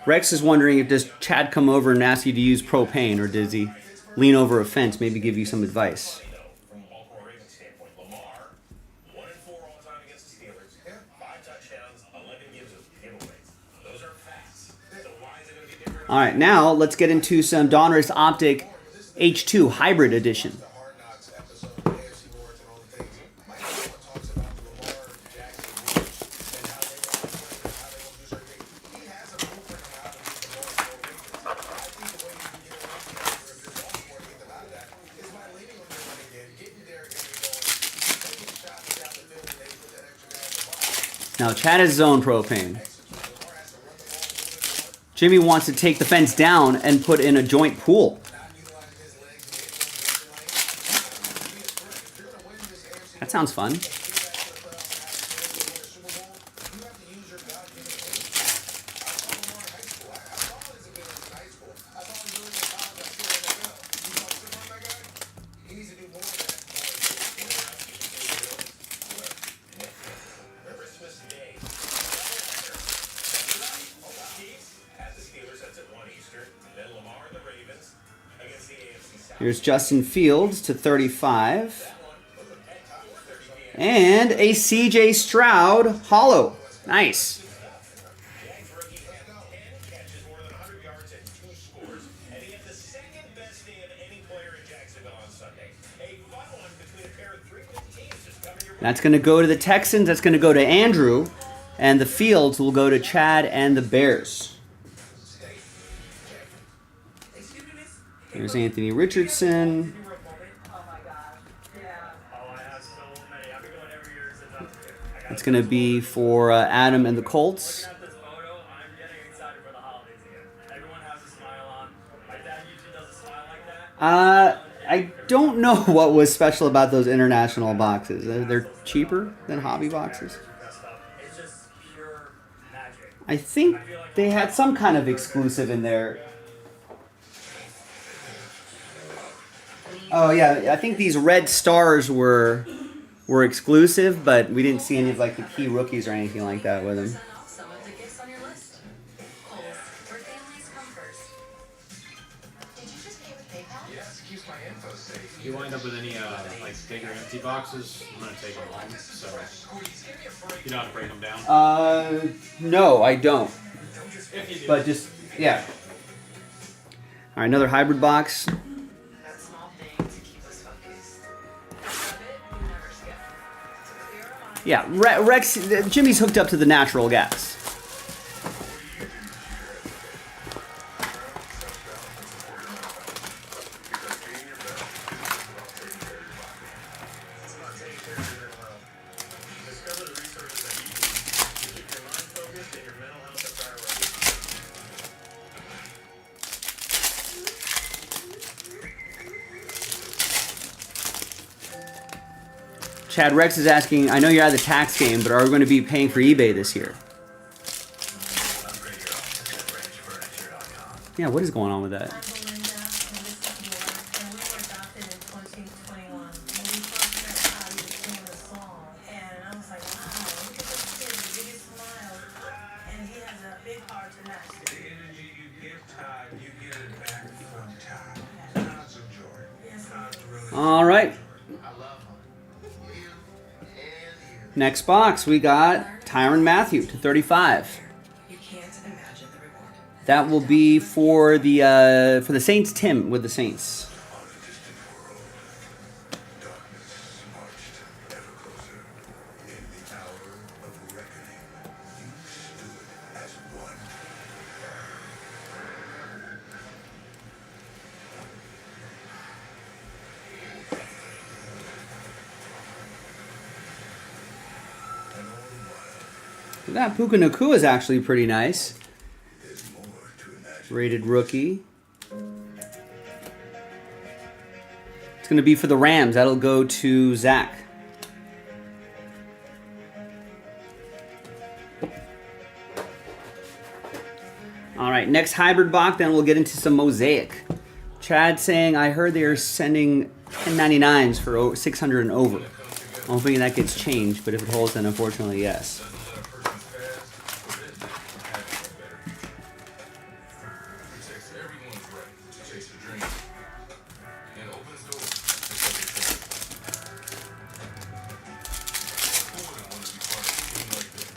Rex is wondering if does Chad come over and ask you to use propane, or does he lean over a fence, maybe give you some advice? From a Baltimore Ravens standpoint, Lamar, 1-4 all time against the Steelers, 5 touchdowns, 11 giveaways. Those are facts. So why is it going to be different? All right, now let's get into some Donruss Optic H2 Hybrid Edition. Now, Chad has his own propane. Jimmy wants to take the fence down and put in a joint pool. That sounds fun. Christmas Day. Chiefs at the Steelers, that's at 1 Eastern. Then Lamar and the Ravens against the AFC South. Here's Justin Fields to 35. And a CJ Stroud hollow. Nice. Jags rookie had 10 catches, more than 100 yards, and 2 scores. And he had the second best day of any player in Jacksonville on Sunday. A fun one between a pair of 3 good teams just coming your way. That's going to go to the Texans. That's going to go to Andrew. And the Fields will go to Chad and the Bears. There's Anthony Richardson. Oh my gosh. Yeah. Oh, I have so many. I've been going every year since I was a kid. I got It's going to be for Adam and the Colts. looking at this photo, I'm getting excited for the holidays again. Everyone has a smile on. My dad usually does a smile like that. I don't know what was special about those international boxes. They're cheaper than hobby boxes. It's just pure magic. I think they had some kind of exclusive in there. Oh yeah, I think these red stars were exclusive, but we didn't see any of like the key rookies or anything like that with them. Send off some of the gifts on your list. Kohl's, where families come first. Did you just pay with PayPal? Yes, keeps my info safe. Do you wind up with any like bigger empty boxes. I'm gonna take them home, so you don't have to break them down. No, I don't. If you do. But just, yeah. All right, another hybrid box. That small thing to keep us focused. Habit never skip. To clear our mind. Yeah, Rex, Jimmy's hooked up to the natural gas. Discover the resources that you need to keep your mind focused and your mental health a priority. Chad Rex is asking, I know you're out of the tax game, but are we going to be paying for eBay this year? Yeah, what is going on with that? I'm Belinda, and this is Laura, and we were adopted in 2021. And we talked about how you sing the song, and I was like, wow, look at this kid, the biggest smile, and he has a big heart to match. The energy you give Todd, you get it back from Todd. Todd's a joy. Yes, Todd's really All right, I love him. You and you. next box, we got Tyrann Mathieu to 35. You can't imagine the reward. That will be for the Saints, Tim, with the Saints. On a distant world, darkness marched ever closer. In the hour of reckoning, you stood as one. And all the while, That Puka Nacua is actually pretty nice. there's more to imagine. Rated rookie. It's going to be for the Rams. That'll go to Zach. All right, next hybrid box, then we'll get into some Mosaic. Chad saying, I heard they are sending 1099s for 600 and over. I'm hoping that gets changed, but if it holds, then unfortunately, yes. Protects everyone's right to chase a dream and opens doors to something Who wouldn't want to be part of a team like that?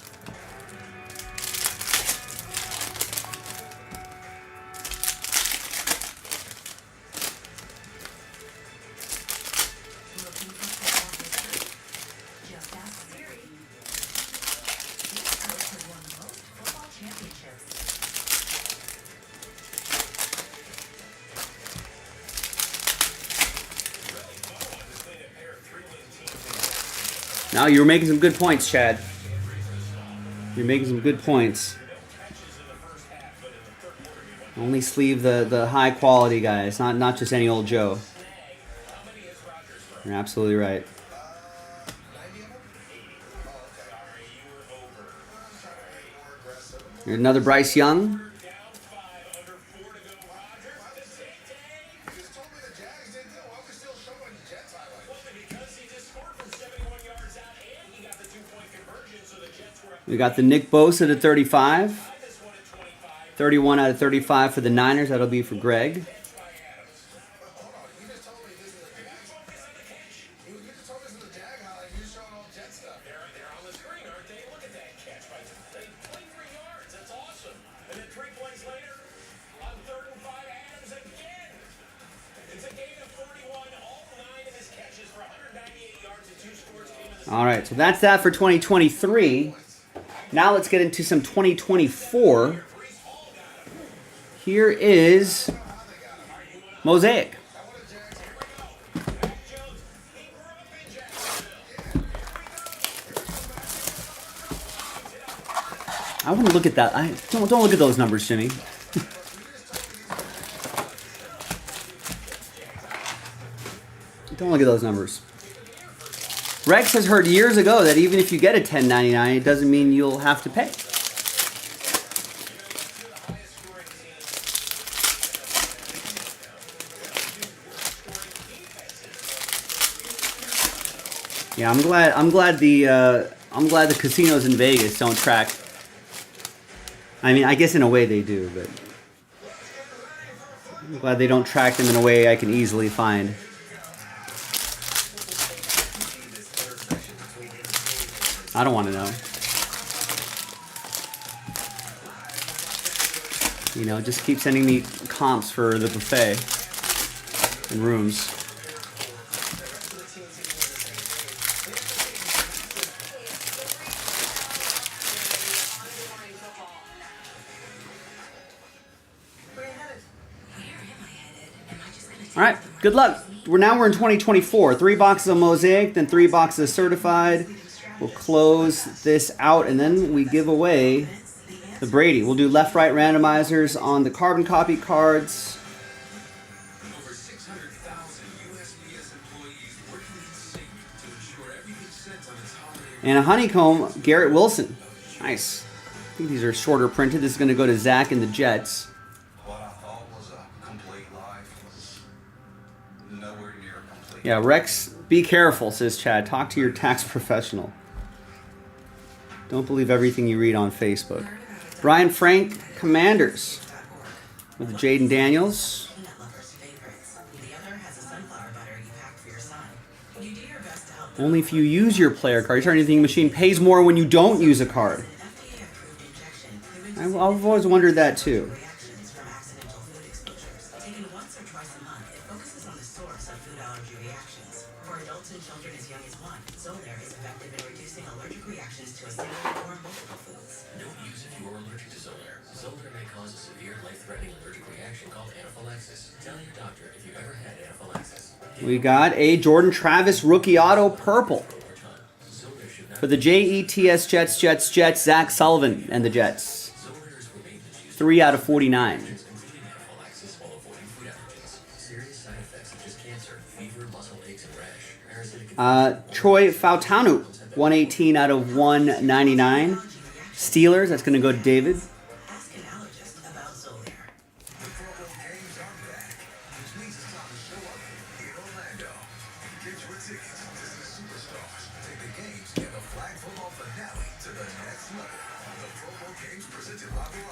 Looking for football history? Just ask Siri. This coach has won most football championships. Now you're making some good points, Chad. You're making some good points. Only sleeve the high quality guys, not just any old Joe. You're absolutely right. Here's another Bryce Young. You just told me the Jags did good. Why are we still showing the Jets highlights? Because he just scored from 71 yards out and he got the 2-point conversion, so the Jets were up We got the Nick Bosa to 35. this one at 25. 31 out of 35 for the Niners. That'll be for Greg. Hold on. You just told me this is the Jags. You just told me this is the Jag highlight. You're showing all Jet stuff. They're on the screen, aren't they? Look at that catch by 23 yards. That's awesome. And then 3 plays later, on 3rd and 5, Adams again. It's a gain of 31. All 9 of his catches for 198 yards and 2 scores came in the All right, so that's that for 2023. Now let's get into some 2024. Here is Mosaic. I want to look at that. Don't look at those numbers, Jimmy. Don't look at those numbers. Rex has heard years ago that even if you get a 1099, it doesn't mean you'll have to pay. Yeah, I'm glad the casinos in Vegas don't track. I mean, I guess in a way they do, but I'm glad they don't track them in a way I can easily find. I don't want to know. You know, just keep sending me comps for the buffet and rooms. All right, good luck. We're in 2024. 3 boxes of Mosaic, then 3 boxes of Certified. We'll close this out, and then we give away the Brady. We'll do left-right randomizers on the carbon copy cards. Over 600,000 USPS employees working in sync to ensure everything sent on its holiday. And a honeycomb, Garrett Wilson. Nice. I think these are shorter printed. This is going to go to Zach and the Jets. What I thought was a complete life was nowhere near complete. Yeah, Rex, be careful, says Chad. Talk to your tax professional. Don't believe everything you read on Facebook. Brian Frank, Commanders. With Jaden Daniels. Only if you use your player card. Your targeting machine pays more when you don't use a card. I've always wondered that too. We got a Jordan Travis rookie auto purple for the JETS Jets, Zach Sullivan and the Jets. 3 out of 49. Troy Fautanu, 118 out of 199. Steelers, that's going to go to David.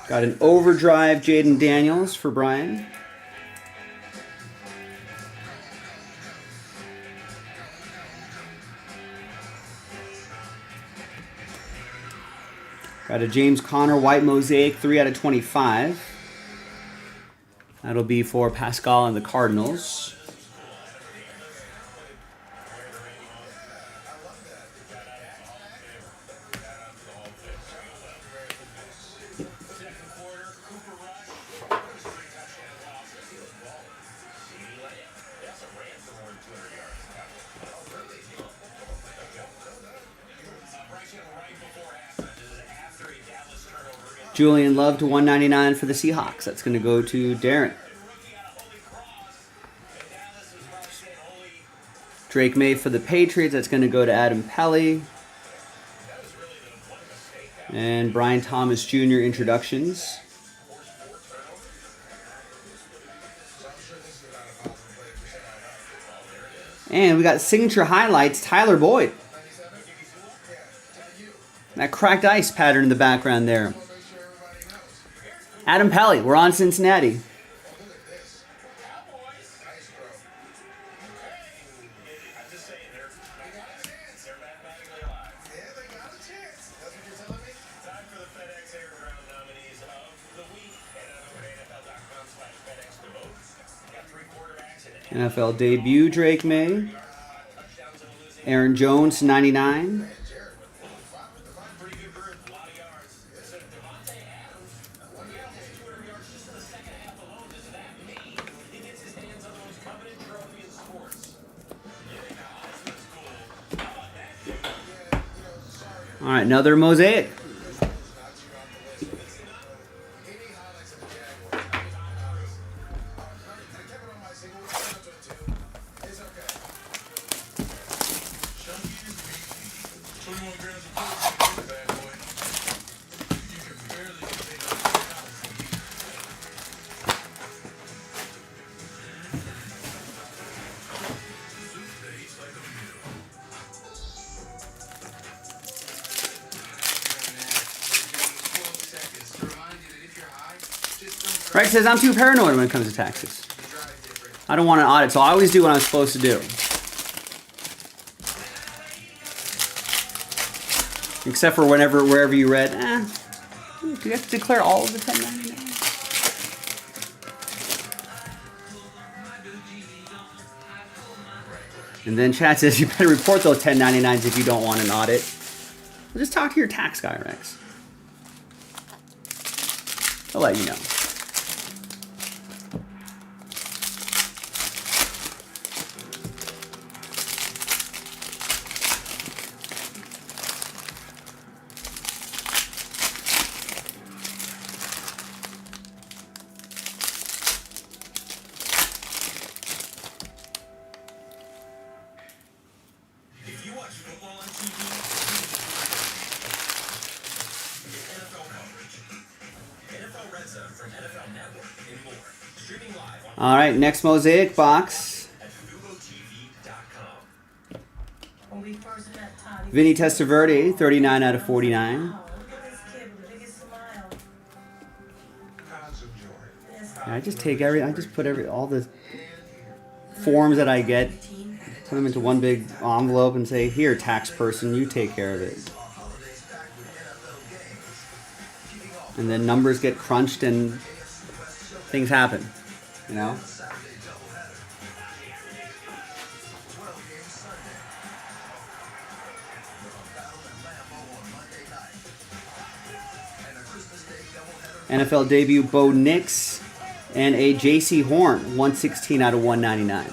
Got an overdrive Jaden Daniels for Brian. Got a James Conner white mosaic, 3 out of 25. That'll be for Pascal and the Cardinals. Julian Love to 199 for the Seahawks. That's going to go to Darren. Drake May for the Patriots. That's going to go to Adam Pelly. And Brian Thomas Jr. introductions. And we got signature highlights, Tyler Boyd. That cracked ice pattern in the background there. Adam Pelly, we're on Cincinnati. NFL debut, Drake May. Aaron Jones, 99. All right, another mosaic. Rex says, I'm too paranoid when it comes to taxes. I don't want an audit, so I always do what I'm supposed to do. Except for wherever you read, you have to declare all of the 1099. And then chat says you better report those 1099s if you don't want an audit. Well, just talk to your tax guy, Rex. I'll let you know. If you watch football on TV, NFL coverage, NFL Red Zone from NFL Network, and more. Streaming live on All right, next Mosaic box. at FuboTV.com. When we first met Todd, he Vinny was- Testaverde, 39 out of 49. Wow, look at this kid with the biggest smile. Concentrate. Yes, I just put all the forms that I get, put them into one big envelope and say, here, tax person, you take care of it. And then numbers get crunched and things happen, you know? NFL debut Bo Nix and a J.C. Horn, 116 out of 199.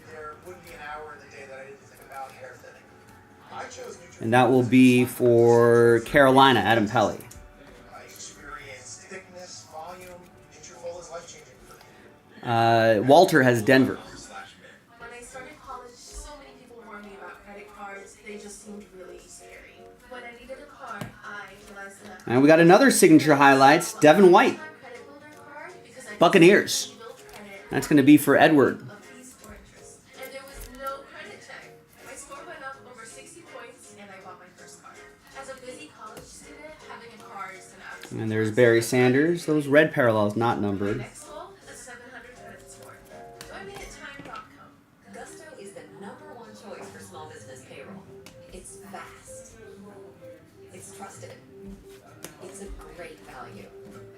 There wouldn't be an hour in the day that I didn't think about hair thinning. I chose Nutrafol. And that will be for Carolina, Adam Pelly. I experienced thickness, volume. Nutrafol is life-changing for me. Walter has Denver. When I started college, so many people warned me about credit cards. They just seemed really scary. When I needed a car, I realized that And we got another signature highlights, Devin White, credit builder card because I Buccaneers. built credit That's going to be for Edward. of fees for interest. And there was no credit check. My score went up over 60 points and I bought my first car. As a busy college student, having a car is an absolute And there's Barry Sanders. Those red parallels not numbered. next goal, a 700 credit score. Join me at time.com. Gusto is the #1 choice for small business payroll. It's fast. It's trusted. It's a great value.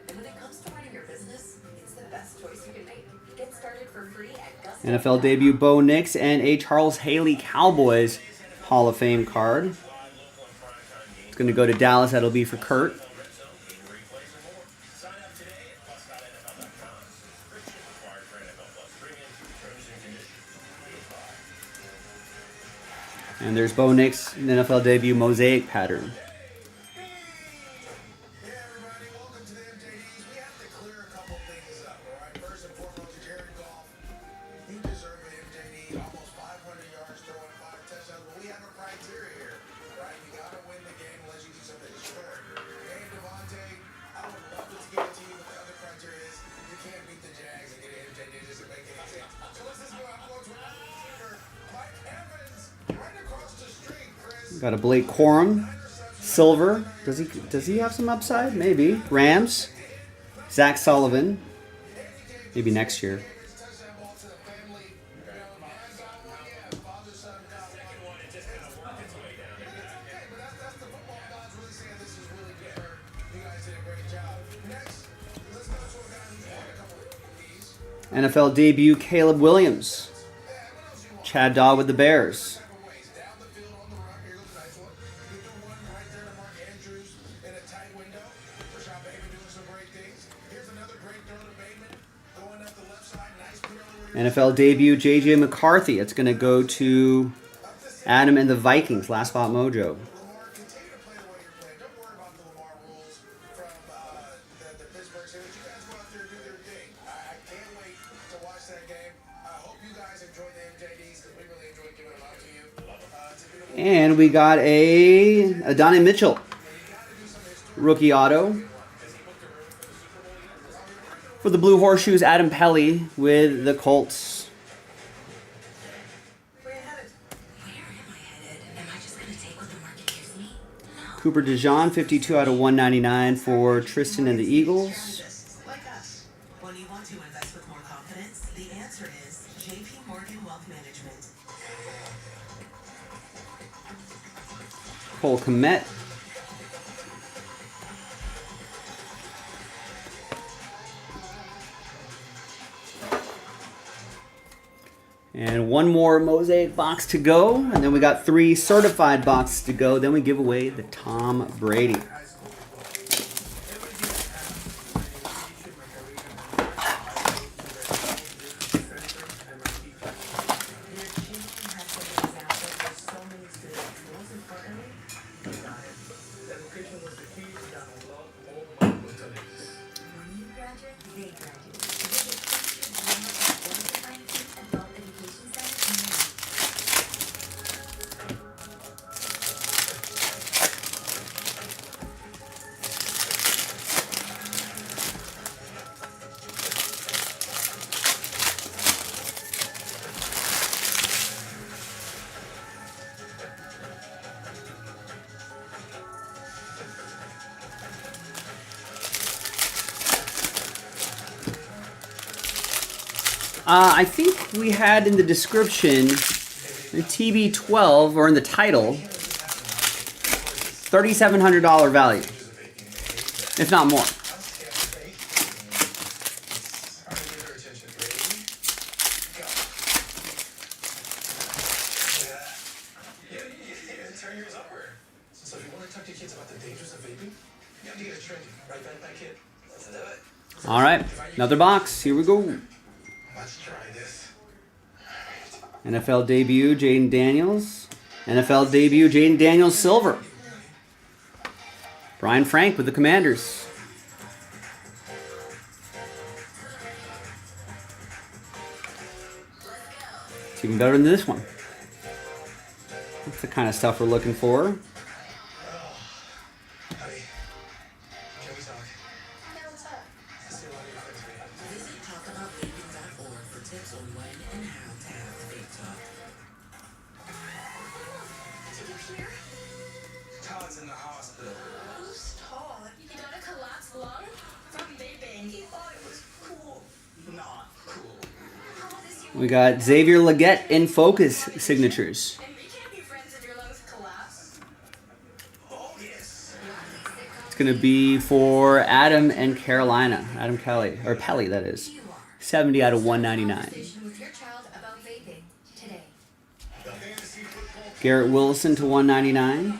And when it comes to running your business, it's the best choice you can make. Get started for free at Gusto. NFL debut Bo Nix and a Charles Haley Cowboys Hall of Fame card. It's going to go to Dallas. That'll be for Kurt. Sign up today at plus.nfl.com. Subscription required for NFL Plus Premium. Terms and conditions. And there's Bo Nix, an NFL debut Mosaic pattern. Hey everybody, welcome to the MJDs. We have to clear a couple things up, alright? First and foremost, Jared Goff. You deserve an MJD, almost 500 yards throwing, 5 touchdowns, but we have a criteria here, right? You gotta win the game unless you do something historic. Hey Devontae, I would love to give it to you, but the other criteria is you can't beat the Jags and get an MJD. It doesn't make any sense. So let's just go out and go to Mike Evans, right across the street, Chris. Got a Blake Corum, silver. Does he have some upside? Maybe. Rams, Zach Sullivan. Maybe next year. Touchdown ball to the family. You know, yeah, father, son, God. Second one, it just kind of worked its way down. Okay, but that's the football gods really saying this is really good. You guys did a great job. Next, let's go to a guy who's won a couple of these. NFL debut Caleb Williams. What else you want? Chad Daw with the Bears. Several ways. Down the field on the run. Here goes a nice one. You do one right there to Mark Andrews in a tight window. Rashad Bateman doing some great things. Here's another great throw to Bateman. Going up the left side. Nice clear over here. NFL debut JJ McCarthy. It's going to go to Adam and the Vikings. Last spot mojo. Lamar, continue to play the way you're playing. Don't worry about the Lamar rules from the Pittsburgh Steelers. You guys go out there and do your thing. I can't wait to watch that game. I hope you guys enjoy the MJDs because we really enjoy giving them out to you. It's a beautiful And we got a Adonai Mitchell rookie auto. For the Blue Horseshoes, Adam Pelly with the Colts. Where you headed? Where am I headed? Am I just gonna take what the market gives me? No. Cooper DeJean, 52 out of 199 for Tristan and the Eagles. Like us. When you want to invest with more confidence, the answer is JP Morgan Wealth Management. Cole Kmet. And one more mosaic box to go, and then we got 3 certified boxes to go. Then we give away the Tom Brady. I think we had in the description, the TB12, or in the title, $3,700 value, if not more. Turn yours upward. So if you want to talk to your kids about the dangers of vaping, you have to get it trendy. Right, backpack kid? Let's do it. All right, another box. Here we go. Let's try this. NFL debut, Jaden Daniels. NFL debut, Jaden Daniels silver. Brian Frank with the Commanders. It's even better than this one. That's the kind of stuff we're looking for. Honey, can we talk? Yeah, what's up? I see a lot of your friends here. Visit talkaboutbaking.org for tips on when and how to have vape talk. Did you hear? Todd's in the hospital. Who's Todd? You got a collapsed lung? From vaping. He thought it was cool. Not cool. How about this? We got Xavier Leggett in focus signatures. And we can't be friends if your lungs collapse. Oh, yes. It's going to be for Adam and Carolina. Adam Kelly, or Pelly, that is. 70 out of 199. Conversation with your child about vaping today. The fantasy football Garrett Wilson to 199.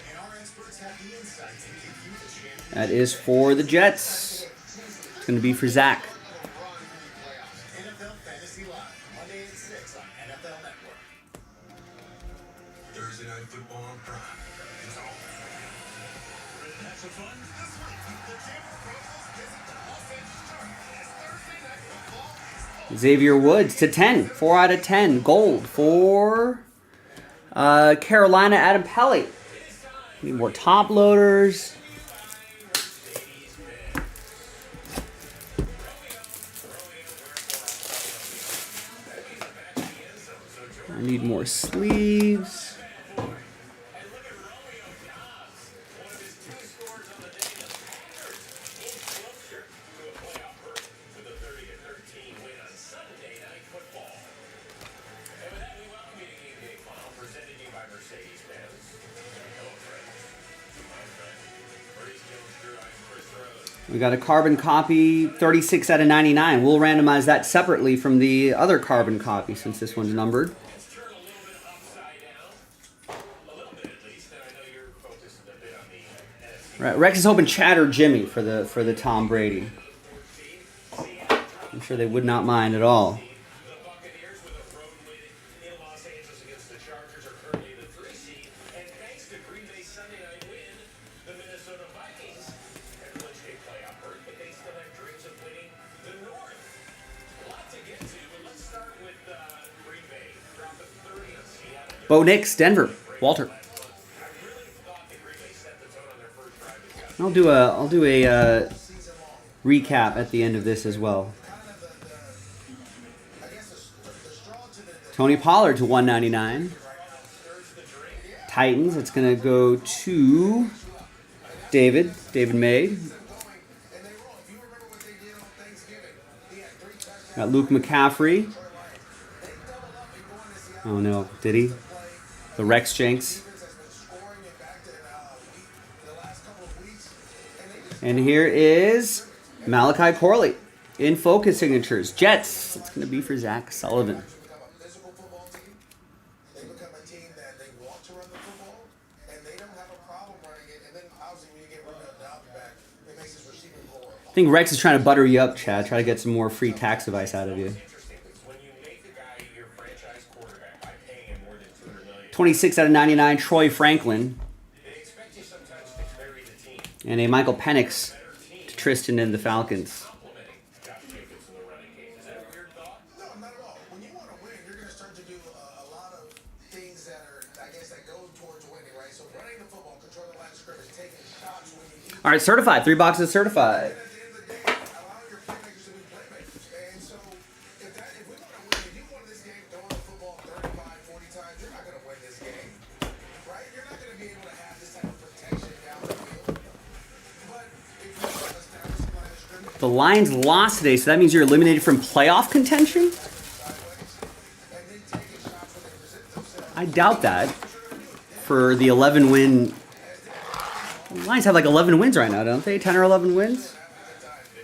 and our experts have the insight to give you the champion. That is for the Jets. It's going to be for Zach. NFL Fantasy Live, Monday at 6 on NFL Network. Thursday Night Football on Prime. It's on. Ready to have some fun? This week, the Denver Broncos visit the Los Angeles Chargers. Thursday Night Football is Xavier Woods to 10. 4 out of 10. Gold for Carolina, Adam Pelly. Need more top loaders. I need more sleeves. with a 30-13 win on Sunday Night Football. And with that, we welcome you to Game Day Final, presented to you by Mercedes-Benz. Hello, friends. I'm Frank. Bernie Jones, Drew, I'm Chris Rose. We got a carbon copy, 36 out of 99. We'll randomize that separately from the other carbon copy since this one's numbered. Let's turn a little bit upside down. A little bit, at least. And I know you're focused a bit on the NFC. Right, Rex is hoping Chatter Jimmy for the Tom Brady. I'm sure they would not mind at all. The Buccaneers, with a road win in Los Angeles against the Chargers, are currently the 3 seed. And thanks to Green Bay's Sunday night win, the Minnesota Vikings have clinched a playoff berth, but they still have dreams of winning the North. A lot to get to, but let's start with Green Bay. Dropping 30 on Seattle. Bo Nix, Denver, Walter. I really thought that Green Bay set the tone on their first drive. I'll do a recap at the end of this as well. Tony Pollard to 199. Titans, it's going to go to David May. Got Luke McCaffrey. Oh no, did he? The Rex Jenks. And here is Malachi Corley in focus signatures. Jets. It's going to be for Zach Sullivan. Become a physical football team. They become a team that they want to run the football, and they don't have a problem running it. And then obviously when you get Romeo Dobbs back, it makes his receiving core. I think Rex is trying to butter you up, Chad. Try to get some more free tax advice out of you. Interesting because when you make a guy your franchise quarterback by paying him more than $200 million, 26 out of 99, Troy Franklin. they expect you sometimes to carry the team. And a Michael Penix to Tristan and the Falcons. Complimenting Josh Jacobs in the running game. Is that a weird thought? No, not at all. When you want to win, you're going to start to do a lot of things that are, I guess, that go towards winning, right? So running the football, controlling the line of scrimmage, taking shots when you need. All right, certified. 3 boxes certified. At the end of the day, allow your playmakers to be playmakers. And so if we want to win, if you won this game throwing the football 35, 40 times, you're not going to win this game, right? You're not going to be able to have this type of protection down the field. But if you establish the line of scrimmage, The Lions lost today, so that means you're eliminated from playoff contention? I doubt that. For the 11 win. The Lions have like 11 wins right now, don't they? 10 or 11 wins?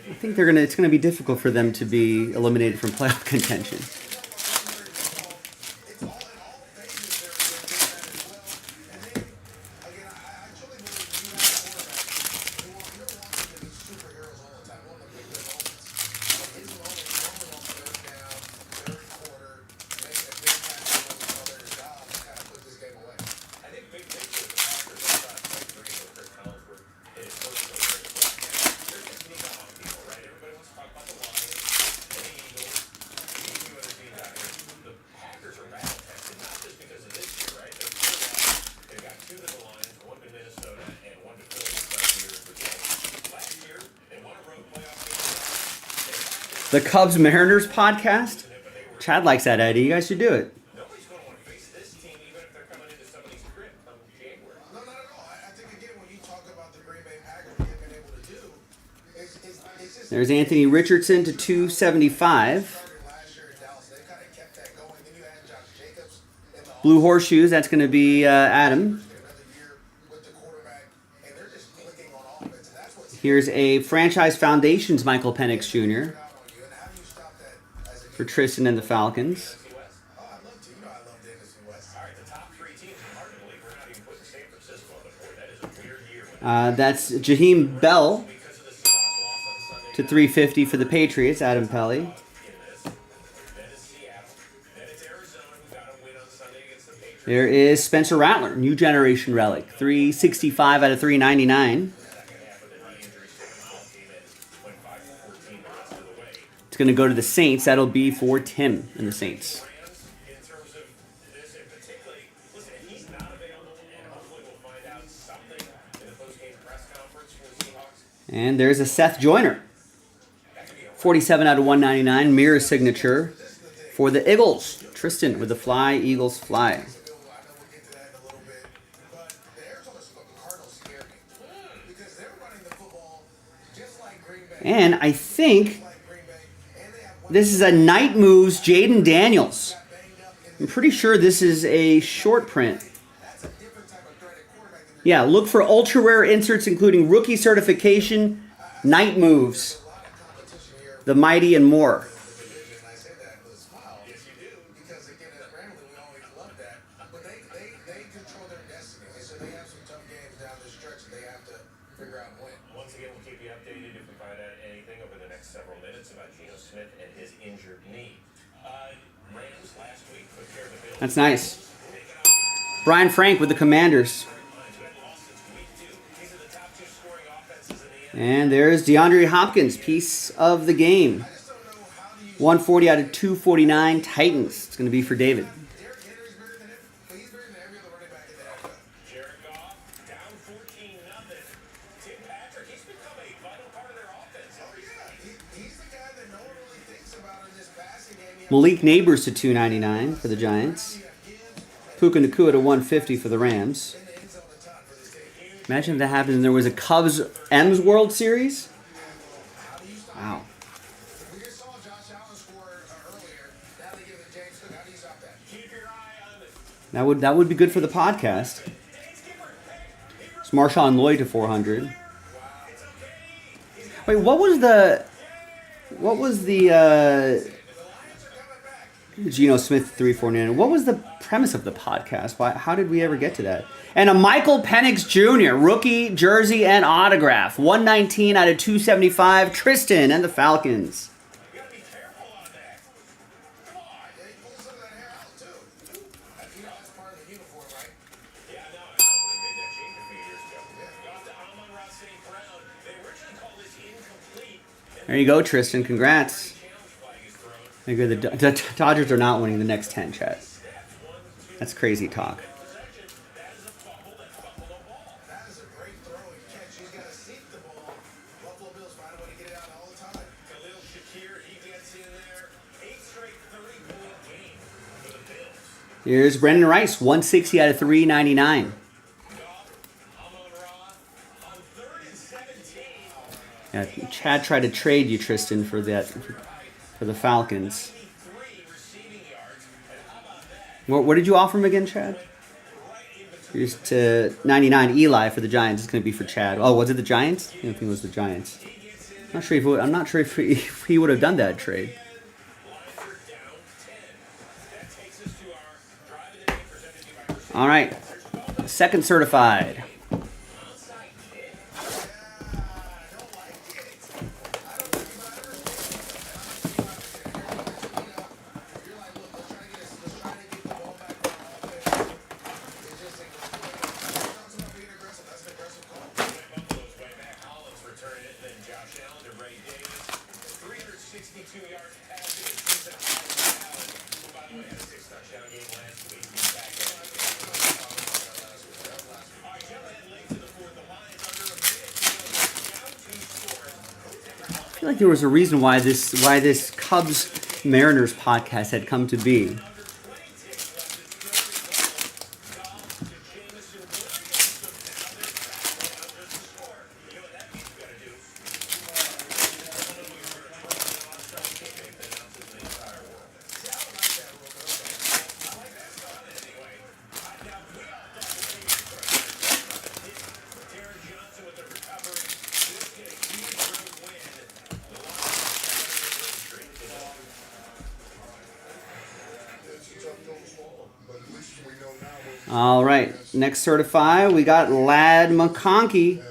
I think it's gonna be difficult for them to be eliminated from playoff contention. it's all in all phases they're doing that as well. And then, again, I truly believe when you have a quarterback, you don't want them to be superheroes all the time. You want them to make their moments. But his moment normally on third down, third quarter, making a big pass to one of their jobs to kind of put this game away. I think big picture, the Packers are not like three or Chris Collinsworth hit his first so great. There's just sneak up on people, right? Everybody wants to talk about the Lions, the Eagles, a few other teams out here. The Packers are battle tested, not just because of this year, right? They've got 2 to the Lions, 1 to Minnesota, and 1 to Philly last year for Jets. Last year, they won a road playoff game. The Cubs Mariners podcast? Chad likes that idea. You guys should do it. Nobody's going to want to face this team, even if they're coming into somebody's crib come January. No, not at all. I think, again, when you talk about the Green Bay Packers, what they've been able to do, it's just There's Anthony Richardson to 275. started last year in Dallas. They kind of kept that going. Then you had Josh Jacobs in the Blue Horseshoes, that's going to be Adam. another year with the quarterback, and they're just clicking on offense, and that's what's Here's a Franchise Foundations Michael Penix Jr. out on you. And how do you stop that as a for Tristan and the Falcons. Oh, I'd love to. You know I love the NFC West. All right, the top 3 teams. It's hard to believe we're not even putting San Francisco on the board. That is a weird year. That's Jaheim Bell Because of the Seahawks loss on Sunday to 350 for the Patriots, Adam Pelly. in this. Then it's Seattle. Then it's Arizona, who got a win on Sunday against the Patriots. There is Spencer Rattler, New Generation Relic, 365 out of 399. Second half of the knee injury, Stephen Hall came in, went 5 for 14 the rest of the way. It's going to go to the Saints. That'll be for Tim and the Saints. Rams, in terms of this, and particularly, listen, if he's not available, and hopefully we'll find out something in the post-game press conference from the Seahawks. And there's a Seth Joyner, 47 out of 199, mirror signature for the Eagles. Tristan with the fly, Eagles fly. I know we'll get to that in a little bit, but the Arizona Cardinals scare me because they're running the football just like Green Bay. And I think Like Green Bay, and they have one this is a Night Moves Jaden Daniels. banged up, and I'm pretty sure this is a short print. that's a different type of threat at quarterback than Yeah, look for ultra rare inserts including rookie certification, Night Moves, a lot of competition here. the Mighty, and more. Division, I say that with a smile. Yes, you do. Because again, as Grambling, we always love that. But they control their destiny. And so they have some tough games down the stretch that they have to figure out and win. Once again, we'll keep you updated if we find out anything over the next several minutes about Geno Smith and his injured knee. Rams last week took care of the Bills. That's nice. Brian Frank with the Commanders. Who had lost since week 2. These are the top 2 scoring offenses in the And there's DeAndre Hopkins, piece of the game. 140 out of 249 Titans. It's going to be for David. Derrick Henry's better than him, but he's better than every other running back in the NFL. Jared Goff down 14-0. Tim Patrick, he's become a vital part of their offense. Oh, yeah. He's the guy that no one really thinks about in this passing game. Malik Neighbors to 299 for the Giants. Puka Nakua to 150 for the Rams. In the end zone a ton for this team. Imagine if that happened and there was a Cubs M's World Series. Wow. We just saw Josh Allen score earlier. Now they give it to James Cook. How do you stop that? Keep your eye on the That would be good for the podcast. It's Marshawn Lloyd to 400. It's okay. Wait, what was the Geno Smith 349? What was the premise of the podcast? How did we ever get to that? And a Michael Penix Jr. rookie jersey and autograph, 119 out of 275. Tristan and the Falcons. You gotta be careful on that. Come on. Yeah, he pulls some of that hair out too. That's part of the uniform, right? Yeah, no, they made that change a few years ago. Got to Amon-Ra St. Brown. They originally called this incomplete. There you go, Tristan. Congrats. Challenge flag is thrown. I agree, the Dodgers are not winning the next 10, Chet. That's crazy talk. Possession. That is a fumble. That's Buffalo ball. That is a great throw and catch. He's got to seek the ball. Buffalo Bills find a way to get it out all the time. Khalil Shakir, he gets in there. 8 straight 30-point game for the Bills. Here's Brendan Rice, 160 out of 399. Amon-Ra on 3rd and 17. Yeah, Chad tried to trade you, Tristan, for the Falcons. 83 receiving yards. And how about that? What did you offer him again, Chad? Here's to 99 Eli for the Giants. It's going to be for Chad. Oh, was it the Giants? I don't think it was the Giants. I'm not sure if he would have done that trade. Lions are down 10. That takes us to our drive of the day presented to you by Mercedes. All right, second certified. Onside kick. You're like, look, let's try to get the ball back on offense. It's just talks about being aggressive. That's an aggressive call. Buffalo's way back. Hollins returning it. Then Josh Allen to Ray Davis. 362 yards passing. It seems that Allen, who by the way had a 6-touchdown game last week, he's back in. All right, jump ahead late to the fourth. The Lions under a minute to go. Down 2 scores. I feel like there was a reason why this Cubs Mariners podcast had come to be. All right, next certified, we got Lad McConkey,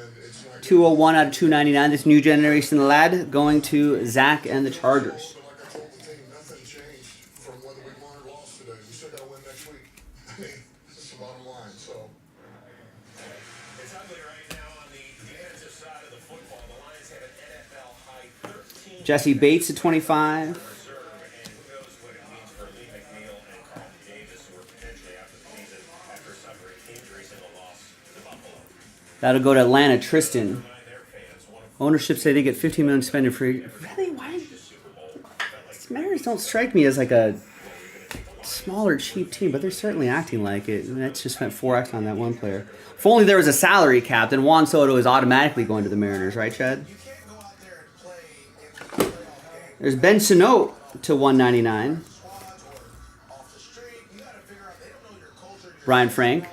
201 out of 299. This new generation lad going to Zach and the Chargers. But like I told the team, nothing changed from whether we won or lost today. We still got to win next week. I mean, that's the bottom line. So, It's ugly right now on the defensive side of the football. The Lions have an NFL high 13 Jesse Bates at 25. reserve, and who knows what it means for Lee McNeil and Carlton Davis, who are potentially out for the season after suffering injuries in the loss to Buffalo. That'll go to Atlanta. Tristan. Remind their fans, one of Ownership say they get $15 million spending free. Really? Why? the Super Bowl felt like Mariners don't strike me as like a smaller, cheap team, but they're certainly acting like it. And that's just spent 4x on that one player. If only there was a salary cap, then Juan Soto is automatically going to the Mariners, right, Chad? you can't go out there and play in the playoff game. There's Ben Sinote to 199. Squads or off the street. You got to figure out, they don't know your culture. Your Brian Frank. Let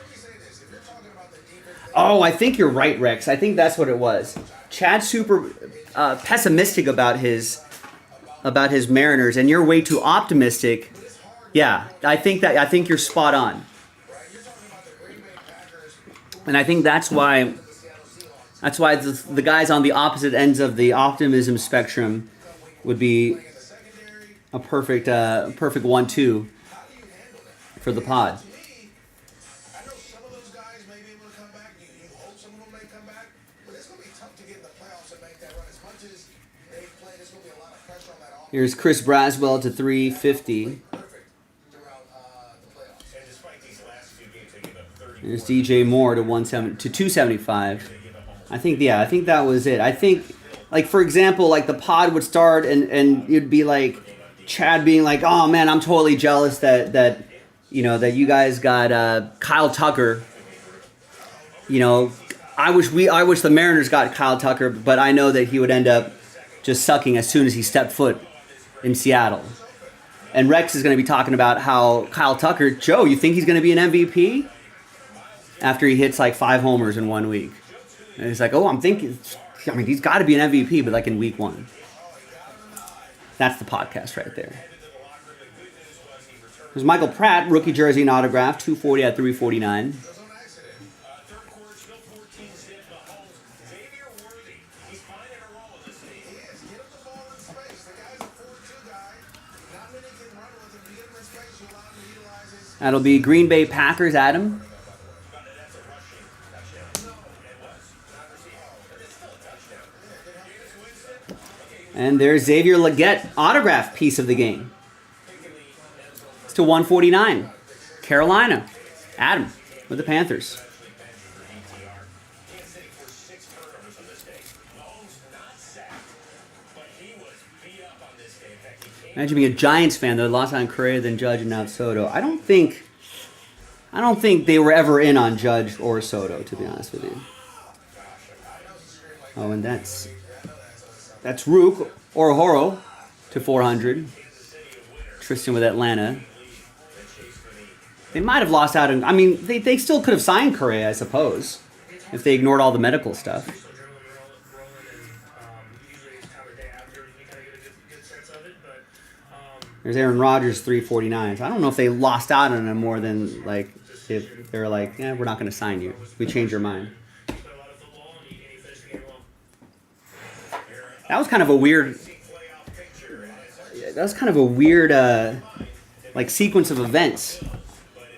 me say this. If you're talking about the defense, Oh, I think you're right, Rex. I think that's what it was. Chad's super pessimistic about his Mariners, and you're way too optimistic. Yeah, I think you're spot on. And I think that's why the guys on the opposite ends of the optimism spectrum would be a perfect 1-2 for the pod. I know some of those guys may be able to come back. You hope some of them may come back. But it's going to be tough to get in the playoffs and make that run. As much as they've played, there's going to be a lot of pressure on that offense. Here's Chris Braswell to 350. Perfect throughout the playoffs. And despite these last few games, they give up 30. There's DJ Moore to 275. I think that was it. I think, like, for example, like the pod would start and it'd be like Chad being like, "Oh man, I'm totally jealous that you guys got Kyle Tucker. I wish the Mariners got Kyle Tucker, but I know that he would end up just sucking as soon as he stepped foot in Seattle." And Rex is going to be talking about how Kyle Tucker, Joe, you think he's going to be an MVP? After he hits like 5 homers in 1 week. And he's like, oh, I'm thinking I mean, he's got to be an MVP, but like in week 1. That's the podcast right there. There's Michael Pratt, rookie jersey and autograph, 240 out of 349. Third quarter, still 14 zip. Mahomes, Xavier Worthy. He's finding a role in this team. He is. Get him the ball in space. The guy's a 4-2 guy. Not many can run with him. You get him in space, you allow him to utilize his. That'll be Green Bay Packers, Adam. That's a rushing touchdown. It was. Not receiving. But it's still a touchdown. Jameis Winston. And there's Xavier Legette, autograph piece of the game. It's to 149. Carolina. Adam with the Panthers. Kansas City for 6 turnovers on this day. Mahomes not sacked, but he was beat up on this day. In fact, he came. Imagine being a Giants fan, though. Lost on Correa, then Judge, and now Soto. I don't think they were ever in on Judge or Soto, to be honest with you. Oh, and that's Rook or Horo to 400. Tristan with Atlanta. They might have lost out on. I mean, they still could have signed Correa, I suppose, if they ignored all the medical stuff. So adrenaline rolling, and usually it's kind of the day after you kind of get a good sense of it. But There's Aaron Rodgers, 349. So I don't know if they lost out on him more than like if they were like, yeah, we're not going to sign you. We changed your mind. play a lot of football, and he finished the game well. That was kind of a weird. That was kind of a weird, like sequence of events.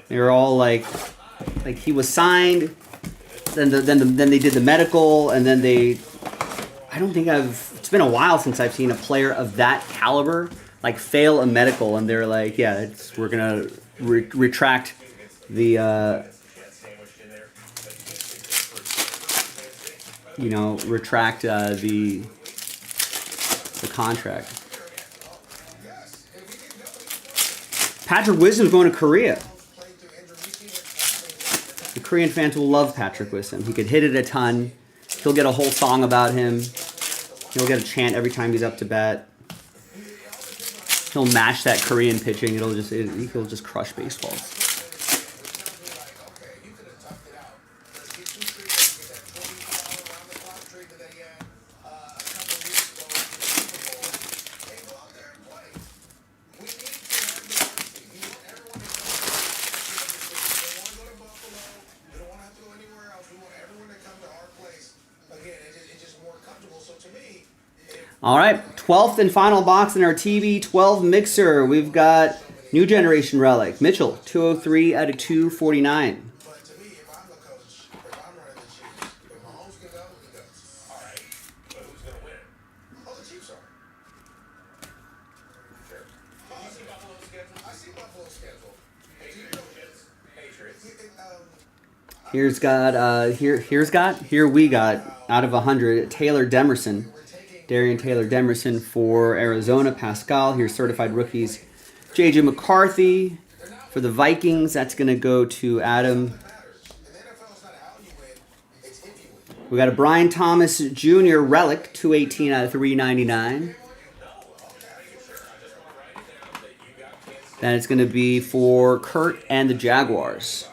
They were all like he was signed, then they did the medical, and then they. I don't think It's been a while since I've seen a player of that caliber like fail a medical, and they're like, yeah, we're gonna retract the. Retract the contract. Patrick Wisdom's going to Korea. The Korean fans will love Patrick Wisdom. He could hit it a ton. He'll get a whole song about him. He'll get a chant every time he's up to bat. He'll mash that Korean pitching. He'll just crush baseballs. All right, 12th and final box in our TB12 mixer. We've got New Generation Relic. Mitchell, 203 out of 249. But to me, if I'm the coach, if I'm running the Chiefs, if Mahomes can go, he goes. All right, but who's going to win? Oh, the Chiefs are. Sure. You see Buffalo's schedule? I see Buffalo's schedule. Patriots. Here we got out of 100 Taylor Demerson. Darian Taylor Demerson for Arizona. Pascal. Here's certified rookies. J.J. McCarthy for the Vikings. That's going to go to Adam. We got a Brian Thomas Jr. Relic, 218 out of 399. Then it's going to be for Kurt and the Jaguars.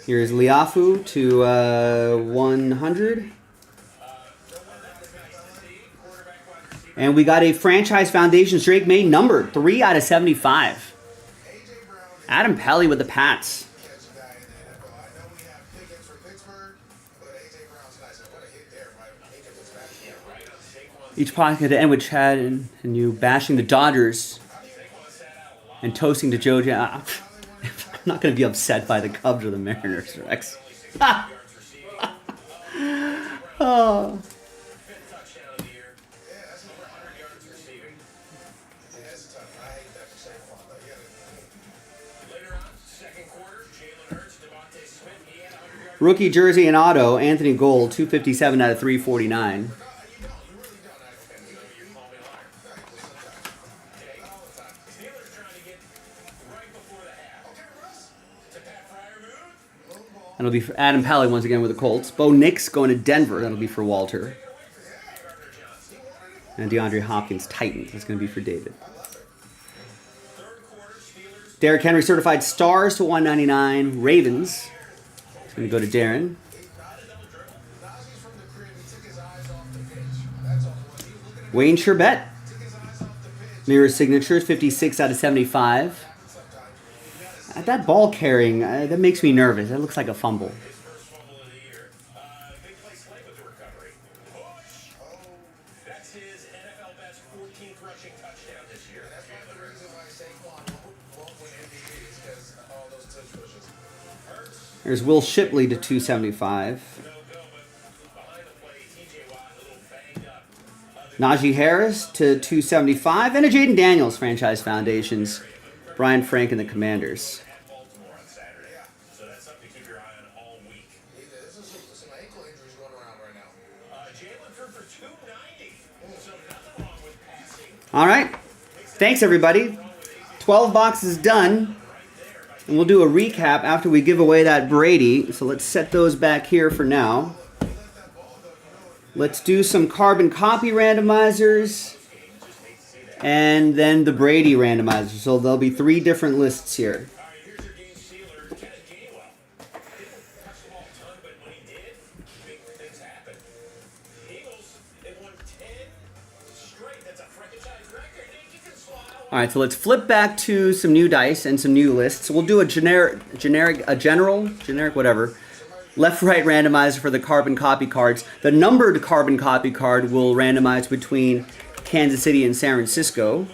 Here's Liafu to 100. And we got a Franchise Foundations Drake May numbered, 3 out of 75. Adam Pelly with the Pats. Each pocket to end with Chad and you bashing the Dodgers and toasting to Joe. I'm not going to be upset by the Cubs or the Mariners, Rex. Oh. Rookie jersey and auto, Anthony Gold, 257 out of 349. That'll be for Adam Pally once again with the Colts. Bo Nix going to Denver. That'll be for Walter. And DeAndre Hopkins, Titans. That's going to be for David. Derrick Henry certified stars to 199. Ravens. It's going to go to Darren. Najee's from the crib. He took his eyes off the pitch. That's all it was. He was looking at Wayne Sherbet. took his eyes off the pitch. Mirror signatures, 56 out of 75. That ball carrying, that makes me nervous. That looks like a fumble. His first fumble of the year. Big play Slay with the recovery. Push. That's his NFL best 14th rushing touchdown this year. That's one of the reasons why Saquon won't win MVP is because of all those touch pushes. Hurts. There's Will Shipley to 275. No go, but behind the play, TJ Watt a little banged up. Najee Harris to 275. And a Jaden Daniels, Franchise Foundations. Brian Frank and the Commanders. At Baltimore on Saturday. So that's something to keep your eye on all week. There's some ankle injuries going around right now. Jalen threw for 290. So nothing wrong with passing. All right. Thanks, everybody. 12 boxes done. And we'll do a recap after we give away that Brady. So let's set those back here for now. Let's do some carbon copy randomizers. And then the Brady randomizer. So there'll be 3 different lists here. All right, here's your game sealer. Dennis Gainwell. Didn't touch the ball a ton, but when he did, big things happened. Eagles, they won 10 straight. That's a franchise record. You can smile. All right, so let's flip back to some new dice and some new lists. We'll do a general, whatever. Left-right randomizer for the carbon copy cards. The numbered carbon copy card will randomize between Kansas City and San Francisco.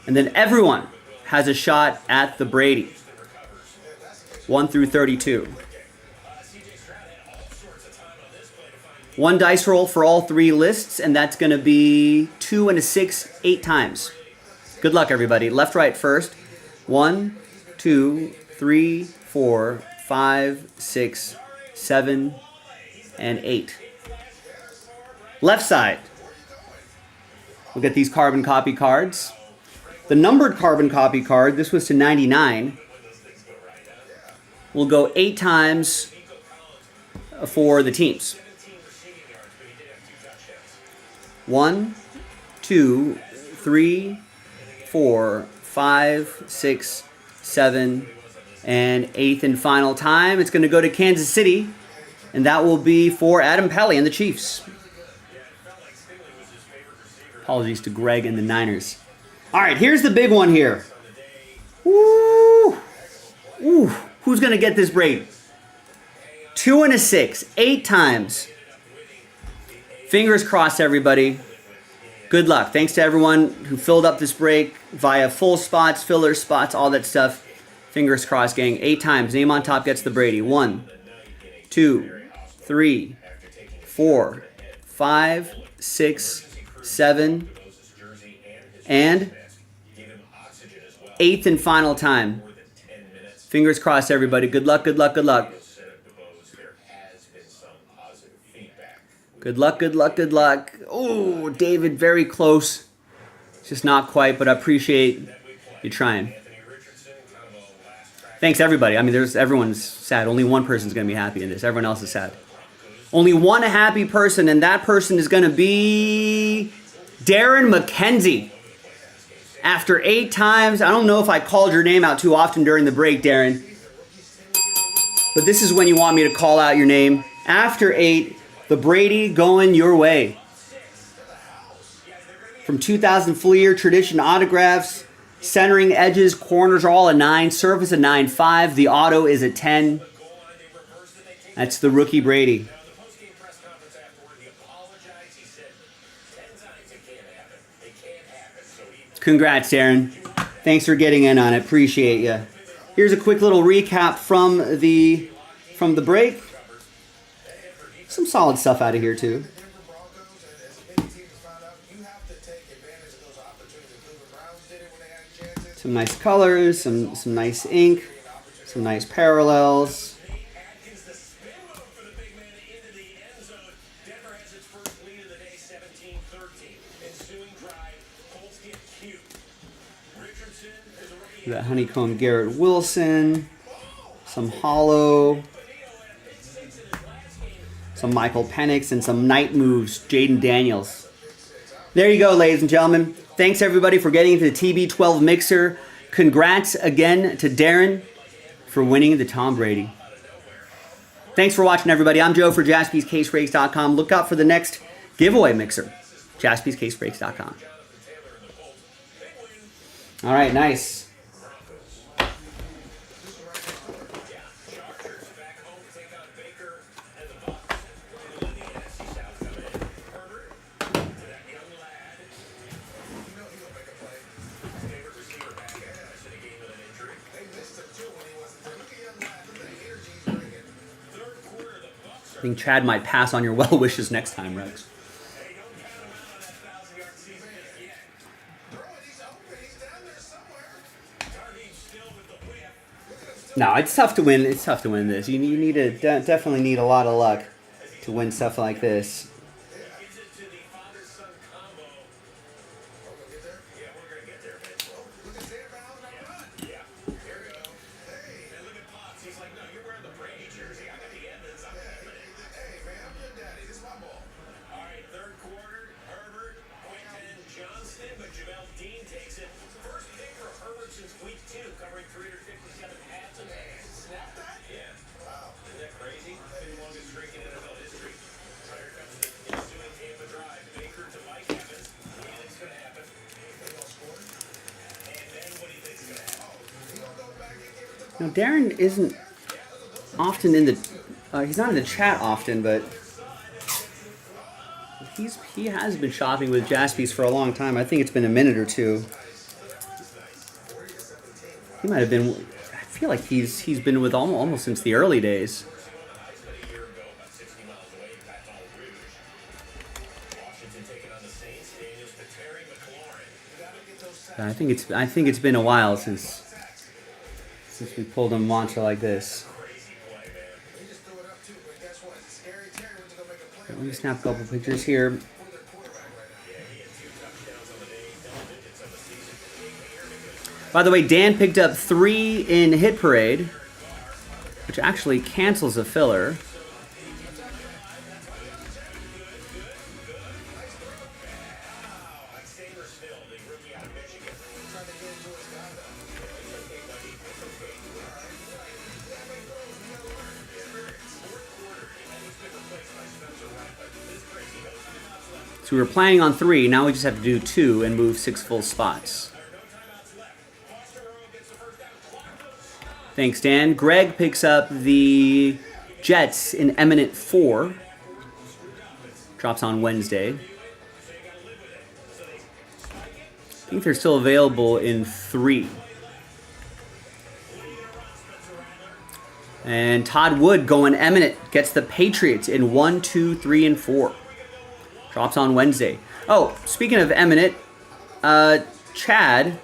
And then everyone has a shot at the Brady. 1 through 32. 1 dice roll for all 3 lists, and that's going to be 2 and a 6, 8 times. Good luck, everybody. Left, right first. 1, 2, 3, 4, 5, 6, 7, and 8. Left side. We'll get these carbon copy cards. The numbered carbon copy card, this was to 99, will go 8 times for the teams. 1, 2, 3, 4, 5, 6, 7, and 8th and final time. It's going to go to Kansas City, and that will be for Adam Pelly and the Chiefs. Apologies to Greg and the Niners. All right, here's the big one here. Woo! Ooh, who's going to get this Brady? 2 and a 6, 8 times. Fingers crossed, everybody. Good luck. Thanks to everyone who filled up this break via full spots, filler spots, all that stuff. Fingers crossed, gang. 8 times. Name on top gets the Brady. 1, 2, 3, 4, 5, 6, 7, and 8th and final time. Fingers crossed, everybody. Good luck, good luck, good luck. Good luck, good luck, good luck. Oh, David, very close. Just not quite, but I appreciate you trying. Thanks, everybody. I mean, everyone's sad. Only one person's going to be happy in this. Everyone else is sad. Only one happy person, and that person is going to be Darren McKenzie. After 8 times, I don't know if I called your name out too often during the break, Darren. But this is when you want me to call out your name. After 8, the Brady going your way. From 2000 Fleer, Tradition autographs, centering edges, corners are all a 9, surface a 9.5. The auto is a 10. That's the rookie Brady. Congrats, Darren. Thanks for getting in on it. Appreciate you. Here's a quick little recap from the break. Some solid stuff out of here too. Some nice colors, some nice ink, some nice parallels. That honeycomb Garrett Wilson, some hollow, some Michael Penix, and some night moves Jaden Daniels. There you go, ladies and gentlemen. Thanks everybody for getting into the TB12 mixer. Congrats again to Darren for winning the Tom Brady. Thanks for watching, everybody. I'm Joe for JaspysCaseBreaks.com. Look out for the next giveaway mixer. JaspysCaseBreaks.com. All right, nice. I think Chad might pass on your well wishes next time, Rex. No, it's tough to win. It's tough to win this. You need to definitely need a lot of luck to win stuff like this. Now, Darren isn't often in the, he's not in the chat often, but he has been shopping with Jaspys for a long time. I think it's been a minute or two. He might have been, I feel like he's been with almost since the early days. I think it's been a while since we pulled a mantra like this. Let me snap a couple pictures here. By the way, Dan picked up 3 in Hit Parade, which actually cancels a filler. So we were planning on 3, now we just have to do 2 and move 6 full spots. Thanks, Dan. Greg picks up the Jets in Eminent 4. Drops on Wednesday. I think they're still available in 3. And Todd Wood going Eminent. Gets the Patriots in 1, 2, 3, and 4. Drops on Wednesday. Oh, speaking of Eminent, Chad,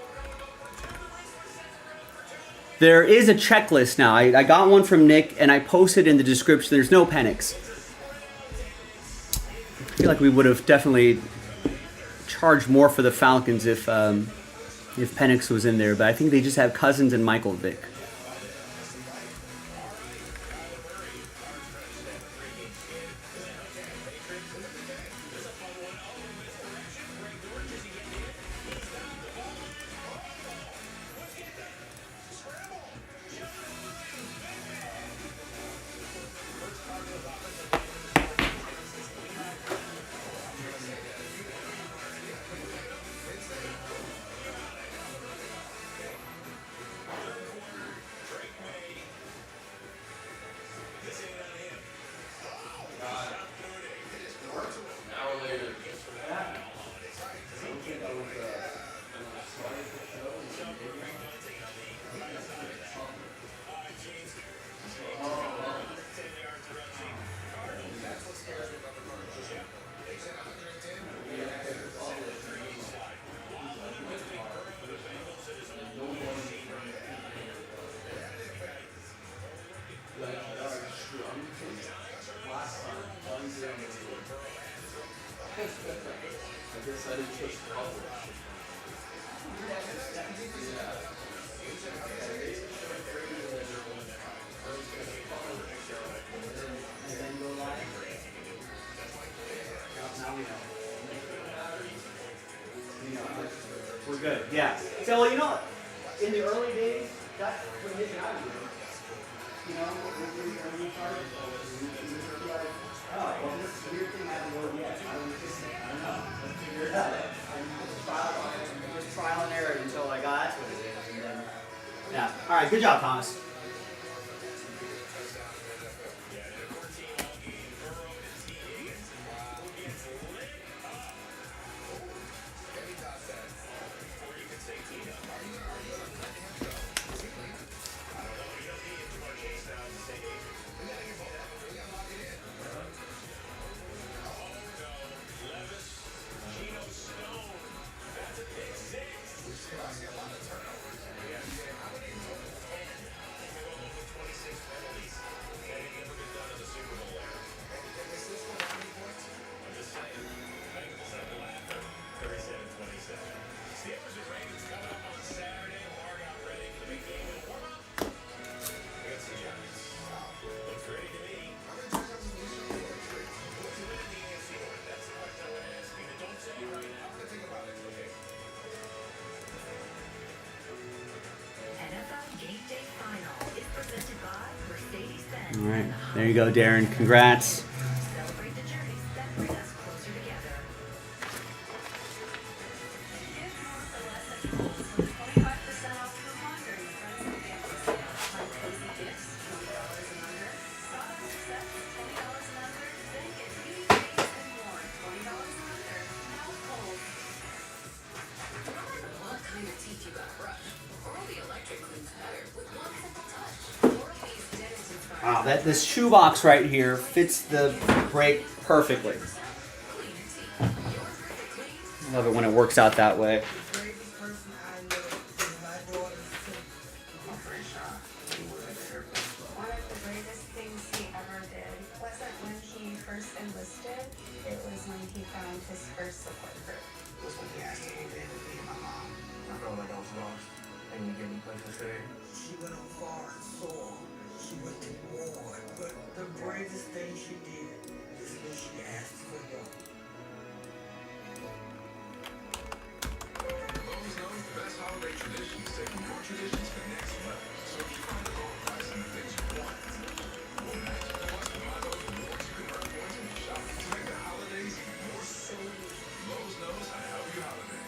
there is a checklist now. I got one from Nick, and I posted in the description. There's no Penix. I feel like we would have definitely charged more for the Falcons if Penix was in there, but I think they just have Cousins and Michael Vick. We're good. Yeah. So, well, you know, in the early days, that's what hit me out of here. You know, when you started, you're like, oh, well, this weird thing hasn't worked yet. I don't know. Let's figure it out. Just trial and error until like, oh, that's what it is. And then, yeah. All right. Good job, Thomas. All right, there you go, Darren. Congrats. Celebrate the journey that brings us closer together. Give Hermosa less equals with 25% off coupon during the Friends and Family sale. Find cozy gifts, $20 and under. Sawdust sets, $20 and under. Then get beauty days and more, $20 and under. Now with Kohl's. No matter what kind of teeth you got brushed, Oral-B Electric cleans better with one simple touch. Oral-B's dentist-inspired. Wow, this shoebox right here fits the brake perfectly. Love it when it works out that way. The bravest person I know is my daughter's sister. I'm pretty sure he was there. One of the bravest things he ever did wasn't when he first enlisted, it was when he found his first support group. It was when he asked me to be my mom. I felt like I was lost. And you give me place to stay. She went on far and soar. She went to war. But the bravest thing she did is when she asked for help. Lowe's knows the best holiday traditions, taking your traditions to the next level. So if you find a lower price on the things you want, we'll match. Plus, with my Lowe's rewards, you can earn points when you shop to make the holidays even more sweet. Lowe's knows how to help you holiday.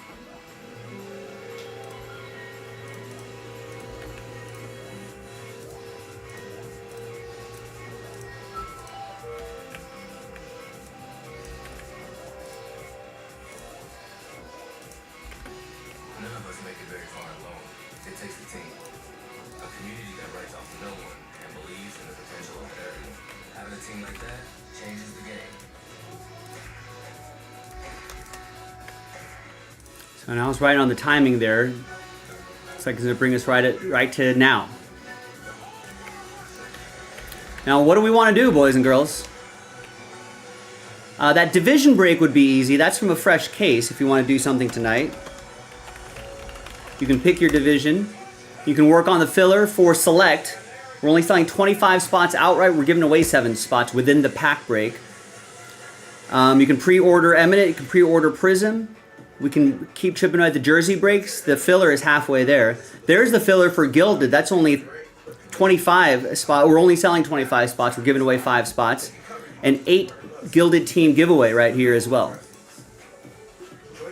None of us make it very far alone. It takes a team. A community that writes off no one and believes in the potential of everyone. Having a team like that changes the game. So now I was right on the timing there. Looks like it's going to bring us right to now. Now, what do we want to do, boys and girls? That division break would be easy. That's from a fresh case if you want to do something tonight. You can pick your division. You can work on the filler for select. We're only selling 25 spots outright. We're giving away 7 spots within the pack break. You can pre-order Eminent. You can pre-order Prism. We can keep chipping away at the jersey breaks. The filler is halfway there. There's the filler for Gilded. That's only 25 spots. We're only selling 25 spots. We're giving away 5 spots. An 8 Gilded team giveaway right here as well.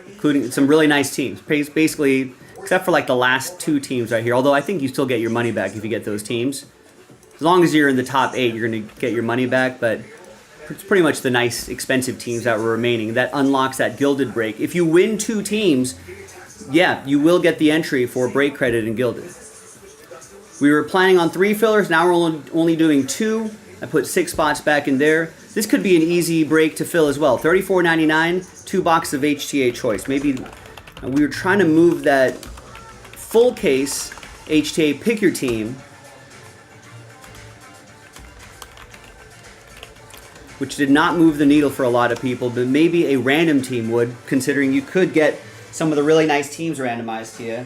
Including some really nice teams. Basically, except for like the last 2 teams right here. Although I think you still get your money back if you get those teams. As long as you're in the top 8, you're going to get your money back. But it's pretty much the nice, expensive teams that were remaining. That unlocks that Gilded break. If you win 2 teams, yeah, you will get the entry for break credit in Gilded. We were planning on 3 fillers. Now we're only doing 2. I put 6 spots back in there. This could be an easy break to fill as well. $34.99, 2 boxes of HTA choice. Maybe we were trying to move that full case HTA pick your team, which did not move the needle for a lot of people, but maybe a random team would, considering you could get some of the really nice teams randomized to you.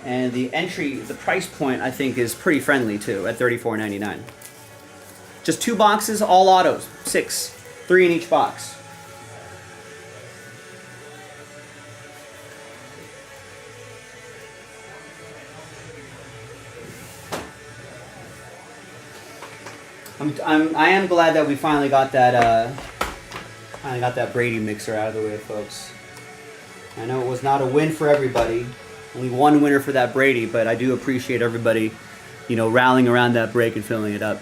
And the entry, the price point, I think, is pretty friendly too at $34.99. Just 2 boxes, all autos, 6, 3 in each box. I am glad that we finally got that Brady mixer out of the way, folks. I know it was not a win for everybody. Only one winner for that Brady, but I do appreciate everybody, rallying around that break and filling it up.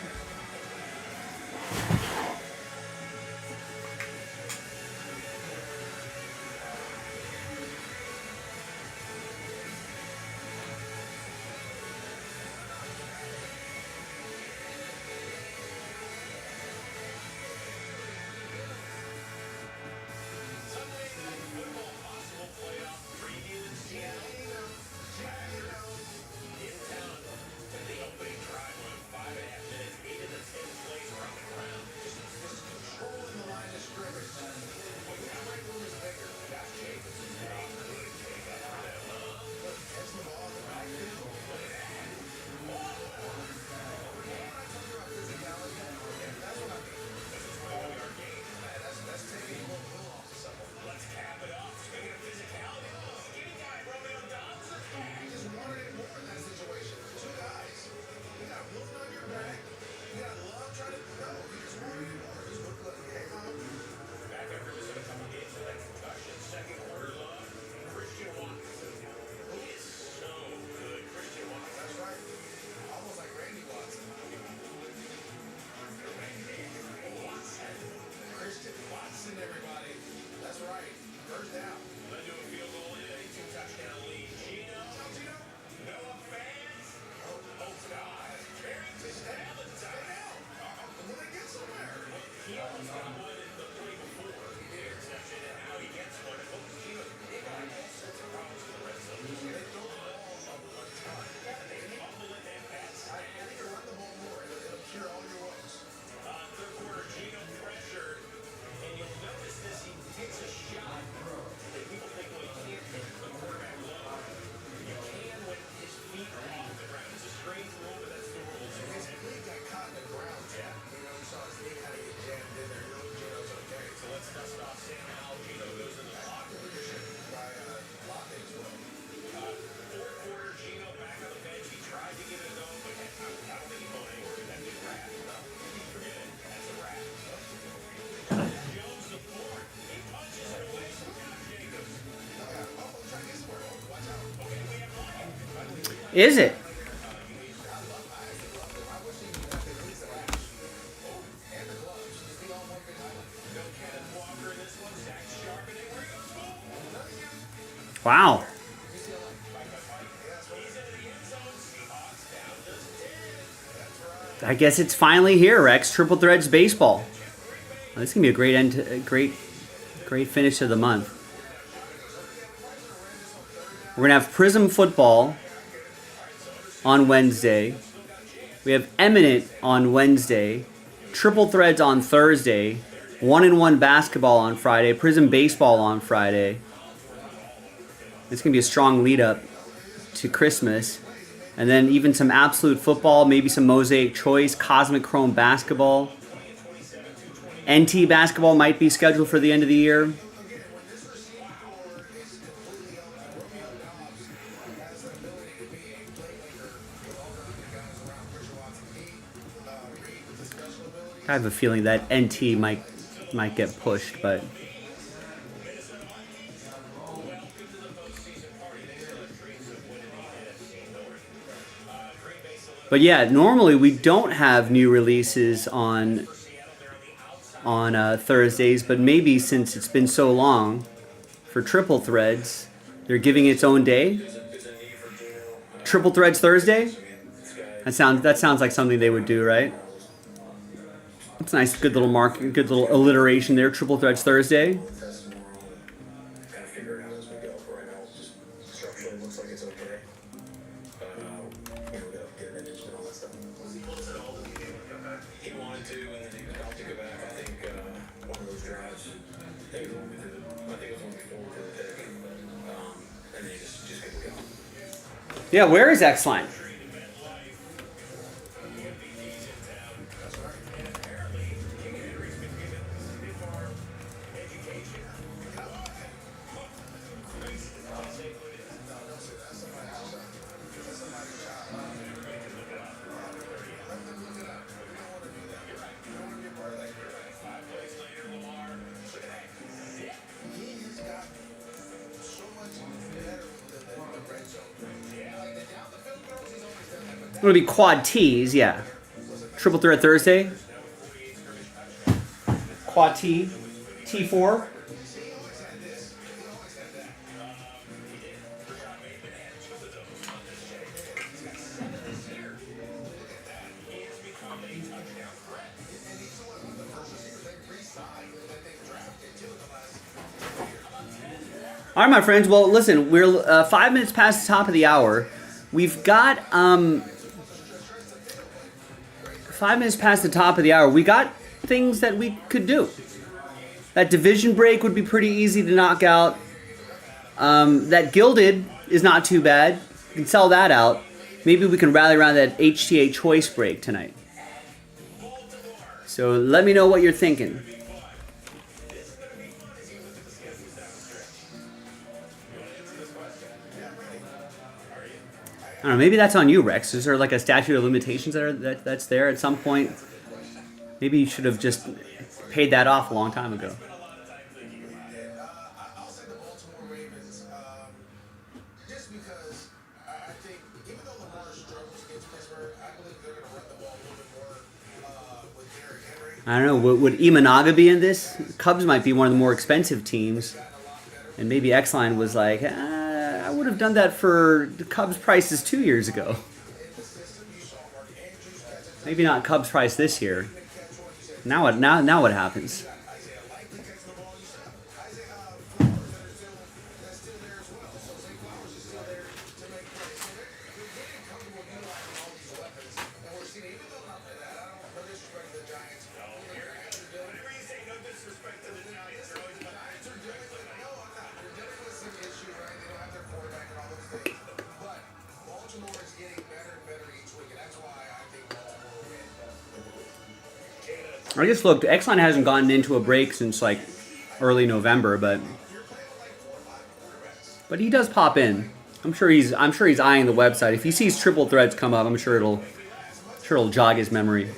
Is it? Wow. I guess it's finally here, Rex. Triple Threads baseball. This is gonna be a great end, great finish to the month. We're gonna have Prism football on Wednesday. We have Eminent on Wednesday. Triple Threads on Thursday. 1-and-1 basketball on Friday. Prism baseball on Friday. It's gonna be a strong lead up to Christmas. And then even some absolute football, maybe some Mosaic Choice, Cosmic Chrome basketball. NT basketball might be scheduled for the end of the year. I have a feeling that NT might get pushed, but yeah, normally we don't have new releases on Thursdays, but maybe since it's been so long for Triple Threads, they're giving its own day. Triple Threads Thursday? That sounds like something they would do, right? That's nice, good little good little alliteration there. Triple Threads Thursday. Yeah, where is X-Line? It'll be quad T's, yeah. Triple threat Thursday. Quad T. T4. All right, my friends. Well, listen, we're 5 minutes past the top of the hour. We've got 5 minutes past the top of the hour. We got things that we could do. That division break would be pretty easy to knock out. That Gilded is not too bad. We can sell that out. Maybe we can rally around that HTA choice break tonight. So let me know what you're thinking. I don't know, maybe that's on you, Rex. Is there like a statute of limitations that's there at some point? Maybe you should have just paid that off a long time ago. I'll say the Baltimore Ravens, just because I think even though Lamar struggles against Pittsburgh, I believe they're going to run the ball a little bit more with Derrick Henry. I don't know, would Imanaga be in this? Cubs might be one of the more expensive teams. And maybe X-Line was like, I would have done that for the Cubs prices 2 years ago. Maybe not Cubs price this year. Now what happens? I just looked. Exxon hasn't gotten into a break since like early November, but he does pop in. I'm sure he's eyeing the website. If he sees triple threats come up, I'm sure it'll jog his memory.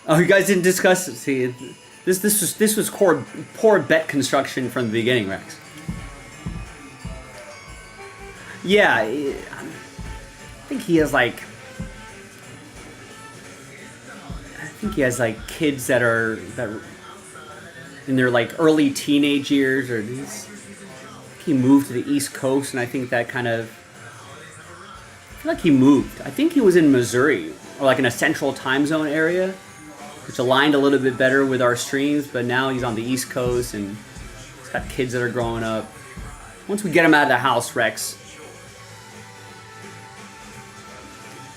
Oh, you guys didn't discuss it. See, this was poor bet construction from the beginning, Rex. Yeah, I think he has like kids that are in their like early teenage years, or he moved to the East Coast, and I think that kind of I feel like he moved. I think he was in Missouri or like in a central time zone area, which aligned a little bit better with our streams, but now he's on the East Coast and he's got kids that are growing up. Once we get him out of the house, Rex,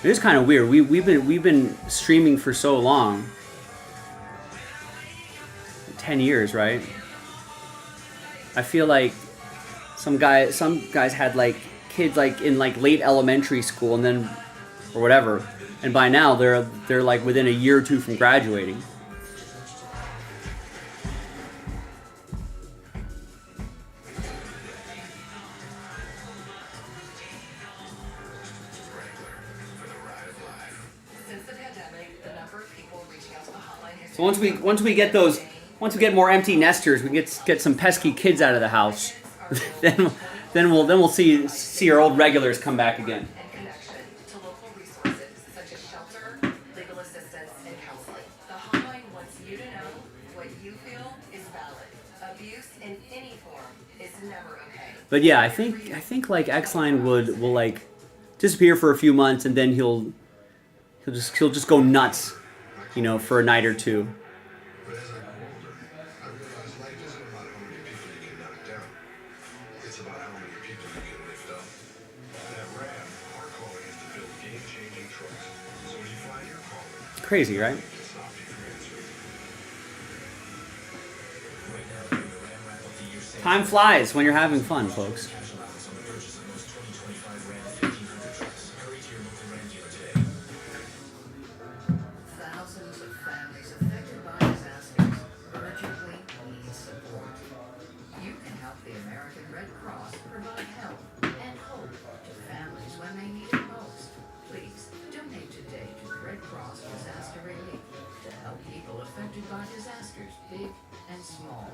It is kind of weird. We've been streaming for so long. 10 years, right? I feel like some guys had like kids like in like late elementary school and then or whatever, and by now they're like within a year or two from graduating. Since the pandemic, the number of people reaching out to the hotline has So once we get more empty nesters, we get some pesky kids out of the house. then we'll see our old regulars come back again. and connection to local resources such as shelter, legal assistance, and counseling. The hotline wants you to know what you feel is valid. Abuse in any form is never okay. But yeah, I think like Xline will like disappear for a few months and then he'll just go nuts, you know, for a night or two. But as I grew older, I realized life isn't about how many people you can knock down. It's about how many people you can lift up. At Ram, our calling is to build game-changing trucks. So when you find your calling, Crazy, right? it can stop you from answering. Right now, during the Ram wrap-up, the year sales Time flies when you're having fun, folks. cash allowance on the purchase of most 2025 Ram 1500 trucks. Hurry to your local Ram dealer today. Thousands of families affected by disasters urgently need support. You can help the American Red Cross provide help and hope to families when they need it most. Please donate today to the Red Cross Disaster Relief to help people affected by disasters, big and small.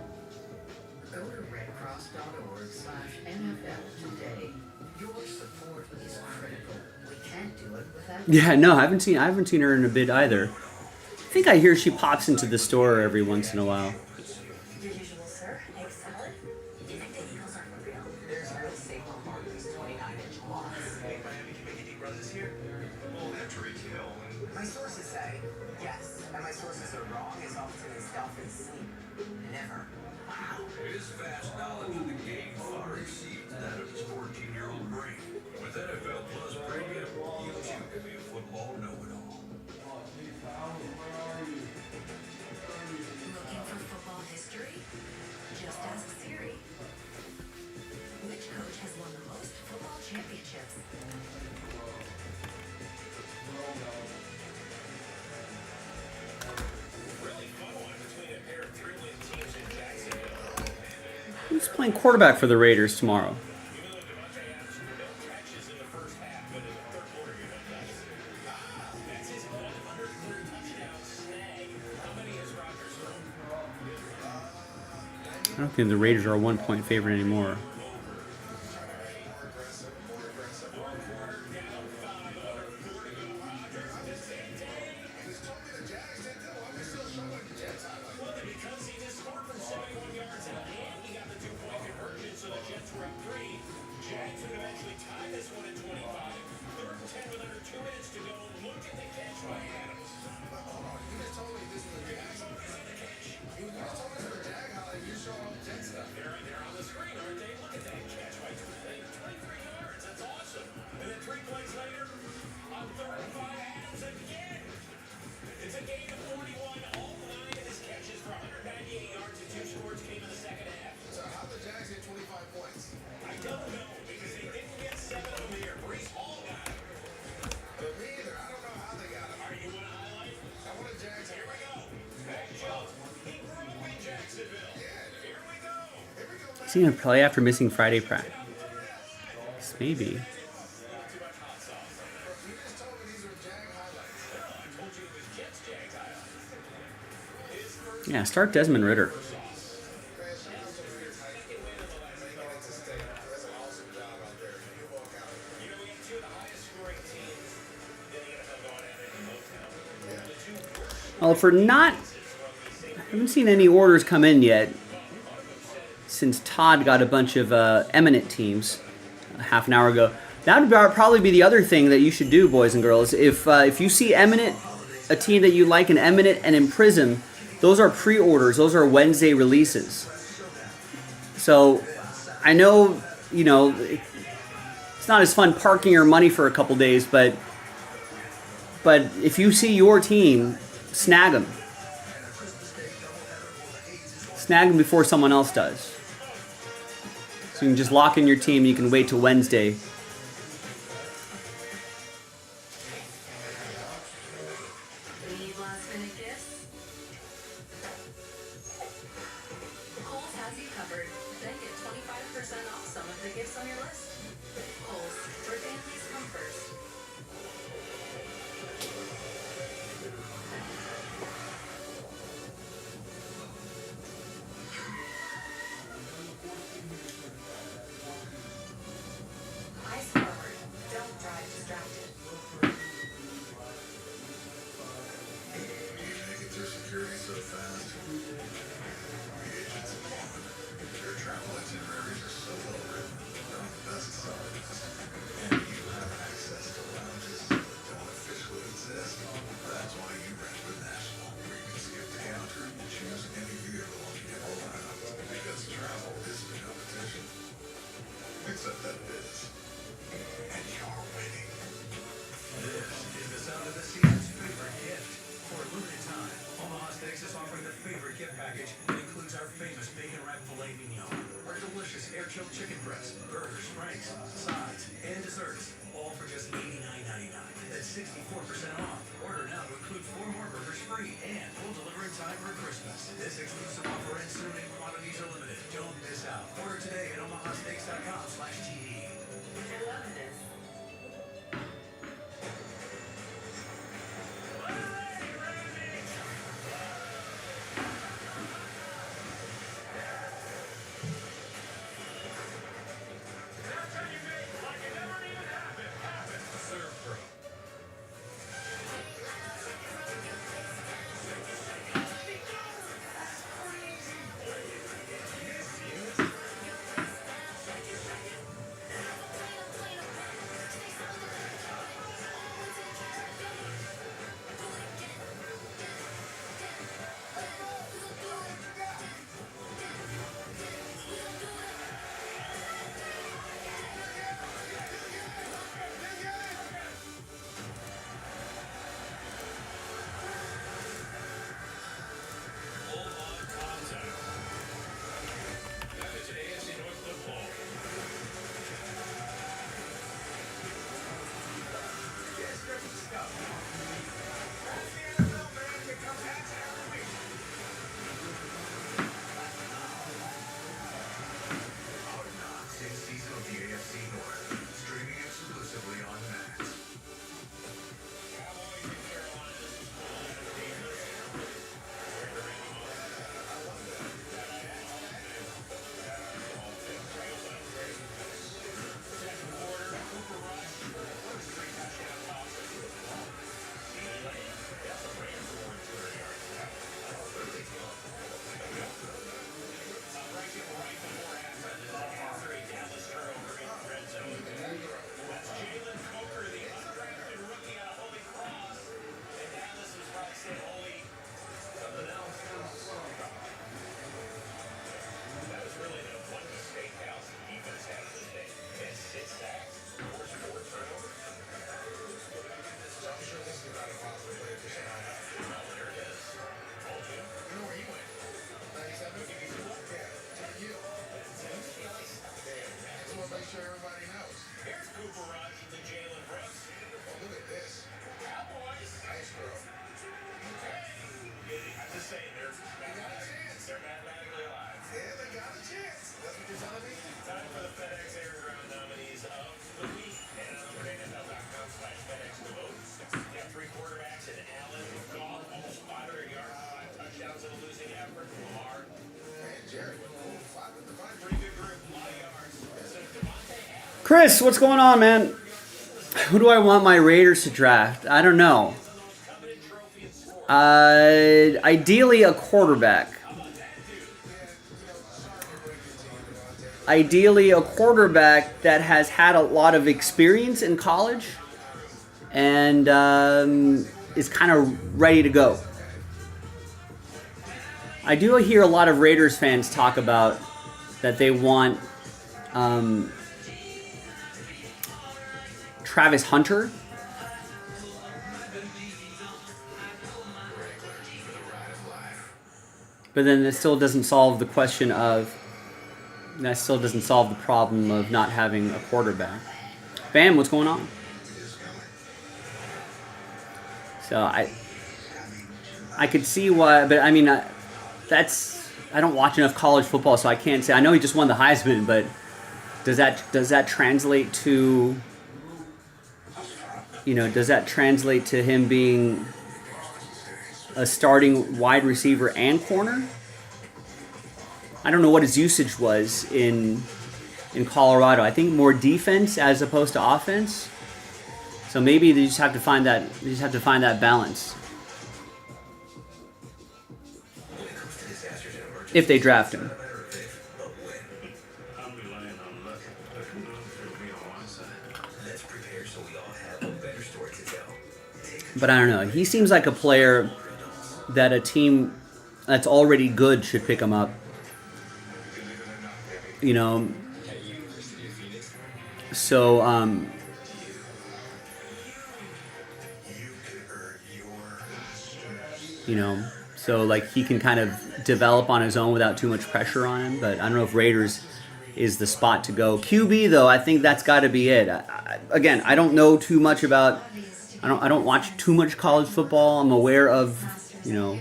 Go to redcross.org/NFL today. Your support is critical. We can't do it without you. Yeah, no, I haven't seen her in a bit either. I think I hear she pops into the store every once in a while. Your usual, sir. Egg salad? You think the Eagles aren't for real? There's a real safe on Barkley's 29-inch loss. Miami can make a deep run this year. Well, after retail, and My sources say yes, and my sources are wrong as often as dolphins sleep. Never. Wow. his vast knowledge of the game far exceeds that of his 14-year-old brain. With NFL Plus Premium, you too can be a football know-it-all. Looking for football history? Just ask Siri. Which coach has won the most football championships? Really fun one between a pair of three-win teams in Jacksonville. Who's playing quarterback for the Raiders tomorrow? Even though Devontae Adams no catches in the first half, but in the third quarter, you know that. That's his 103rd touchdown snag. How many has Rodgers thrown? I don't think the Raiders are a 1-point favorite anymore. Because he just scored from 71 yards and he got the 2-point conversion, so the Jets were up 3. Jags would eventually tie this one at 25. Third and 10 with under 2 minutes to go. Look at the catch by Adams. You just told me this is a Jag. You just told me this is a Jag highlight. You show all the Jet stuff. They're on the screen, aren't they? Look at that catch by 23 yards. That's awesome. And then 3 plays later, on third and 5, Adams again. It's a gain of 41. All 9 of his catches for 198 yards and 2 scores came in the second half. So how the Jags get 25 points? I don't know because they didn't get 7 of them here. Brees Hall got him. But me either. I don't know how they got it. Are you want to highlight? I want a Jags. Here we go. Mac Jones. He grew up in Jacksonville. Here we go. Is he gonna play after missing Friday practice? Maybe. You just told me these were Jag highlights. I told you it was Jets Jags highlights. Yeah, start Desmond Ritter. Making it to state. That's an awesome job out there. You walk out. You know, we have 2 of the highest scoring teams in the NFL going at it in Motown. The 2 worst Well, for not, I haven't seen any orders come in yet since Todd got a bunch of eminent teams half an hour ago. That would probably be the other thing that you should do, boys and girls. If you see eminent, a team that you like in eminent and in Prism, those are pre-orders. Those are Wednesday releases. So I know, you know, it's not as fun parking your money for a couple days, but But if you see your team, snag them. Snag them before someone else does. So you can just lock in your team and you can wait till Wednesday. Need last-minute gifts? Kohl's has you covered. Then get 25% off some of the gifts on your list. Kohl's, where families come first. Eyes forward. Don't drive distracted. You make it through security so fast. The agents involved. Their travel itineraries are so well written. They're on the best side. And you have access to lounges that don't officially exist. That's why you rent with National, where you can skip the counter and choose any vehicle you can roll around. Because travel isn't a competition. Except that it is. And you're winning. This is the sound of the season's favorite gift. For a limited time, Omaha Steaks is offering the favorite gift package that includes our famous bacon wrapped filet mignon, our delicious air chilled chicken breast, burgers, franks, sides, and desserts, all for just $89.99. That's 64% off. Order now to include 4 more burgers free, and we'll deliver in time for Christmas. This exclusive offer ends soon and quantities are limited. Don't miss out. Order today at omahasteaks.com/TV. I love this. Chris, what's going on, man? Who do I want my Raiders to draft? I don't know. Ideally a quarterback. Ideally a quarterback that has had a lot of experience in college and is kind of ready to go. I do hear a lot of Raiders fans talk about that they want Travis Hunter. But then that still doesn't solve the question of, that still doesn't solve the problem of not having a quarterback. Bam, what's going on? So I could see why, but I mean, I don't watch enough college football, so I can't say. I know he just won the Heisman, but does that translate to, does that translate to him being a starting wide receiver and corner? I don't know what his usage was in Colorado. I think more defense as opposed to offense. So maybe they just have to find that. They just have to find that balance if they draft him. I'm relying on luck. But who knows if it'll be on my side. Let's prepare so we all have a better story to tell. But I don't know. He seems like a player that a team that's already good should pick him up. So so like he can kind of develop on his own without too much pressure on him. But I don't know if Raiders is the spot to go. QB though, I think that's got to be it. Again, I don't know too much about. I don't watch too much college football. I'm aware of the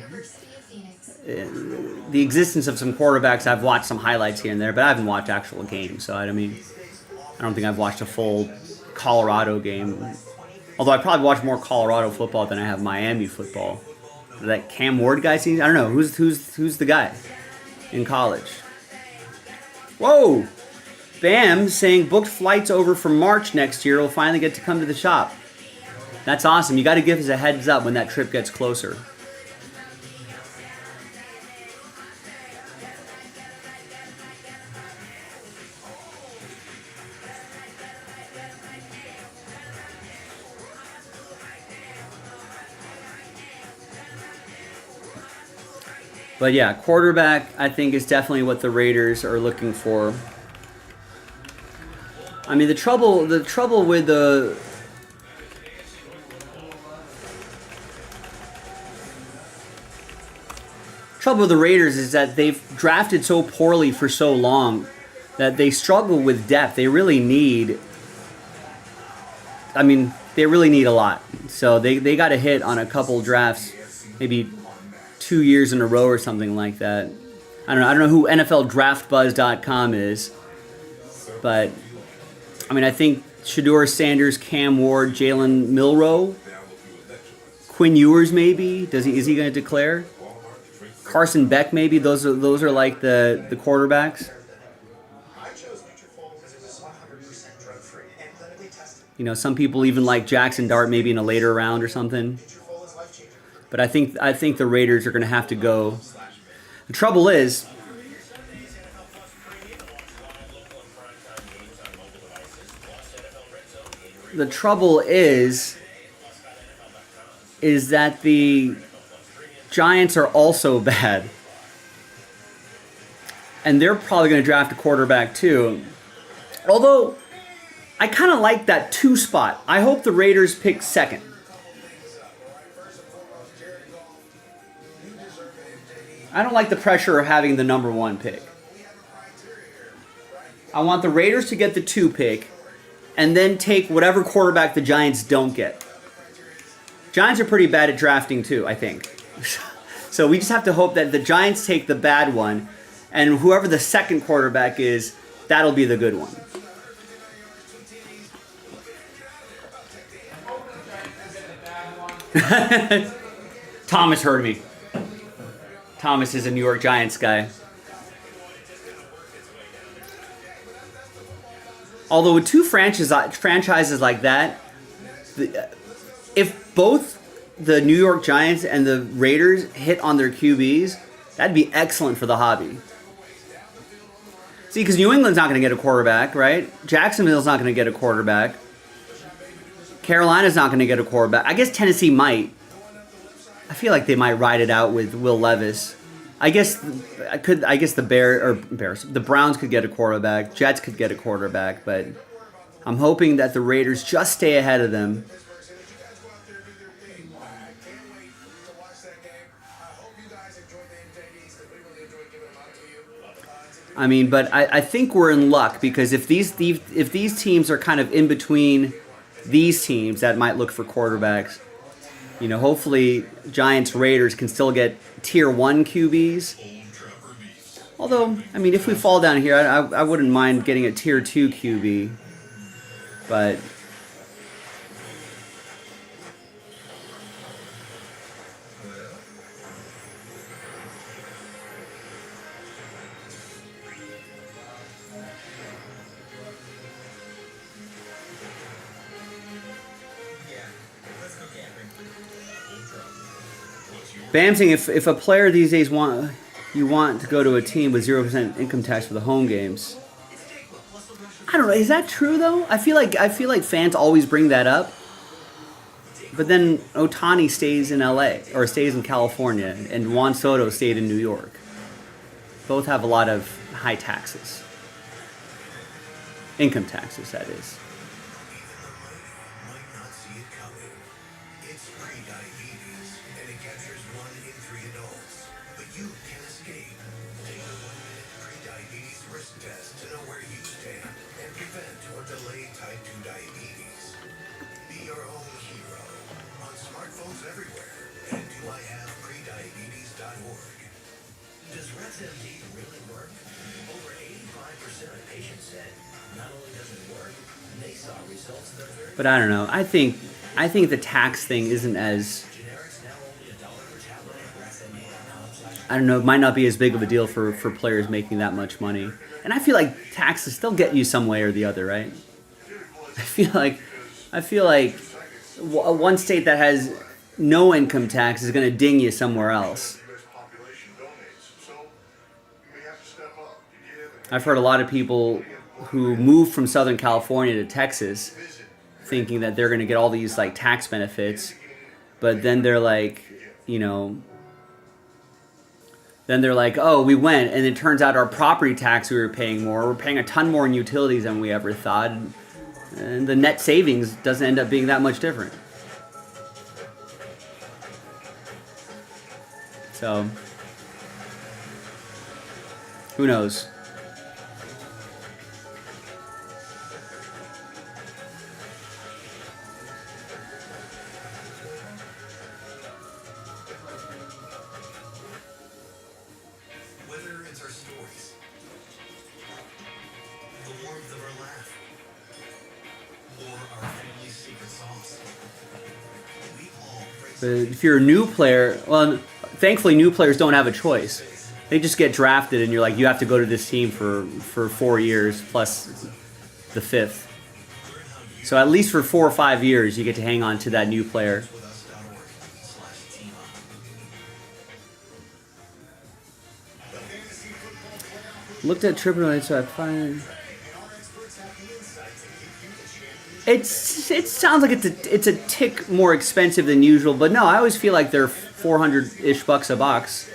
existence of some quarterbacks. I've watched some highlights here and there, but I haven't watched actual games. So I don't think I've watched a full Colorado game. Although I probably watch more Colorado football than I have Miami football. That Cam Ward guy seems. I don't know who's the guy in college. Whoa, Bam saying booked flights over for March next year. We'll finally get to come to the shop. That's awesome. You got to give us a heads up when that trip gets closer. But yeah, quarterback I think is definitely what the Raiders are looking for. I mean, the trouble with the Raiders is that they've drafted so poorly for so long that they struggle with depth. They really need a lot. So they got to hit on a couple drafts, maybe 2 years in a row or something like that. I don't know who NFLDraftBuzz.com is, but I mean, I think Shedeur Sanders, Cam Ward, Jalen Milroe, Quinn Ewers maybe. Is he going to declare? Carson Beck maybe. Those are like the quarterbacks. I chose Nutrafol because it was 100% drug-free and clinically tested. Some people even like Jackson Dart maybe in a later round or something. Nutrafol is life-changing. But I think the Raiders are going to have to go. The trouble is, that the Giants are also bad. And they're probably going to draft a quarterback too. Although, I kind of like that 2 spot. I hope the Raiders pick second. I don't like the pressure of having the number 1 pick. I want the Raiders to get the 2 pick and then take whatever quarterback the Giants don't get. Giants are pretty bad at drafting too, I think. So we just have to hope that the Giants take the bad one, and whoever the second quarterback is, that'll be the good one. Thomas heard me. Thomas is a New York Giants guy. Although with 2 franchises like that, if both the New York Giants and the Raiders hit on their QBs, that'd be excellent for the hobby. See, because New England's not going to get a quarterback, right? Jacksonville's not going to get a quarterback. Carolina's not going to get a quarterback. I guess Tennessee might. I feel like they might ride it out with Will Levis. I guess the Browns could get a quarterback. Jets could get a quarterback, but I'm hoping that the Raiders just stay ahead of them. I can't wait to watch that game. I hope you guys enjoyed the MJDs because we were I mean, but I think we're in luck because if these teams are kind of in between these teams that might look for quarterbacks, you know, hopefully Giants Raiders can still get tier 1 QBs. Although, I mean, if we fall down here, I wouldn't mind getting a tier 2 QB. But Bamsing, if a player these days want to go to a team with 0% income tax for the home games. I don't know. Is that true though? I feel like fans always bring that up. But then Otani stays in LA or stays in California, and Juan Soto stayed in New York. Both have a lot of high taxes. Income taxes, that is. Might not see it coming. It's pre-diabetes, and it captures 1 in 3 adults. But you can escape. Take the 1-minute pre-diabetes risk test to know where you stand and prevent or delay type 2 diabetes. Be your own hero on smartphones everywhere and doihaveprediabetes.org. Does RexMD really work? Over 85% of patients said not only does it work, they saw results that are very But I don't know. I think the tax thing isn't as, generics now only $1 per tablet at RexMD.com/. I don't know, it might not be as big of a deal for players making that much money. And I feel like taxes still get you some way or the other, right? I feel like one state that has no income tax is going to ding you somewhere else. I've heard a lot of people who moved from Southern California to Texas thinking that they're going to get all these like tax benefits, but then they're like, you know, oh, we went, and it turns out our property tax we were paying more. We're paying a ton more in utilities than we ever thought, and the net savings doesn't end up being that much different. So, who knows? Whether it's our stories, the warmth of our laugh, or our family's secret sauce, we all bring But if you're a new player, well, thankfully new players don't have a choice. They just get drafted, and you're like, you have to go to this team for 4 years plus the 5th. So at least for 4 or 5 years, you get to hang on to that new player. with us.org/team up. Looked at AAA, so I find it sounds like it's a tick more expensive than usual, but no, I always feel like they're $400-ish a box.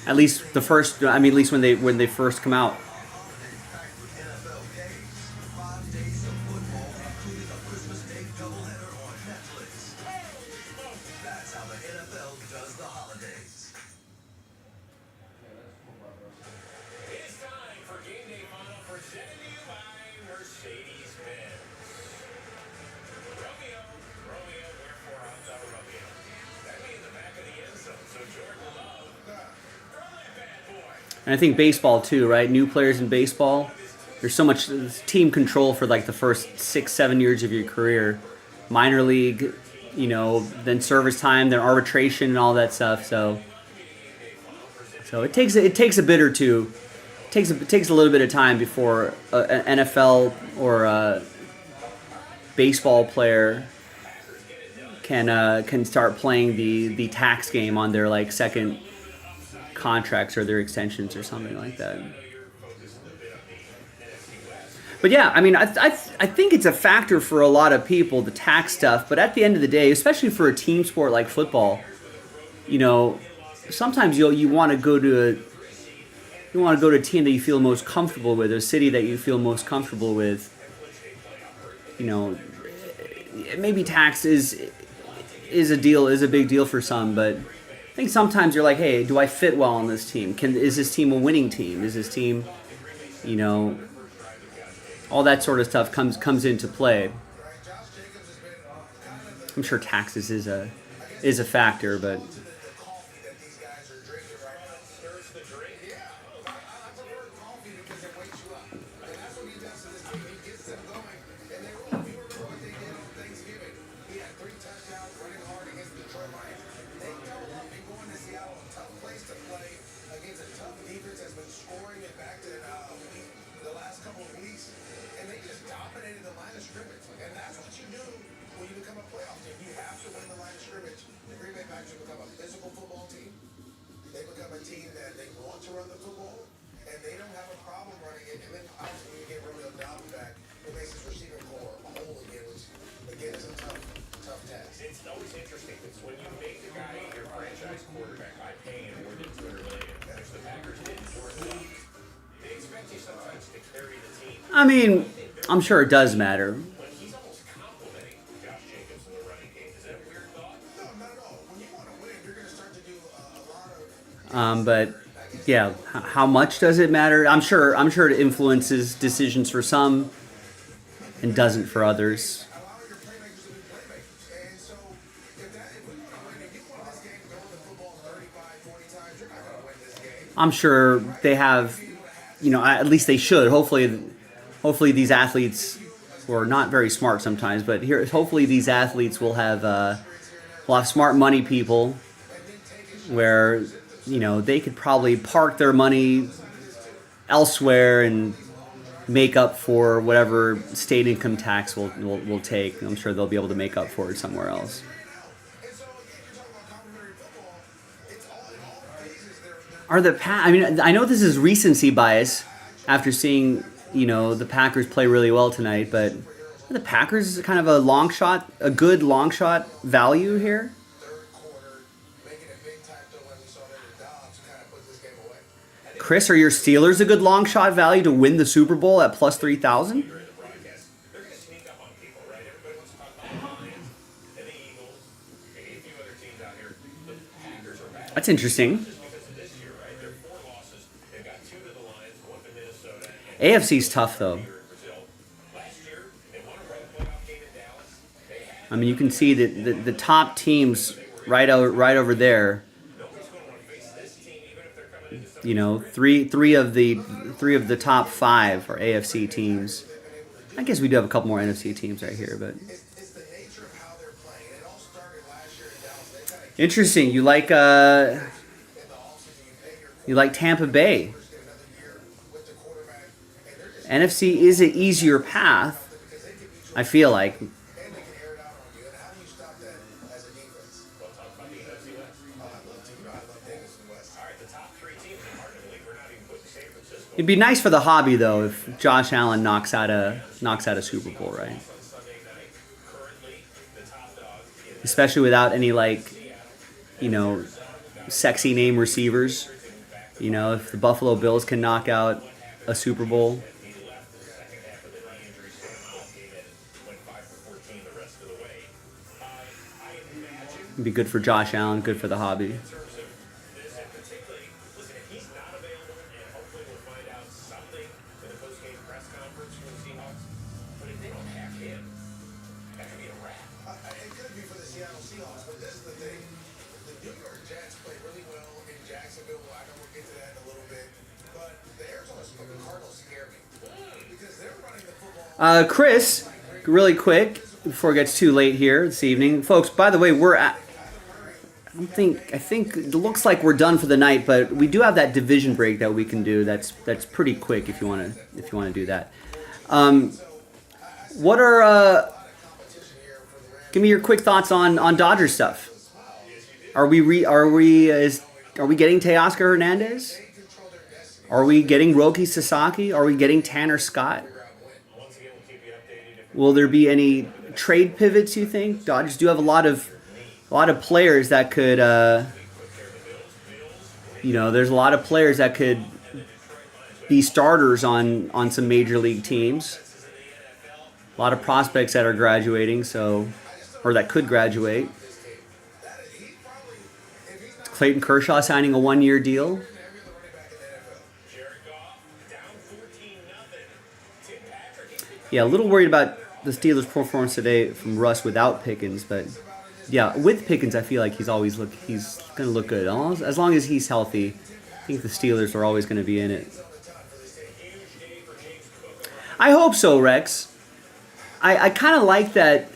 At least the first, I mean, at least when they first come out. NFL games, 5 days of football, including a Christmas Day doubleheader on Netflix. That's how the NFL does the holidays. It's time for Game Day Final presented to you by Mercedes-Benz. Romeo, wherefore art thou Romeo? That be in the back of the end zone, so Jordan Love, throw that bad boy. And I think baseball too, right? New players in baseball, there's so much team control for like the first 6-7 years of your career. Minor league, you know, then service time, then arbitration and all that stuff. So it takes a bit or two. It takes a little bit of time before an NFL or a baseball player can start playing the tax game on their like second contracts or their extensions or something like that. But yeah, I mean, I think it's a factor for a lot of people, the tax stuff. But at the end of the day, especially for a team sport like football, you know, sometimes you want to go to a team that you feel most comfortable with, a city that you feel most comfortable with. You know, maybe tax is a big deal for some, but I think sometimes you're like, hey, do I fit well on this team? Is this team a winning team? Is this team, you know, all that sort of stuff comes into play. I'm sure taxes is a factor, but It's always interesting because when you make the guy your franchise quarterback by paying him more than $200 million, which the Packers didn't for enough, they expect you sometimes to carry the team. I mean, I'm sure it does matter. When he's almost complimenting Josh Jacobs in the running game, is that a weird thought? No, not at all. When you want to win, you're going to start to do a lot of. But yeah, how much does it matter? I'm sure it influences decisions for some and doesn't for others. Allow your playmakers to be playmakers. And so, if we want to win, if you win this game throwing the football 35, 40 times, you're not going to win this game. I'm sure they have, at least they should. Hopefully these athletes who are not very smart sometimes, but hopefully these athletes will have smart money people where, they could probably park their money elsewhere and make up for whatever state income tax will take. I'm sure they'll be able to make up for it somewhere else. I know this is recency bias after seeing, the Packers play really well tonight, but are the Packers kind of a good long shot value here? Chris, are your Steelers a good long shot value to win the Super Bowl at plus 3,000? They're going to sneak up on people, right? Everybody wants to talk about the Lions and the Eagles and a few other teams out here. The Packers are bad. That's interesting. Just because of this year, right? They're 4 losses. They've got 2 to the Lions, 1 to Minnesota. And AFC's tough, though. last year, they won a road playoff game in Dallas. They had I mean, you can see that the top teams right over there. nobody's going to want to face this team, even if they're coming into some Three of the top 5 are AFC teams. I guess we do have a couple more NFC teams right here, but interesting. You like Tampa Bay. NFC is an easier path, I feel like. It'd be nice for the hobby though if Josh Allen knocks out a Super Bowl, right? Especially without any sexy name receivers. If the Buffalo Bills can knock out a Super Bowl. It'd be good for Josh Allen, good for the hobby. Chris, really quick before it gets too late here this evening, folks. By the way, I think it looks like we're done for the night, but we do have that division break that we can do. That's pretty quick if you want to do that. What are give me your quick thoughts on Dodgers stuff. Are we getting Teoscar Hernandez? Are we getting Roki Sasaki? Are we getting Tanner Scott? Will there be any trade pivots, you think? Dodgers do have a lot of players that could there's a lot of players that could be starters on some major league teams. A lot of prospects that are graduating, or that could graduate. It's Clayton Kershaw signing a 1-year deal. Jared Goff down 14-0. Tim Patrick. Yeah, a little worried about the Steelers' performance today from Russ without Pickens, but yeah, with Pickens, I feel like he's going to look good. As long as he's healthy, I think the Steelers are always going to be in it. I hope so, Rex. I kind of like that.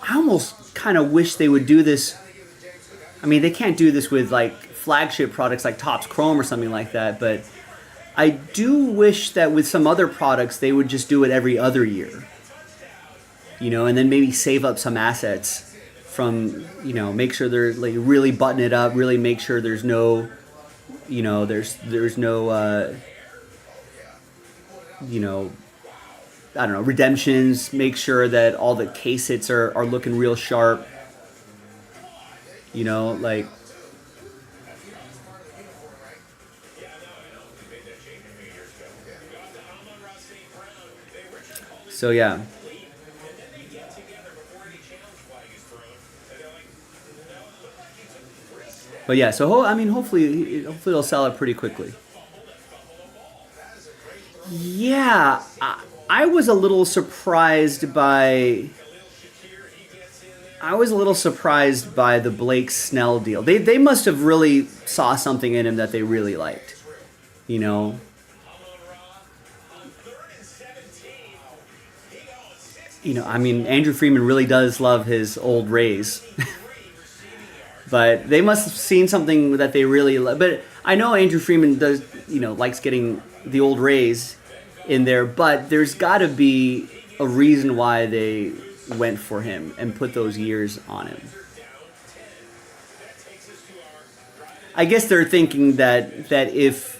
I almost kind of wish they would do this. I mean, they can't do this with like flagship products like Topps Chrome or something like that, but I do wish that with some other products they would just do it every other year. You know, and then maybe save up some assets from, you know, make sure they're like really button it up, really make sure there's no, you know, there's no you know, I don't know, redemptions, make sure that all the case hits are looking real sharp. You know, like. So, yeah. But yeah, so I mean, hopefully it'll sell it pretty quickly. Yeah, I was a little surprised by. I was a little surprised by the Blake Snell deal. They must have really saw something in him that they really liked. You know. You know, I mean, Andrew Freeman really does love his old Rays. But they must have seen something that they really like. But I know Andrew Freeman does, you know, likes getting the old Rays in there. But there's got to be a reason why they went for him and put those years on him. I guess they're thinking that if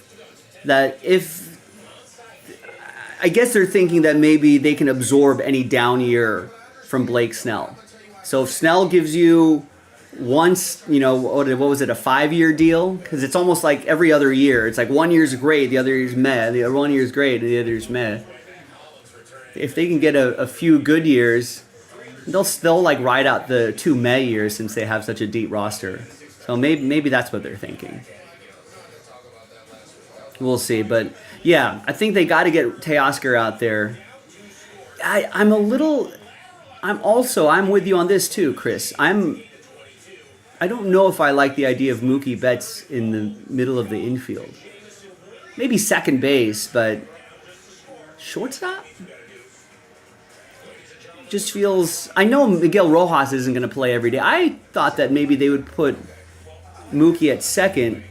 I guess they're thinking that maybe they can absorb any down year from Blake Snell. So if Snell gives you once, you know, what was it, a 5-year deal? Because it's almost like every other year. It's like 1 year's great, the other year's meh. The 1 year's great, and the other year's meh. If they can get a few good years, they'll still like ride out the 2 meh years since they have such a deep roster. So maybe that's what they're thinking. We'll see, but yeah, I think they got to get Teoscar out there. I'm with you on this too, Chris. I don't know if I like the idea of Mookie Betts in the middle of the infield. Maybe second base, but shortstop? Just feels. I know Miguel Rojas isn't going to play every day. I thought that maybe they would put Mookie at second,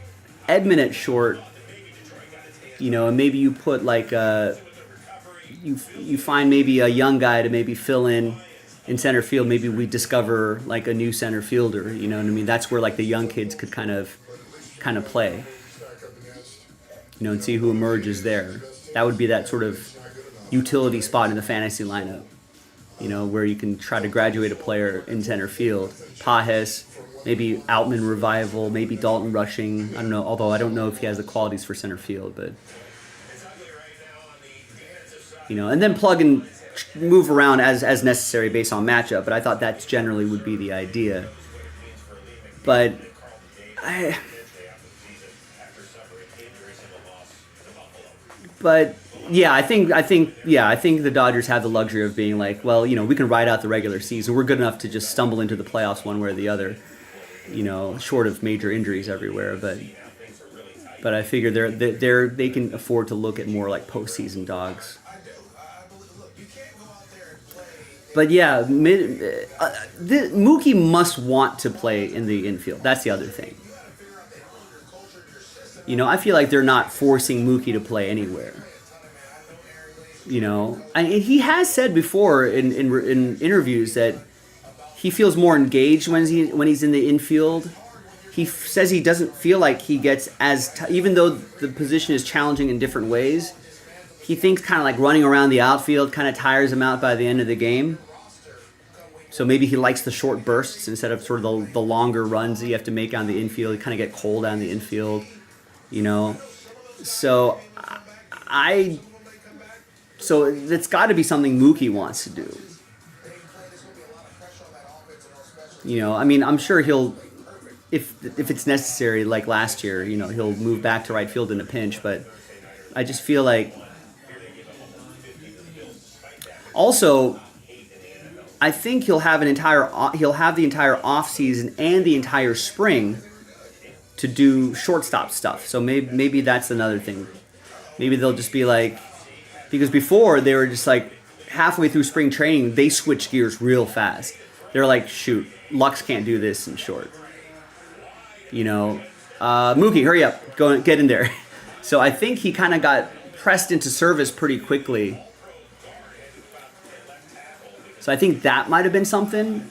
Edman at short, you know, and maybe you put like you find maybe a young guy to maybe fill in center field. Maybe we discover like a new center fielder. You know what I mean? That's where like the young kids could kind of play. You know, and see who emerges there. That would be that sort of utility spot in the fantasy lineup. You know, where you can try to graduate a player in center field. Pajes, maybe Outman revival, maybe Dalton Rushing. I don't know, although I don't know if he has the qualities for center field, but you know, and then plug and move around as necessary based on matchup. But I thought that generally would be the idea. But yeah, I think the Dodgers have the luxury of being like, well, you know, we can ride out the regular season. We're good enough to just stumble into the playoffs one way or the other, you know, short of major injuries everywhere. But I figure they can afford to look at more like postseason dogs. But yeah, Mookie must want to play in the infield. That's the other thing. You know, I feel like they're not forcing Mookie to play anywhere. You know, and he has said before in interviews that he feels more engaged when he's in the infield. He says he doesn't feel like he gets even though the position is challenging in different ways. He thinks kind of like running around the outfield kind of tires him out by the end of the game. So maybe he likes the short bursts instead of sort of the longer runs that you have to make on the infield. You kind of get cold on the infield, you know. So it's got to be something Mookie wants to do. You know, I mean, I'm sure he'll if it's necessary, like last year, you know, he'll move back to right field in a pinch. But I just feel like also I think he'll have the entire off season and the entire spring to do shortstop stuff. So maybe that's another thing. Maybe they'll just be like, because before they were just like halfway through spring training, they switched gears real fast. They're like, shoot, Lux can't do this in short. You know, Mookie, hurry up, go get in there. So I think he kind of got pressed into service pretty quickly. So I think that might have been something.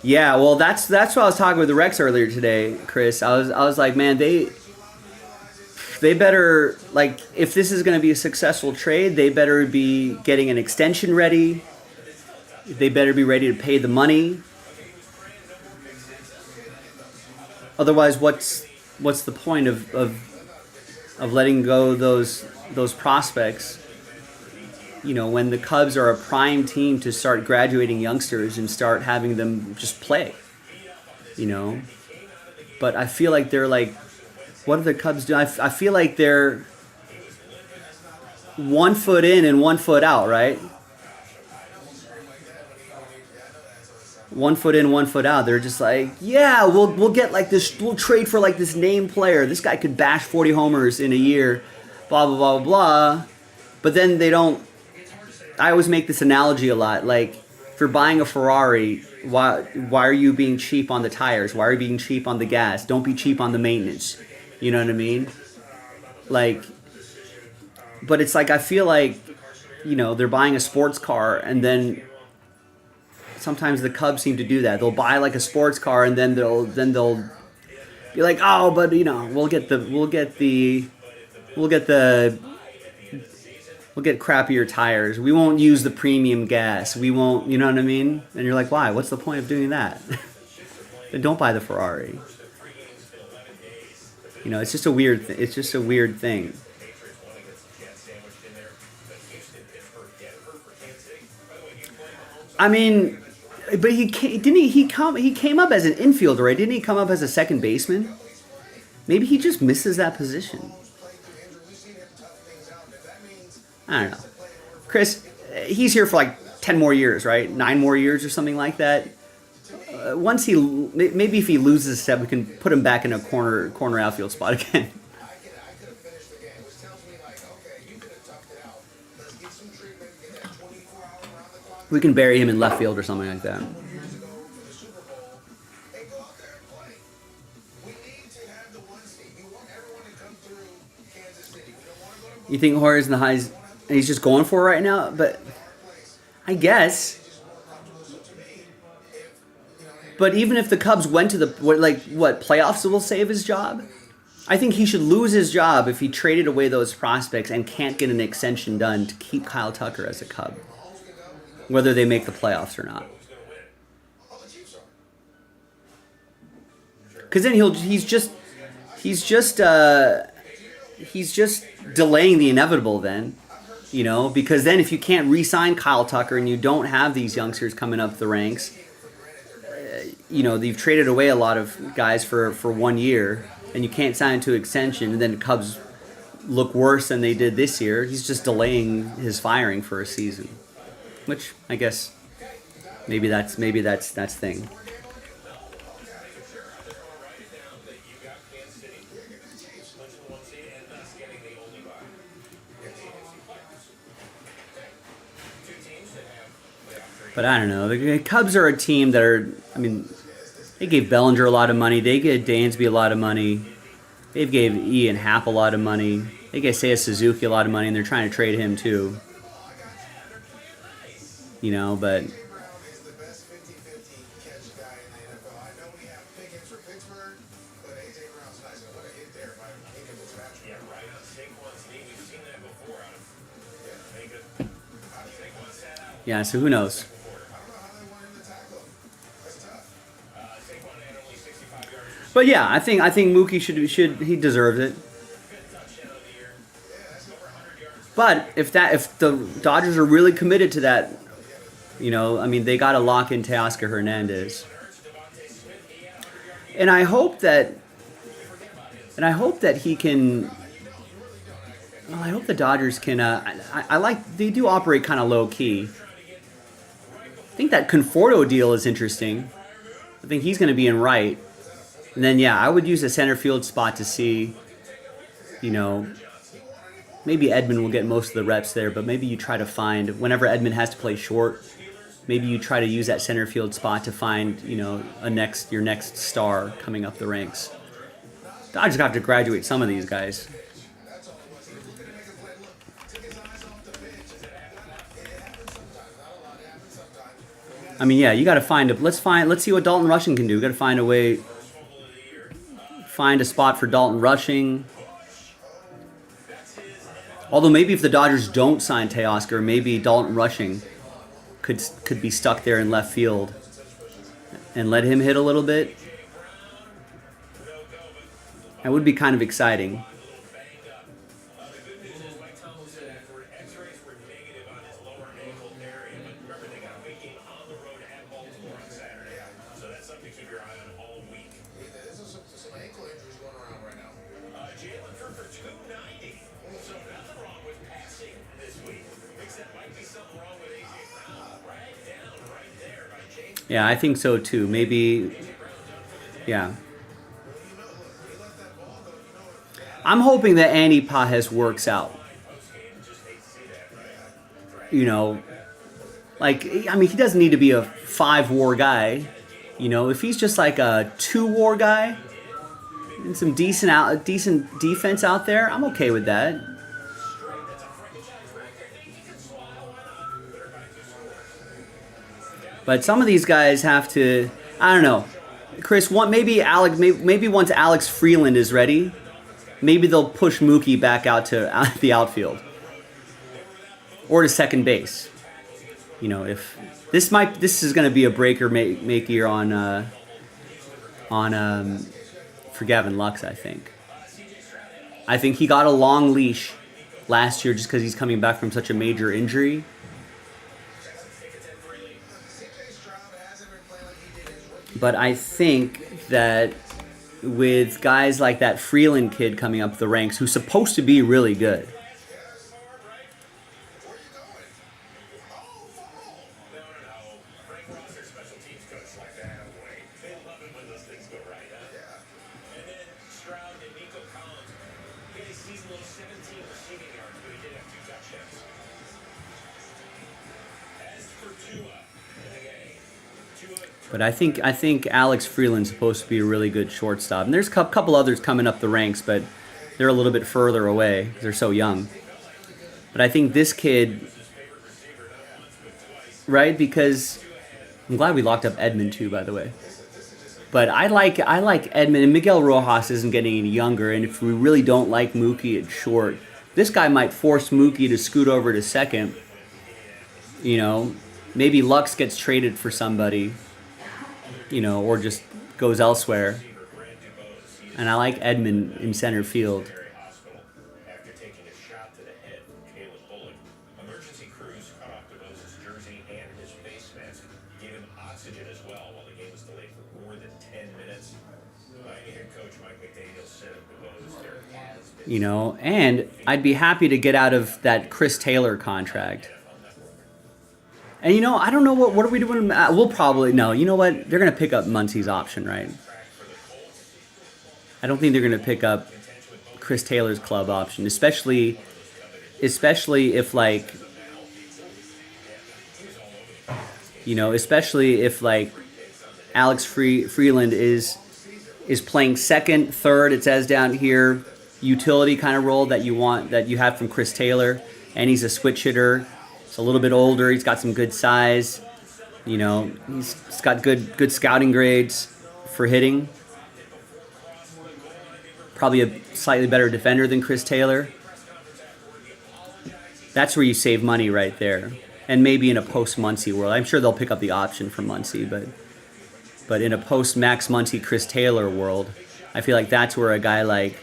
Yeah, well, that's what I was talking with Rex earlier today, Chris. I was like, man, they better, like, if this is going to be a successful trade, they better be getting an extension ready. They better be ready to pay the money. Otherwise, what's the point of letting go those prospects? You know, when the Cubs are a prime team to start graduating youngsters and start having them just play, you know. But I feel like they're like, what are the Cubs doing? I feel like they're 1 foot in and 1 foot out, right? 1 foot in, 1 foot out. They're just like, yeah, we'll get like this. We'll trade for like this name player. This guy could bash 40 homers in a year, blah blah blah blah blah. But then they don't. I always make this analogy a lot. Like, if you're buying a Ferrari, why are you being cheap on the tires? Why are you being cheap on the gas? Don't be cheap on the maintenance. You know what I mean? Like, but it's like, I feel like, you know, they're buying a sports car, and then sometimes the Cubs seem to do that. They'll buy like a sports car, and then they'll be like, oh, but you know, we'll get crappier tires. We won't use the premium gas. We won't, you know what I mean? And you're like, why? What's the point of doing that? Then don't buy the Ferrari. You know, it's just a weird thing. I mean, but he came up as an infielder, right? Didn't he come up as a second baseman? Maybe he just misses that position. I don't know. Chris, he's here for like 10 more years, right? 9 more years or something like that. Maybe if he loses a step, we can put him back in a corner outfield spot again. We can bury him in left field or something like that. You think Jorge's in the highs and he's just going for it right now? But I guess. But even if the Cubs went to the playoffs will save his job? I think he should lose his job if he traded away those prospects and can't get an extension done to keep Kyle Tucker as a Cub, whether they make the playoffs or not. Because then he's just delaying the inevitable then, you know, because then if you can't re-sign Kyle Tucker and you don't have these youngsters coming up the ranks, you know, you've traded away a lot of guys for 1 year and you can't sign to extension, and then the Cubs look worse than they did this year. He's just delaying his firing for a season, which I guess maybe that's thing. But I don't know. The Cubs are a team that are, I mean, they gave Bellinger a lot of money. They gave Dansby a lot of money. They gave Ian Happ a lot of money. They gave Seiya Suzuki a lot of money, and they're trying to trade him too. You know, but yeah, so who knows? But yeah, I think Mookie should he deserves it. But if the Dodgers are really committed to that, you know, I mean, they got to lock in Teoscar Hernandez. And I hope that he can. Well, I hope the Dodgers can. I like they do operate kind of low key. I think that Conforto deal is interesting. I think he's going to be in right. And then yeah, I would use a center field spot to see. You know, maybe Edman will get most of the reps there, but maybe you try to find whenever Edman has to play short. Maybe you try to use that center field spot to find, you know, your next star coming up the ranks. Dodgers have to graduate some of these guys. I mean, yeah, you got to let's see what Dalton Rushing can do. We got to find a way, find a spot for Dalton Rushing. Although maybe if the Dodgers don't sign Teoscar, maybe Dalton Rushing could be stuck there in left field and let him hit a little bit. That would be kind of exciting. Yeah, I think so too. Maybe, yeah. I'm hoping that Andy Pages works out. You know, like, I mean, he doesn't need to be a 5-WAR guy. You know, if he's just like a 2-WAR guy and some decent defense out there, I'm okay with that. But some of these guys have to, I don't know. Chris, maybe once Alex Freeland is ready, maybe they'll push Mookie back out to the outfield or to second base. You know, if this is going to be a break or make year on for Gavin Lux, I think. I think he got a long leash last year just because he's coming back from such a major injury. But I think that with guys like that Freeland kid coming up the ranks, who's supposed to be really good. But I think Alex Freeland's supposed to be a really good shortstop. And there's a couple others coming up the ranks, but they're a little bit further away because they're so young. But I think this kid, right? Because I'm glad we locked up Edman too, by the way. But I like Edman, and Miguel Rojas isn't getting any younger. And if we really don't like Mookie at short, this guy might force Mookie to scoot over to second. You know, maybe Lux gets traded for somebody. You know, or just goes elsewhere. And I like Edman in center field. After taking a shot to the head from Caleb Bullock, emergency crews cut off DeBose's jersey and his face mask, gave him oxygen as well while the game was delayed for more than 10 minutes. Head coach Mike McDaniel said of DeBose, there has been, you know, and I'd be happy to get out of that Chris Taylor contract. And, you know, I don't know what are we doing? We'll probably, no, you know what? They're going to pick up Muncie's option, right? I don't think they're going to pick up Chris Taylor's club option, especially if, like, you know, especially if, like, Alex Freeland is playing second, third, it says down here, utility kind of role that you have from Chris Taylor, and he's a switch hitter. He's a little bit older. He's got some good size. You know, he's got good scouting grades for hitting. Probably a slightly better defender than Chris Taylor. That's where you save money right there. And maybe in a post-Muncie world. I'm sure they'll pick up the option for Muncie, but But in a post Max Muncy, Chris Taylor world, I feel like that's where a guy like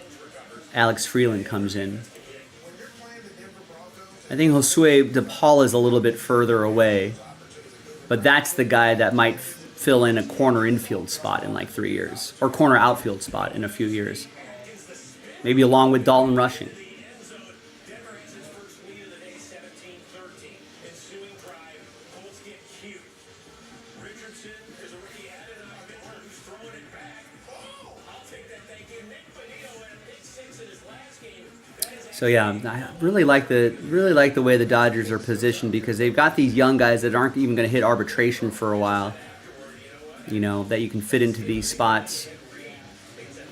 Alex Freeland comes in. I think Josue DePaul is a little bit further away, but that's the guy that might fill in a corner infield spot in like 3 years, or corner outfield spot in a few years. Maybe along with Dalton Rushing. Denver has its first lead of the day, 17-13. Ensuing drive, Colts get cute. Richardson is a rookie added on Miller, who's throwing it back. Oh, I'll take that, thank you. Nick Bonito had a pick six in his last game. So yeah, I really like the way the Dodgers are positioned, because they've got these young guys that aren't even going to hit arbitration for a while. You know, that you can fit into these spots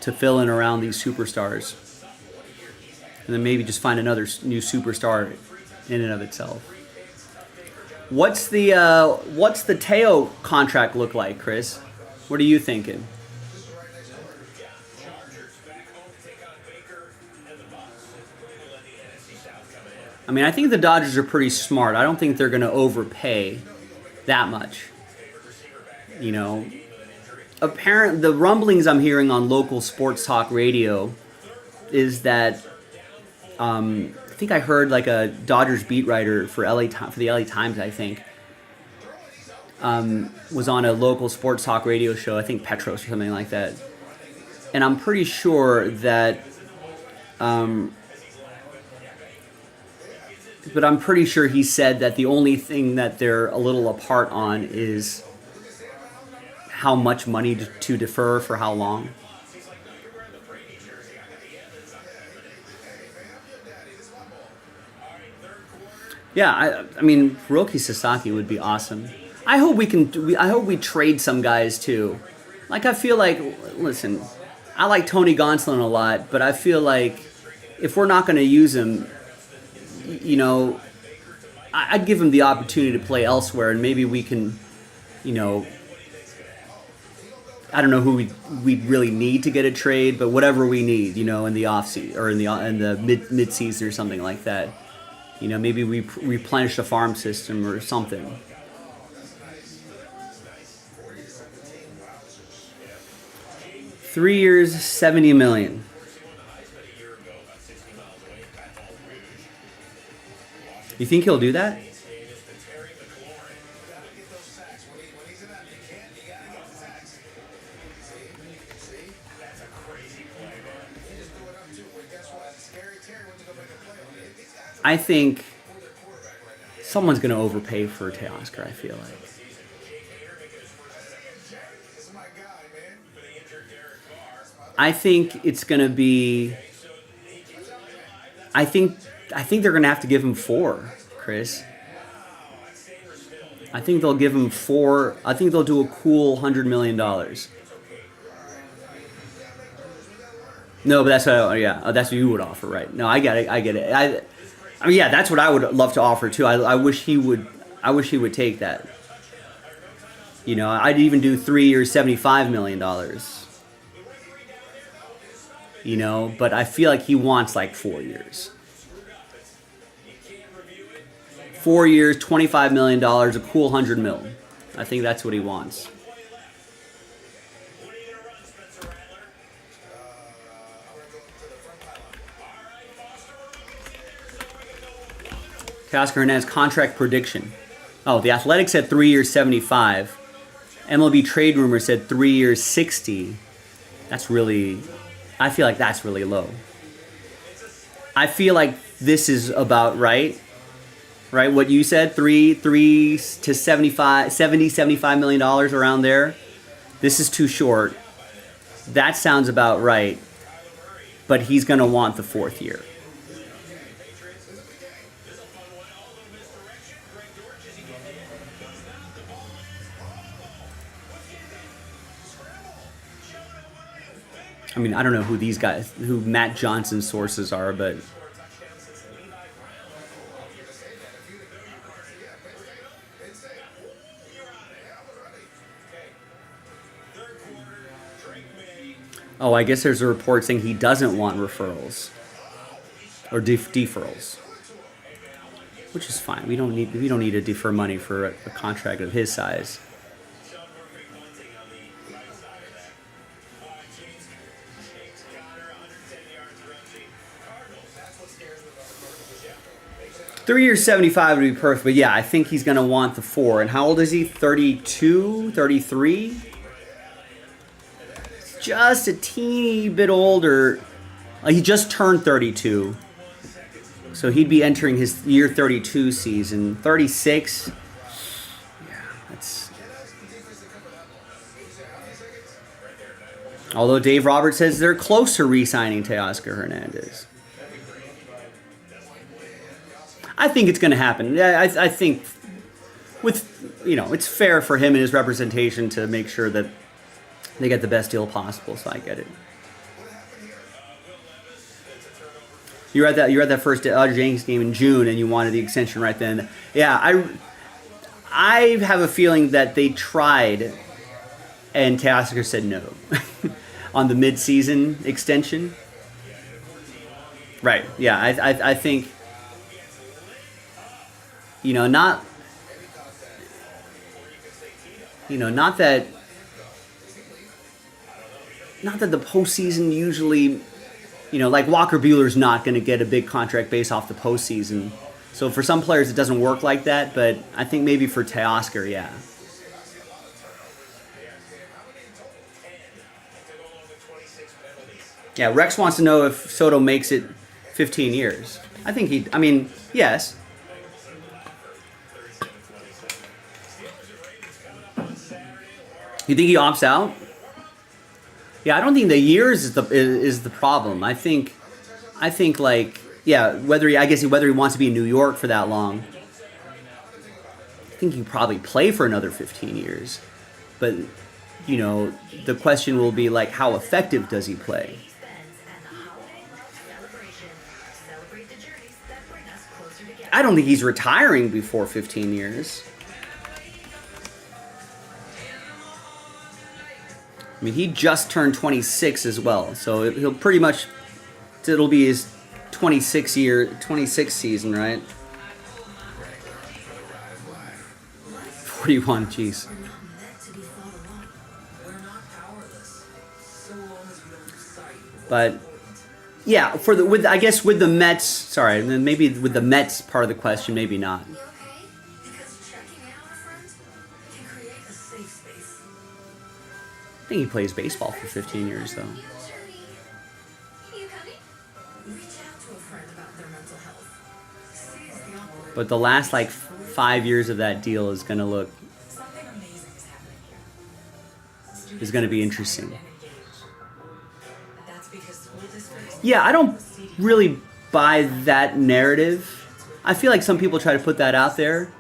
to fill in around these superstars, and then maybe just find another new superstar in and of itself. What's the Teo contract look like, Chris? What are you thinking? I mean, I think the Dodgers are pretty smart. I don't think they're going to overpay that much. You know, the rumblings I'm hearing on local sports talk radio is that I think I heard like a Dodgers beat writer for the LA Times, I think, was on a local sports talk radio show, I think Petros or something like that. And I'm pretty sure that but I'm pretty sure he said that the only thing that they're a little apart on is how much money to defer for how long. Yeah, I mean, Hiroki Sasaki would be awesome. I hope we trade some guys too. Like, I feel like, listen, I like Tony Gonsolin a lot, but I feel like if we're not going to use him, you know, I'd give him the opportunity to play elsewhere, and maybe we can, you know, I don't know who we'd really need to get a trade, but whatever we need, you know, in the offseason or in the mid season or something like that. You know, maybe we replenish the farm system or something. $3 years, $70 million. You think he'll do that? I think someone's going to overpay for Teoscar, I feel like. I think it's going to be... I think they're going to have to give him 4, Chris. I think they'll give him 4. I think they'll do a cool $100 million. No, but that's that's what you would offer, right? No, I get it. I mean, yeah, that's what I would love to offer too. I wish he would take that. You know, I'd even do 3 years, $75 million. You know, but I feel like he wants like 4 years. 4 years, $25 million, a cool $100 million. I think that's what he wants. Teoscar Hernandez contract prediction. Oh, the Athletics said 3 years, 75. MLB trade rumor said 3 years, 60. That's really, I feel like that's really low. I feel like this is about right. Right, what you said, 3 to 75 million dollars around there. This is too short. That sounds about right. But he's going to want the 4th year. I mean, I don't know who these guys, who Matt Johnson's sources are, but oh, I guess there's a report saying he doesn't want referrals or deferrals, which is fine. We don't need to defer money for a contract of his size. 3 years, 75 would be perfect. But yeah, I think he's going to want the 4. And how old is he? 32, 33? Just a teeny bit older. He just turned 32. So he'd be entering his year 32 season. 36. Yeah, that's... Although Dave Roberts says they're close to re-signing Teoscar Hernandez. I think it's going to happen. Yeah, I think with, it's fair for him and his representation to make sure that they get the best deal possible, so I get it. You were at that first Dodgers Yankees game in June, and you wanted the extension right then. Yeah, I have a feeling that they tried, and Teoscar said no on the mid-season extension. Right. Yeah, I think. Not that the postseason usually, like Walker Buehler's not going to get a big contract based off the postseason. So for some players it doesn't work like that, but I think maybe for Teoscar, yeah. Yeah, Rex wants to know if Soto makes it 15 years. I think yes. You think he opts out? Yeah, I don't think the years is the problem. I think like, yeah, whether he wants to be in New York for that long. I think he can probably play for another 15 years. But, the question will be like, how effective does he play? I don't think he's retiring before 15 years. I mean, he just turned 26 as well, so it'll be his 26 season, right? 41, jeez. But yeah, with the Mets, sorry, and then maybe with the Mets part of the question, maybe not. I think he plays baseball for 15 years, though. But the last, 5 years of that deal is going to be interesting. Yeah, I don't really buy that narrative. I feel like some people try to put that out there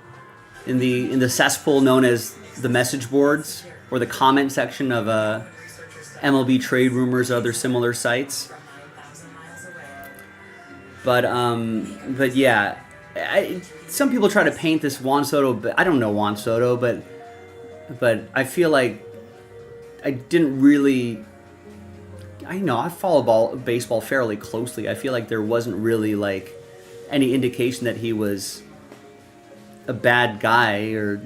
in the cesspool known as the message boards, or the comment section of MLB trade rumors or other similar sites. But yeah, some people try to paint this Juan Soto. I don't know Juan Soto, but I feel like I didn't really. I follow baseball fairly closely. I feel like there wasn't really any indication that he was a bad guy, or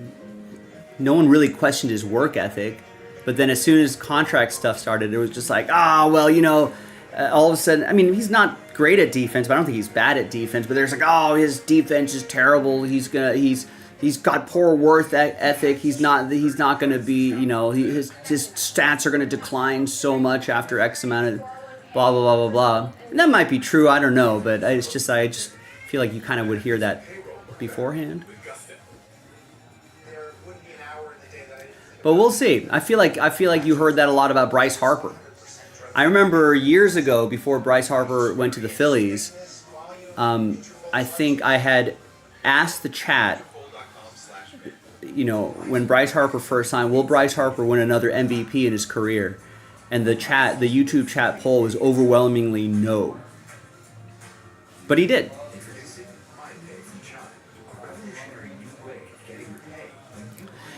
no one really questioned his work ethic. But then as soon as contract stuff started, it was just like, all of a sudden, he's not great at defense, but I don't think he's bad at defense. But there's his defense is terrible. He's got poor work ethic. He's not going to be, his stats are going to decline so much after X amount of blah, blah, blah, blah, blah. And that might be true. I don't know. But I just feel like you kind of would hear that beforehand. But we'll see. I feel like you heard that a lot about Bryce Harper. I remember years ago, before Bryce Harper went to the Phillies, I think I had asked the chat, when Bryce Harper first signed, will Bryce Harper win another MVP in his career? And the YouTube chat poll was overwhelmingly no. But he did.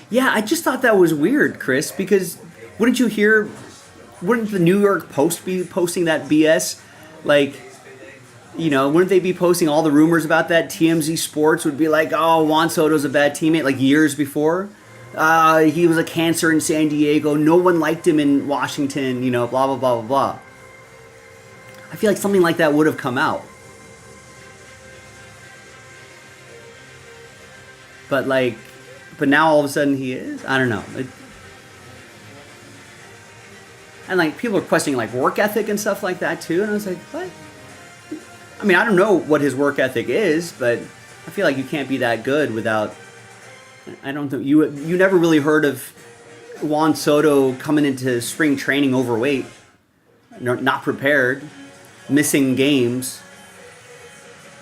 Yeah, I just thought that was weird, Chris, because wouldn't the New York Post be posting that BS? Wouldn't they be posting all the rumors about that? TMZ Sports would be like, Juan Soto's a bad teammate, years before. He was a cancer in San Diego. No one liked him in Washington, blah, blah, blah, blah, blah. I feel like something like that would have come out. but like, but now all of a sudden he is. I don't know. And like people are questioning like work ethic and stuff like that too. And I was like, what? I mean, I don't know what his work ethic is, but I feel like you can't be that good without. I don't think you never really heard of Juan Soto coming into spring training overweight, not prepared, missing games,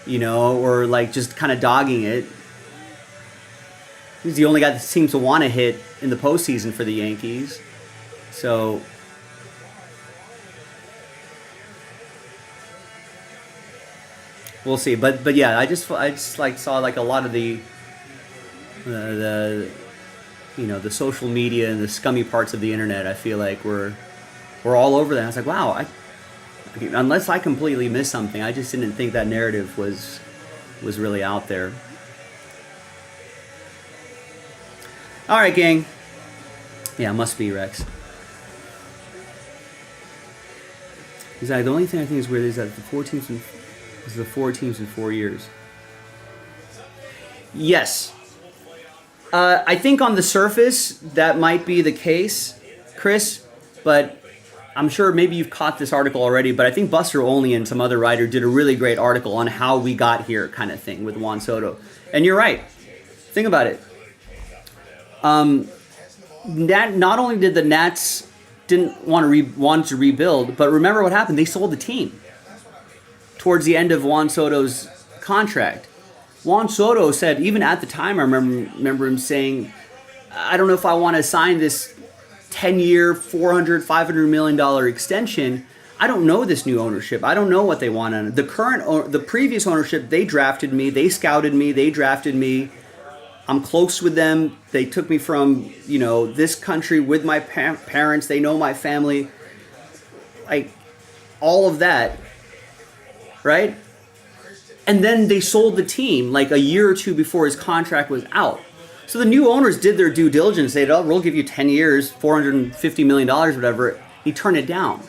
you know, or like just kind of dogging it. He's the only guy that seems to want to hit in the postseason for the Yankees. So we'll see. But yeah, I just like saw like a lot of the you know, the social media and the scummy parts of the internet. I feel like we're all over that. I was like, wow, unless I completely missed something, I just didn't think that narrative was really out there. All right, gang. Yeah, must be Rex. He's like, the only thing I think is weird is that the 4 teams in 4 years. Yes. I think on the surface that might be the case, Chris, but I'm sure maybe you've caught this article already, but I think Buster Olney and some other writer did a really great article on how we got here kind of thing with Juan Soto. And you're right. Think about it. Not only did the Nats didn't want to rebuild, but remember what happened? They sold the team towards the end of Juan Soto's contract. Juan Soto said, even at the time, I remember him saying, I don't know if I want to sign this 10-year, $400-500 million extension. I don't know this new ownership. I don't know what they want. The previous ownership, they drafted me, they scouted me, they drafted me. I'm close with them. They took me from, you know, this country with my parents. They know my family. Like, all of that, right? And then they sold the team like a year or two before his contract was out. So the new owners did their due diligence. They said, oh, we'll give you 10 years, $450 million, whatever. He turned it down.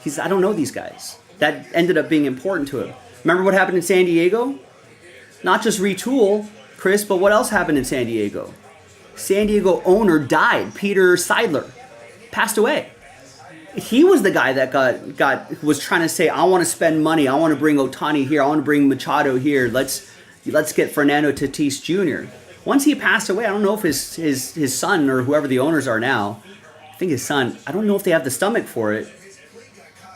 He said, I don't know these guys. That ended up being important to him. Remember what happened in San Diego? Not just retool, Chris, but what else happened in San Diego? San Diego owner died. Peter Seidler passed away. He was the guy that was trying to say, I want to spend money. I want to bring Ohtani here. I want to bring Machado here. Let's get Fernando Tatis Jr. Once he passed away, I don't know if his son or whoever the owners are now, I think his son, I don't know if they have the stomach for it,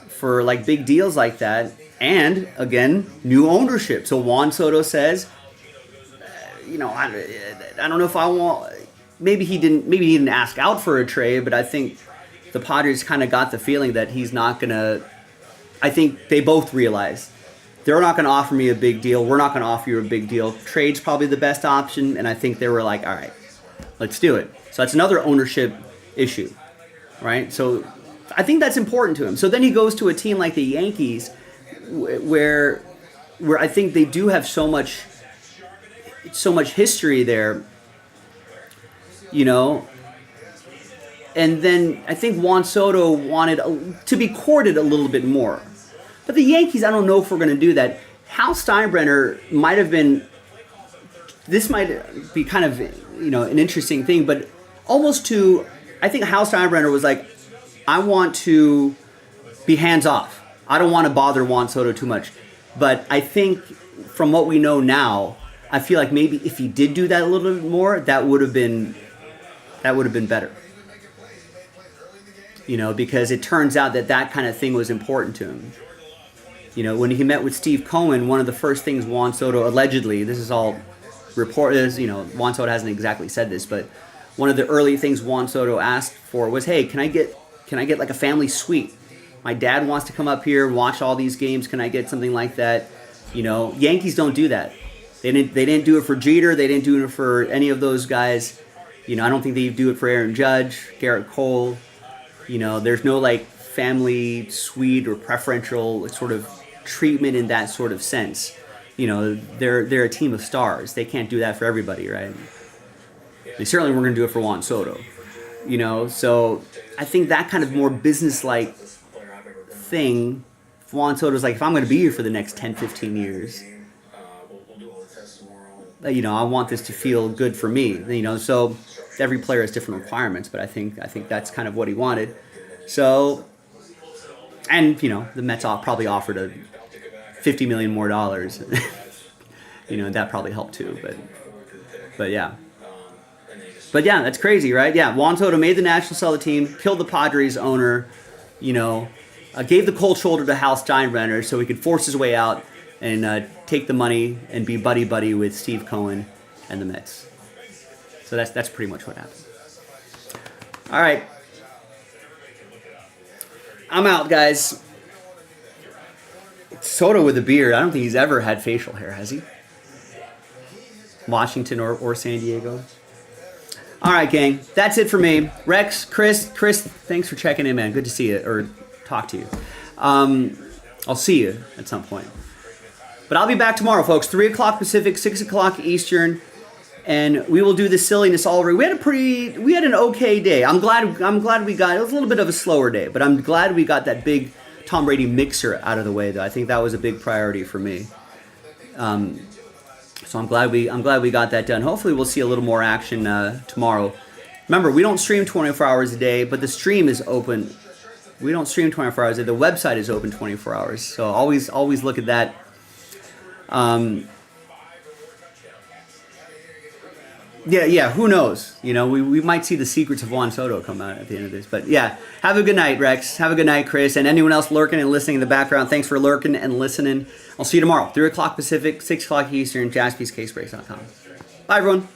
for like big deals like that. And again, new ownership. So Juan Soto says, you know, I don't know if I want. Maybe he didn't ask out for a trade, but I think the Padres kind of got the feeling that he's not gonna. I think they both realized they're not going to offer me a big deal. We're not going to offer you a big deal. Trade's probably the best option, and I think they were like, all right, let's do it. So that's another ownership issue, right? So I think that's important to him. So then he goes to a team like the Yankees, where I think they do have so much history there, you know. And then I think Juan Soto wanted to be courted a little bit more. But the Yankees, I don't know if we're going to do that. Hal Steinbrenner might have been, this might be kind of, you know, an interesting thing, but almost to, I think Hal Steinbrenner was like, I want to be hands off. I don't want to bother Juan Soto too much. But I think from what we know now, I feel like maybe if he did do that a little bit more, that would have been better. You know, because it turns out that kind of thing was important to him. You know, when he met with Steve Cohen, one of the first things Juan Soto allegedly, this is all reported, you know, Juan Soto hasn't exactly said this, but one of the early things Juan Soto asked for was, hey, can I get like a family suite? My dad wants to come up here and watch all these games. Can I get something like that? You know, Yankees don't do that. They didn't do it for Jeter. They didn't do it for any of those guys. You know, I don't think they do it for Aaron Judge, Garrett Cole. You know, there's no like family suite or preferential sort of treatment in that sort of sense. You know, they're a team of stars. They can't do that for everybody, right? They certainly weren't going to do it for Juan Soto. You know, so I think that kind of more business-like thing, Juan Soto's like, if I'm going to be here for the next 10, 15 years, I want this to feel good for me. So every player has different requirements, but I think that's kind of what he wanted. So, and the Mets probably offered a $50 million more dollars. That probably helped too. But yeah. But yeah, that's crazy, right? Yeah, Juan Soto made the Nationals sell the team, killed the Padres owner, gave the cold shoulder to Hal Steinbrenner so he could force his way out and take the money and be buddy-buddy with Steve Cohen and the Mets. So that's pretty much what happened. All right. I'm out, guys. Soto with a beard. I don't think he's ever had facial hair, has he? Washington or San Diego. All right, gang. That's it for me. Rex, Chris, thanks for checking in, man. Good to see you or talk to you. I'll see you at some point. But I'll be back tomorrow, folks. 3 o'clock Pacific, 6 o'clock Eastern, and we will do the silliness all over. We had an okay day. I'm glad we got. It was a little bit of a slower day, but I'm glad we got that big Tom Brady mixer out of the way, though. I think that was a big priority for me. So I'm glad we got that done. Hopefully we'll see a little more action tomorrow. Remember, we don't stream 24 hours a day, but the stream is open. We don't stream 24 hours a day. The website is open 24 hours. So always look at that. Yeah, who knows? We might see the secrets of Juan Soto come out at the end of this. But yeah, have a good night, Rex. Have a good night, Chris. And anyone else lurking and listening in the background, thanks for lurking and listening. I'll see you tomorrow, 3 o'clock Pacific, 6 o'clock Eastern, JaspysCaseBreaks.com. Bye, everyone.